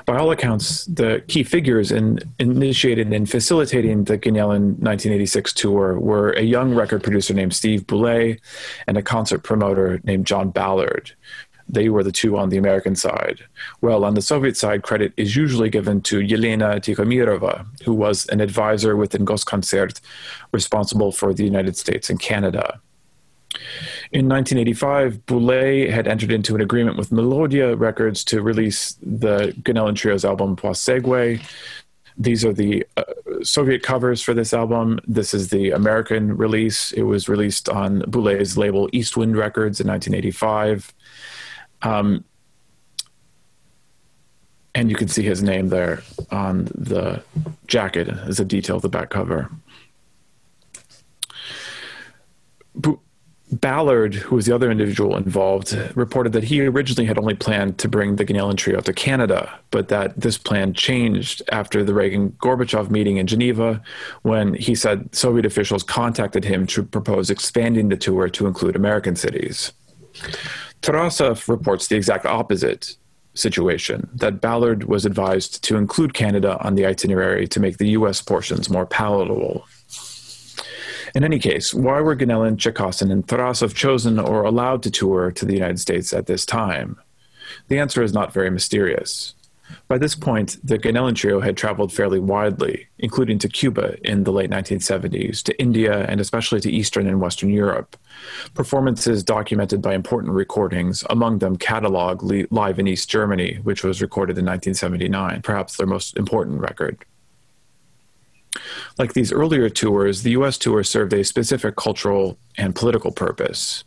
By all accounts, the key figures in initiating and facilitating the Ganellan 1986 tour were a young record producer named Steve Boulez and a concert promoter named John Ballard. They were the two on the American side. Well, on the Soviet side, credit is usually given to Yelena Tikhomirova, who was an advisor within Goskoncert, responsible for the United States and Canada. In 1985, Boulez had entered into an agreement with Melodia Records to release the Ganellan Trio's album Poisegwe. These are the Soviet covers for this album. This is the American release. It was released on Boulez's label Eastwind Records in 1985. And you can see his name there on the jacket as a detail of the back cover. Ballard, who was the other individual involved, reported that he originally had only planned to bring the Ganelin Trio to Canada, but that this plan changed after the Reagan-Gorbachev meeting in Geneva, when he said Soviet officials contacted him to propose expanding the tour to include American cities. Tarasov reports the exact opposite situation, that Ballard was advised to include Canada on the itinerary to make the US portions more palatable. In any case, why were Ganelin, Cherkasin, and Tarasov chosen or allowed to tour to the United States at this time? The answer is not very mysterious. By this point, the Ganelin Trio had traveled fairly widely, including to Cuba in the late 1970s, to India, and especially to Eastern and Western Europe. Performances documented by important recordings, among them Catalog Live in East Germany, which was recorded in 1979, perhaps their most important record. Like these earlier tours, the US tour served a specific cultural and political purpose.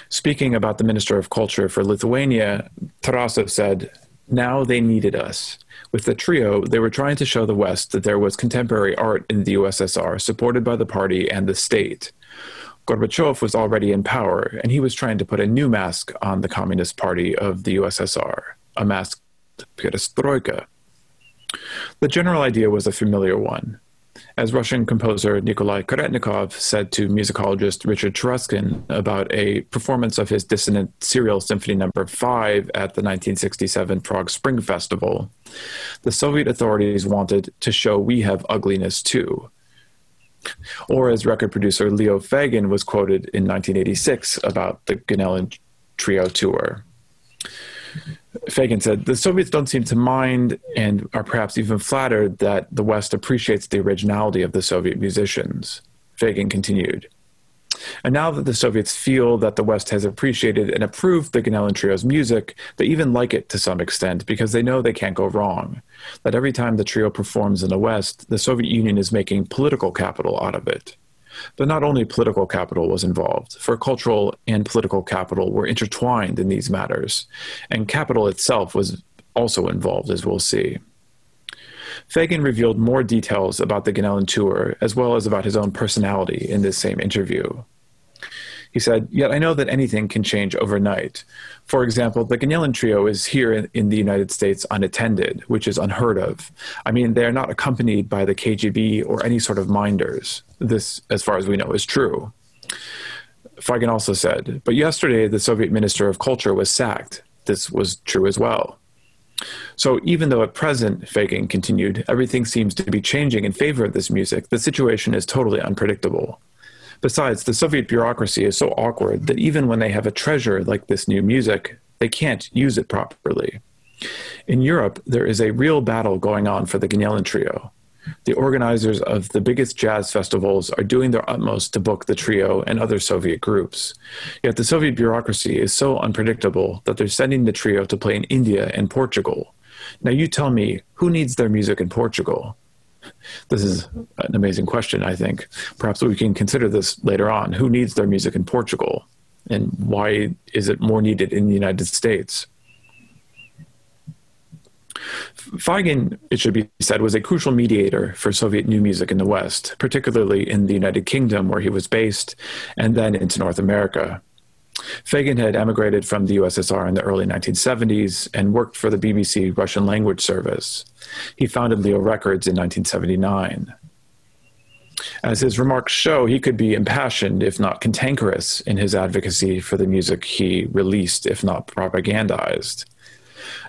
Speaking about the Minister of Culture for Lithuania, Tarasov said, "Now they needed us. With the trio, they were trying to show the West that there was contemporary art in the USSR supported by the party and the state. Gorbachev was already in power, and he was trying to put a new mask on the Communist Party of the USSR, a mask, perestroika." The general idea was a familiar one. As Russian composer Nikolai Karetnikov said to musicologist Richard Cheruskin about a performance of his dissonant Serial Symphony No. 5 at the 1967 Prague Spring Festival, the Soviet authorities wanted to show we have ugliness too. Or as record producer Leo Fagin was quoted in 1986 about the Ganelin Trio tour. Fagin said, "The Soviets don't seem to mind and are perhaps even flattered that the West appreciates the originality of the Soviet musicians." Fagin continued, "And now that the Soviets feel that the West has appreciated and approved the Ganelin Trio's music, they even like it to some extent because they know they can't go wrong. That every time the trio performs in the West, the Soviet Union is making political capital out of it." But not only political capital was involved, for cultural and political capital were intertwined in these matters, and capital itself was also involved, as we'll see. Fagin revealed more details about the Ganelin tour, as well as about his own personality in this same interview. He said, "Yet I know that anything can change overnight. For example, the Ganelin Trio is here in the United States unattended, which is unheard of. I mean, they are not accompanied by the KGB or any sort of minders. This, as far as we know, is true." Fagin also said, "But yesterday the Soviet Minister of Culture was sacked. This was true as well." So even though at present, Fagin continued, everything seems to be changing in favor of this music, the situation is totally unpredictable. Besides, the Soviet bureaucracy is so awkward that even when they have a treasure like this new music, they can't use it properly. In Europe, there is a real battle going on for the Ganelin Trio. The organizers of the biggest jazz festivals are doing their utmost to book the trio and other Soviet groups. Yet the Soviet bureaucracy is so unpredictable that they're sending the trio to play in India and Portugal. Now you tell me, who needs their music in Portugal? This is an amazing question, I think. Perhaps we can consider this later on. Who needs their music in Portugal? And why is it more needed in the United States? Fagin, it should be said, was a crucial mediator for Soviet new music in the West, particularly in the United Kingdom, where he was based, and then into North America. Fagin had emigrated from the USSR in the early 1970s and worked for the BBC Russian language service. He founded Leo Records in 1979. As his remarks show, he could be impassioned, if not cantankerous, in his advocacy for the music he released, if not propagandized.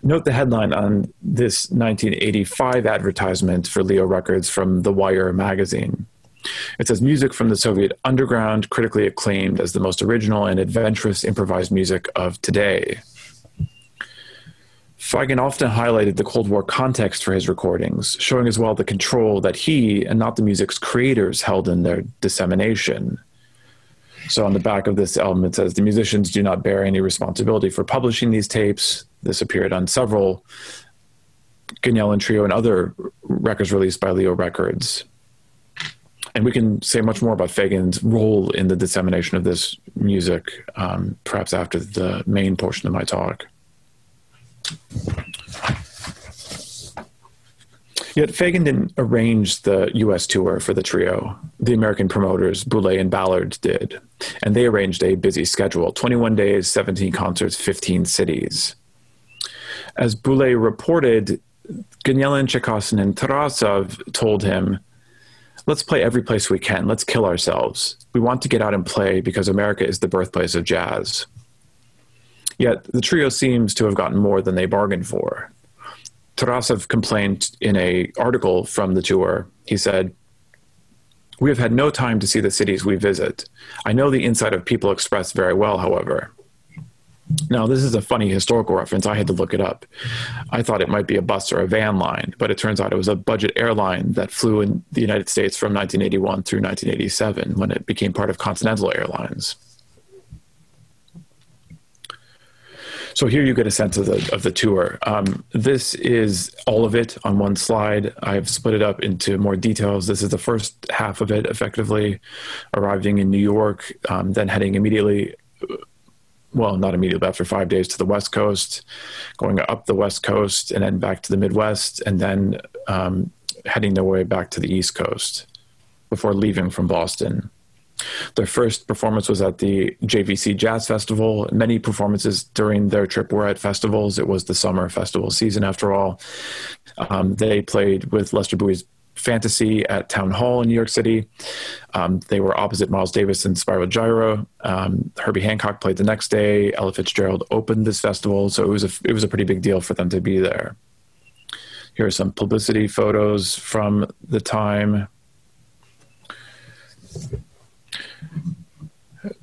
Note the headline on this 1985 advertisement for Leo Records from The Wire magazine. It says, "Music from the Soviet underground, critically acclaimed as the most original and adventurous improvised music of today." Fagin often highlighted the Cold War context for his recordings, showing as well the control that he, and not the music's creators, held in their dissemination. So on the back of this album, it says, "The musicians do not bear any responsibility for publishing these tapes." This appeared on several Ganelin Trio and other records released by Leo Records. And we can say much more about Fagin's role in the dissemination of this music, perhaps after the main portion of my talk. Yet Fagan didn't arrange the US tour for the trio. The American promoters, Boulez and Ballard, did. And they arranged a busy schedule, 21 days, 17 concerts, 15 cities. As Boulez reported, Gnielin, Chekassin, and Tarasov told him, let's play every place we can. Let's kill ourselves. We want to get out and play because America is the birthplace of jazz. Yet the trio seems to have gotten more than they bargained for. Tarasov complained in an article from the tour. He said, "We have had no time to see the cities we visit. I know the inside of People Express very well, however." Now, this is a funny historical reference. I had to look it up. I thought it might be a bus or a van line, but it turns out it was a budget airline that flew in the United States from 1981 through 1987 when it became part of Continental Airlines. So here you get a sense of the tour. This is all of it on one slide. I've split it up into more details. This is the first half of it, effectively, arriving in New York, then heading immediately, well, not immediately, after 5 days to the West Coast, going up the West Coast and then back to the Midwest, and then heading their way back to the East Coast before leaving from Boston. Their first performance was at the JVC Jazz Festival. Many performances during their trip were at festivals. It was the summer festival season, after all. They played with Lester Bowie's Fantasy at Town Hall in New York City. They were opposite Miles Davis and Spiral Gyro. Herbie Hancock played the next day. Ella Fitzgerald opened this festival, so it was a pretty big deal for them to be there. Here are some publicity photos from the time.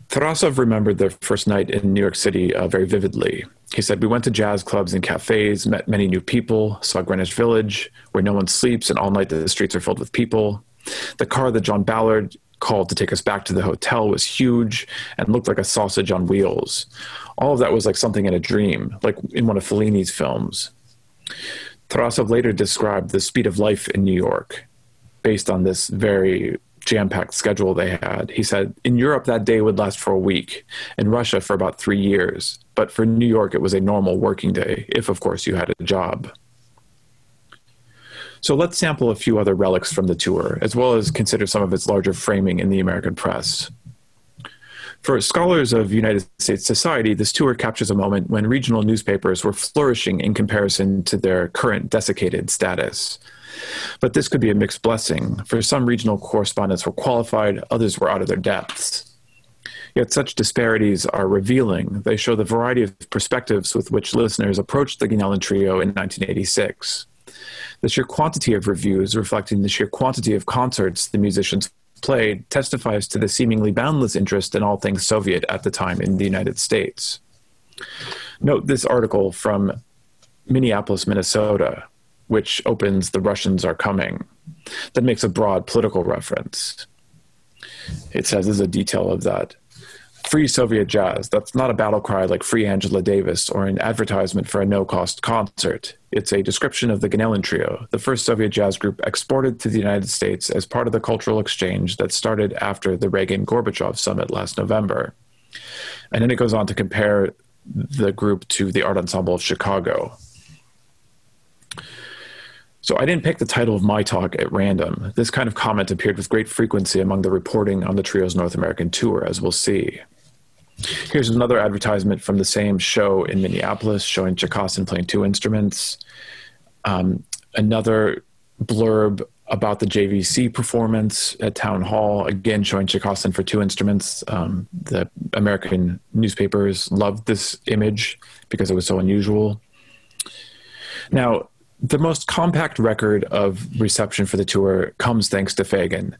Tarasov remembered their first night in New York City very vividly. He said, "We went to jazz clubs and cafes, met many new people, saw Greenwich Village, where no one sleeps, and all night the streets are filled with people. The car that John Ballard called to take us back to the hotel was huge and looked like a sausage on wheels. All of that was like something in a dream, like in one of Fellini's films." Tarasov later described the speed of life in New York based on this very jam-packed schedule they had. He said, "In Europe, that day would last for a week. In Russia, for about 3 years. But for New York, it was a normal working day, if, of course, you had a job." So let's sample a few other relics from the tour, as well as consider some of its larger framing in the American press. For scholars of United States society, this tour captures a moment when regional newspapers were flourishing in comparison to their current desiccated status. But this could be a mixed blessing. For some, regional correspondents were qualified, others were out of their depths. Yet such disparities are revealing. They show the variety of perspectives with which listeners approached the Gnielin Trio in 1986. The sheer quantity of reviews reflecting the sheer quantity of concerts the musicians played testifies to the seemingly boundless interest in all things Soviet at the time in the United States. Note this article from Minneapolis, Minnesota, which opens "The Russians Are Coming," that makes a broad political reference. It says, this is a detail of that, "Free Soviet jazz, that's not a battle cry like Free Angela Davis or an advertisement for a no-cost concert. It's a description of the Gnielin Trio, the first Soviet jazz group exported to the United States as part of the cultural exchange that started after the Reagan-Gorbachev summit last November." And then it goes on to compare the group to the Art Ensemble of Chicago. So I didn't pick the title of my talk at random. This kind of comment appeared with great frequency among the reporting on the trio's North American tour, as we'll see. Here's another advertisement from the same show in Minneapolis, showing Chekassin playing 2 instruments. Another blurb about the JVC performance at Town Hall, again showing Chekassin for 2 instruments. The American newspapers loved this image because it was so unusual. Now, the most compact record of reception for the tour comes thanks to Fagan.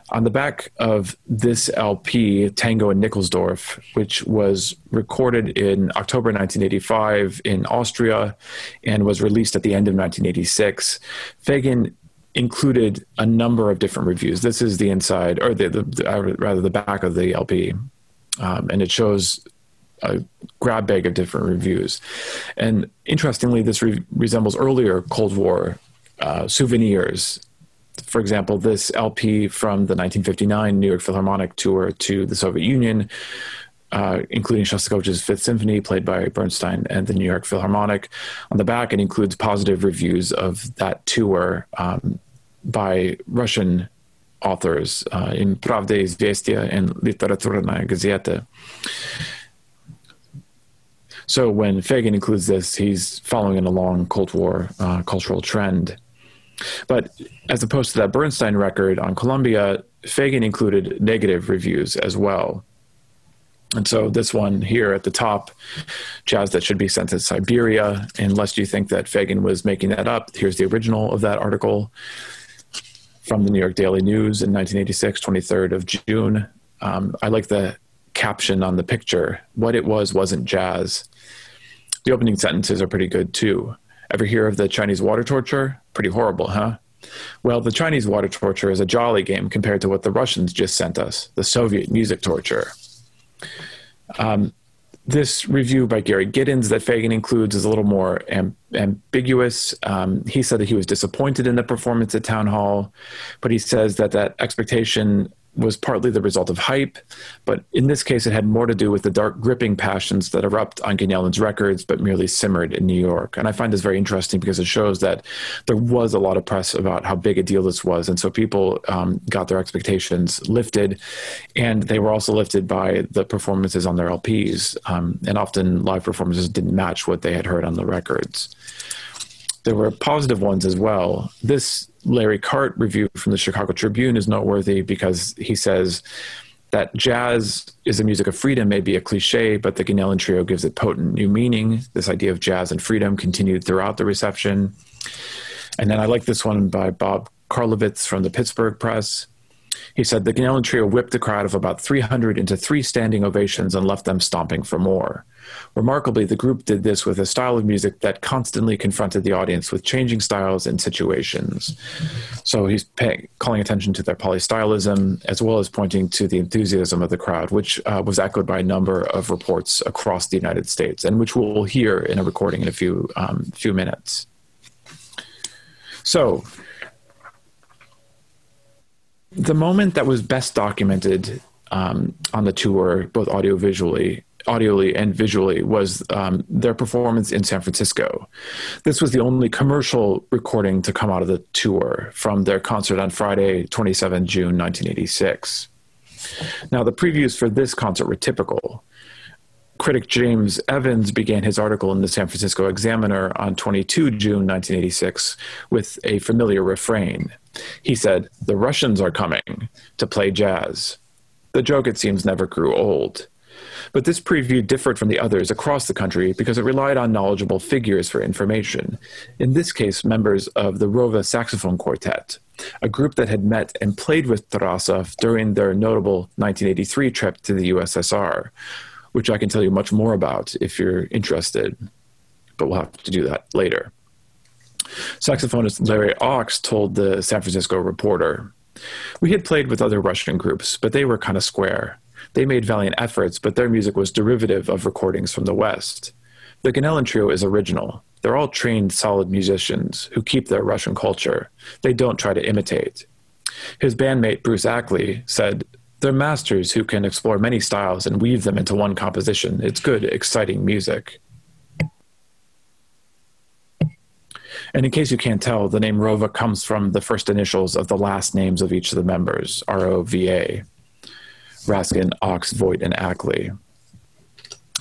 On the back of this LP, Tango in Nickelsdorf, which was recorded in October 1985 in Austria and was released at the end of 1986, Fagan included a number of different reviews. This is the inside, or the back of the LP, and it shows a grab bag of different reviews. And interestingly, this resembles earlier Cold War souvenirs. For example, this LP from the 1959 New York Philharmonic tour to the Soviet Union including Shostakovich's Fifth Symphony, played by Bernstein and the New York Philharmonic. On the back, it includes positive reviews of that tour by Russian authors in Pravda Izvestia and Literaturная Gazeta. So when Fagin includes this, he's following in a long Cold War cultural trend. But as opposed to that Bernstein record on Columbia, Fagin included negative reviews as well. And so this one here at the top, Jazz That Should Be Sent to Siberia, and lest you think that Fagin was making that up, here's the original of that article from the New York Daily News in 1986, 23rd of June. I like the caption on the picture. What it was wasn't jazz. The opening sentences are pretty good too. Ever hear of the Chinese water torture? Pretty horrible, huh? Well, the Chinese water torture is a jolly game compared to what the Russians just sent us, the Soviet music torture. This review by Gary Giddens that Fagin includes is a little more ambiguous. He said that he was disappointed in the performance at Town Hall, but he says that that expectation was partly the result of hype, but in this case, it had more to do with the dark, gripping passions that erupt on Ganellan's records, but merely simmered in New York. And I find this very interesting because it shows that there was a lot of press about how big a deal this was. And so people got their expectations lifted, and they were also lifted by the performances on their LPs. And often live performances didn't match what they had heard on the records. There were positive ones as well. This Larry Cart review from the Chicago Tribune is noteworthy because he says that jazz is the music of freedom may be a cliche, but the Ganellan Trio gives it potent new meaning. This idea of jazz and freedom continued throughout the reception. And then I like this one by Bob Karlovitz from the Pittsburgh Press. He said the Ganellan Trio whipped a crowd of about 300 into 3 standing ovations and left them stomping for more. Remarkably, the group did this with a style of music that constantly confronted the audience with changing styles and situations. So he's calling attention to their polystylism, as well as pointing to the enthusiasm of the crowd, which was echoed by a number of reports across the United States, and which we'll hear in a recording in a few minutes. So the moment that was best documented on the tour, both audially and visually, was their performance in San Francisco. This was the only commercial recording to come out of the tour from their concert on Friday, 27 June 1986. Now, the previews for this concert were typical. Critic James Evans began his article in the San Francisco Examiner on 22 June 1986 with a familiar refrain. He said, "The Russians are coming to play jazz." The joke, it seems, never grew old. But this preview differed from the others across the country because it relied on knowledgeable figures for information. In this case, members of the Rova Saxophone Quartet, a group that had met and played with Rasa during their notable 1983 trip to the USSR, which I can tell you much more about if you're interested, but we'll have to do that later. Saxophonist Larry Ochs told the San Francisco Reporter, "We had played with other Russian groups, but they were kind of square. They made valiant efforts, but their music was derivative of recordings from the West. The Ganellan Trio is original. They're all trained, solid musicians who keep their Russian culture. They don't try to imitate." His bandmate Bruce Ackley said, "They're masters who can explore many styles and weave them into one composition. It's good, exciting music." And in case you can't tell, the name Rova comes from the first initials of the last names of each of the members, R-O-V-A, Raskin, Ochs, Voigt, and Ackley.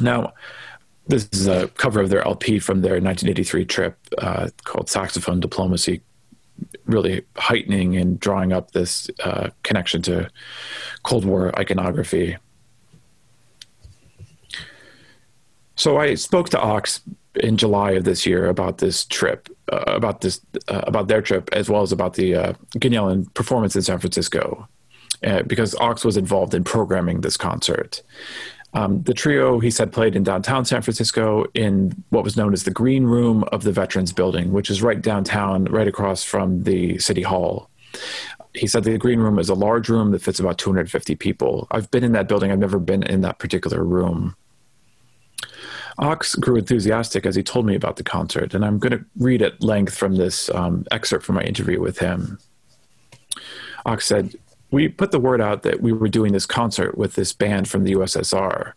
Now, this is a cover of their LP from their 1983 trip called Saxophone Diplomacy, really heightening and drawing up this connection to Cold War iconography. So I spoke to Ochs in July of this year about this trip, about their trip, as well as about the Ganellan performance in San Francisco, because Ochs was involved in programming this concert. The trio, he said, played in downtown San Francisco in what was known as the Green Room of the Veterans Building, which is right downtown, right across from the City Hall. He said the Green Room is a large room that fits about 250 people. I've been in that building. I've never been in that particular room. Ochs grew enthusiastic as he told me about the concert, and I'm going to read at length from this excerpt from my interview with him. Ochs said, "We put the word out that we were doing this concert with this band from the USSR.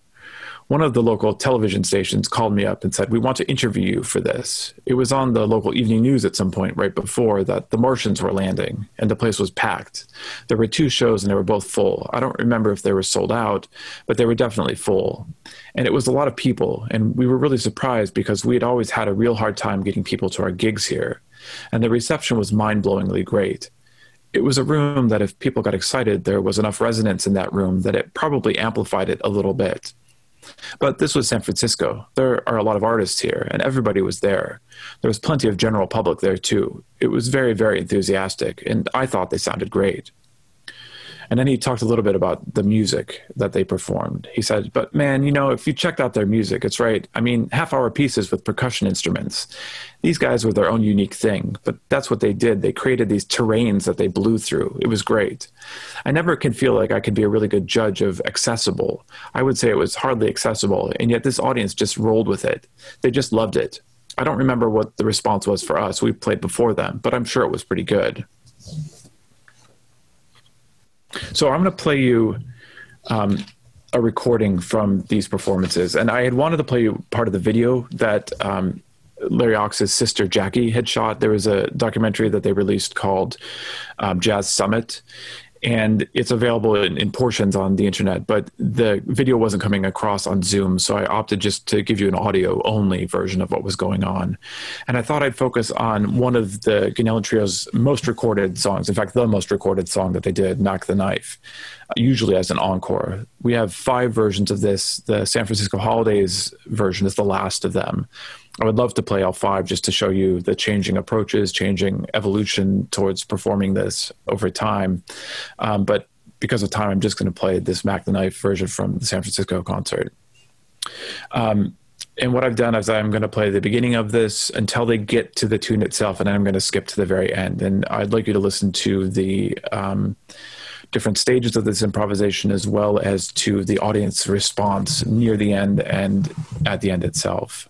One of the local television stations called me up and said, "We want to interview you for this." It was on the local evening news at some point right before that the Martians were landing, and the place was packed. There were 2 shows and they were both full. I don't remember if they were sold out, but they were definitely full. And it was a lot of people, and we were really surprised because we had always had a real hard time getting people to our gigs here. And the reception was mind-blowingly great. It was a room that if people got excited, there was enough resonance in that room that it probably amplified it a little bit. But this was San Francisco. There are a lot of artists here, and everybody was there. There was plenty of general public there, too. It was very, very enthusiastic, and I thought they sounded great. And then he talked a little bit about the music that they performed. He said, "But man, you know, if you checked out their music, it's right. I mean, half-hour pieces with percussion instruments. These guys were their own unique thing, but that's what they did. They created these terrains that they blew through. It was great. I never can feel like I could be a really good judge of accessible. I would say it was hardly accessible, and yet this audience just rolled with it. They just loved it. I don't remember what the response was for us. We played before them, but I'm sure it was pretty good." So I'm going to play you a recording from these performances. And I had wanted to play you part of the video that Larry Ox's sister Jackie had shot. There was a documentary that they released called Jazz Summit. And it's available in portions on the internet, but the video wasn't coming across on Zoom, so I opted just to give you an audio-only version of what was going on. And I thought I'd focus on one of the Guinelli Trio's most recorded songs, in fact, the most recorded song that they did, Knock the Knife, usually as an encore. We have 5 versions of this. The San Francisco Holidays version is the last of them. I would love to play all 5 just to show you the changing approaches, changing evolution towards performing this over time. But because of time, I'm just going to play this Mac the Knife version from the San Francisco concert. And what I've done is I'm going to play the beginning of this until they get to the tune itself, and then I'm going to skip to the very end. And I'd like you to listen to the different stages of this improvisation as well as to the audience response near the end and at the end itself.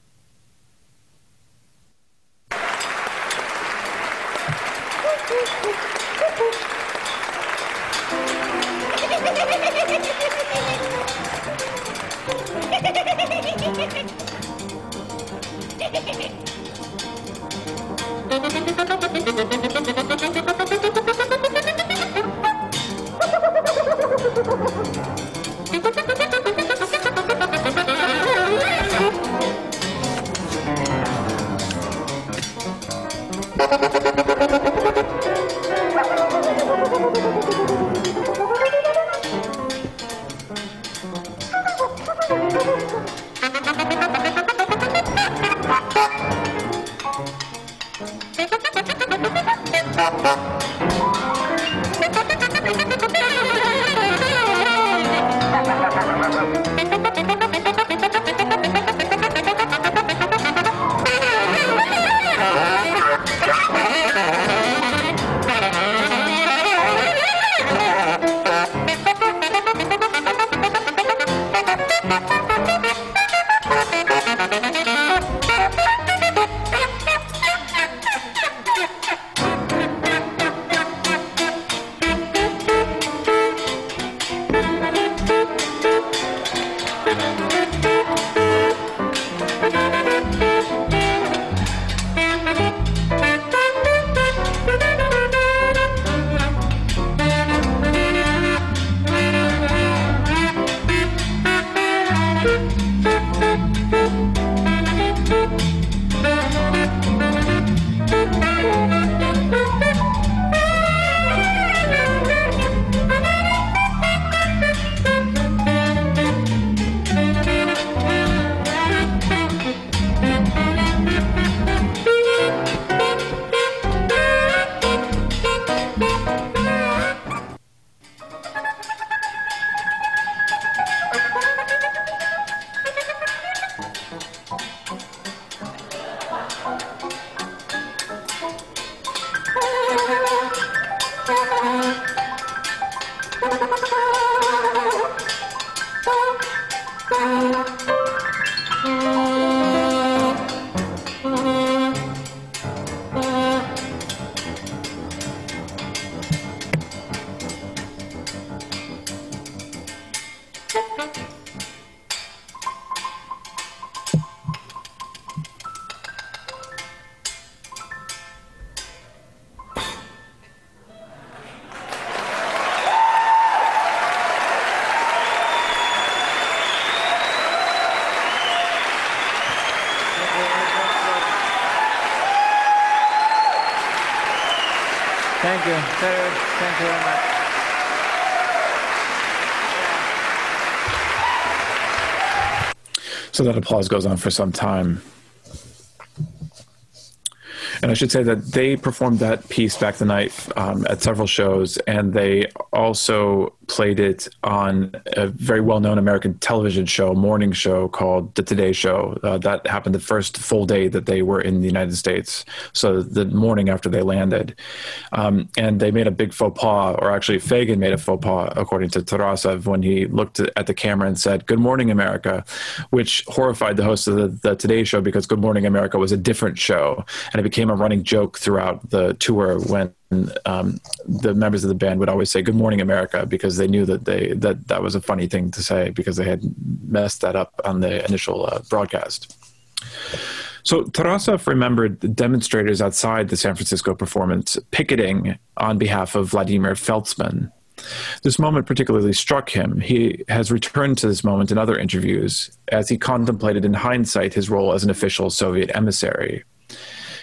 Thank you. Thank you very much. So that applause goes on for some time. And I should say that they performed that piece back the night at several shows, and they also played it on a very well-known American television show, morning show called The Today Show. That happened the first full day that they were in the United States, so the morning after they landed. And they made a big faux pas, or actually Fagin made a faux pas, according to Tarasov, when he looked at the camera and said, "Good morning, America," which horrified the host of the Today Show, because Good Morning America was a different show, and it became a running joke throughout the tour when the members of the band would always say "Good Morning America," because they knew that that was a funny thing to say, because they had messed that up on the initial broadcast. So Tarasov remembered the demonstrators outside the San Francisco performance picketing on behalf of Vladimir Feltzman. This moment particularly struck him. He has returned to this moment in other interviews as he contemplated in hindsight his role as an official Soviet emissary.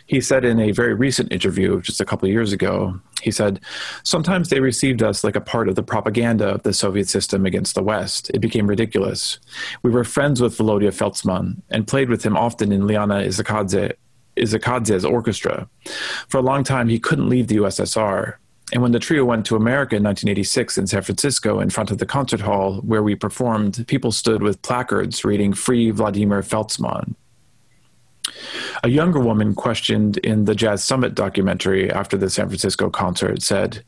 He said in a very recent interview just a couple of years ago, he said, "Sometimes they received us like a part of the propaganda of the Soviet system against the West. It became ridiculous. We were friends with Volodya Feltzman and played with him often in Liana Izakadze's orchestra. For a long time, he couldn't leave the USSR. And when the trio went to America in 1986 in San Francisco in front of the concert hall where we performed, people stood with placards reading 'Free Vladimir Feltzman.' A younger woman questioned in the Jazz Summit documentary after the San Francisco concert said,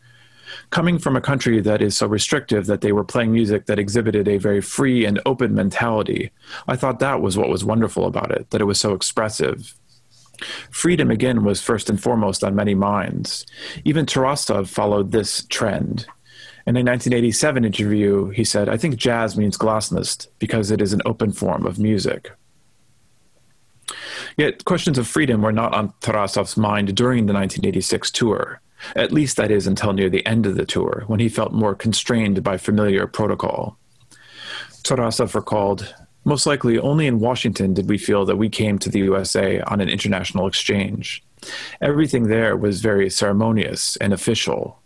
'Coming from a country that is so restrictive that they were playing music that exhibited a very free and open mentality, I thought that was what was wonderful about it, that it was so expressive.' Freedom, again, was first and foremost on many minds. Even Tarasov followed this trend. In a 1987 interview, he said, 'I think jazz means glasnost because it is an open form of music.' Yet questions of freedom were not on Tarasov's mind during the 1986 tour, at least that is until near the end of the tour, when he felt more constrained by familiar protocol. Tarasov recalled, 'Most likely only in Washington did we feel that we came to the USA on an international exchange. Everything there was very ceremonious and official.'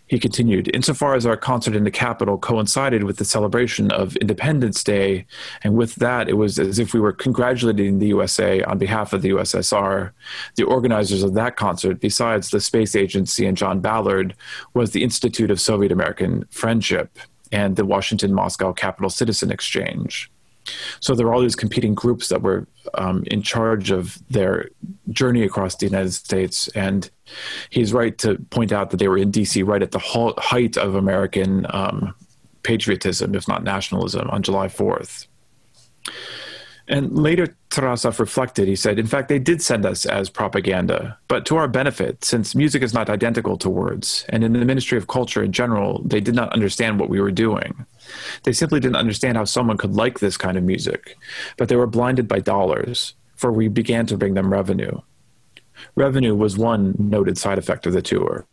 He continued, 'Insofar as our concert in the Capitol coincided with the celebration of Independence Day, and with that it was as if we were congratulating the USA on behalf of the USSR, the organizers of that concert, besides the Space Agency and John Ballard, was the Institute of Soviet-American Friendship and the Washington-Moscow Capital Citizen Exchange.' So there were all these competing groups that were in charge of their journey across the United States. And he's right to point out that they were in D.C. right at the height of American patriotism, if not nationalism, on July 4th. And later, Tarasov reflected, he said, 'In fact, they did send us as propaganda, but to our benefit, since music is not identical to words, and in the Ministry of Culture in general, they did not understand what we were doing. They simply didn't understand how someone could like this kind of music, but they were blinded by dollars, for we began to bring them revenue. Revenue was one noted side effect of the tour,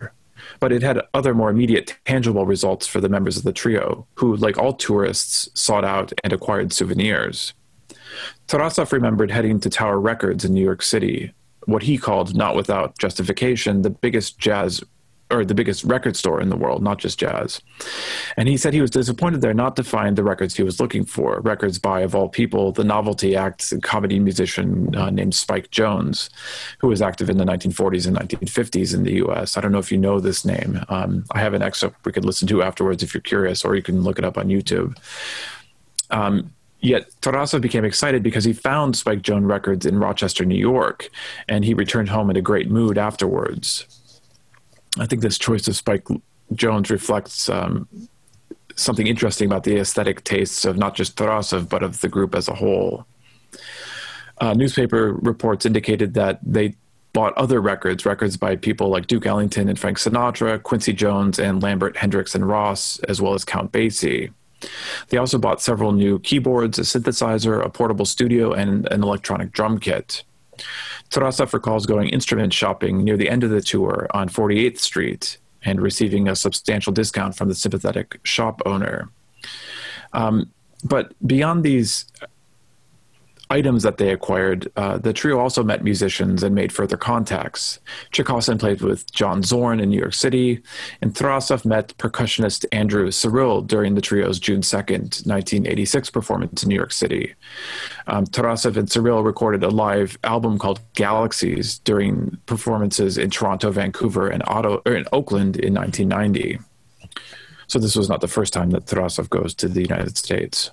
but it had other more immediate tangible results for the members of the trio, who, like all tourists, sought out and acquired souvenirs. Tarasov remembered heading to Tower Records in New York City, what he called, not without justification, the biggest record store in the world, not just jazz. And he said he was disappointed there not to find the records he was looking for, records by, of all people, the novelty act comedy musician named Spike Jones, who was active in the 1940s and 1950s in the U.S. I don't know if you know this name. I have an excerpt we could listen to afterwards if you're curious, or you can look it up on YouTube. Yet Tarasov became excited because he found Spike Jones records in Rochester, New York, and he returned home in a great mood afterwards. I think this choice of Spike Jones reflects something interesting about the aesthetic tastes of not just Tarasov, but of the group as a whole. Newspaper reports indicated that they bought other records by people like Duke Ellington and Frank Sinatra, Quincy Jones and Lambert, Hendricks and Ross, as well as Count Basie. They also bought several new keyboards, a synthesizer, a portable studio, and an electronic drum kit. Tarasov recalls going instrument shopping near the end of the tour on 48th Street and receiving a substantial discount from the sympathetic shop owner. But beyond these items that they acquired, the trio also met musicians and made further contacts. Chikausen played with John Zorn in New York City, and Tarasov met percussionist Andrew Cyril during the trio's June 2nd, 1986 performance in New York City. Tarasov and Cyril recorded a live album called Galaxies during performances in Toronto, Vancouver, and Oakland in 1990. So this was not the first time that Tarasov goes to the United States.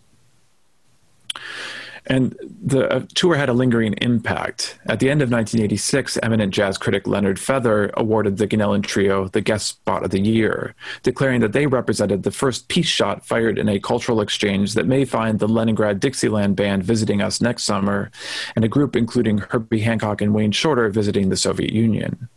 And the tour had a lingering impact. At the end of 1986, eminent jazz critic Leonard Feather awarded the Gunnellin Trio the Guest Spot of the Year, declaring that they represented the first peace shot fired in a cultural exchange that may find the Leningrad Dixieland Band visiting us next summer, and a group including Herbie Hancock and Wayne Shorter visiting the Soviet Union.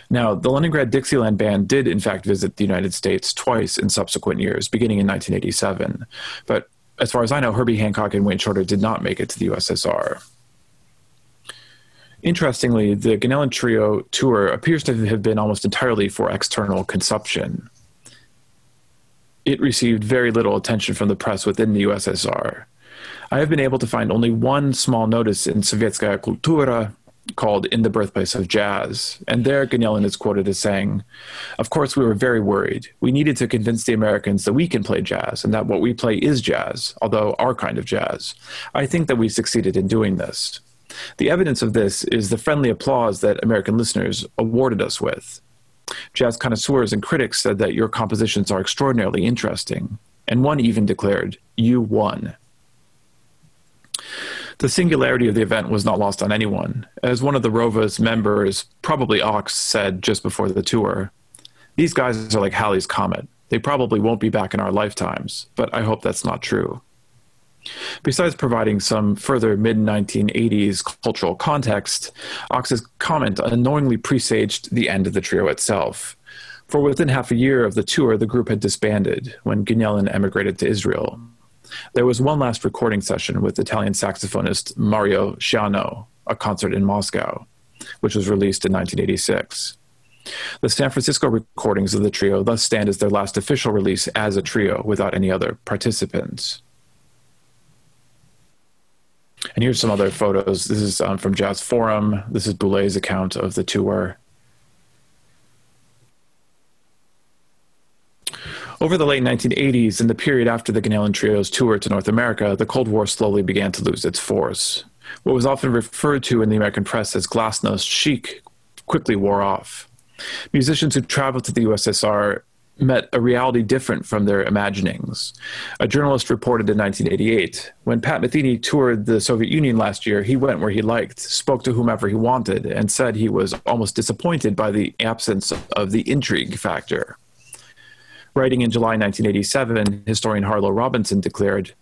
Now, the Leningrad Dixieland Band did in fact visit the United States twice in subsequent years, beginning in 1987, but as far as I know, Herbie Hancock and Wayne Shorter did not make it to the USSR. Interestingly, the Gunnellin Trio tour appears to have been almost entirely for external consumption. It received very little attention from the press within the USSR. I have been able to find only one small notice in Sovietskaya Kultura called In the Birthplace of Jazz, and there Gunnellin is quoted as saying, "Of course, we were very worried. We needed to convince the Americans that we can play jazz and that what we play is jazz, although our kind of jazz. I think that we succeeded in doing this. The evidence of this is the friendly applause that American listeners awarded us with. Jazz connoisseurs and critics said that your compositions are extraordinarily interesting, and one even declared, 'You won.'" The singularity of the event was not lost on anyone. As one of the Rova's members, probably Ox, said just before the tour, "These guys are like Halley's Comet. They probably won't be back in our lifetimes, but I hope that's not true." Besides providing some further mid-1980s cultural context, Ox's comment unknowingly presaged the end of the trio itself. For within half a year of the tour, the group had disbanded when Gunnellin emigrated to Israel. There was one last recording session with Italian saxophonist Mario Sciano, a concert in Moscow, which was released in 1986. The San Francisco recordings of the trio thus stand as their last official release as a trio without any other participants. And here's some other photos. This is from Jazz Forum. This is Boulet's account of the tour. Over the late 1980s and the period after the Gunnellin Trio's tour to North America, the Cold War slowly began to lose its force. What was often referred to in the American press as glasnost chic quickly wore off. Musicians who traveled to the USSR met a reality different from their imaginings. A journalist reported in 1988, when Pat Metheny toured the Soviet Union last year, he went where he liked, spoke to whomever he wanted, and said he was almost disappointed by the absence of the intrigue factor. Writing in July 1987, historian Harlow Robinson declared,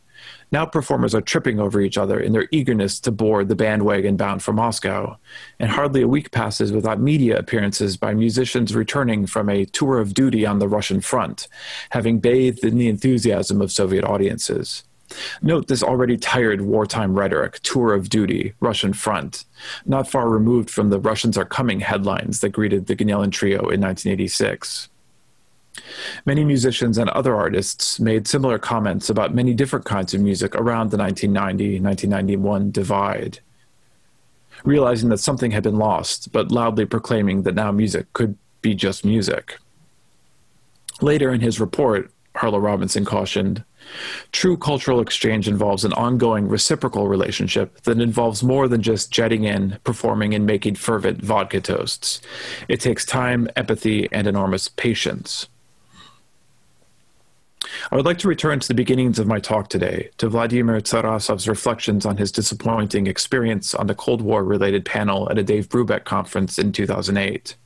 "Now performers are tripping over each other in their eagerness to board the bandwagon bound for Moscow, and hardly a week passes without media appearances by musicians returning from a tour of duty on the Russian front, having bathed in the enthusiasm of Soviet audiences. Note this already tired wartime rhetoric, tour of duty, Russian front, not far removed from the Russians are coming headlines that greeted the Gunnellin Trio in 1986. Many musicians and other artists made similar comments about many different kinds of music around the 1990-1991 divide, realizing that something had been lost, but loudly proclaiming that now music could be just music. Later in his report, Harlow Robinson cautioned, "True cultural exchange involves an ongoing reciprocal relationship that involves more than just jetting in, performing, and making fervent vodka toasts. It takes time, empathy, and enormous patience." I would like to return to the beginnings of my talk today, to Vladimir Tarasov's reflections on his disappointing experience on the Cold War-related panel at a Dave Brubeck conference in 2008.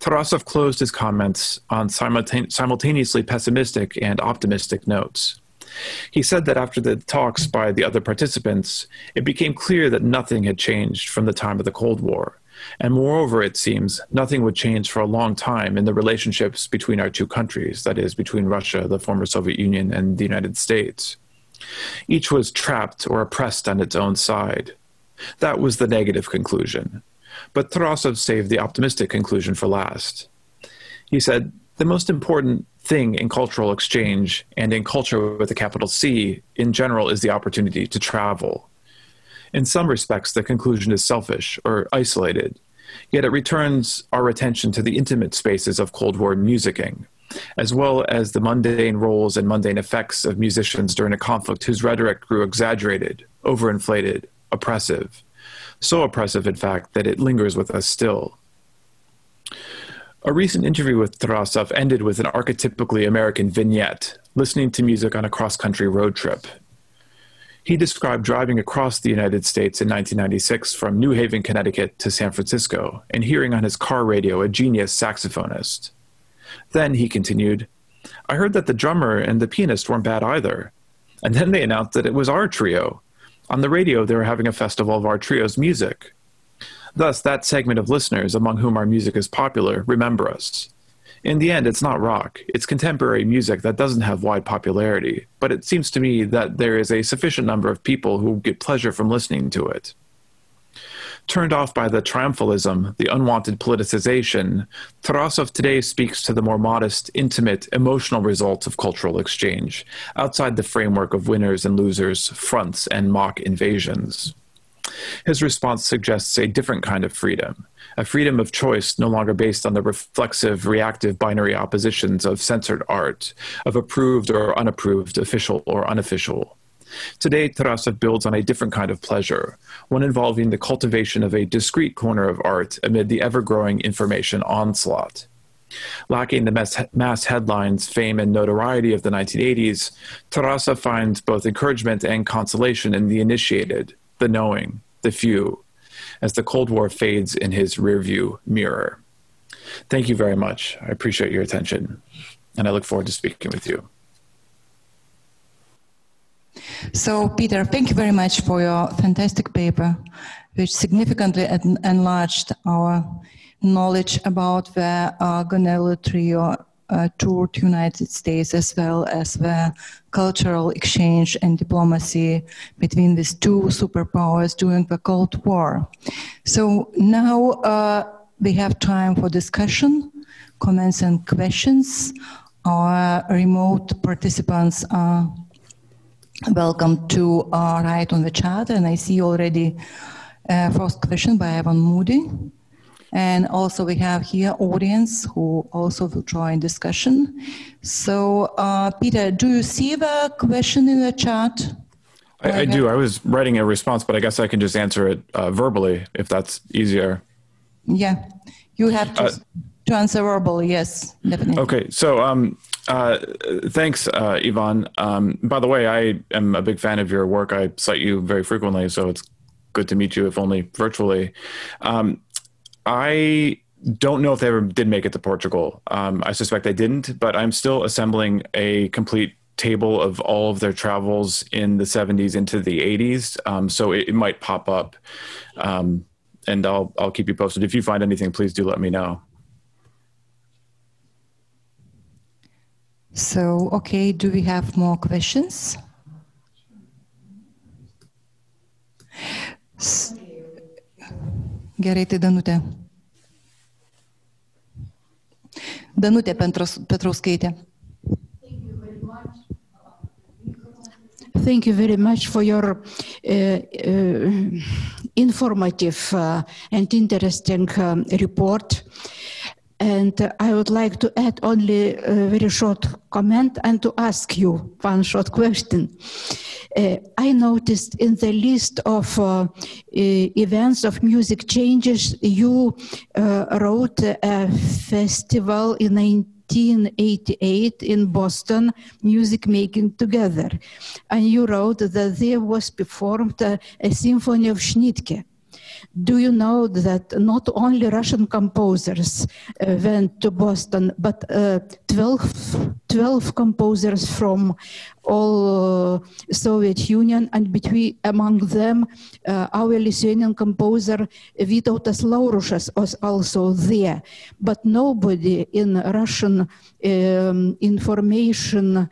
Tarasov closed his comments on simultaneously pessimistic and optimistic notes. He said that after the talks by the other participants, it became clear that nothing had changed from the time of the Cold War. And moreover, it seems, nothing would change for a long time in the relationships between our two countries, that is, between Russia, the former Soviet Union, and the United States. Each was trapped or oppressed on its own side. That was the negative conclusion. But Tarasov saved the optimistic conclusion for last. He said, "The most important thing in cultural exchange, and in culture with a capital C, in general, is the opportunity to travel. In some respects, the conclusion is selfish or isolated, yet it returns our attention to the intimate spaces of Cold War musicking, as well as the mundane roles and mundane effects of musicians during a conflict whose rhetoric grew exaggerated, overinflated, oppressive. So oppressive, in fact, that it lingers with us still. A recent interview with Tarasov ended with an archetypically American vignette, listening to music on a cross-country road trip. He described driving across the United States in 1996 from New Haven, Connecticut to San Francisco and hearing on his car radio a genius saxophonist. Then, he continued, I heard that the drummer and the pianist weren't bad either. And then they announced that it was our trio. On the radio, they were having a festival of our trio's music. Thus, that segment of listeners among whom our music is popular remember us. In the end, it's not rock. It's contemporary music that doesn't have wide popularity, but it seems to me that there is a sufficient number of people who get pleasure from listening to it. Turned off by the triumphalism, the unwanted politicization, Tarasov today speaks to the more modest, intimate, emotional results of cultural exchange, outside the framework of winners and losers, fronts, and mock invasions. His response suggests a different kind of freedom, a freedom of choice no longer based on the reflexive, reactive binary oppositions of censored art, of approved or unapproved, official or unofficial. Today, Tarasov builds on a different kind of pleasure, one involving the cultivation of a discrete corner of art amid the ever-growing information onslaught. Lacking the mass headlines, fame, and notoriety of the 1980s, Tarasov finds both encouragement and consolation in the initiated, the knowing, the few, as the Cold War fades in his rearview mirror. Thank you very much. I appreciate your attention, and I look forward to speaking with you. So, Peter, thank you very much for your fantastic paper, which significantly enlarged our knowledge about the Gonello Trio tour to United States, as well as the cultural exchange and diplomacy between these two superpowers during the Cold War. So now we have time for discussion, comments and questions. Our remote participants are welcome to write on the chat, and I see already first question by Evan Moody. And also we have here audience who also will join discussion. So Peter, do you see the question in the chat? I do. I was writing a response, but I guess I can just answer it verbally if that's easier. Yeah, you have to answer verbally, yes, definitely. Okay, so thanks, Ivan. By the way, I am a big fan of your work. I cite you very frequently, so it's good to meet you, if only virtually. I don't know if they ever did make it to Portugal. I suspect they didn't, but I'm still assembling a complete table of all of their travels in the 70s into the 80s. So it might pop up, and I'll keep you posted. If you find anything, please do let me know. So, okay, do we have more questions? Gerai, tai Danutė. Danutė Petrauskaitė. Thank you very much for your informative and interesting report. And I would like to add only a very short comment and to ask you one short question. I noticed in the list of events of music changes, you wrote a festival in 1988 in Boston, Music Making Together. And you wrote that there was performed a symphony of Schnittke. Do you know that not only Russian composers went to Boston, but 12 composers from all Soviet Union, and among them our Lithuanian composer Vytautas Laurušas was also there. But nobody in Russian information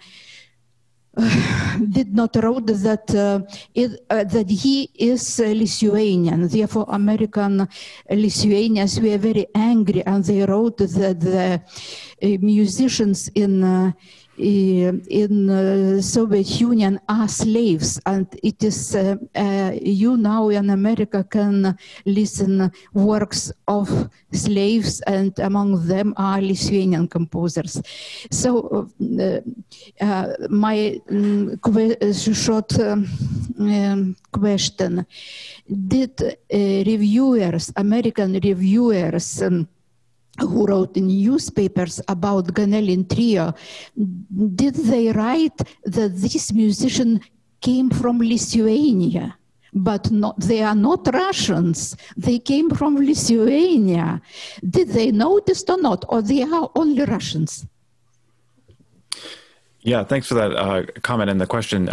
did not wrote that that he is Lithuanian. Therefore, American Lithuanians were very angry, and they wrote that the musicians in in Soviet Union are slaves, and it is you now in America can listen works of slaves, and among them are Lithuanian composers. So my short question: did reviewers, American reviewers, who wrote in newspapers about Ganelin Trio, did they write that this musician came from Lithuania? But they are not Russians. They came from Lithuania. Did they notice or not? Or they are only Russians? Yeah, thanks for that comment and the question.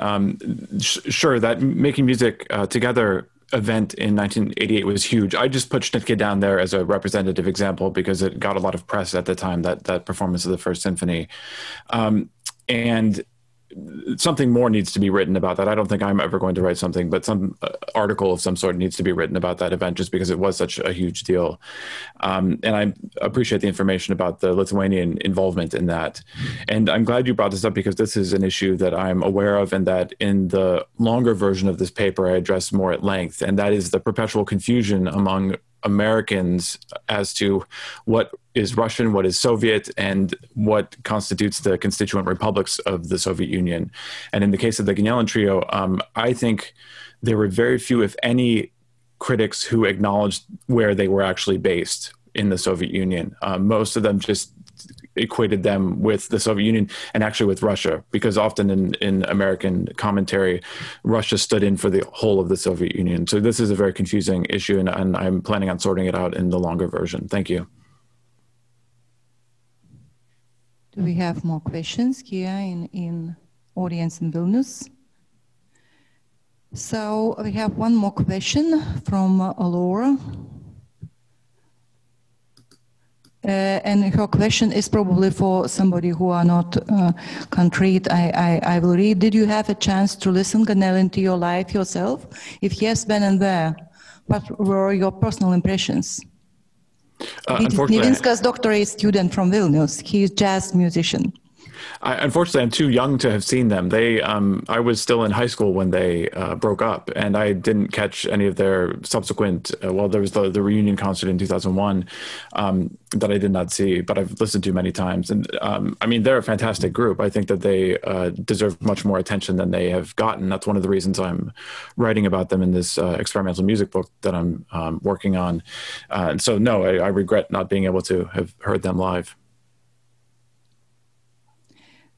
Sure, that Making Music Together event in 1988 was huge. I just put Schnittke down there as a representative example because it got a lot of press at the time, that performance of the First Symphony. And something more needs to be written about that. I don't think I'm ever going to write something, but some article of some sort needs to be written about that event just because it was such a huge deal. And I appreciate the information about the Lithuanian involvement in that. And I'm glad you brought this up because this is an issue that I'm aware of and that in the longer version of this paper I address more at length. And that is the perpetual confusion among Americans as to what is Russian, what is Soviet, and what constitutes the constituent republics of the Soviet Union. And in the case of the Ganelin Trio, I think there were very few, if any, critics who acknowledged where they were actually based in the Soviet Union. Most of them just equated them with the Soviet Union and actually with Russia, because often in American commentary, Russia stood in for the whole of the Soviet Union. So this is a very confusing issue, and I'm planning on sorting it out in the longer version. Thank you. Do we have more questions here in audience in Vilnius? So we have one more question from Laura. And her question is probably for somebody who are not concrete. I will read. Did you have a chance to listen Ganelin to your life yourself? If yes, when and where? What were your personal impressions? Nivinskas' doctorate student from Vilnius. He is jazz musician. Unfortunately, I'm too young to have seen them. I was still in high school when they broke up, and I didn't catch any of their subsequent, well, there was the reunion concert in 2001 that I did not see, but I've listened to many times. And I mean, they're a fantastic group. I think that they deserve much more attention than they have gotten. That's one of the reasons I'm writing about them in this experimental music book that I'm working on. And so, no, I regret not being able to have heard them live.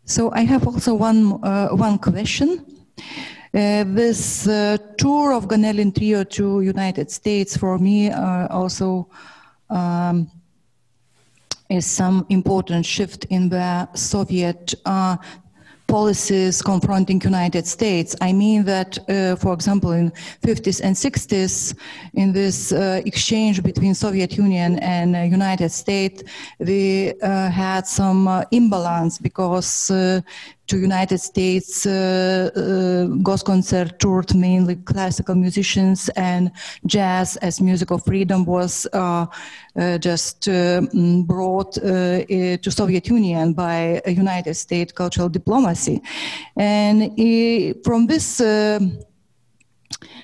So I have also one question. This tour of Ganelin Trio to United States for me also is some important shift in the Soviet policies confronting United States. I mean that, for example, in 50s and 60s, in this exchange between Soviet Union and United States, we had some imbalance because to United States, Goskoncert toured mainly classical musicians, and jazz as music of freedom was just brought to Soviet Union by United States cultural diplomacy. And from this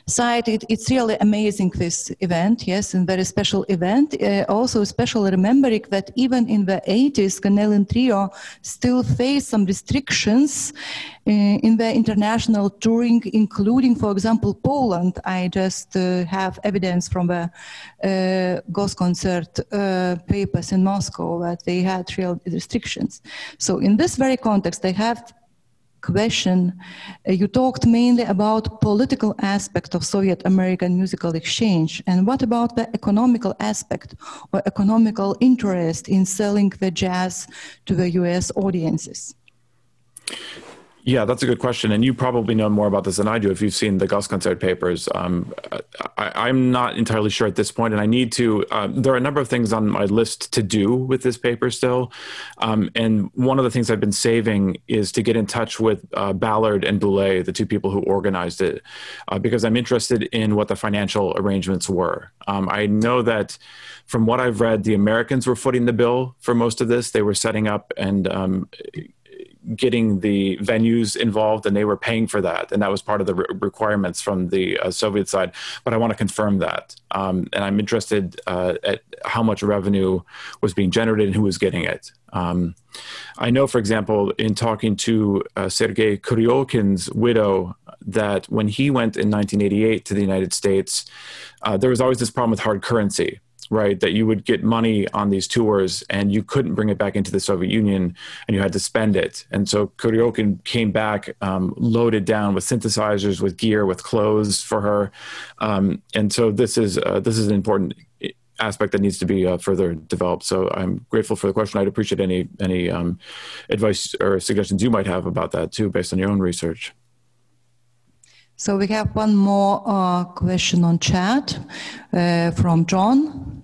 side, it's really amazing, this event, yes, and very special event. Also special remembering that even in the 80s, Ganelin Trio still faced some restrictions in the international touring, including, for example, Poland. I just have evidence from the Goskoncert papers in Moscow that they had real restrictions. So in this very context, I have question. You talked mainly about political aspect of Soviet-American musical exchange. And what about the economical aspect or economical interest in selling the jazz to the US audiences? Yeah, that's a good question. And you probably know more about this than I do if you've seen the Goskoncert papers. I'm not entirely sure at this point, and I need to, there are a number of things on my list to do with this paper still. And one of the things I've been saving is to get in touch with Ballard and Boulay, the two people who organized it, because I'm interested in what the financial arrangements were. I know that from what I've read, the Americans were footing the bill for most of this. They were setting up and getting the venues involved, and they were paying for that, and that was part of the requirements from the Soviet side. But I want to confirm that, and I'm interested at how much revenue was being generated and who was getting it. I know, for example, in talking to Sergei Kuryokin's widow, that when he went in 1988 to the United States, there was always this problem with hard currency, right? That you would get money on these tours and you couldn't bring it back into the Soviet Union and you had to spend it. And so Kuryokin came back loaded down with synthesizers, with gear, with clothes for her. And so this is an important aspect that needs to be further developed. So I'm grateful for the question. I'd appreciate any advice or suggestions you might have about that too, based on your own research. So we have one more question on chat from John.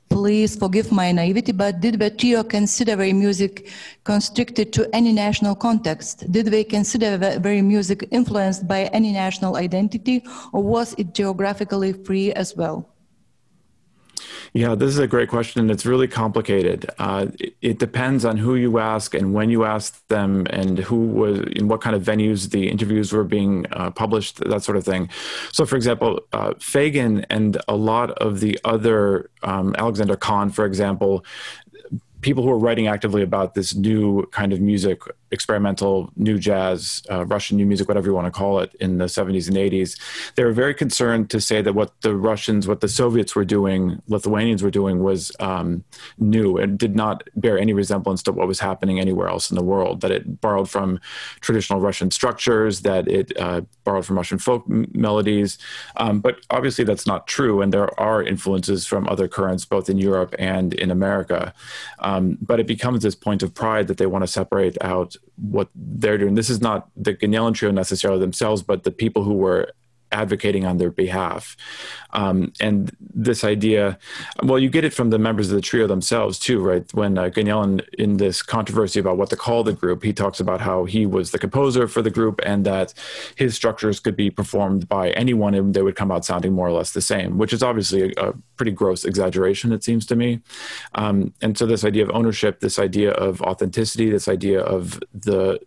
Please forgive my naivety, but did the trio consider their music constricted to any national context? Did they consider their music influenced by any national identity, or was it geographically free as well? Yeah, this is a great question, and it's really complicated. It depends on who you ask and when you ask them, and who was in what kind of venues the interviews were being published, that sort of thing. So, for example, Fagin and a lot of the other, Alexander Kahn, for example, people who are writing actively about this new kind of music, experimental, new jazz, Russian new music, whatever you want to call it, in the 70s and 80s, they were very concerned to say that what the Russians, what the Soviets were doing, Lithuanians were doing, was new and did not bear any resemblance to what was happening anywhere else in the world, that it borrowed from traditional Russian structures, that it borrowed from Russian folk melodies. But obviously that's not true, and there are influences from other currents, both in Europe and in America. But it becomes this point of pride that they want to separate out what they're doing. This is not the Genielin trio necessarily themselves, but the people who were advocating on their behalf. And this idea, well, you get it from the members of the trio themselves too, right? When Genielin, in this controversy about what to call the group, he talks about how he was the composer for the group and that his structures could be performed by anyone and they would come out sounding more or less the same, which is obviously a pretty gross exaggeration, it seems to me. And so this idea of ownership, this idea of authenticity, this idea of the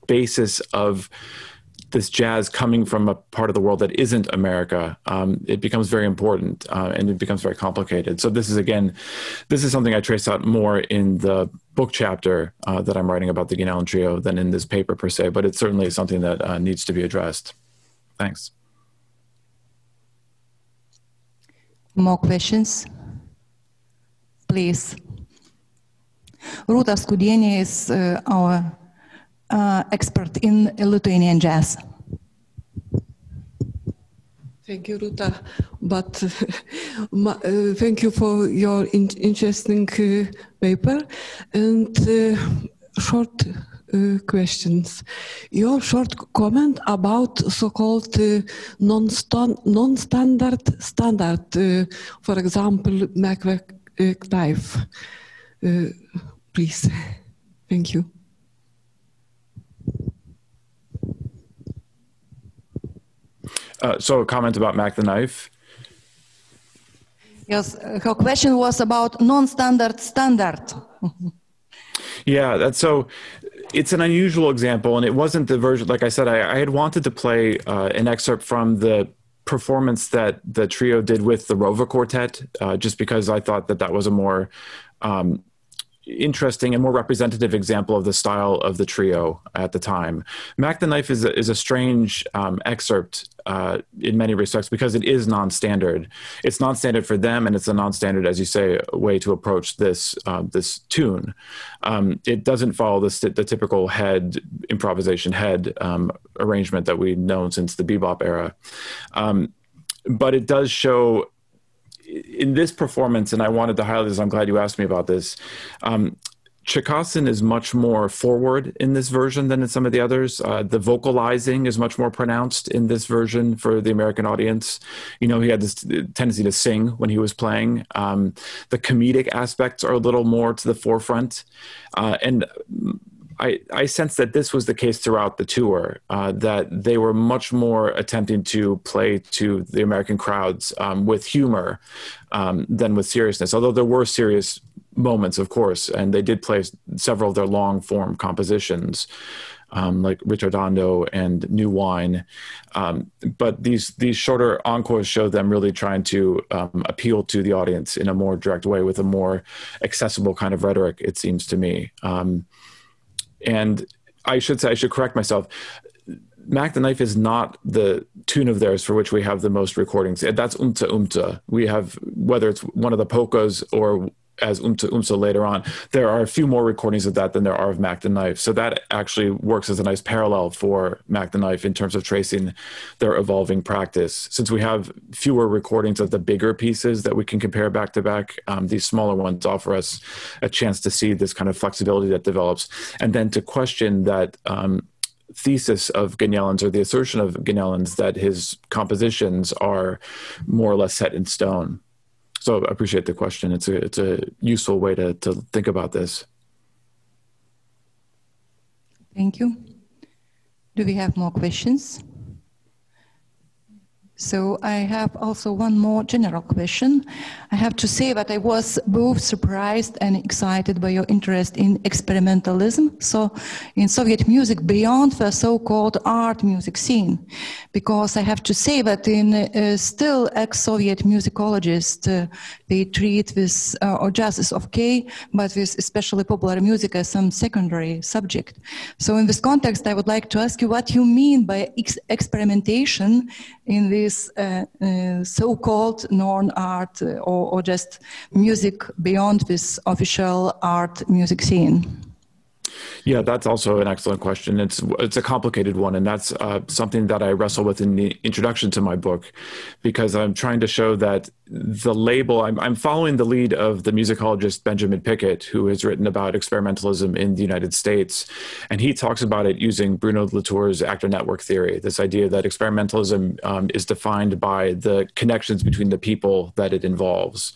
basis of this jazz coming from a part of the world that isn't America, it becomes very important and it becomes very complicated. So this is something I trace out more in the book chapter that I'm writing about the Genielin trio than in this paper per se, but it's certainly something that needs to be addressed. Thanks. More questions? Please. Rūta Skudienė is our expert in Lithuanian jazz. Thank you, Rūta. But thank you for your interesting paper and short questions. Your short comment about so-called non-standard standard, for example, knife. Please. Thank you. So a comment about Mac the Knife? Yes, her question was about non-standard standard. Yeah, it's an unusual example, and it wasn't the version, like I said, I had wanted to play an excerpt from the performance that the trio did with the Rova Quartet, just because I thought that was a more interesting and more representative example of the style of the trio at the time. Mac the Knife is a strange excerpt in many respects because it is non-standard. It's non-standard for them, and it's a non-standard, as you say, way to approach this tune. It doesn't follow the typical improvisation head arrangement that we've known since the bebop era. But it does show in this performance, and I wanted to highlight this, I'm glad you asked me about this, Cherkassyn is much more forward in this version than in some of the others. The vocalizing is much more pronounced in this version for the American audience. You know, he had this tendency to sing when he was playing. The comedic aspects are a little more to the forefront. And I sense that this was the case throughout the tour, that they were much more attempting to play to the American crowds with humor than with seriousness, although there were serious moments, of course, and they did play several of their long-form compositions, like Ritardando and New Wine. But these shorter encores show them really trying to appeal to the audience in a more direct way with a more accessible kind of rhetoric, it seems to me. And I should correct myself. Mac the Knife is not the tune of theirs for which we have the most recordings. That's Umta Umta. We have, whether it's one of the polkas or as Umta Umta later on, there are a few more recordings of that than there are of Mac the Knife. So that actually works as a nice parallel for Mac the Knife in terms of tracing their evolving practice. Since we have fewer recordings of the bigger pieces that we can compare back to back, these smaller ones offer us a chance to see this kind of flexibility that develops, and then to question that thesis of Ganelon's, or the assertion of Ganelon's, that his compositions are more or less set in stone. So I appreciate the question. It's a useful way to think about this. Thank you. Do we have more questions? So I have also one more general question. I have to say that I was both surprised and excited by your interest in experimentalism, so in Soviet music beyond the so-called art music scene. Because I have to say that in still ex-Soviet musicologists, they treat this, or jazz is okay, but with especially popular music as some secondary subject. So in this context, I would like to ask you what you mean by experimentation in this so-called non-art or just music beyond this official art music scene? Yeah, that's also an excellent question. It's a complicated one, and that's something that I wrestle with in the introduction to my book, because I'm trying to show that the label, I'm following the lead of the musicologist Benjamin Pickett, who has written about experimentalism in the United States, and he talks about it using Bruno Latour's actor network theory, this idea that experimentalism is defined by the connections between the people that it involves.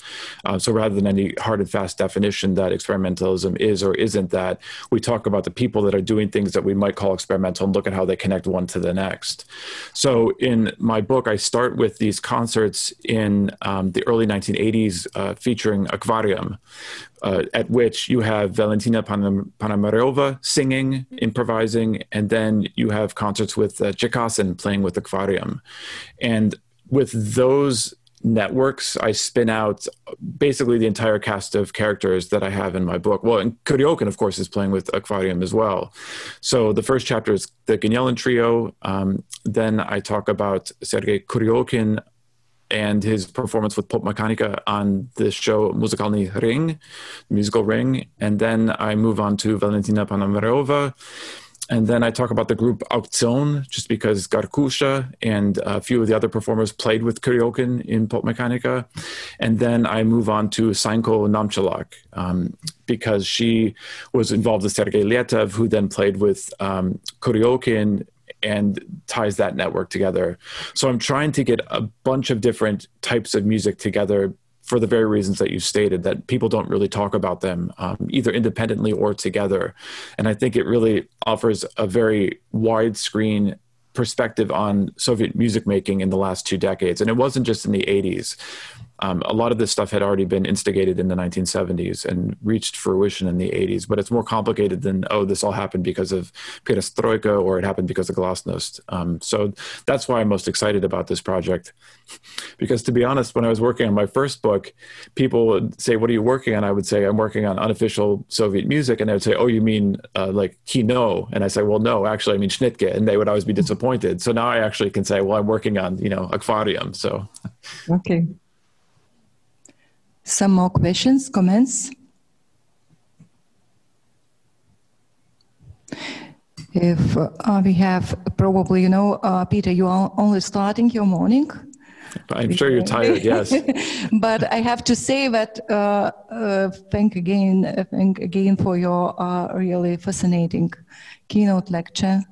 So rather than any hard and fast definition that experimentalism is or isn't that, we talk about the people that are doing things that we might call experimental and look at how they connect one to the next. So in my book, I start with these concerts in the early 1980s featuring Aquarium, at which you have Valentina Ponomaryova singing, improvising, and then you have concerts with Chekasin playing with Aquarium. And with those networks, I spin out basically the entire cast of characters that I have in my book. Well, and Kuryokin, of course, is playing with Aquarium as well. So the first chapter is the Ganelon trio. Then I talk about Sergei Kuryokin and his performance with Pop Mechanica on the show Muzykalny Ring, Musical Ring. And then I move on to Valentina Ponomaryova. And then I talk about the group Auktion, just because Garkusha and a few of the other performers played with Kuryokin in Pop Mechanica. And then I move on to Sainko Namchalak, because she was involved with Sergei Lietev, who then played with Kuryokin and ties that network together. So I'm trying to get a bunch of different types of music together for the very reasons that you stated, that people don't really talk about them either independently or together. And I think it really offers a very widescreen perspective on Soviet music making in the last 2 decades. And it wasn't just in the 80s. A lot of this stuff had already been instigated in the 1970s and reached fruition in the 80s, but it's more complicated than, oh, this all happened because of perestroika or it happened because of glasnost. So that's why I'm most excited about this project. Because to be honest, when I was working on my first book, people would say, what are you working on? I would say, I'm working on unofficial Soviet music. And they would say, oh, you mean like Keynote? And I say, well, no, actually, I mean Schnitke. And they would always be disappointed. So now I actually can say, well, I'm working on, Aquarium. So. Okay. Some more questions, comments? If we have probably, Peter, you are only starting your morning. I'm sure you're tired, yes. But I have to say that thank again for your really fascinating keynote lecture.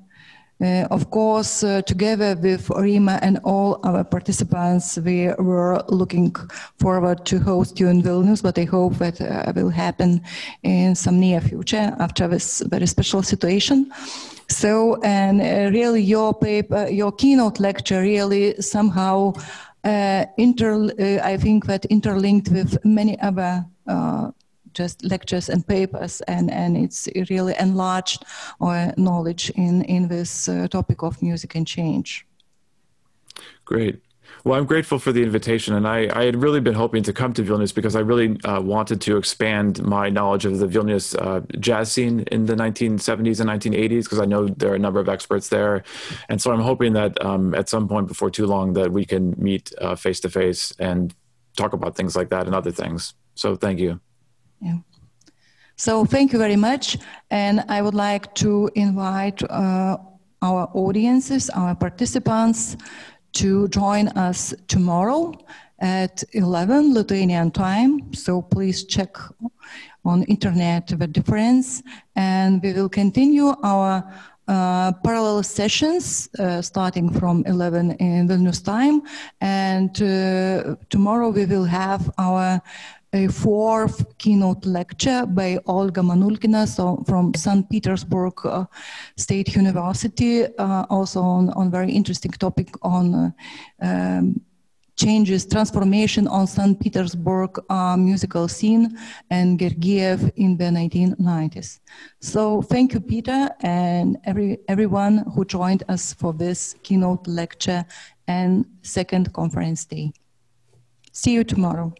Of course, together with Rima and all our participants, we were looking forward to host you in Vilnius, but I hope that will happen in some near future after this very special situation. So, and really your paper, your keynote lecture really somehow I think that interlinked with many other just lectures and papers, and it's really enlarged our knowledge in this topic of music and change. Great. Well, I'm grateful for the invitation, and I had really been hoping to come to Vilnius because I really wanted to expand my knowledge of the Vilnius jazz scene in the 1970s and 1980s, because I know there are a number of experts there. And so I'm hoping that at some point before too long that we can meet face-to-face and talk about things like that and other things. So thank you. Yeah. So thank you very much. And I would like to invite our audiences, our participants, to join us tomorrow at 11 Lithuanian time. So please check on internet the difference, and we will continue our parallel sessions starting from 11 in Vilnius time. And tomorrow we will have our fourth keynote lecture by Olga Manulkina, so from St. Petersburg State University, also on very interesting topic on changes, transformation on St. Petersburg musical scene and Gergiev in the 1990s. So thank you, Peter, and everyone who joined us for this keynote lecture and second conference day. See you tomorrow.